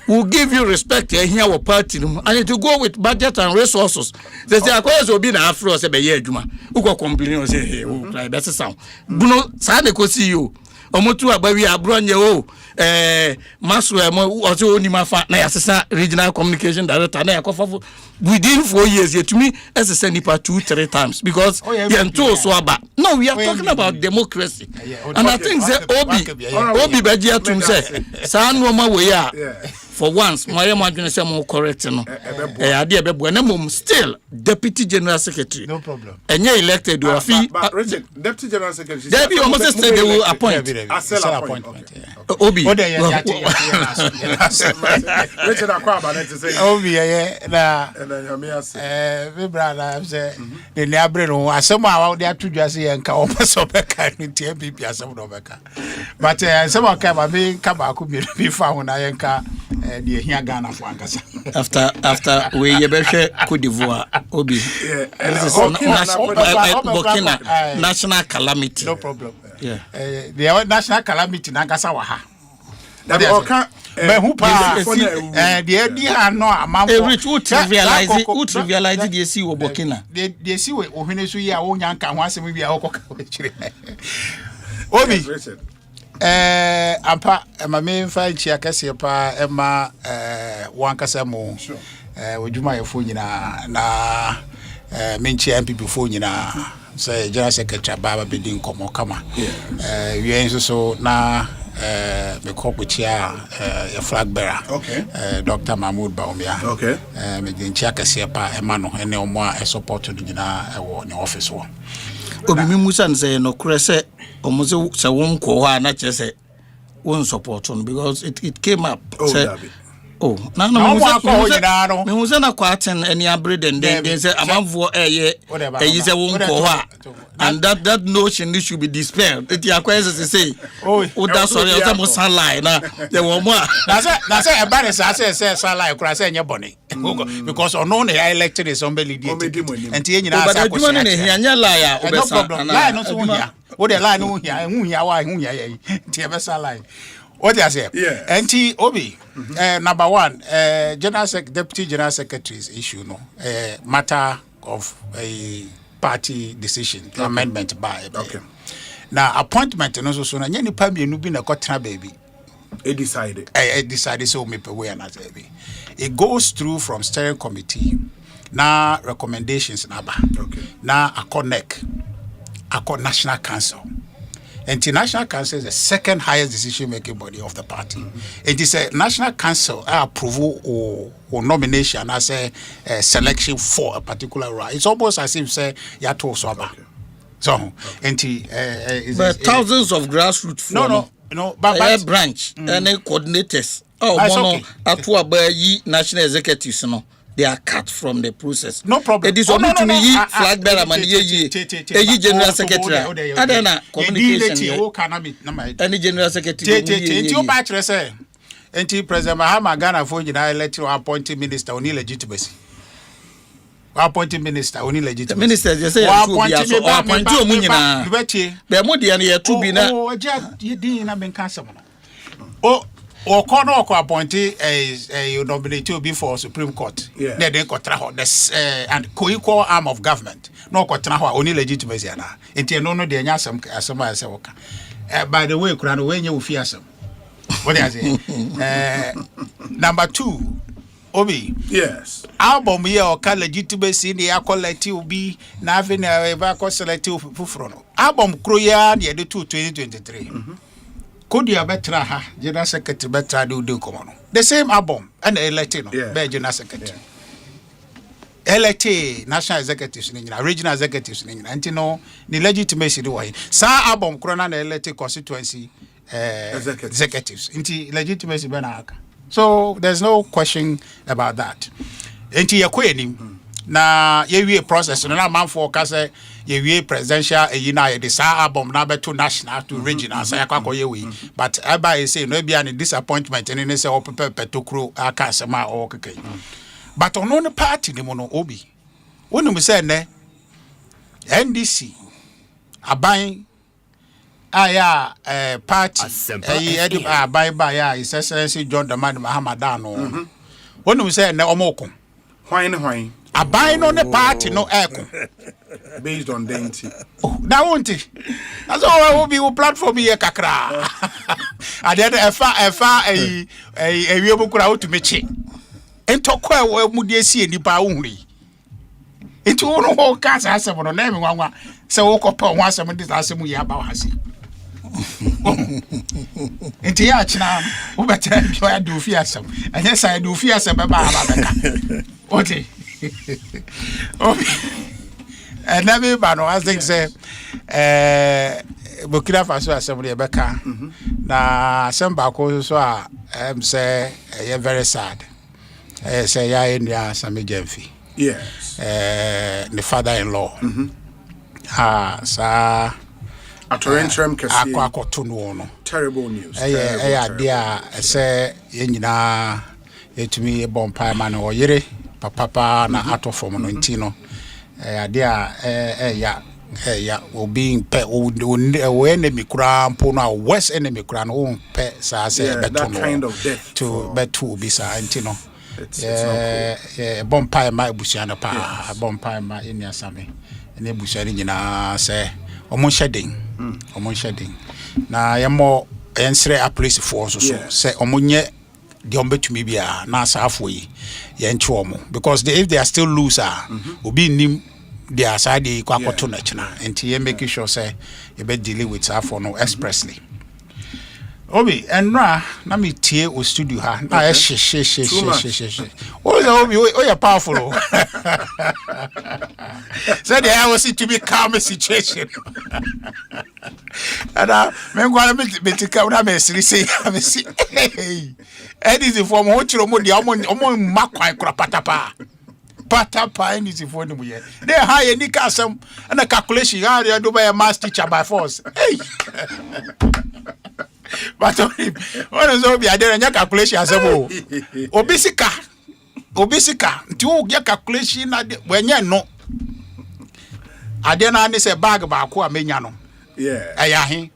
will give you respect here our party. And to go with budget and resources. They say, "Akwa will be na Afro say be year juma." Uko complain say, "Hey, oh, cry that's sound." Bruno, Sade ko see you. omotu abawi abronye o Maswe mo also Nimafa na assistant regional communication director na yakofa within 4 years yet to me as a senior 2-3 times because so about no we are talking about democracy and I think that Obi Bajia to say san Roma we are for once my imagine say more correct no idea be still deputy general secretary no problem and you elected you but Richard deputy general secretary there be almost say they will appoint appointment Obi Richard Akwaba na to say Obi na me brother say the liabre no asem a they atudwase yanka o person beka no tie bibi asem no beka but asem o ka ba me ka ba ko bi fa ho na yanka the here Ghana for ankasa after we yebehwe Cote d'Ivoire Obi this is Burkina national calamity no problem the national calamity na ankasa wa ha that oka who pa the idea no amamfo reach who trivialize the see wo Burkina the see we ohwene so yi a wo nyanka ho asem bi a okoka kire Obi ampa ma me fa chi akase pa ema wankasa mo odwuma yefo nyina na menchi MPP fo nyina say general secretary baba bedin komo kama we enso so na me kokutia flag bearer Dr. Mahmoud Baumia me din chi akase pa ema no ene omo a support no nyina wo ne office wo Obi mi musa nse no krese omo se won ko ha na chese won support on because it came up na me musa na kwaten any abred and then say amanfo eyi se won ko ha and that notion should be dispelled it yakwese say that sorry o say mo salai na the one more na say ebare say salai kura say nye bone because ono na elected somebody and ye nyina say ko na hianya lie obesa lie no so hia o de lie no hia wa hia ye ti ebesa lie what you say enti Obi number 1 deputy general secretary's issue no matter of a party decision amendment by now appointment no so na nyani pa mienu bi na kotra baby decided so me pe we na baby it goes through from steering committee na recommendations na ba na aconnect national council. International Council is the second highest decision-making body of the party. It is a National Council approval or nomination as a selection for a particular role. It's almost as if say you to soba. So, but thousands of grassroots but branch and coordinators. National executives no. They are cut from the process. No problem. It is only to me flag bearer man ye general secretary. Adena communication. Any general secretary. You batch say. Enti President Mahama Ghana for United elected appointed minister only legitimacy. Appointed minister only legitimacy. Minister just say appointed omunyina. Be mo de na to be na. Oh, ye din na ben kan sam no. Oh or corner appointee a nominate before Supreme Court. They kotra this and co-equal arm of government. No kotra only legitimacy na. Enti no de nya asem say woka. By the way, kura no we nya ofi asem. What do I say? Number 2, Obi. Yes. Album here or legitimacy in the collective be na having a selective fufrono. Album Kroya the 2023. Could you better ha general secretary better do common the same album and elected no be general secretary elected national executives ni regional executives ni anti no the legitimacy do why sa album corona na elected constituency executives anti legitimacy be na aka so there's no question about that anti yakweni na ye process no na man for ka say ye presidential na ye the album na be to national to regional say akwa ye we but aba say no bia ni disappointment ni say o pepe to kro aka sema o keke but ono ne party ni mo no Obi wonu me say ne NDC aban aya party aban ba ya His Excellency John Dramani Mahama no wonu me say ne omokon hwan aban no ne party no eko based on dainty. Na won't that's all will be platform here kakra ade efa we bukura wo to mechi entokwa wo mu de sie nipa wo huri enti wo no ho ka sa asem no na me nwanwa se wo kopa ho asem de asem yi aba wa se enti ya china wo beta bi ya do fi asem anya sa do fi asem ba ba beka ote and never ban I think say Burkina Faso assembly beka na Asempa ko so say very sad say ya India Sami Jemfi yes the father-in-law sa Atorentrem kesi akwakoto no terrible news dia say yenyina etumi bompa ma no yere papa na atofom no ntino adea ya obi pe o enemy kura mpo no west enemy kura no pe sa say beto no kind of death to beto bi sa ntino bompa ma ebusia na pa bompa ma eni asame ene ebusia ni nyina say omo shedding na yemo ensre a police force so say omo nye the ombetumi bia na asafo yi ye nche omo because if they are still loser obi nim their side kwa kwato na china enti ye make sure say you be deal with afo no expressly obi enra na me tie o studio ha na she obi o ya powerful so there I was to be calm situation and me ngwa me tika na me say me see edit from ho chiro mo dia omo makwan kura patapa any for no ye they high any casam and a calculation area do by a math teacher by force hey but what is obi adere nya calculation asebo obisika nti o get calculation na wenye no ade na ne se bag ba ko amenya no ayahin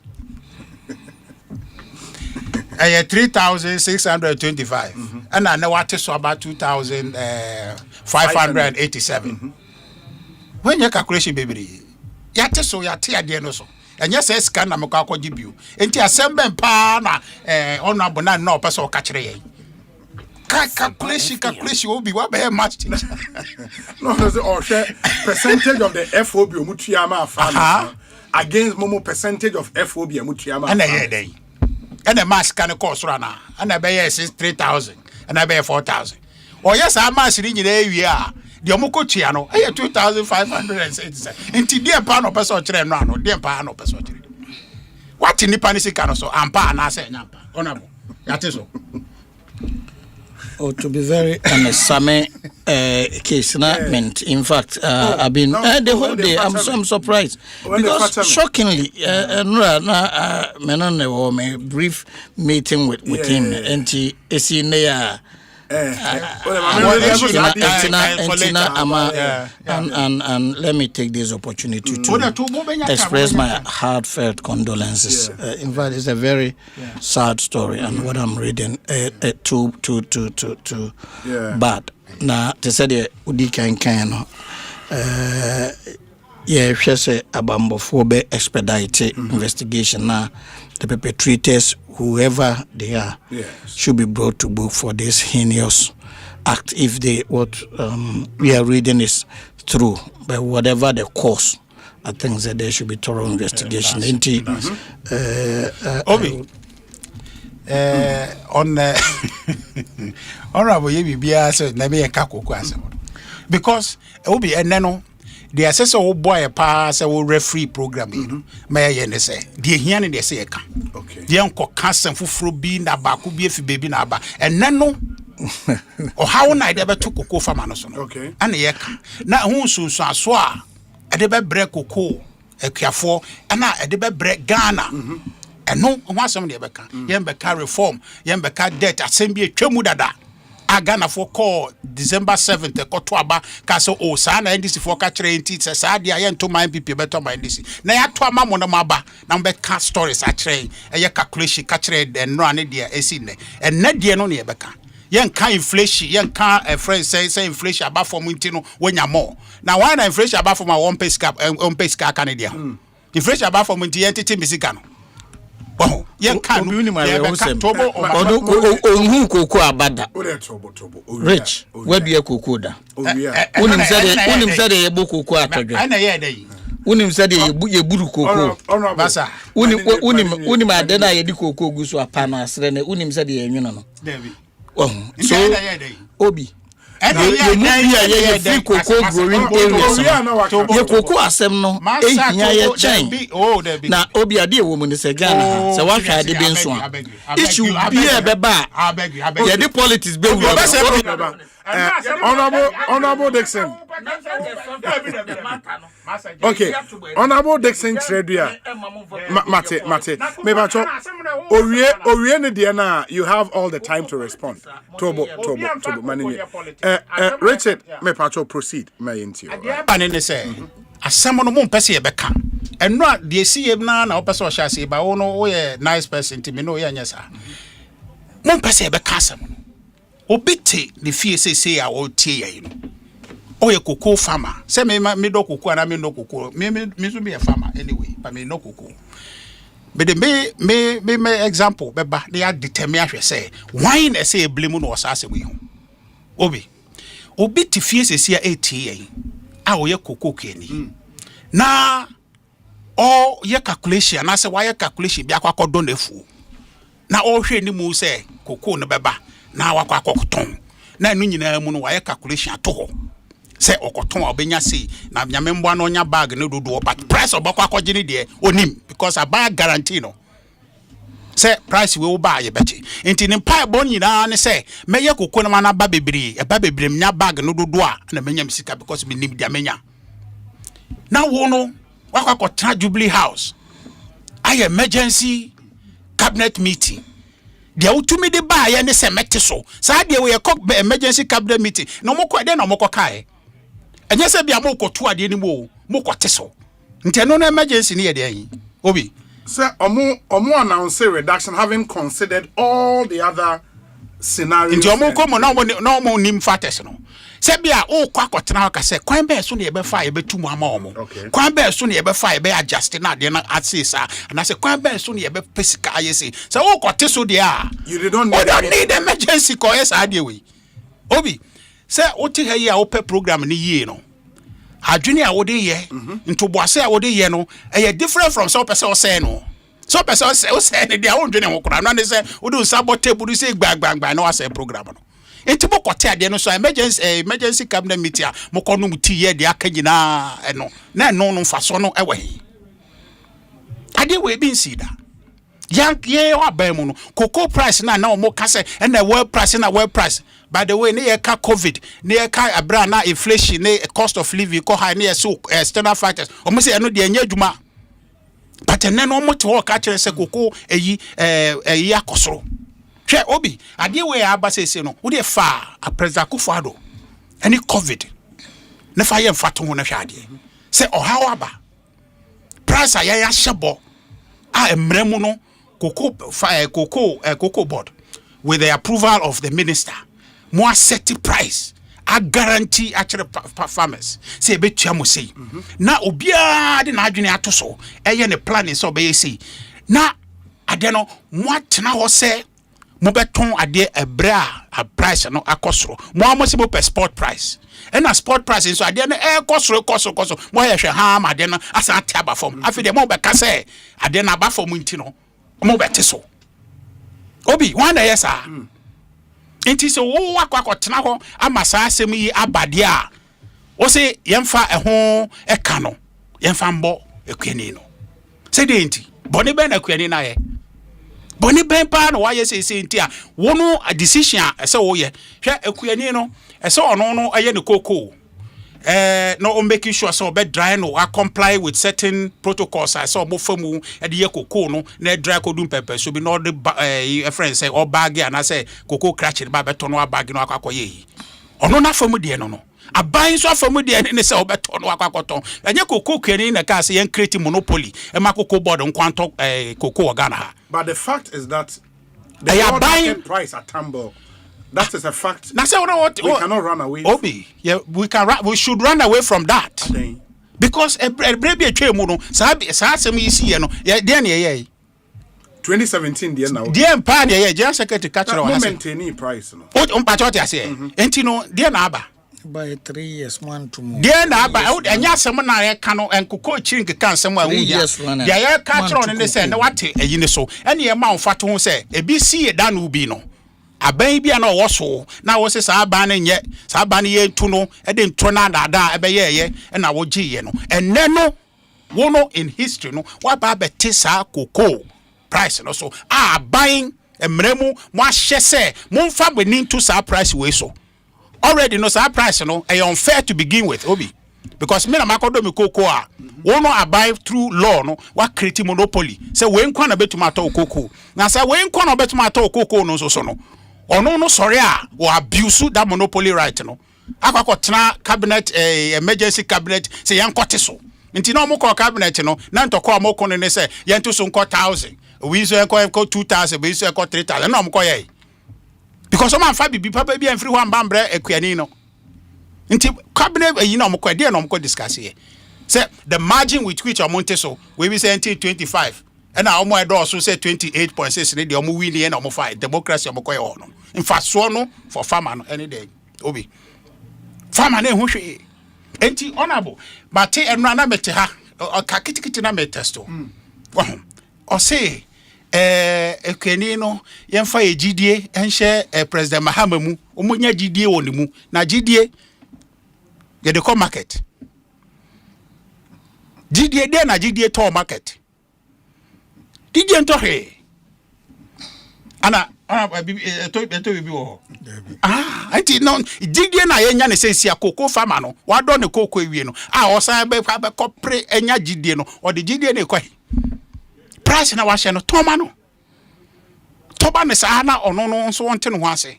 3,625 and I know what is so about 2,587 when your calculation baby yate so yate ade no so and yes scan na mekwa akọ gibiu enti Asempa pa na honorable na no person ka kire ye calculation will be what be match no or share percentage of the FOB omutuama farmers against momo percentage of FOB omutuama and dey and the mask can cost rana and I pay 3,000 and I pay 4,000 or yes I mask in the the omoko tia no 2,587 enti dey pa no person kire no ano dey pa no person kire what ni panisi kan so ampa na say nyampa onabo yate so to be very honest, Same case meant. In fact, I've been the whole day. I'm surprised because shockingly, a brief meeting with him, and he is in there. And let me take this opportunity to express my heartfelt condolences. In fact, it's a very sad story, and what I'm reading too bad. Now, they said the Udika can she say abambophobe expedite investigation now. The perpetrators, whoever they are, should be brought to book for this heinous act. If what we are reading is true, but whatever the cause, I think that there should be thorough investigation. On honorable Yebia said, "Never a kaku because it will be a nano." The assessor will boy a pass a referee program. May I say, dear Hian and they say, okay, the uncle custom for being a baku be if baby naba, and nano or how I ever took cocoa from Amazon. Okay, and the now who so swa a deba break cocoa a careful and I a deba break Ghana. And no one some the Becca, Yembeka reform, Yembeka debt, Asempa Chemudada. Agana for call December 7th Kotwaba Castle O Sana NDC for catching Sadia and to my people better by NDC. Na to mamma maba number cat stories a train a calculation catcher and run it dear a scene and net dear no near Becca. yen can inflation yen can a friend say inflation about for muntino when you more now why na inflation about for my one pay cap Canada inflation about for munti entity misika no oh yen can tobo onhu koko abada rich where do you koko da unim said ye bo koko atodwe ana ye dey unim said ye buru koko basa unim adena ye di koko gu so apana asre ne unim said ye nwino no so obi ye free cocoa growing areas ye cocoa asem no ehia ye chain na obi ade e wo mu ne se Ghana se wa hwa ade be nso a issue bi e beba ye the politics be wo Honorable Dixon. Okay, Honorable Dixon Tredia. Mate. Mebacho. Orie ne dia na, you have all the time to respond. Tobo manini. Richard, mepacho proceed. My into you. Anene say. Asamo no mo pese ye beka. Eno de si ye na opese o sha se ba wo no we nice person ti me no ye nyesa. Mo pese ye beka asamo. Obite the fie say a o tie ye no. Oye cocoa farmer. Say me do cocoa and me no cocoa. Me so be a farmer anyway, but me no cocoa. But the me example beba they are determine say wine say blame no asase we ho. Obi ti fie say a tie a oye cocoa keni. Na o ye calculation na say why calculation bi akwa don efu. Na o hwe ni mu say cocoa no beba na wakwa akoton na enu nyina mu no waye calculation ato ho se okoton obenya sei na nyame mbo na onya bag ne dodo but price obakwa akogene de onim because a bag guarantee no se price we oba ye beti enti ne pa bon nyina ne se meye kokko na na ba bebre nya bag no dodo a na menya misika because me nim dia menya na wo no wakwa kotra Jubilee House ay emergency cabinet meeting dia utumi de ba ya ne se mete so sa dia we emergency cabinet meeting no moko de no moko kai enye se bia moko to ade ni moko teso nti no emergency ni ye de yin obi sir omo announce reduction having considered all the other scenarios nti omo ko mo na omo nim factors no se bia o kwa kotena ka se kwan be so na ye be fa ye betu mu ama omo kwan be so na ye be fa ye be adjust na de na asesa na se kwan be so na ye be pesika ayese se o kote so de a you don't need emergency call yes ade we obi se o ti ha ye a o pe program ni ye no adwene a wo de ye ntoboase a wo de ye no e different from so person o say no so person o say ne dia o ndwene ho kura no ne se o do sabote buru se gbagbangba na wa say program no enti mo kote ade no so emergency cabinet meeting a mo kono mu ti ye de akagina eno na eno no mfaso no ewe hi ade we bi nsida yank ye wa ba mu no cocoa price na mo ka se na world price by the way ne ye ka covid ne ye ka abra na inflation ne cost of living ko high ne ye so external factors o mo se eno de anya adwuma but ene no mo te ho ka kire se cocoa eyi akosoro hwe obi ade we abasese no wo de fa a president Akufo-Addo any covid ne fa ye mfato ho na hwe ade se ohawa ba price ya hyebo a emremu no cocoa board with the approval of the minister more set price a guarantee actually farmers say betua mo sei na obia de na adwene atoso eye ne plan so be sei na ade no mo atena ho se mo beton ade ebra a price no akosoro mo se mo per spot price and a spot price so ade no kosoro mo ye hwe ha ma ade no asa aba form afi de mo be ka se ade na aba form nti no mo bete so obi wan na yesa enti so wo akwa ho amasa asem yi abade a wo se yemfa eho eka no yemfa mbo ekwani no se de enti boni be na ekwani na ye boni ben pa no wa ye se enti a wo no a decision a se wo ye hwe ekwani no se ono no aye ne koko no o making sure so be dry no I comply with certain protocols I saw mo famu e de koko no na dry ko dum pepper so be no the friend say o bag and I say koko crash ba beto no bag no akwakoye yi ono na famu de no aban so famu de ne say o beto no akwakoton enye koko kwani na ka say yen create monopoly e ma koko board nkwanto koko Ghana. But the fact is that the market price at Tambo That is a fact. Now say what we cannot run away. Obi, yeah, we should run away from that. Because a baby a tree muno, Sabasem is here, no, yeah, 2017, dear now. Dear Pan, yeah, just second to catch our maintaining price. No. What on Patriot, I say, and you know, dear Naba. By 3 years, 1 to more. Dear Naba, and yes, someone I cano and cocoa chink can somewhere. Yes, yeah, catch on in the sand, what a uniso, any amount Fatu say, a BC a Dan Ubino. A baby and also now was a Sabani yet, Sabani ye tuno, and then Tonada da a and I would G, and then no, wono in history, no, what about Betissa cocoa price and also buying a mremu, moi shese, mon fab we need to sa price way so. Already no sa price, no, a unfair to begin with, Obi. Because me na makodomi cocoa, wono I buy through law, no, what create monopoly. Say, when can a bet to my cocoa. Now say, when can a bet to my cocoa no so no. Or no sorry or abuse that monopoly right no akwa cabinet emergency cabinet say yan koteso nti no mo call cabinet no na to call mo kono ne say yan to so 1000 we so call 2000 we so call 3000 no mo call ye because some fa bibi papa bi free one bambre ekuani no nti cabinet no mo call dey no mo discuss here say the margin with which amount so we be say until 25 and now mo do so say 28.6 ne dey omo win here na omo fight democracy omo koy on in fact so no for farmer no any day Obi farmer na hu hwe enti honorable but enra na mete ha kakitikiti na metesto Osei ekeni no yemfa egidie enhye president Mahama mu omunya gidie woni mu na gidie ye de market gidie de na gidie to market did you he? Ana to be wo. Anti no did you na yenya ne sensi akoko farmer no. Wa do ne koko ewie no. Osan be kopre enya gidie no. O de gidie ne kwai. Price na wa hye no toma no. Toba ne sa na ono no so wonte no ho ase.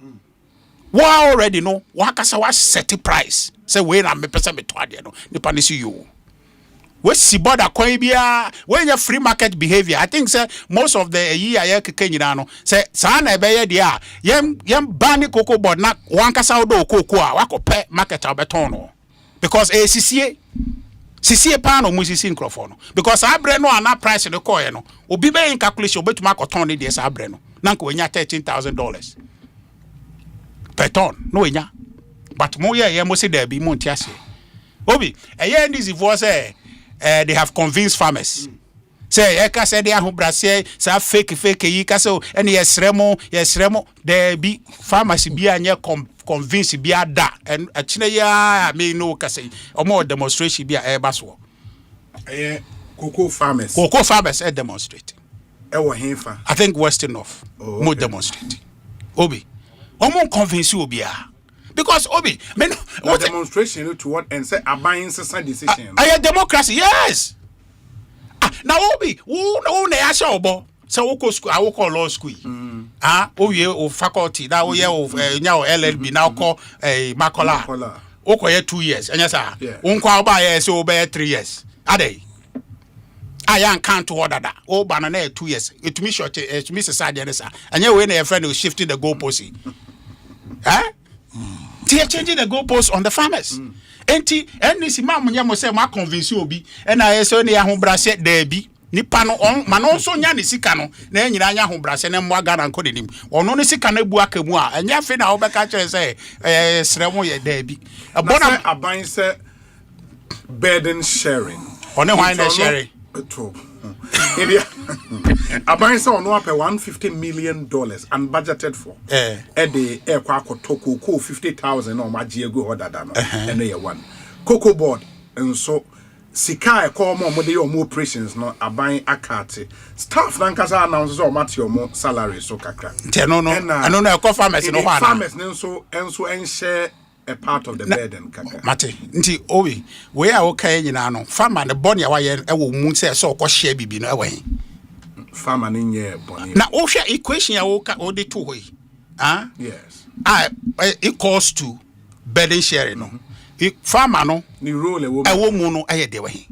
Wa already no. Wa kasa wa set price. Say we na me pesa me to ade no. Nipa ne si you. We see border coin bia when you free market behavior. I think say most of the year keke no say sana ebeye dia yem ban cocoa board na wankasa odo cocoa wakope market abeton no because sisie pan no musisi nkrofo no because abre no ana price the coin no obi be in calculation obetuma akoton ne dia sa abre no na nko enya $13,000 per ton no enya but mo ye mo se there be mo ntiase Obi eye this voice say they have convinced farmers. Say, Eka said they are who brasier, say fake yi kaso, and yes remo, there be farmers be anya convinced be a da, and a chinaya may no kase, or more demonstration be a airbasso. Cocoa farmers demonstrating. I think Western North more demonstrating. Obi, more convinced you be a. Because Obi, what demonstration to what and say a buying society decision. I democracy, yes. Now Obi, who ne ashobo. So we school, I will call law school. O faculty. Now we now LLB now call Makola. Oko 2 years. And yes, sir. Unko buy so be 3 years. Ade. I can't order that. Oh, banana 2 years. It to me short. To me society, sir. And you when a friend who shifting the goalpost. They are changing the goalposts on the farmers. And this man nyamo say ma convince obi and I say ne ahobrase there be nipa no on ma no so nya ne sika no na nyina nya ahobrase ne mo aga na nko denim ono ne sika na bu akamu a anya fe na obeka kire say sremo ye there be abona aban say burden sharing one why na sharing Aban say ono pay $150 million unbudgeted for. The ekwa akotoko ko 50,000 no magie go order da no. And ye one. Cocoa board and so sika e call mo dey your operations no aban akate. Staff nan kasa announce so matio mo salary so kakra. No. I no e farmers no wana. Farmers nso share a part of the burden kaka. Mate, nti owi, we a okay nyina no, farmer the body wa ye e wo mu say so ko share bibi no e wen. Farmer nye body. Na o hwe equation ya wo ka o de to hoyi. Yes. It costs to burden sharing no. Farmer no ni role e wo mu no e ye de wen.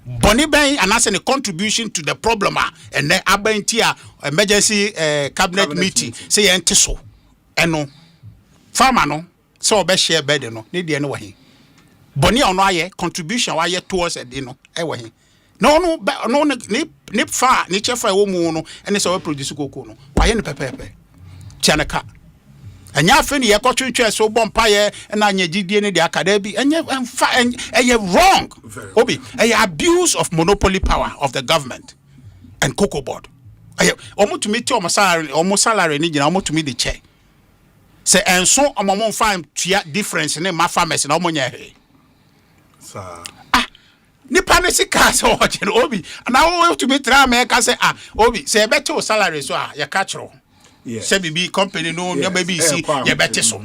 Boni ben anase ne contribution to the problem and then abanti emergency cabinet meeting say ente so. eno farmer no so be share bed no ne de no wa he boni ono aye contribution wa ye towards ede no e wa he no ne fa ne chefa wo mu no ene so we produce cocoa no wa ye ne pepepe tianeka anya afi ne ye kotwetwe so bompa ye na anya gidie ne de akada bi anya wrong obi abuse of monopoly power of the government and cocoa board omo to meet omo salary ni gina omo to me the check say enso omo fine tua difference ne ma farmers na omo nya he sir ni panisi ka so obi na we to be try make say obi say better salary so ya catch ro say bibi company no ya baby see ya better so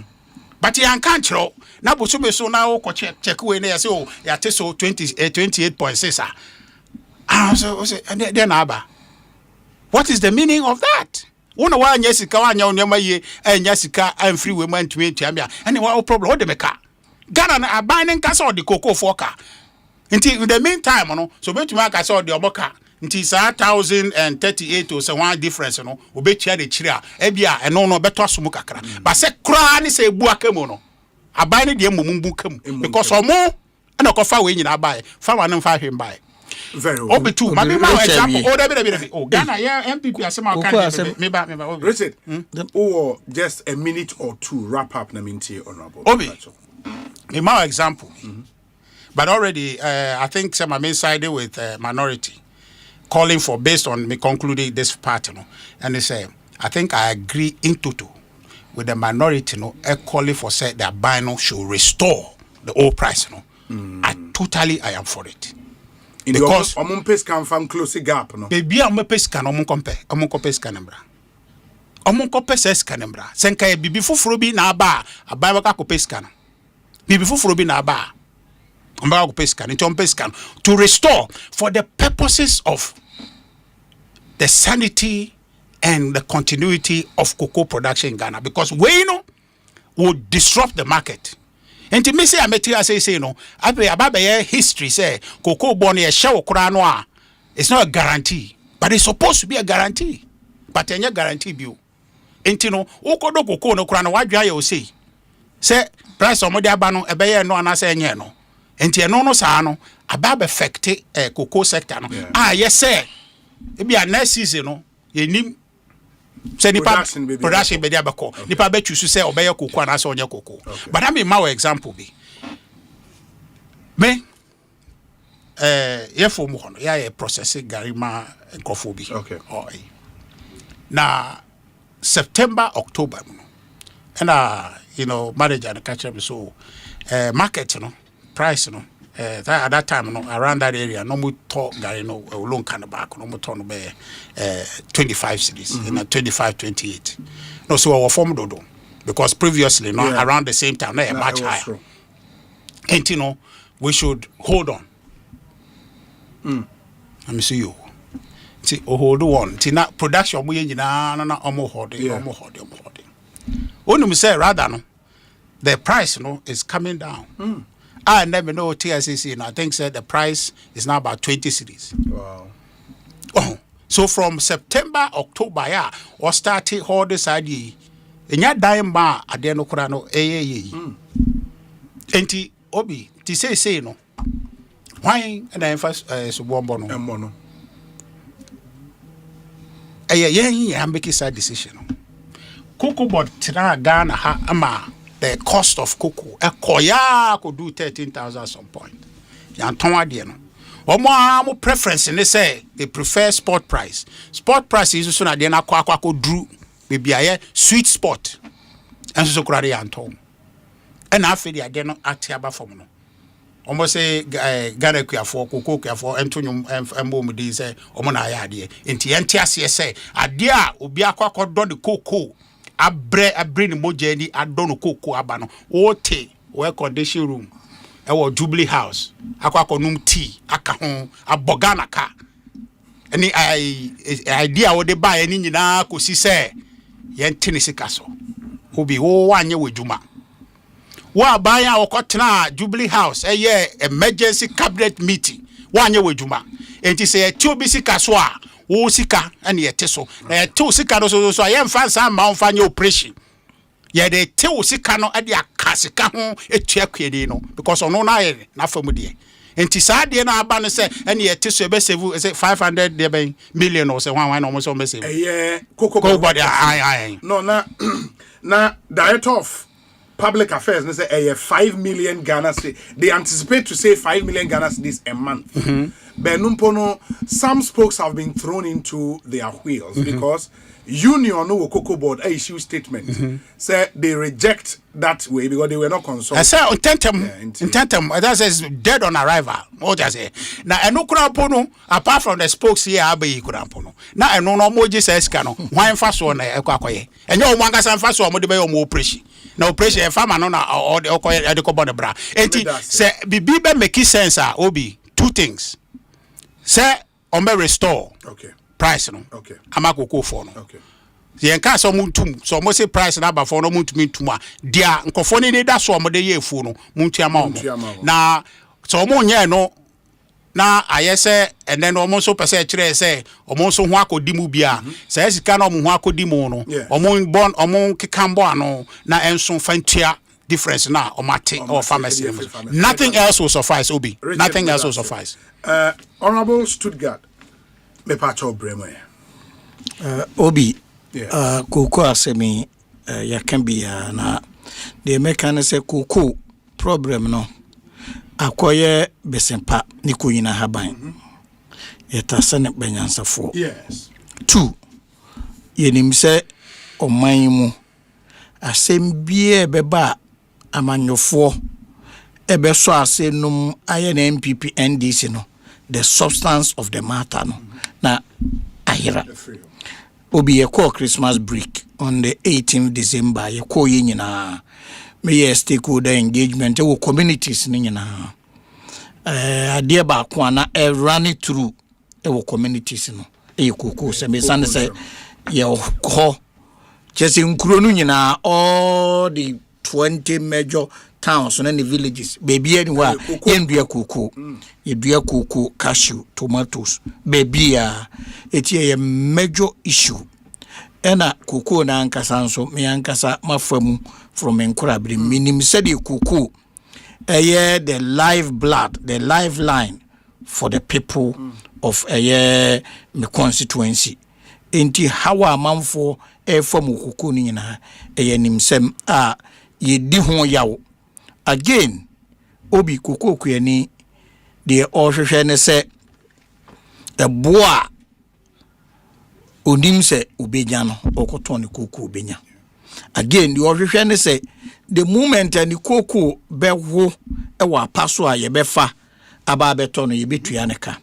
but you can't chro na bo so be so na wo check we na ya say ya te so 28.6 so then aba. What is the meaning of that? One wa nyesika wa nya onema ye nyasika amfree we man tumi tuamia and what problem what the meka Ghana na abandon kasa or the cocoa foka until in the meantime no so betumi aka say the oboka until 1038 or so one difference no obetia de chira e bia eno no beto asomu kakra but say kra ni say ebu akamu no abandon de emumbu kam because omo na kofa we nyina bae fa wa no fa hwem bae very well. Obi too. Maybe my example. Oh, Ghana, yeah, MPP Asema can me Richard, or just a minute or two wrap up Naminti honorable. Obi, my example. But already, I think some main sided with minority, calling for based on me concluding this part, and they say, I think I agree in total with the minority, calling for say that Bino should restore the old price, I am for it. Because omon pescan from close gap no baby am pescan omon pescan mbra omon pescan mbra senka e bibi foforo bi na aba baka ko pescan bibi foforo bi na aba mbaka ko pescan nti pescan to restore for the purposes of the sanity and the continuity of cocoa production in Ghana, because we would disrupt the market. And to me say I say no, I history say cocoa born a show kranoa. It's not a guarantee, but it's supposed to be a guarantee. But any guarantee bill. And no, okodo cocoa no krano wa dwa you say price of media bano ebeye no anase enye no. Enti no sa no ababa affect cocoa sector no. Yes sir. E be next season no, ye nim say nipa production be there bako nipa be choose say obeye cocoa na say onye cocoa. But I mean my example be me yefo mu hono ya processing garima nkofo bi. Okay. Na September October and manager and catch up so market price at that time around that area no more talk gari no loan kind of back no more turn be 25 cities in 25-28 no so our form dodo because previously around the same time much higher and we should hold on let me see you see hold on tina production we nyina na omo holding only say rather no the price is coming down. I never know TSCC, I think said the price is now about 20 cities. Wow. Oh, so from September, October, or started all this idea. In your dime bar, I dare no crano, Enti Obi, to say no. Why and I first one bono. I'm making side decision. Cocoa board Tina Ghana ha ama. The cost of cocoa, a koya could do 13,000 at some point. Yanton no preference and they say they prefer spot price. Spot price is also na kwa drew maybe a sweet spot. And so crowd yanton. And after the adeno atiaba form. Almost say Ghana for cocoa for Antonium and Boom de say Omona idea. In Tiantia say, Adia ubia kwa don the cocoa. I bring mojeni I don't know cocoa abano ote well condition room our Jubilee House akwa num tea aka ho abogana ka any idea what they buy any nyina kosi say yen tinisika so obi wo wanye wedwuma wa buy our kotena Jubilee House emergency cabinet meeting wanye wedwuma enti say ti obi sika so a wo sika ene yete so na yete sika do so I am fan some ma fanya operation Yeah, they tell Sikano at the Casicano, a check because on na from there. And Tisadi and Abana said, and yet to best is it 500 million or so one almost almost. Yeah, Coco body. No, now, director of public affairs, they say 5 million Ghana. They anticipate to say 5 million Ghana this a month. Benumpono, some spokes have been thrown into their wheels because Union no Cocoa Board issue statement said they reject that way because they were not consulted. I say intentem that says dead on arrival. What I say now eno kurapono apart from the spokes here abayi kurapono na eno no mo je says kano wan fa so na ekwakoye enye o mwanga san fa so mo de be o mo operation na operation e farmer no na o de okoye de ko bone bra enti say bibi be make sense obi two things say on be restore price no amakoko for no yenka so muntum so mo say price na ba for no muntum ntuma dia nkofo ne da so mo de ye fu no muntu ama mo na so mo nye no na ayese ene no mo so pese kire se omo so ho akodi mu bia se sika na omo ho akodi mu no omo bon omo kikambo ano na enso fantia difference na omate or pharmacy nothing else will suffice obi nothing else will suffice. Honorable Stuttgart me pacho bremo obi koko asemi ya can be na the mechanic say koko problem no akoye besempa ni ko yina haban yeta sane banyansafo yes 2 yenim se oman mu asem bie beba amanyofo ebe so asenum aye na MPP NDC no the substance of the matter no na ahira obi ye call Christmas break on the 18th December ye call ye nyina me ye stakeholder engagement wo communities ni nyina ade ba ko na run it through wo communities no e koko se me san se ye ho chese nkuro no nyina all the 20 major towns and the villages baby anywhere yendua koko yedua koko cashew tomatoes baby it a major issue ena koko na ankasa nso me ankasa mafamu from enkurabri minim said the koko the live blood the lifeline for the people of me constituency enti hawa manfo from koko ni nyina nimsem yedi ho yawo again obi koko kuani de ohwehwe ne se eboa onim se obenya no okoton ne koko obenya again the ohwehwe ne se the moment ani koko beho ewa paso a yebefa aba beto no yebetua ne ka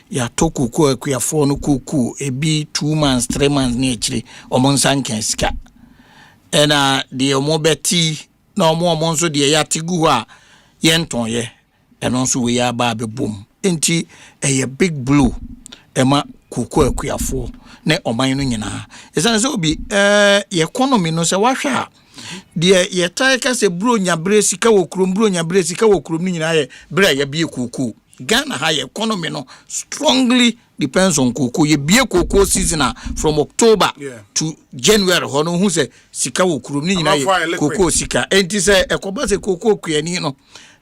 ya to koko akuafo no koko ebi 2 months 3 months ne akire omonsan kan sika ena de omobeti na omo nso de ya tigu a yenton ye eno nso we ya ba bebom enti eye big blue ema koko akuafo ne oman no nyina esane se obi economy no se wahwa de ye tai ka se bro nya bresi ka wokrom bro nya bresi ka wokrom ni nyina ye bra ye bie koko Ghana high economy no strongly depends on koko ye bie koko season from October to January hono hu se sika wokrom ni nyina ye koko sika enti se ekoba se koko kuani no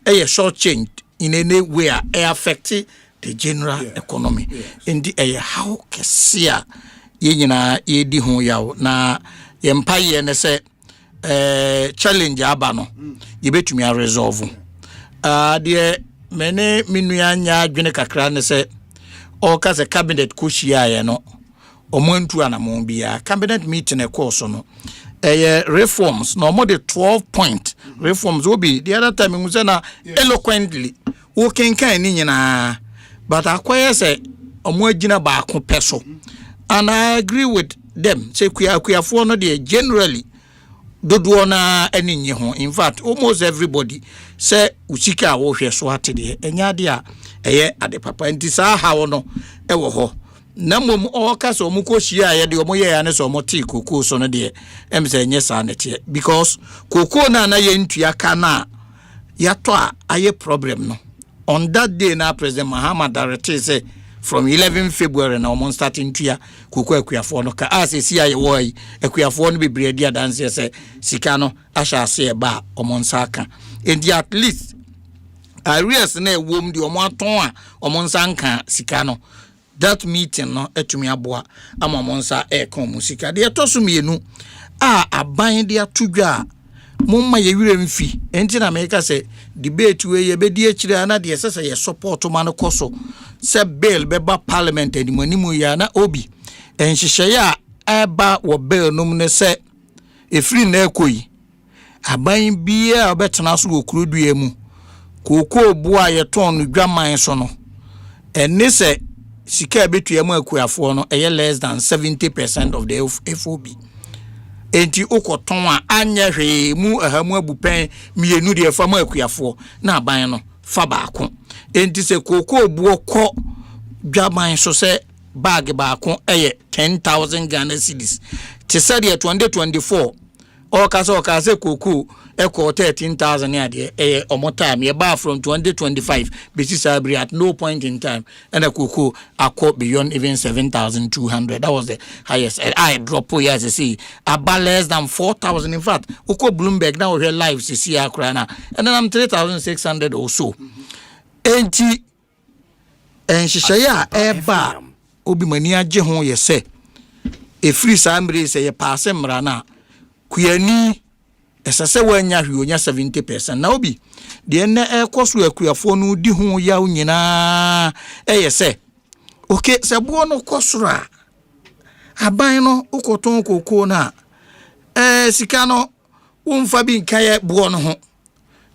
e short change in any way affect the general economy enti how kesia ye nyina ye di ho yawo na ye mpaye ne se challenge aba no ye betumi a resolve de mene minua nya adwene kakra ne se o ka se cabinet ko hia ye no omantu anamon bia cabinet meeting e course no reforms no more the 12 point reforms will be the other time we say na eloquently wo kenkan ni nyina but akoye se omo agina ba ko peso and I agree with them say kuafo no dey generally dodo na aninyi ho in fact almost everybody say usika wo hwe so atede enya de a eye ade papa ntisa ha wo no e wo ho na mom o ka so mu ko hia ye de o mo ye ya ne so mo ti koko so no de em say nye sa na tie because koko na ye ntua ka na ya to a aye problem no on that day na President Muhammad directed say from 11 February na omon starting to ya koko akuafo no ka asesi aye wo yi akuafo no bebre dia dance say sika no ahya ase e ba omon saka and at least areas na ewom di omon aton a omon sanka sika no that meeting no etumi aboa ama omon sa e kan mu sika de etoso mienu aban de atodwa mumma ye wire mfi enti na America say debate we ye bedi akire na de sese ye support man koso se bill beba parliament animu ya na obi enhihye ya eba wo bill num ne se efiri na ekoyi aban bia obetena so wo kurodua mu koko bua ye ton no dwaman so no eni se sika betua mu akuafo no eye less than 70% of the FOB enti okoton a anya hwe mu ahamu abupen mienu de fa mu akuafo na aban no fa baako enti se koko buo ko dwaman so se bag baako eye 10,000 Ghana cedis ti said 2024 okase koko eko 13,000 ade eye omota me ba from 2025 basis abri at no point in time and a koko akọ beyond even 7,200. That was the highest. I drop as I see about less than 4,000. In fact uko Bloomberg now here live see akra na and then I'm 3,600 or so. Enti enhihye eba obi mani agye ho ye se e free sambre se ye passe mra na kuyani esase wanya hwe onya 70% na obi de na ekoso akuafo no di ho ya nyina eyese okay se buo no kosora aban no ukoton koko na sika no umfa bi nkaye buo no ho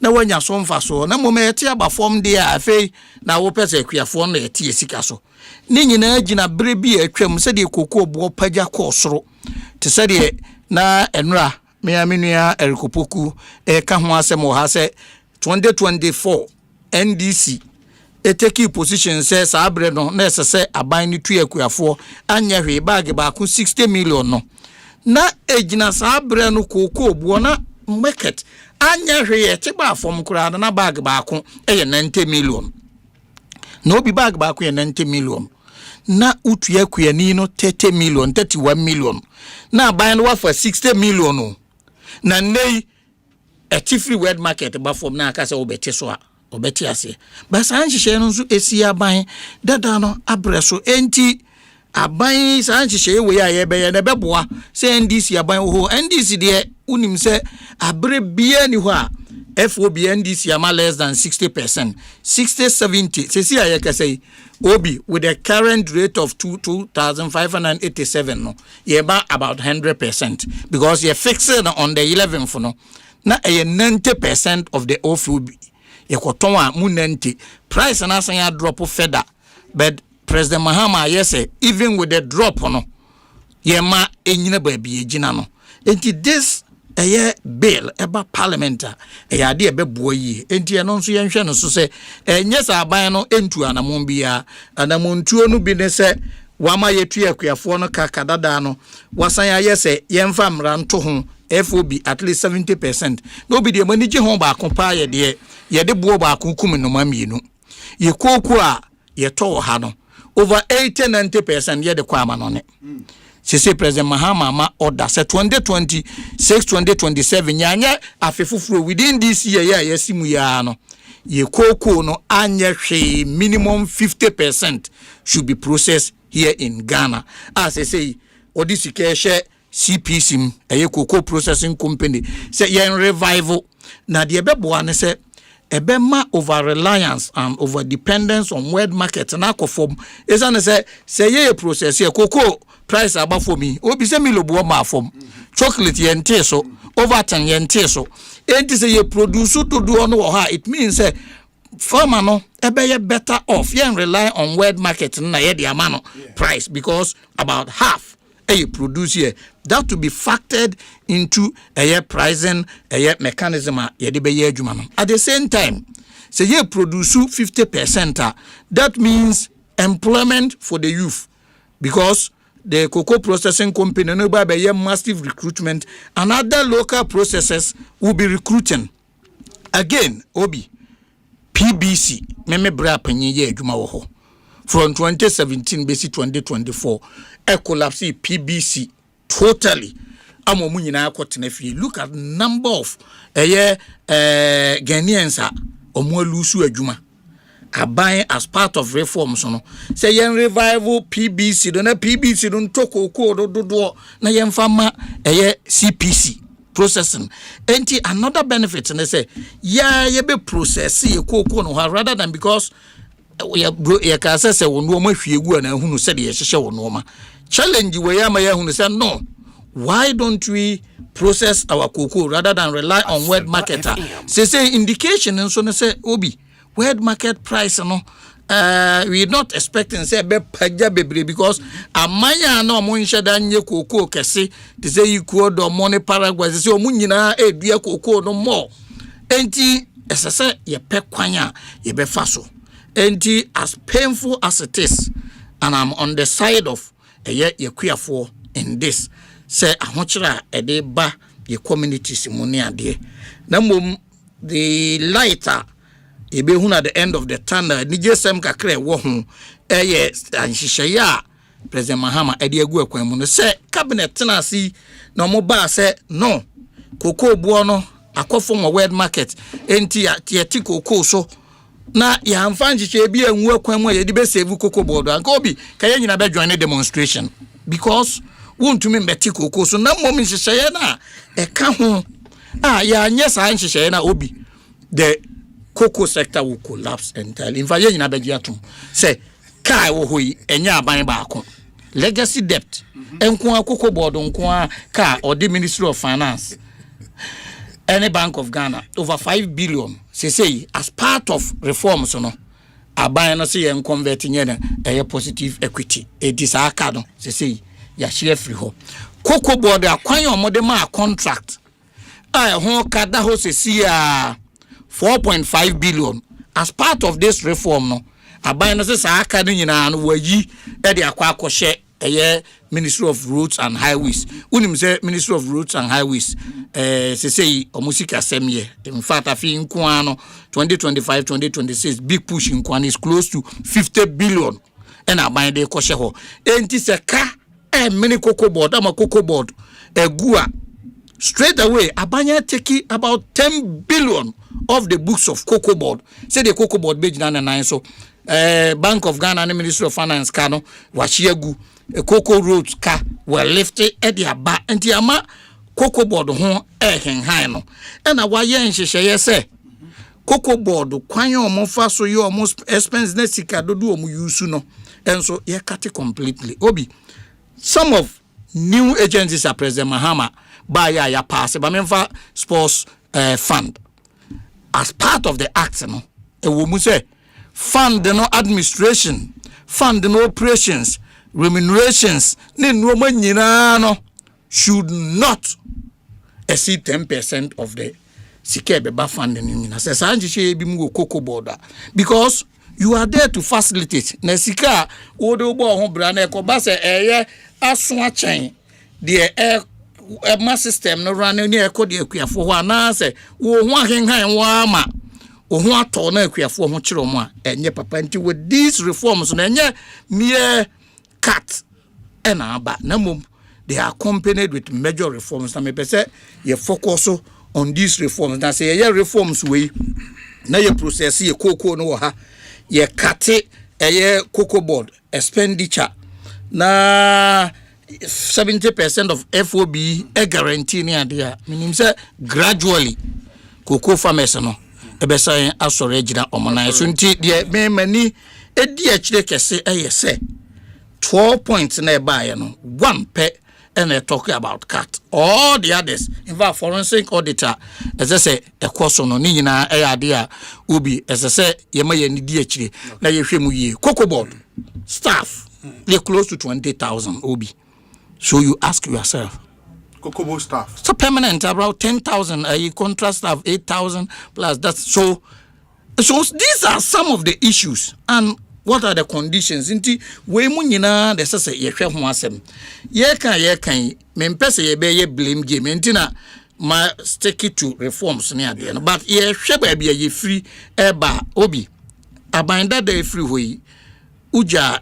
na wanya so mfa so na momete aba form de afei na wo pese akuafo no etie sika so ni nyina agina bre bi atwam se de koko buo pagya kosoro te se de na enra me aminua erikopoku ka ho asem wo ha se 2024 NDC take position says abre no na sese aban ni tu akuafo anya hwe bag ba ku 60 million no na ejina sa abre no koko obuo na market anya hwe ye te ba fom kura na bag ba ku 90 million no bi bag ba ku 90 million na utu akuani no 30 million 31 million na aban no wa for 60 million no na nei a free word market ba fom na aka se obete so a obete ase ba san hihye no nso esi aban dada no abreso enti aban san hihye we ya ye be ye na beboa se NDC aban ho NDC de unim se abre bia ni ho a FOB NDC ama less than 60% 60-70 se si aye ka say obi with the current rate of 2,587 no ye ba about 100% because ye fixed on the 11th no na 90% of the FOB ye koton a mu 90 price na san ya drop further but President Mahama yes even with the drop no ye ma enyina ba bi ejina no enti this bill eba parliament ade ebebo yi enti eno nso ye nhwe no so se nyesa aban no entu anamon bia anamontuo no bi ne se wama yetu akuafo no kakadada no wasan aye se yemfa mra nto ho FOB at least 70% no bi de manigi ho ba kompa ye de bo ba kunkum no mamienu ye koku a ye to ha no over 80-90% ye de kwama no ne se President Mahama ma order se 2026-2027 nyanya afefufuro within this year ya yesimu ya no ye koko no anya hwe minimum 50% should be processed here in Ghana as I say odisike she CPC eye cocoa processing company say yen revival na de beboa ne se ebema over reliance and over dependence on world market na akofom esa ne say ye process ye cocoa price aba for me obi se mi lobo ma fom chocolate yente so over 10 yente so enti say ye produce to do no ha it means say farmer no ebe better off yen rely on world market na ye the amano price because about half produce here that to be factored into a pricing a mechanism ye de be ye adwuma no at the same time say ye produce 50% that means employment for the youth because the cocoa processing company no by be massive recruitment and other local processors will be recruiting again obi PBC meme bra panyi ye adwuma wo ho from 2017 basic 2024 collapse PBC totally. Amomu nyina akotena fie. Look at number of Ghanaians omo lusu adwuma. Aban as part of reforms no. Say yen revival PBC do na PBC do ntoko do na yen fama CPC processing. Enti another benefit and they say ye be process ye koko no rather than because ye ka say wonu ma hwiegu na hunu say ye hyehye wonu ma. Challenge we ya ma ye hunu say no. Why don't we process our cocoa rather than rely on wet market? Say indication and so say obi wet market price no we not expecting say be paja bebre because amanya na omo nhye dan nye cocoa kese they say equal do money Paraguay say omo nyina edua cocoa no more enti say ye pe kwanya ye be faso enti as painful as it is and I'm on the side of ye kuafo in this. Say ahochira ede ba ye communities mu ne ade na mom the lighter e be hu at the end of the tunnel ni jesem kakra wo ho anhihye ya President Mahama ede agu akwan mu no say cabinet na si na mo ba say no cocoa buo no akofo mo world market enti ya ti cocoa so na ya amfa nhihye bi anwu akwan mu ye de be save cocoa board anka obi kaya nyina be join demonstration because won't to me beti cocoa so na mom nhihye na eka ho ya anye sa nhihye na obi the cocoa sector will collapse entirely. In fact, you na beji atum say kai wo hoyi enya aban baako legacy debt enko cocoa board nko ka or the Ministry of Finance any Bank of Ghana over 5 billion say as part of reforms no aban no say en converting na positive equity e disaka no say ya share free ho cocoa board akwan omode ma contract ho kada ho sesi 4.5 billion as part of this reform no aban no say aka no nyina no wayi e de akwa akoshe Ministry of Roads and Highways unim say Ministry of Roads and Highways say omusika semye in fact afi nko ano 2025-2026 big push nko is close to 50 billion and aban de koshe ho enti se ka mini cocoa board ama cocoa board egua straight away abanya take about 10 billion of the books of cocoa board say the cocoa board page 99 so Bank of Ghana and Ministry of Finance kano wachiegu cocoa roads ka were lifted at the aba enti ama cocoa board ho hen no and na waye nhihye say cocoa board kwan omo fa so ye omo expense na sika dodo omo use no enso ye cut completely obi some of new agencies are President Mahama by ya pass but memfa sports fund as part of the act no e wo mu say fund no administration fund no operations remunerations ne nuoma nyina no should not exceed 10% of the sika beba fund ni nyina say sanjihye bi mu cocoa board because you are there to facilitate na sika wo de wo ho bra na ekoba say aso achen the ma system no run ni ekọ de akuafo ho ana say wo ho ahenhan wa ama wo ho ato na akuafo ho kire mo a enye papa nti with these reforms na enye mere cut and aba na mom they are accompanied with major reforms na me pese ye focus on these reforms na say ye reforms we na ye process ye cocoa no ha ye cut cocoa board expenditure na 70% of FOB guarantee ni adia meaning say gradually cocoa farmers no ebesan asore gina omonai so nti de me mani edi akire kese say 12 points na eba no one pe and they talk about cut all the others in fact forensic auditor as I say a course no ni nyina idea ubi as I say ye ma ye ni di akire na ye hwemu ye cocoa board staff they close to 20,000 obi. So you ask yourself, cocoa staff. So permanent about 10,000, contract staff 8,000 plus that. So these are some of the issues and what are the conditions? Inti we mu nyina de sese ye hwe ho asem. Ye kan me mpese ye be ye blame game ntina ma stick to reforms ne ade no but ye hwe ba bia ye free eba obi abanda da free hoyi uja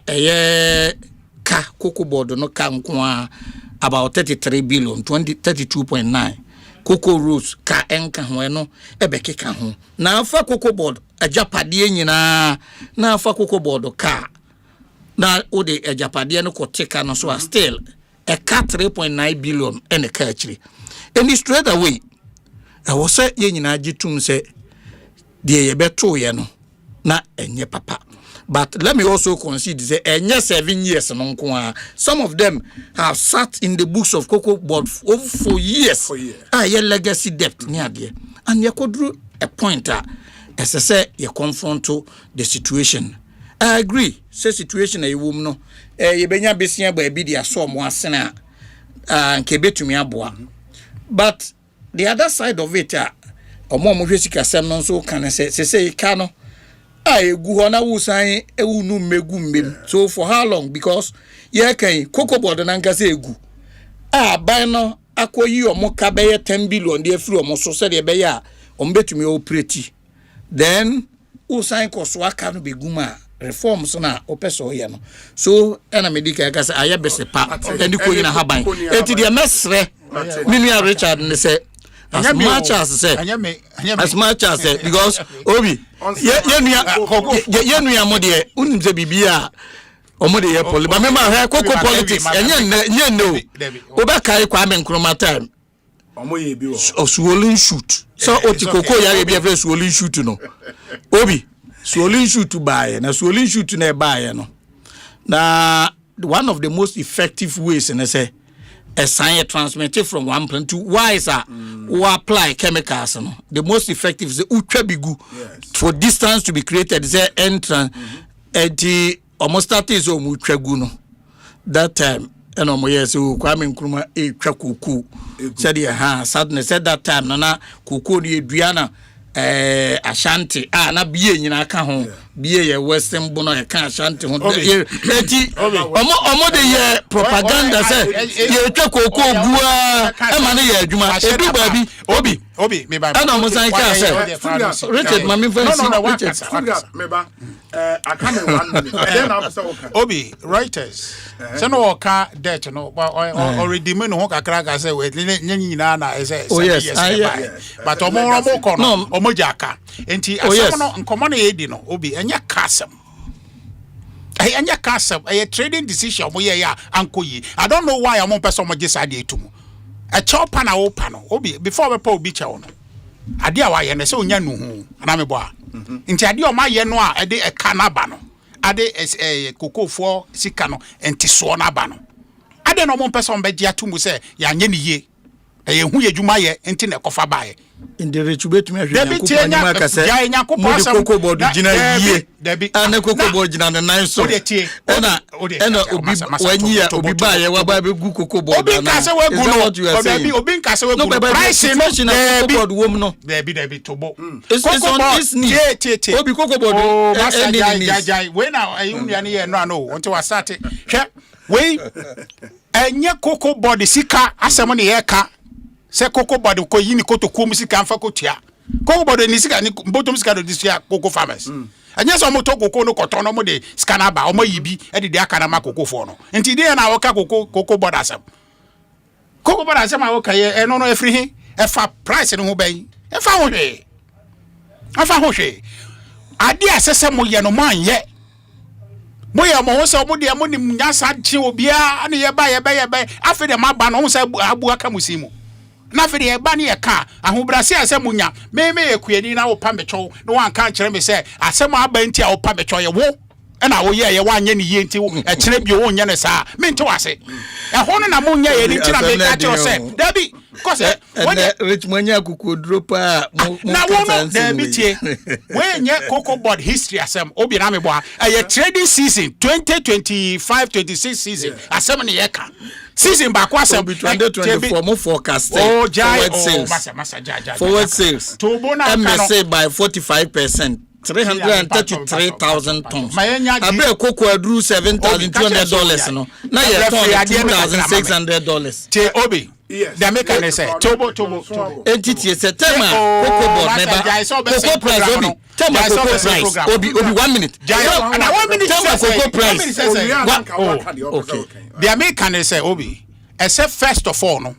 ka cocoa board no ka nko about 33 billion 32.9 cocoa rows ka enka ho no ebekeka ho na afa cocoa board ajapade nyina na afa cocoa board ka na ode ajapade no koteka no so still a cut 3.9 billion and a catchery and straight away I was say ye nyina gitum say de ye beto ye no na enye papa. But let me also consider say enye 7 years no nko some of them have sat in the books of cocoa board for years. Ye legacy debt near there and ye could do a point as I say you confront to the situation. I agree say situation a woman no ye benya besia ba bi dia so mo asena nke betumi aboa. But the other side of it omo hwesika sem no so kan say ka no egu ho na wusan ewunu megu mbem. So for how long? Because ye kan cocoa board na nkase egu ban no akoyi omo ka be 10 billion de afiri omo so say de be ya omo betumi operate then wusan koso aka no beguma reforms na opeso ye no so ena medical ka say aye bese pa eni ko yina haban enti de mesre Minia Richard ne say as much as say because obi ye nua mo de unim se bibia omo de ye poli ba me ma ha cocoa politics enye no oba kai kwa me nkroma time omo ye bi o swollen shoot so oti cocoa ya ye bi e swollen shoot no obi swollen shoot buy na swollen shoot na buy no na one of the most effective ways and say a sign transmitted from one plant to why is that we apply chemicals no the most effective is the utwabigu for distance to be created is the entrance the almost that is utwagu no that time and omoye so kwame nkruma etwa kuku said sadness said that time na kuku ni eduana Ashanti na biye nyina ka ho biye ye western bono ye ka Ashanti ho eti omo de ye propaganda say ye twa koko bua e ma ne ye adwuma edu babi obi me ba na mo san ka say Richard mami fancy Richard me ba akame 1 minute then am say okay obi writers say no ka debt no already me no kakra ka say we nyina na say but omo ko no mojaka enti asem no nkomo na yedi no obi enya kasem enya kasem a trading decision mo ye ya ankoyi I don't know why am person mo gisa de etumu a chopa na opa no obi before we pa obi che no ade a wa ye na se onya nu hu na me bo a enti ade o ma ye no a ade e kanaba no ade kokofo sika no enti so na ba no ade no mo person be gia tumu se ya nye ne ye e hu ye dwuma ye enti na kofa ba ye in the retubet me hwe na ko say ya nyakopo cocoa board gina yie ana cocoa board gina na nine so ena obi wanyi ya obi ba ye wa ba be gu cocoa board na obi ka se we gu no obi ka se we gu price no cocoa board wom no debi tobo cocoa board obi cocoa board jai we na ayunua ne ye no ano until we start hwe we enye cocoa board sika asem ne ye ka se cocoa board ko yini koto ko musika amfa ko tia cocoa board ni sika ni mbotom sika do disia cocoa farmers anya so moto cocoa no koto no mo de sika na ba o mayibi e de aka na ma cocoa fo no enti de na wo ka cocoa board asem a wo ka ye no efri hi e fa price no ho ban e fa ho hwe ade asese mo ye no man ye moya mo ho se mo de mo ni nyasa chi obia ane ye ba afi de ma ba no ho se abu aka musimu na fe de ba ne ye ka ahobrase asem nya me ekuani na wo pa mecho no wan kan kire me se asem aba nti a wo pa mecho ye wo na wo ye wanye ne ye nti e kire bi wo nya ne sa me nti wase e ho no na mo nya ye nti na me ka kire se dabi ko se rich manya kuku dropa na wo no dabi tie we nya cocoa board history asem obi na me bo a trading season 2025-26 season asem ne ye ka season back was 2024 more forecast forward sales MSA by 45%. 333,000 tons. Abe cocoa drew $7,200 no. Now you $2,600. Te obi Yes. They make an say Tobo. Entity say tema cocoa board member. Cocoa price obi. Tema cocoa price. Obi 1 minute. And 1 minute tema cocoa price. Okay. They make an say obi. Except first of all no.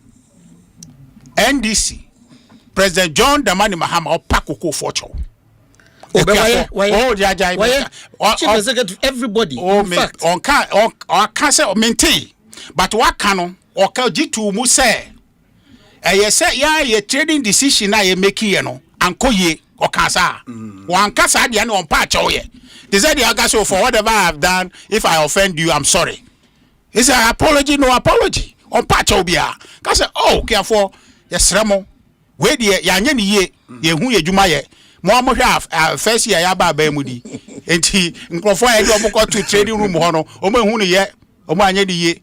NDC President John Dramani Mahama or Pakoko Forcho. Chief Executive, everybody. In fact, on can't say maintain, but what canon or G2 Muse? I say, yeah, trading decision I make here no, and Koye or Casa. One Casa, the on patch. Oh, yeah. They said the Agaso for whatever I have done. If I offend you, I'm sorry. It's an apology, no apology. On patch Obia. Casa, oh, careful. Yes, Ramo. Where the Yanyan ye, who ye Jumaye. More have first year Yaba Bemudi. And he incorporated to trading room hono, Omo Huni yet, Omanya ye.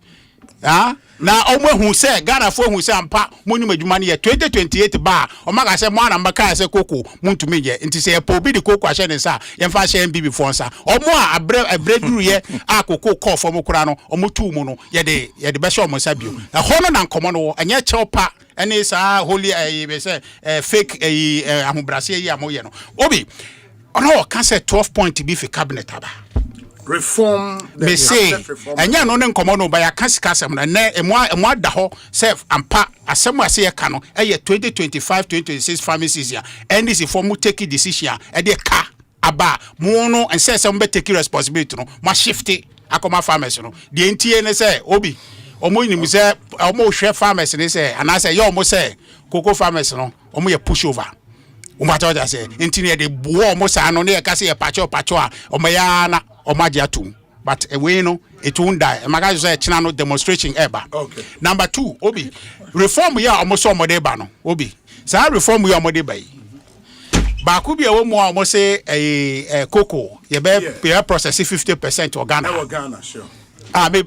Ah, now Omo who said Ghana for who say Ampa, Monument money 2028 bar, Omaga said Mana Maka say Coco, Moon to me yet, and to say a pobi the cocoa shed and sa, Yamfa Shen Bibi Fonsa, or more a bread ye, a cocoa call for Mokrano, or Mutu Mono, yet the best of Mosabu. A honor and common, and yet chopa. And it's holy fake Amubrasia Yamoyano. Obi, on all can say 12 point to be for cabinet aba. Reform may say, and yan on common by a cascasam and a moi daho self and pa as some say a canon a year 2025-2026 pharmacies here. And this is for mu take decision at the car aba mono and say some better take responsibility no ma shifty akoma farmers no. The NTN say Obi. Omo ni say omo hwe farmers ni say and I say yo omo say cocoa farmers no omo ye push over omo ta what say intini de bo omo say no na ka say ye pacho a omo ya na omo agya tum but we no it won't die e maka say china no demonstration eba. Okay. Number 2 Obi reform ya omo so omo de ba no Obi say reform ya omo de ba yi ba ku bi e wo mo omo say cocoa ye be process 50% of Ghana. Sure.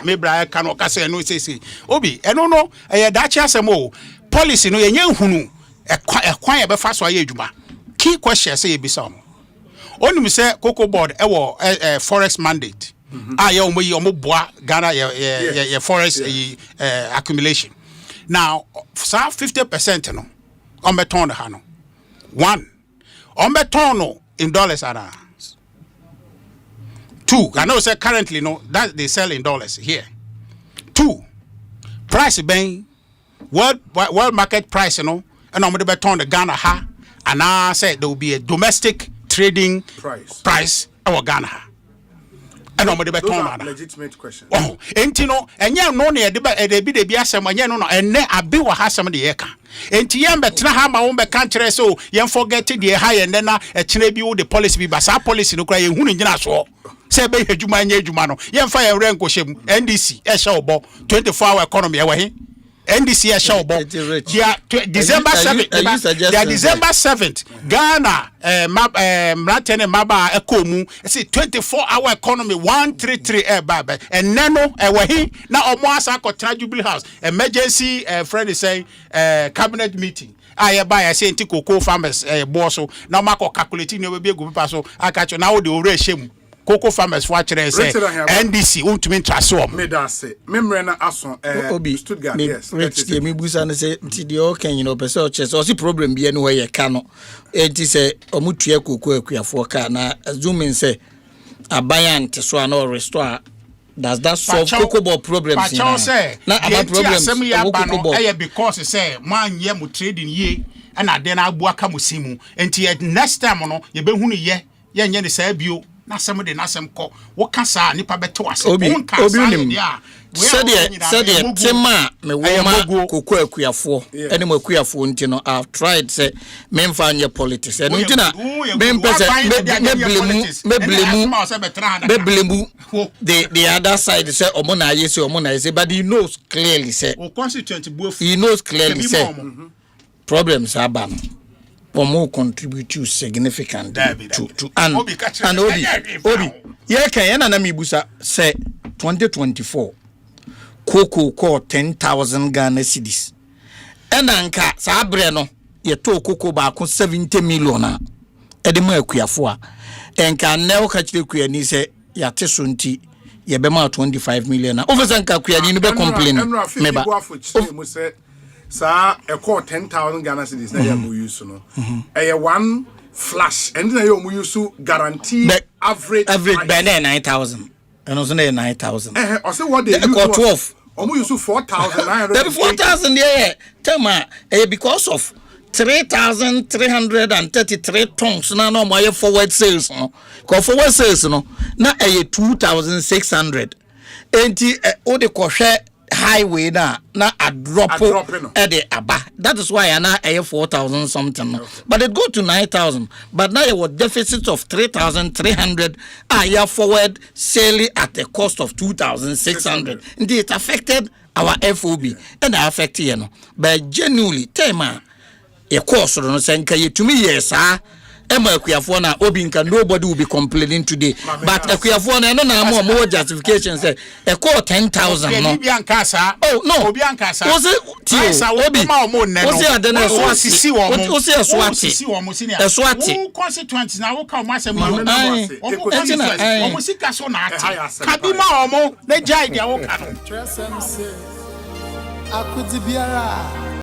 Me bra can okase no say Obi eno no dachi asemo policy no yenye hunu kwan e be fa so adwuma key question say e bisa mo onum say cocoa board e wo forest mandate ye omo boa Ghana ye forest accumulation now so 50% no on beton ha no 1 on beton no in dollars ara 2, I know say currently no that they sell in dollars here. 2, price bang world market price and I'm going to turn the Ghana ha and I said there will be a domestic trading price our Ghana ha. And I'm going to turn legitimate question. Oh, entino and ya no near the be asem and ya no and ne abi wa ha some the eka. Enti yam betra ha ma won be kantre so yam forget the high and then a chine bi the policy bi basa policy no kra ye hunu nyina so. Say be adwuma nya adwuma no yem fa ye renko hyem NDC e hye obo 24-hour economy e wa he NDC e hye obo December 7th December 7th Ghana mratene maba ekomu say 24-hour economy 133 e baba and neno e wa he na omo asa akotena Jubilee House emergency friend is saying cabinet meeting aye buy say nti cocoa farmers boso na mako calculating no be egu paper so akacho na wo de ore hyem cocoa farmers for actually say NDC ultimate transform me da say memre na aso Stuttgart yes rich me busa na say nti de o kan you know person chess o si problem bi ene we ye ka no enti say omutua cocoa akuafo ka na assuming say abayan te so na restore does that solve cocoa ball problems na about problems cocoa ball because say man ye mu trading ye and then abu aka musimu enti next time no ye be hunu ye nye ne sa bio na sem de na sem ko wo kasa nipa beto ase obi nim said tema me wo cocoa akuafo ene mo akuafo nti no I've tried say memfa anye politics eno nti na me blame the other side say omo na ye but he knows clearly say he knows clearly say problems are bad more contribute to significantly to and Obi yeah can na mibusa say 2024 cocoa call 10,000 Ghana cedis and anka sa abre no ye to cocoa ba ko 70 million a edema akuafo a enka na o ka kire kuani say ya te so nti ye be ma 25 million a officer nka kuani no be complain meba Sir, a call 10,000 Ghana cedis na ya mu use no. One flash and na you use guarantee average by 9,000. And also 9,000. I say what they use 12. Almost use 4,900. That 4,000 yeah. Tell me, because of 3,333 tons na no my forward sales no. Cause forward sales no. Na 2,600. Enti o de kohwe highway na a drop at the aba. That is why na 4,000 something no. But it go to 9,000. But now you have deficit of 3,300 are forward selling at a cost of 2,600. Indeed, it affected our FOB and affected you know. But genuinely, tema a course no senka to me yes Emma Equiafona Obinka, nobody will be complaining today. But Equiafona, no more justification say a call 10,000. No, oh no, Obiancasa. Was it Obi? Was it the Swati? Who consequences now come as a man? Kabima Omo, the Jai,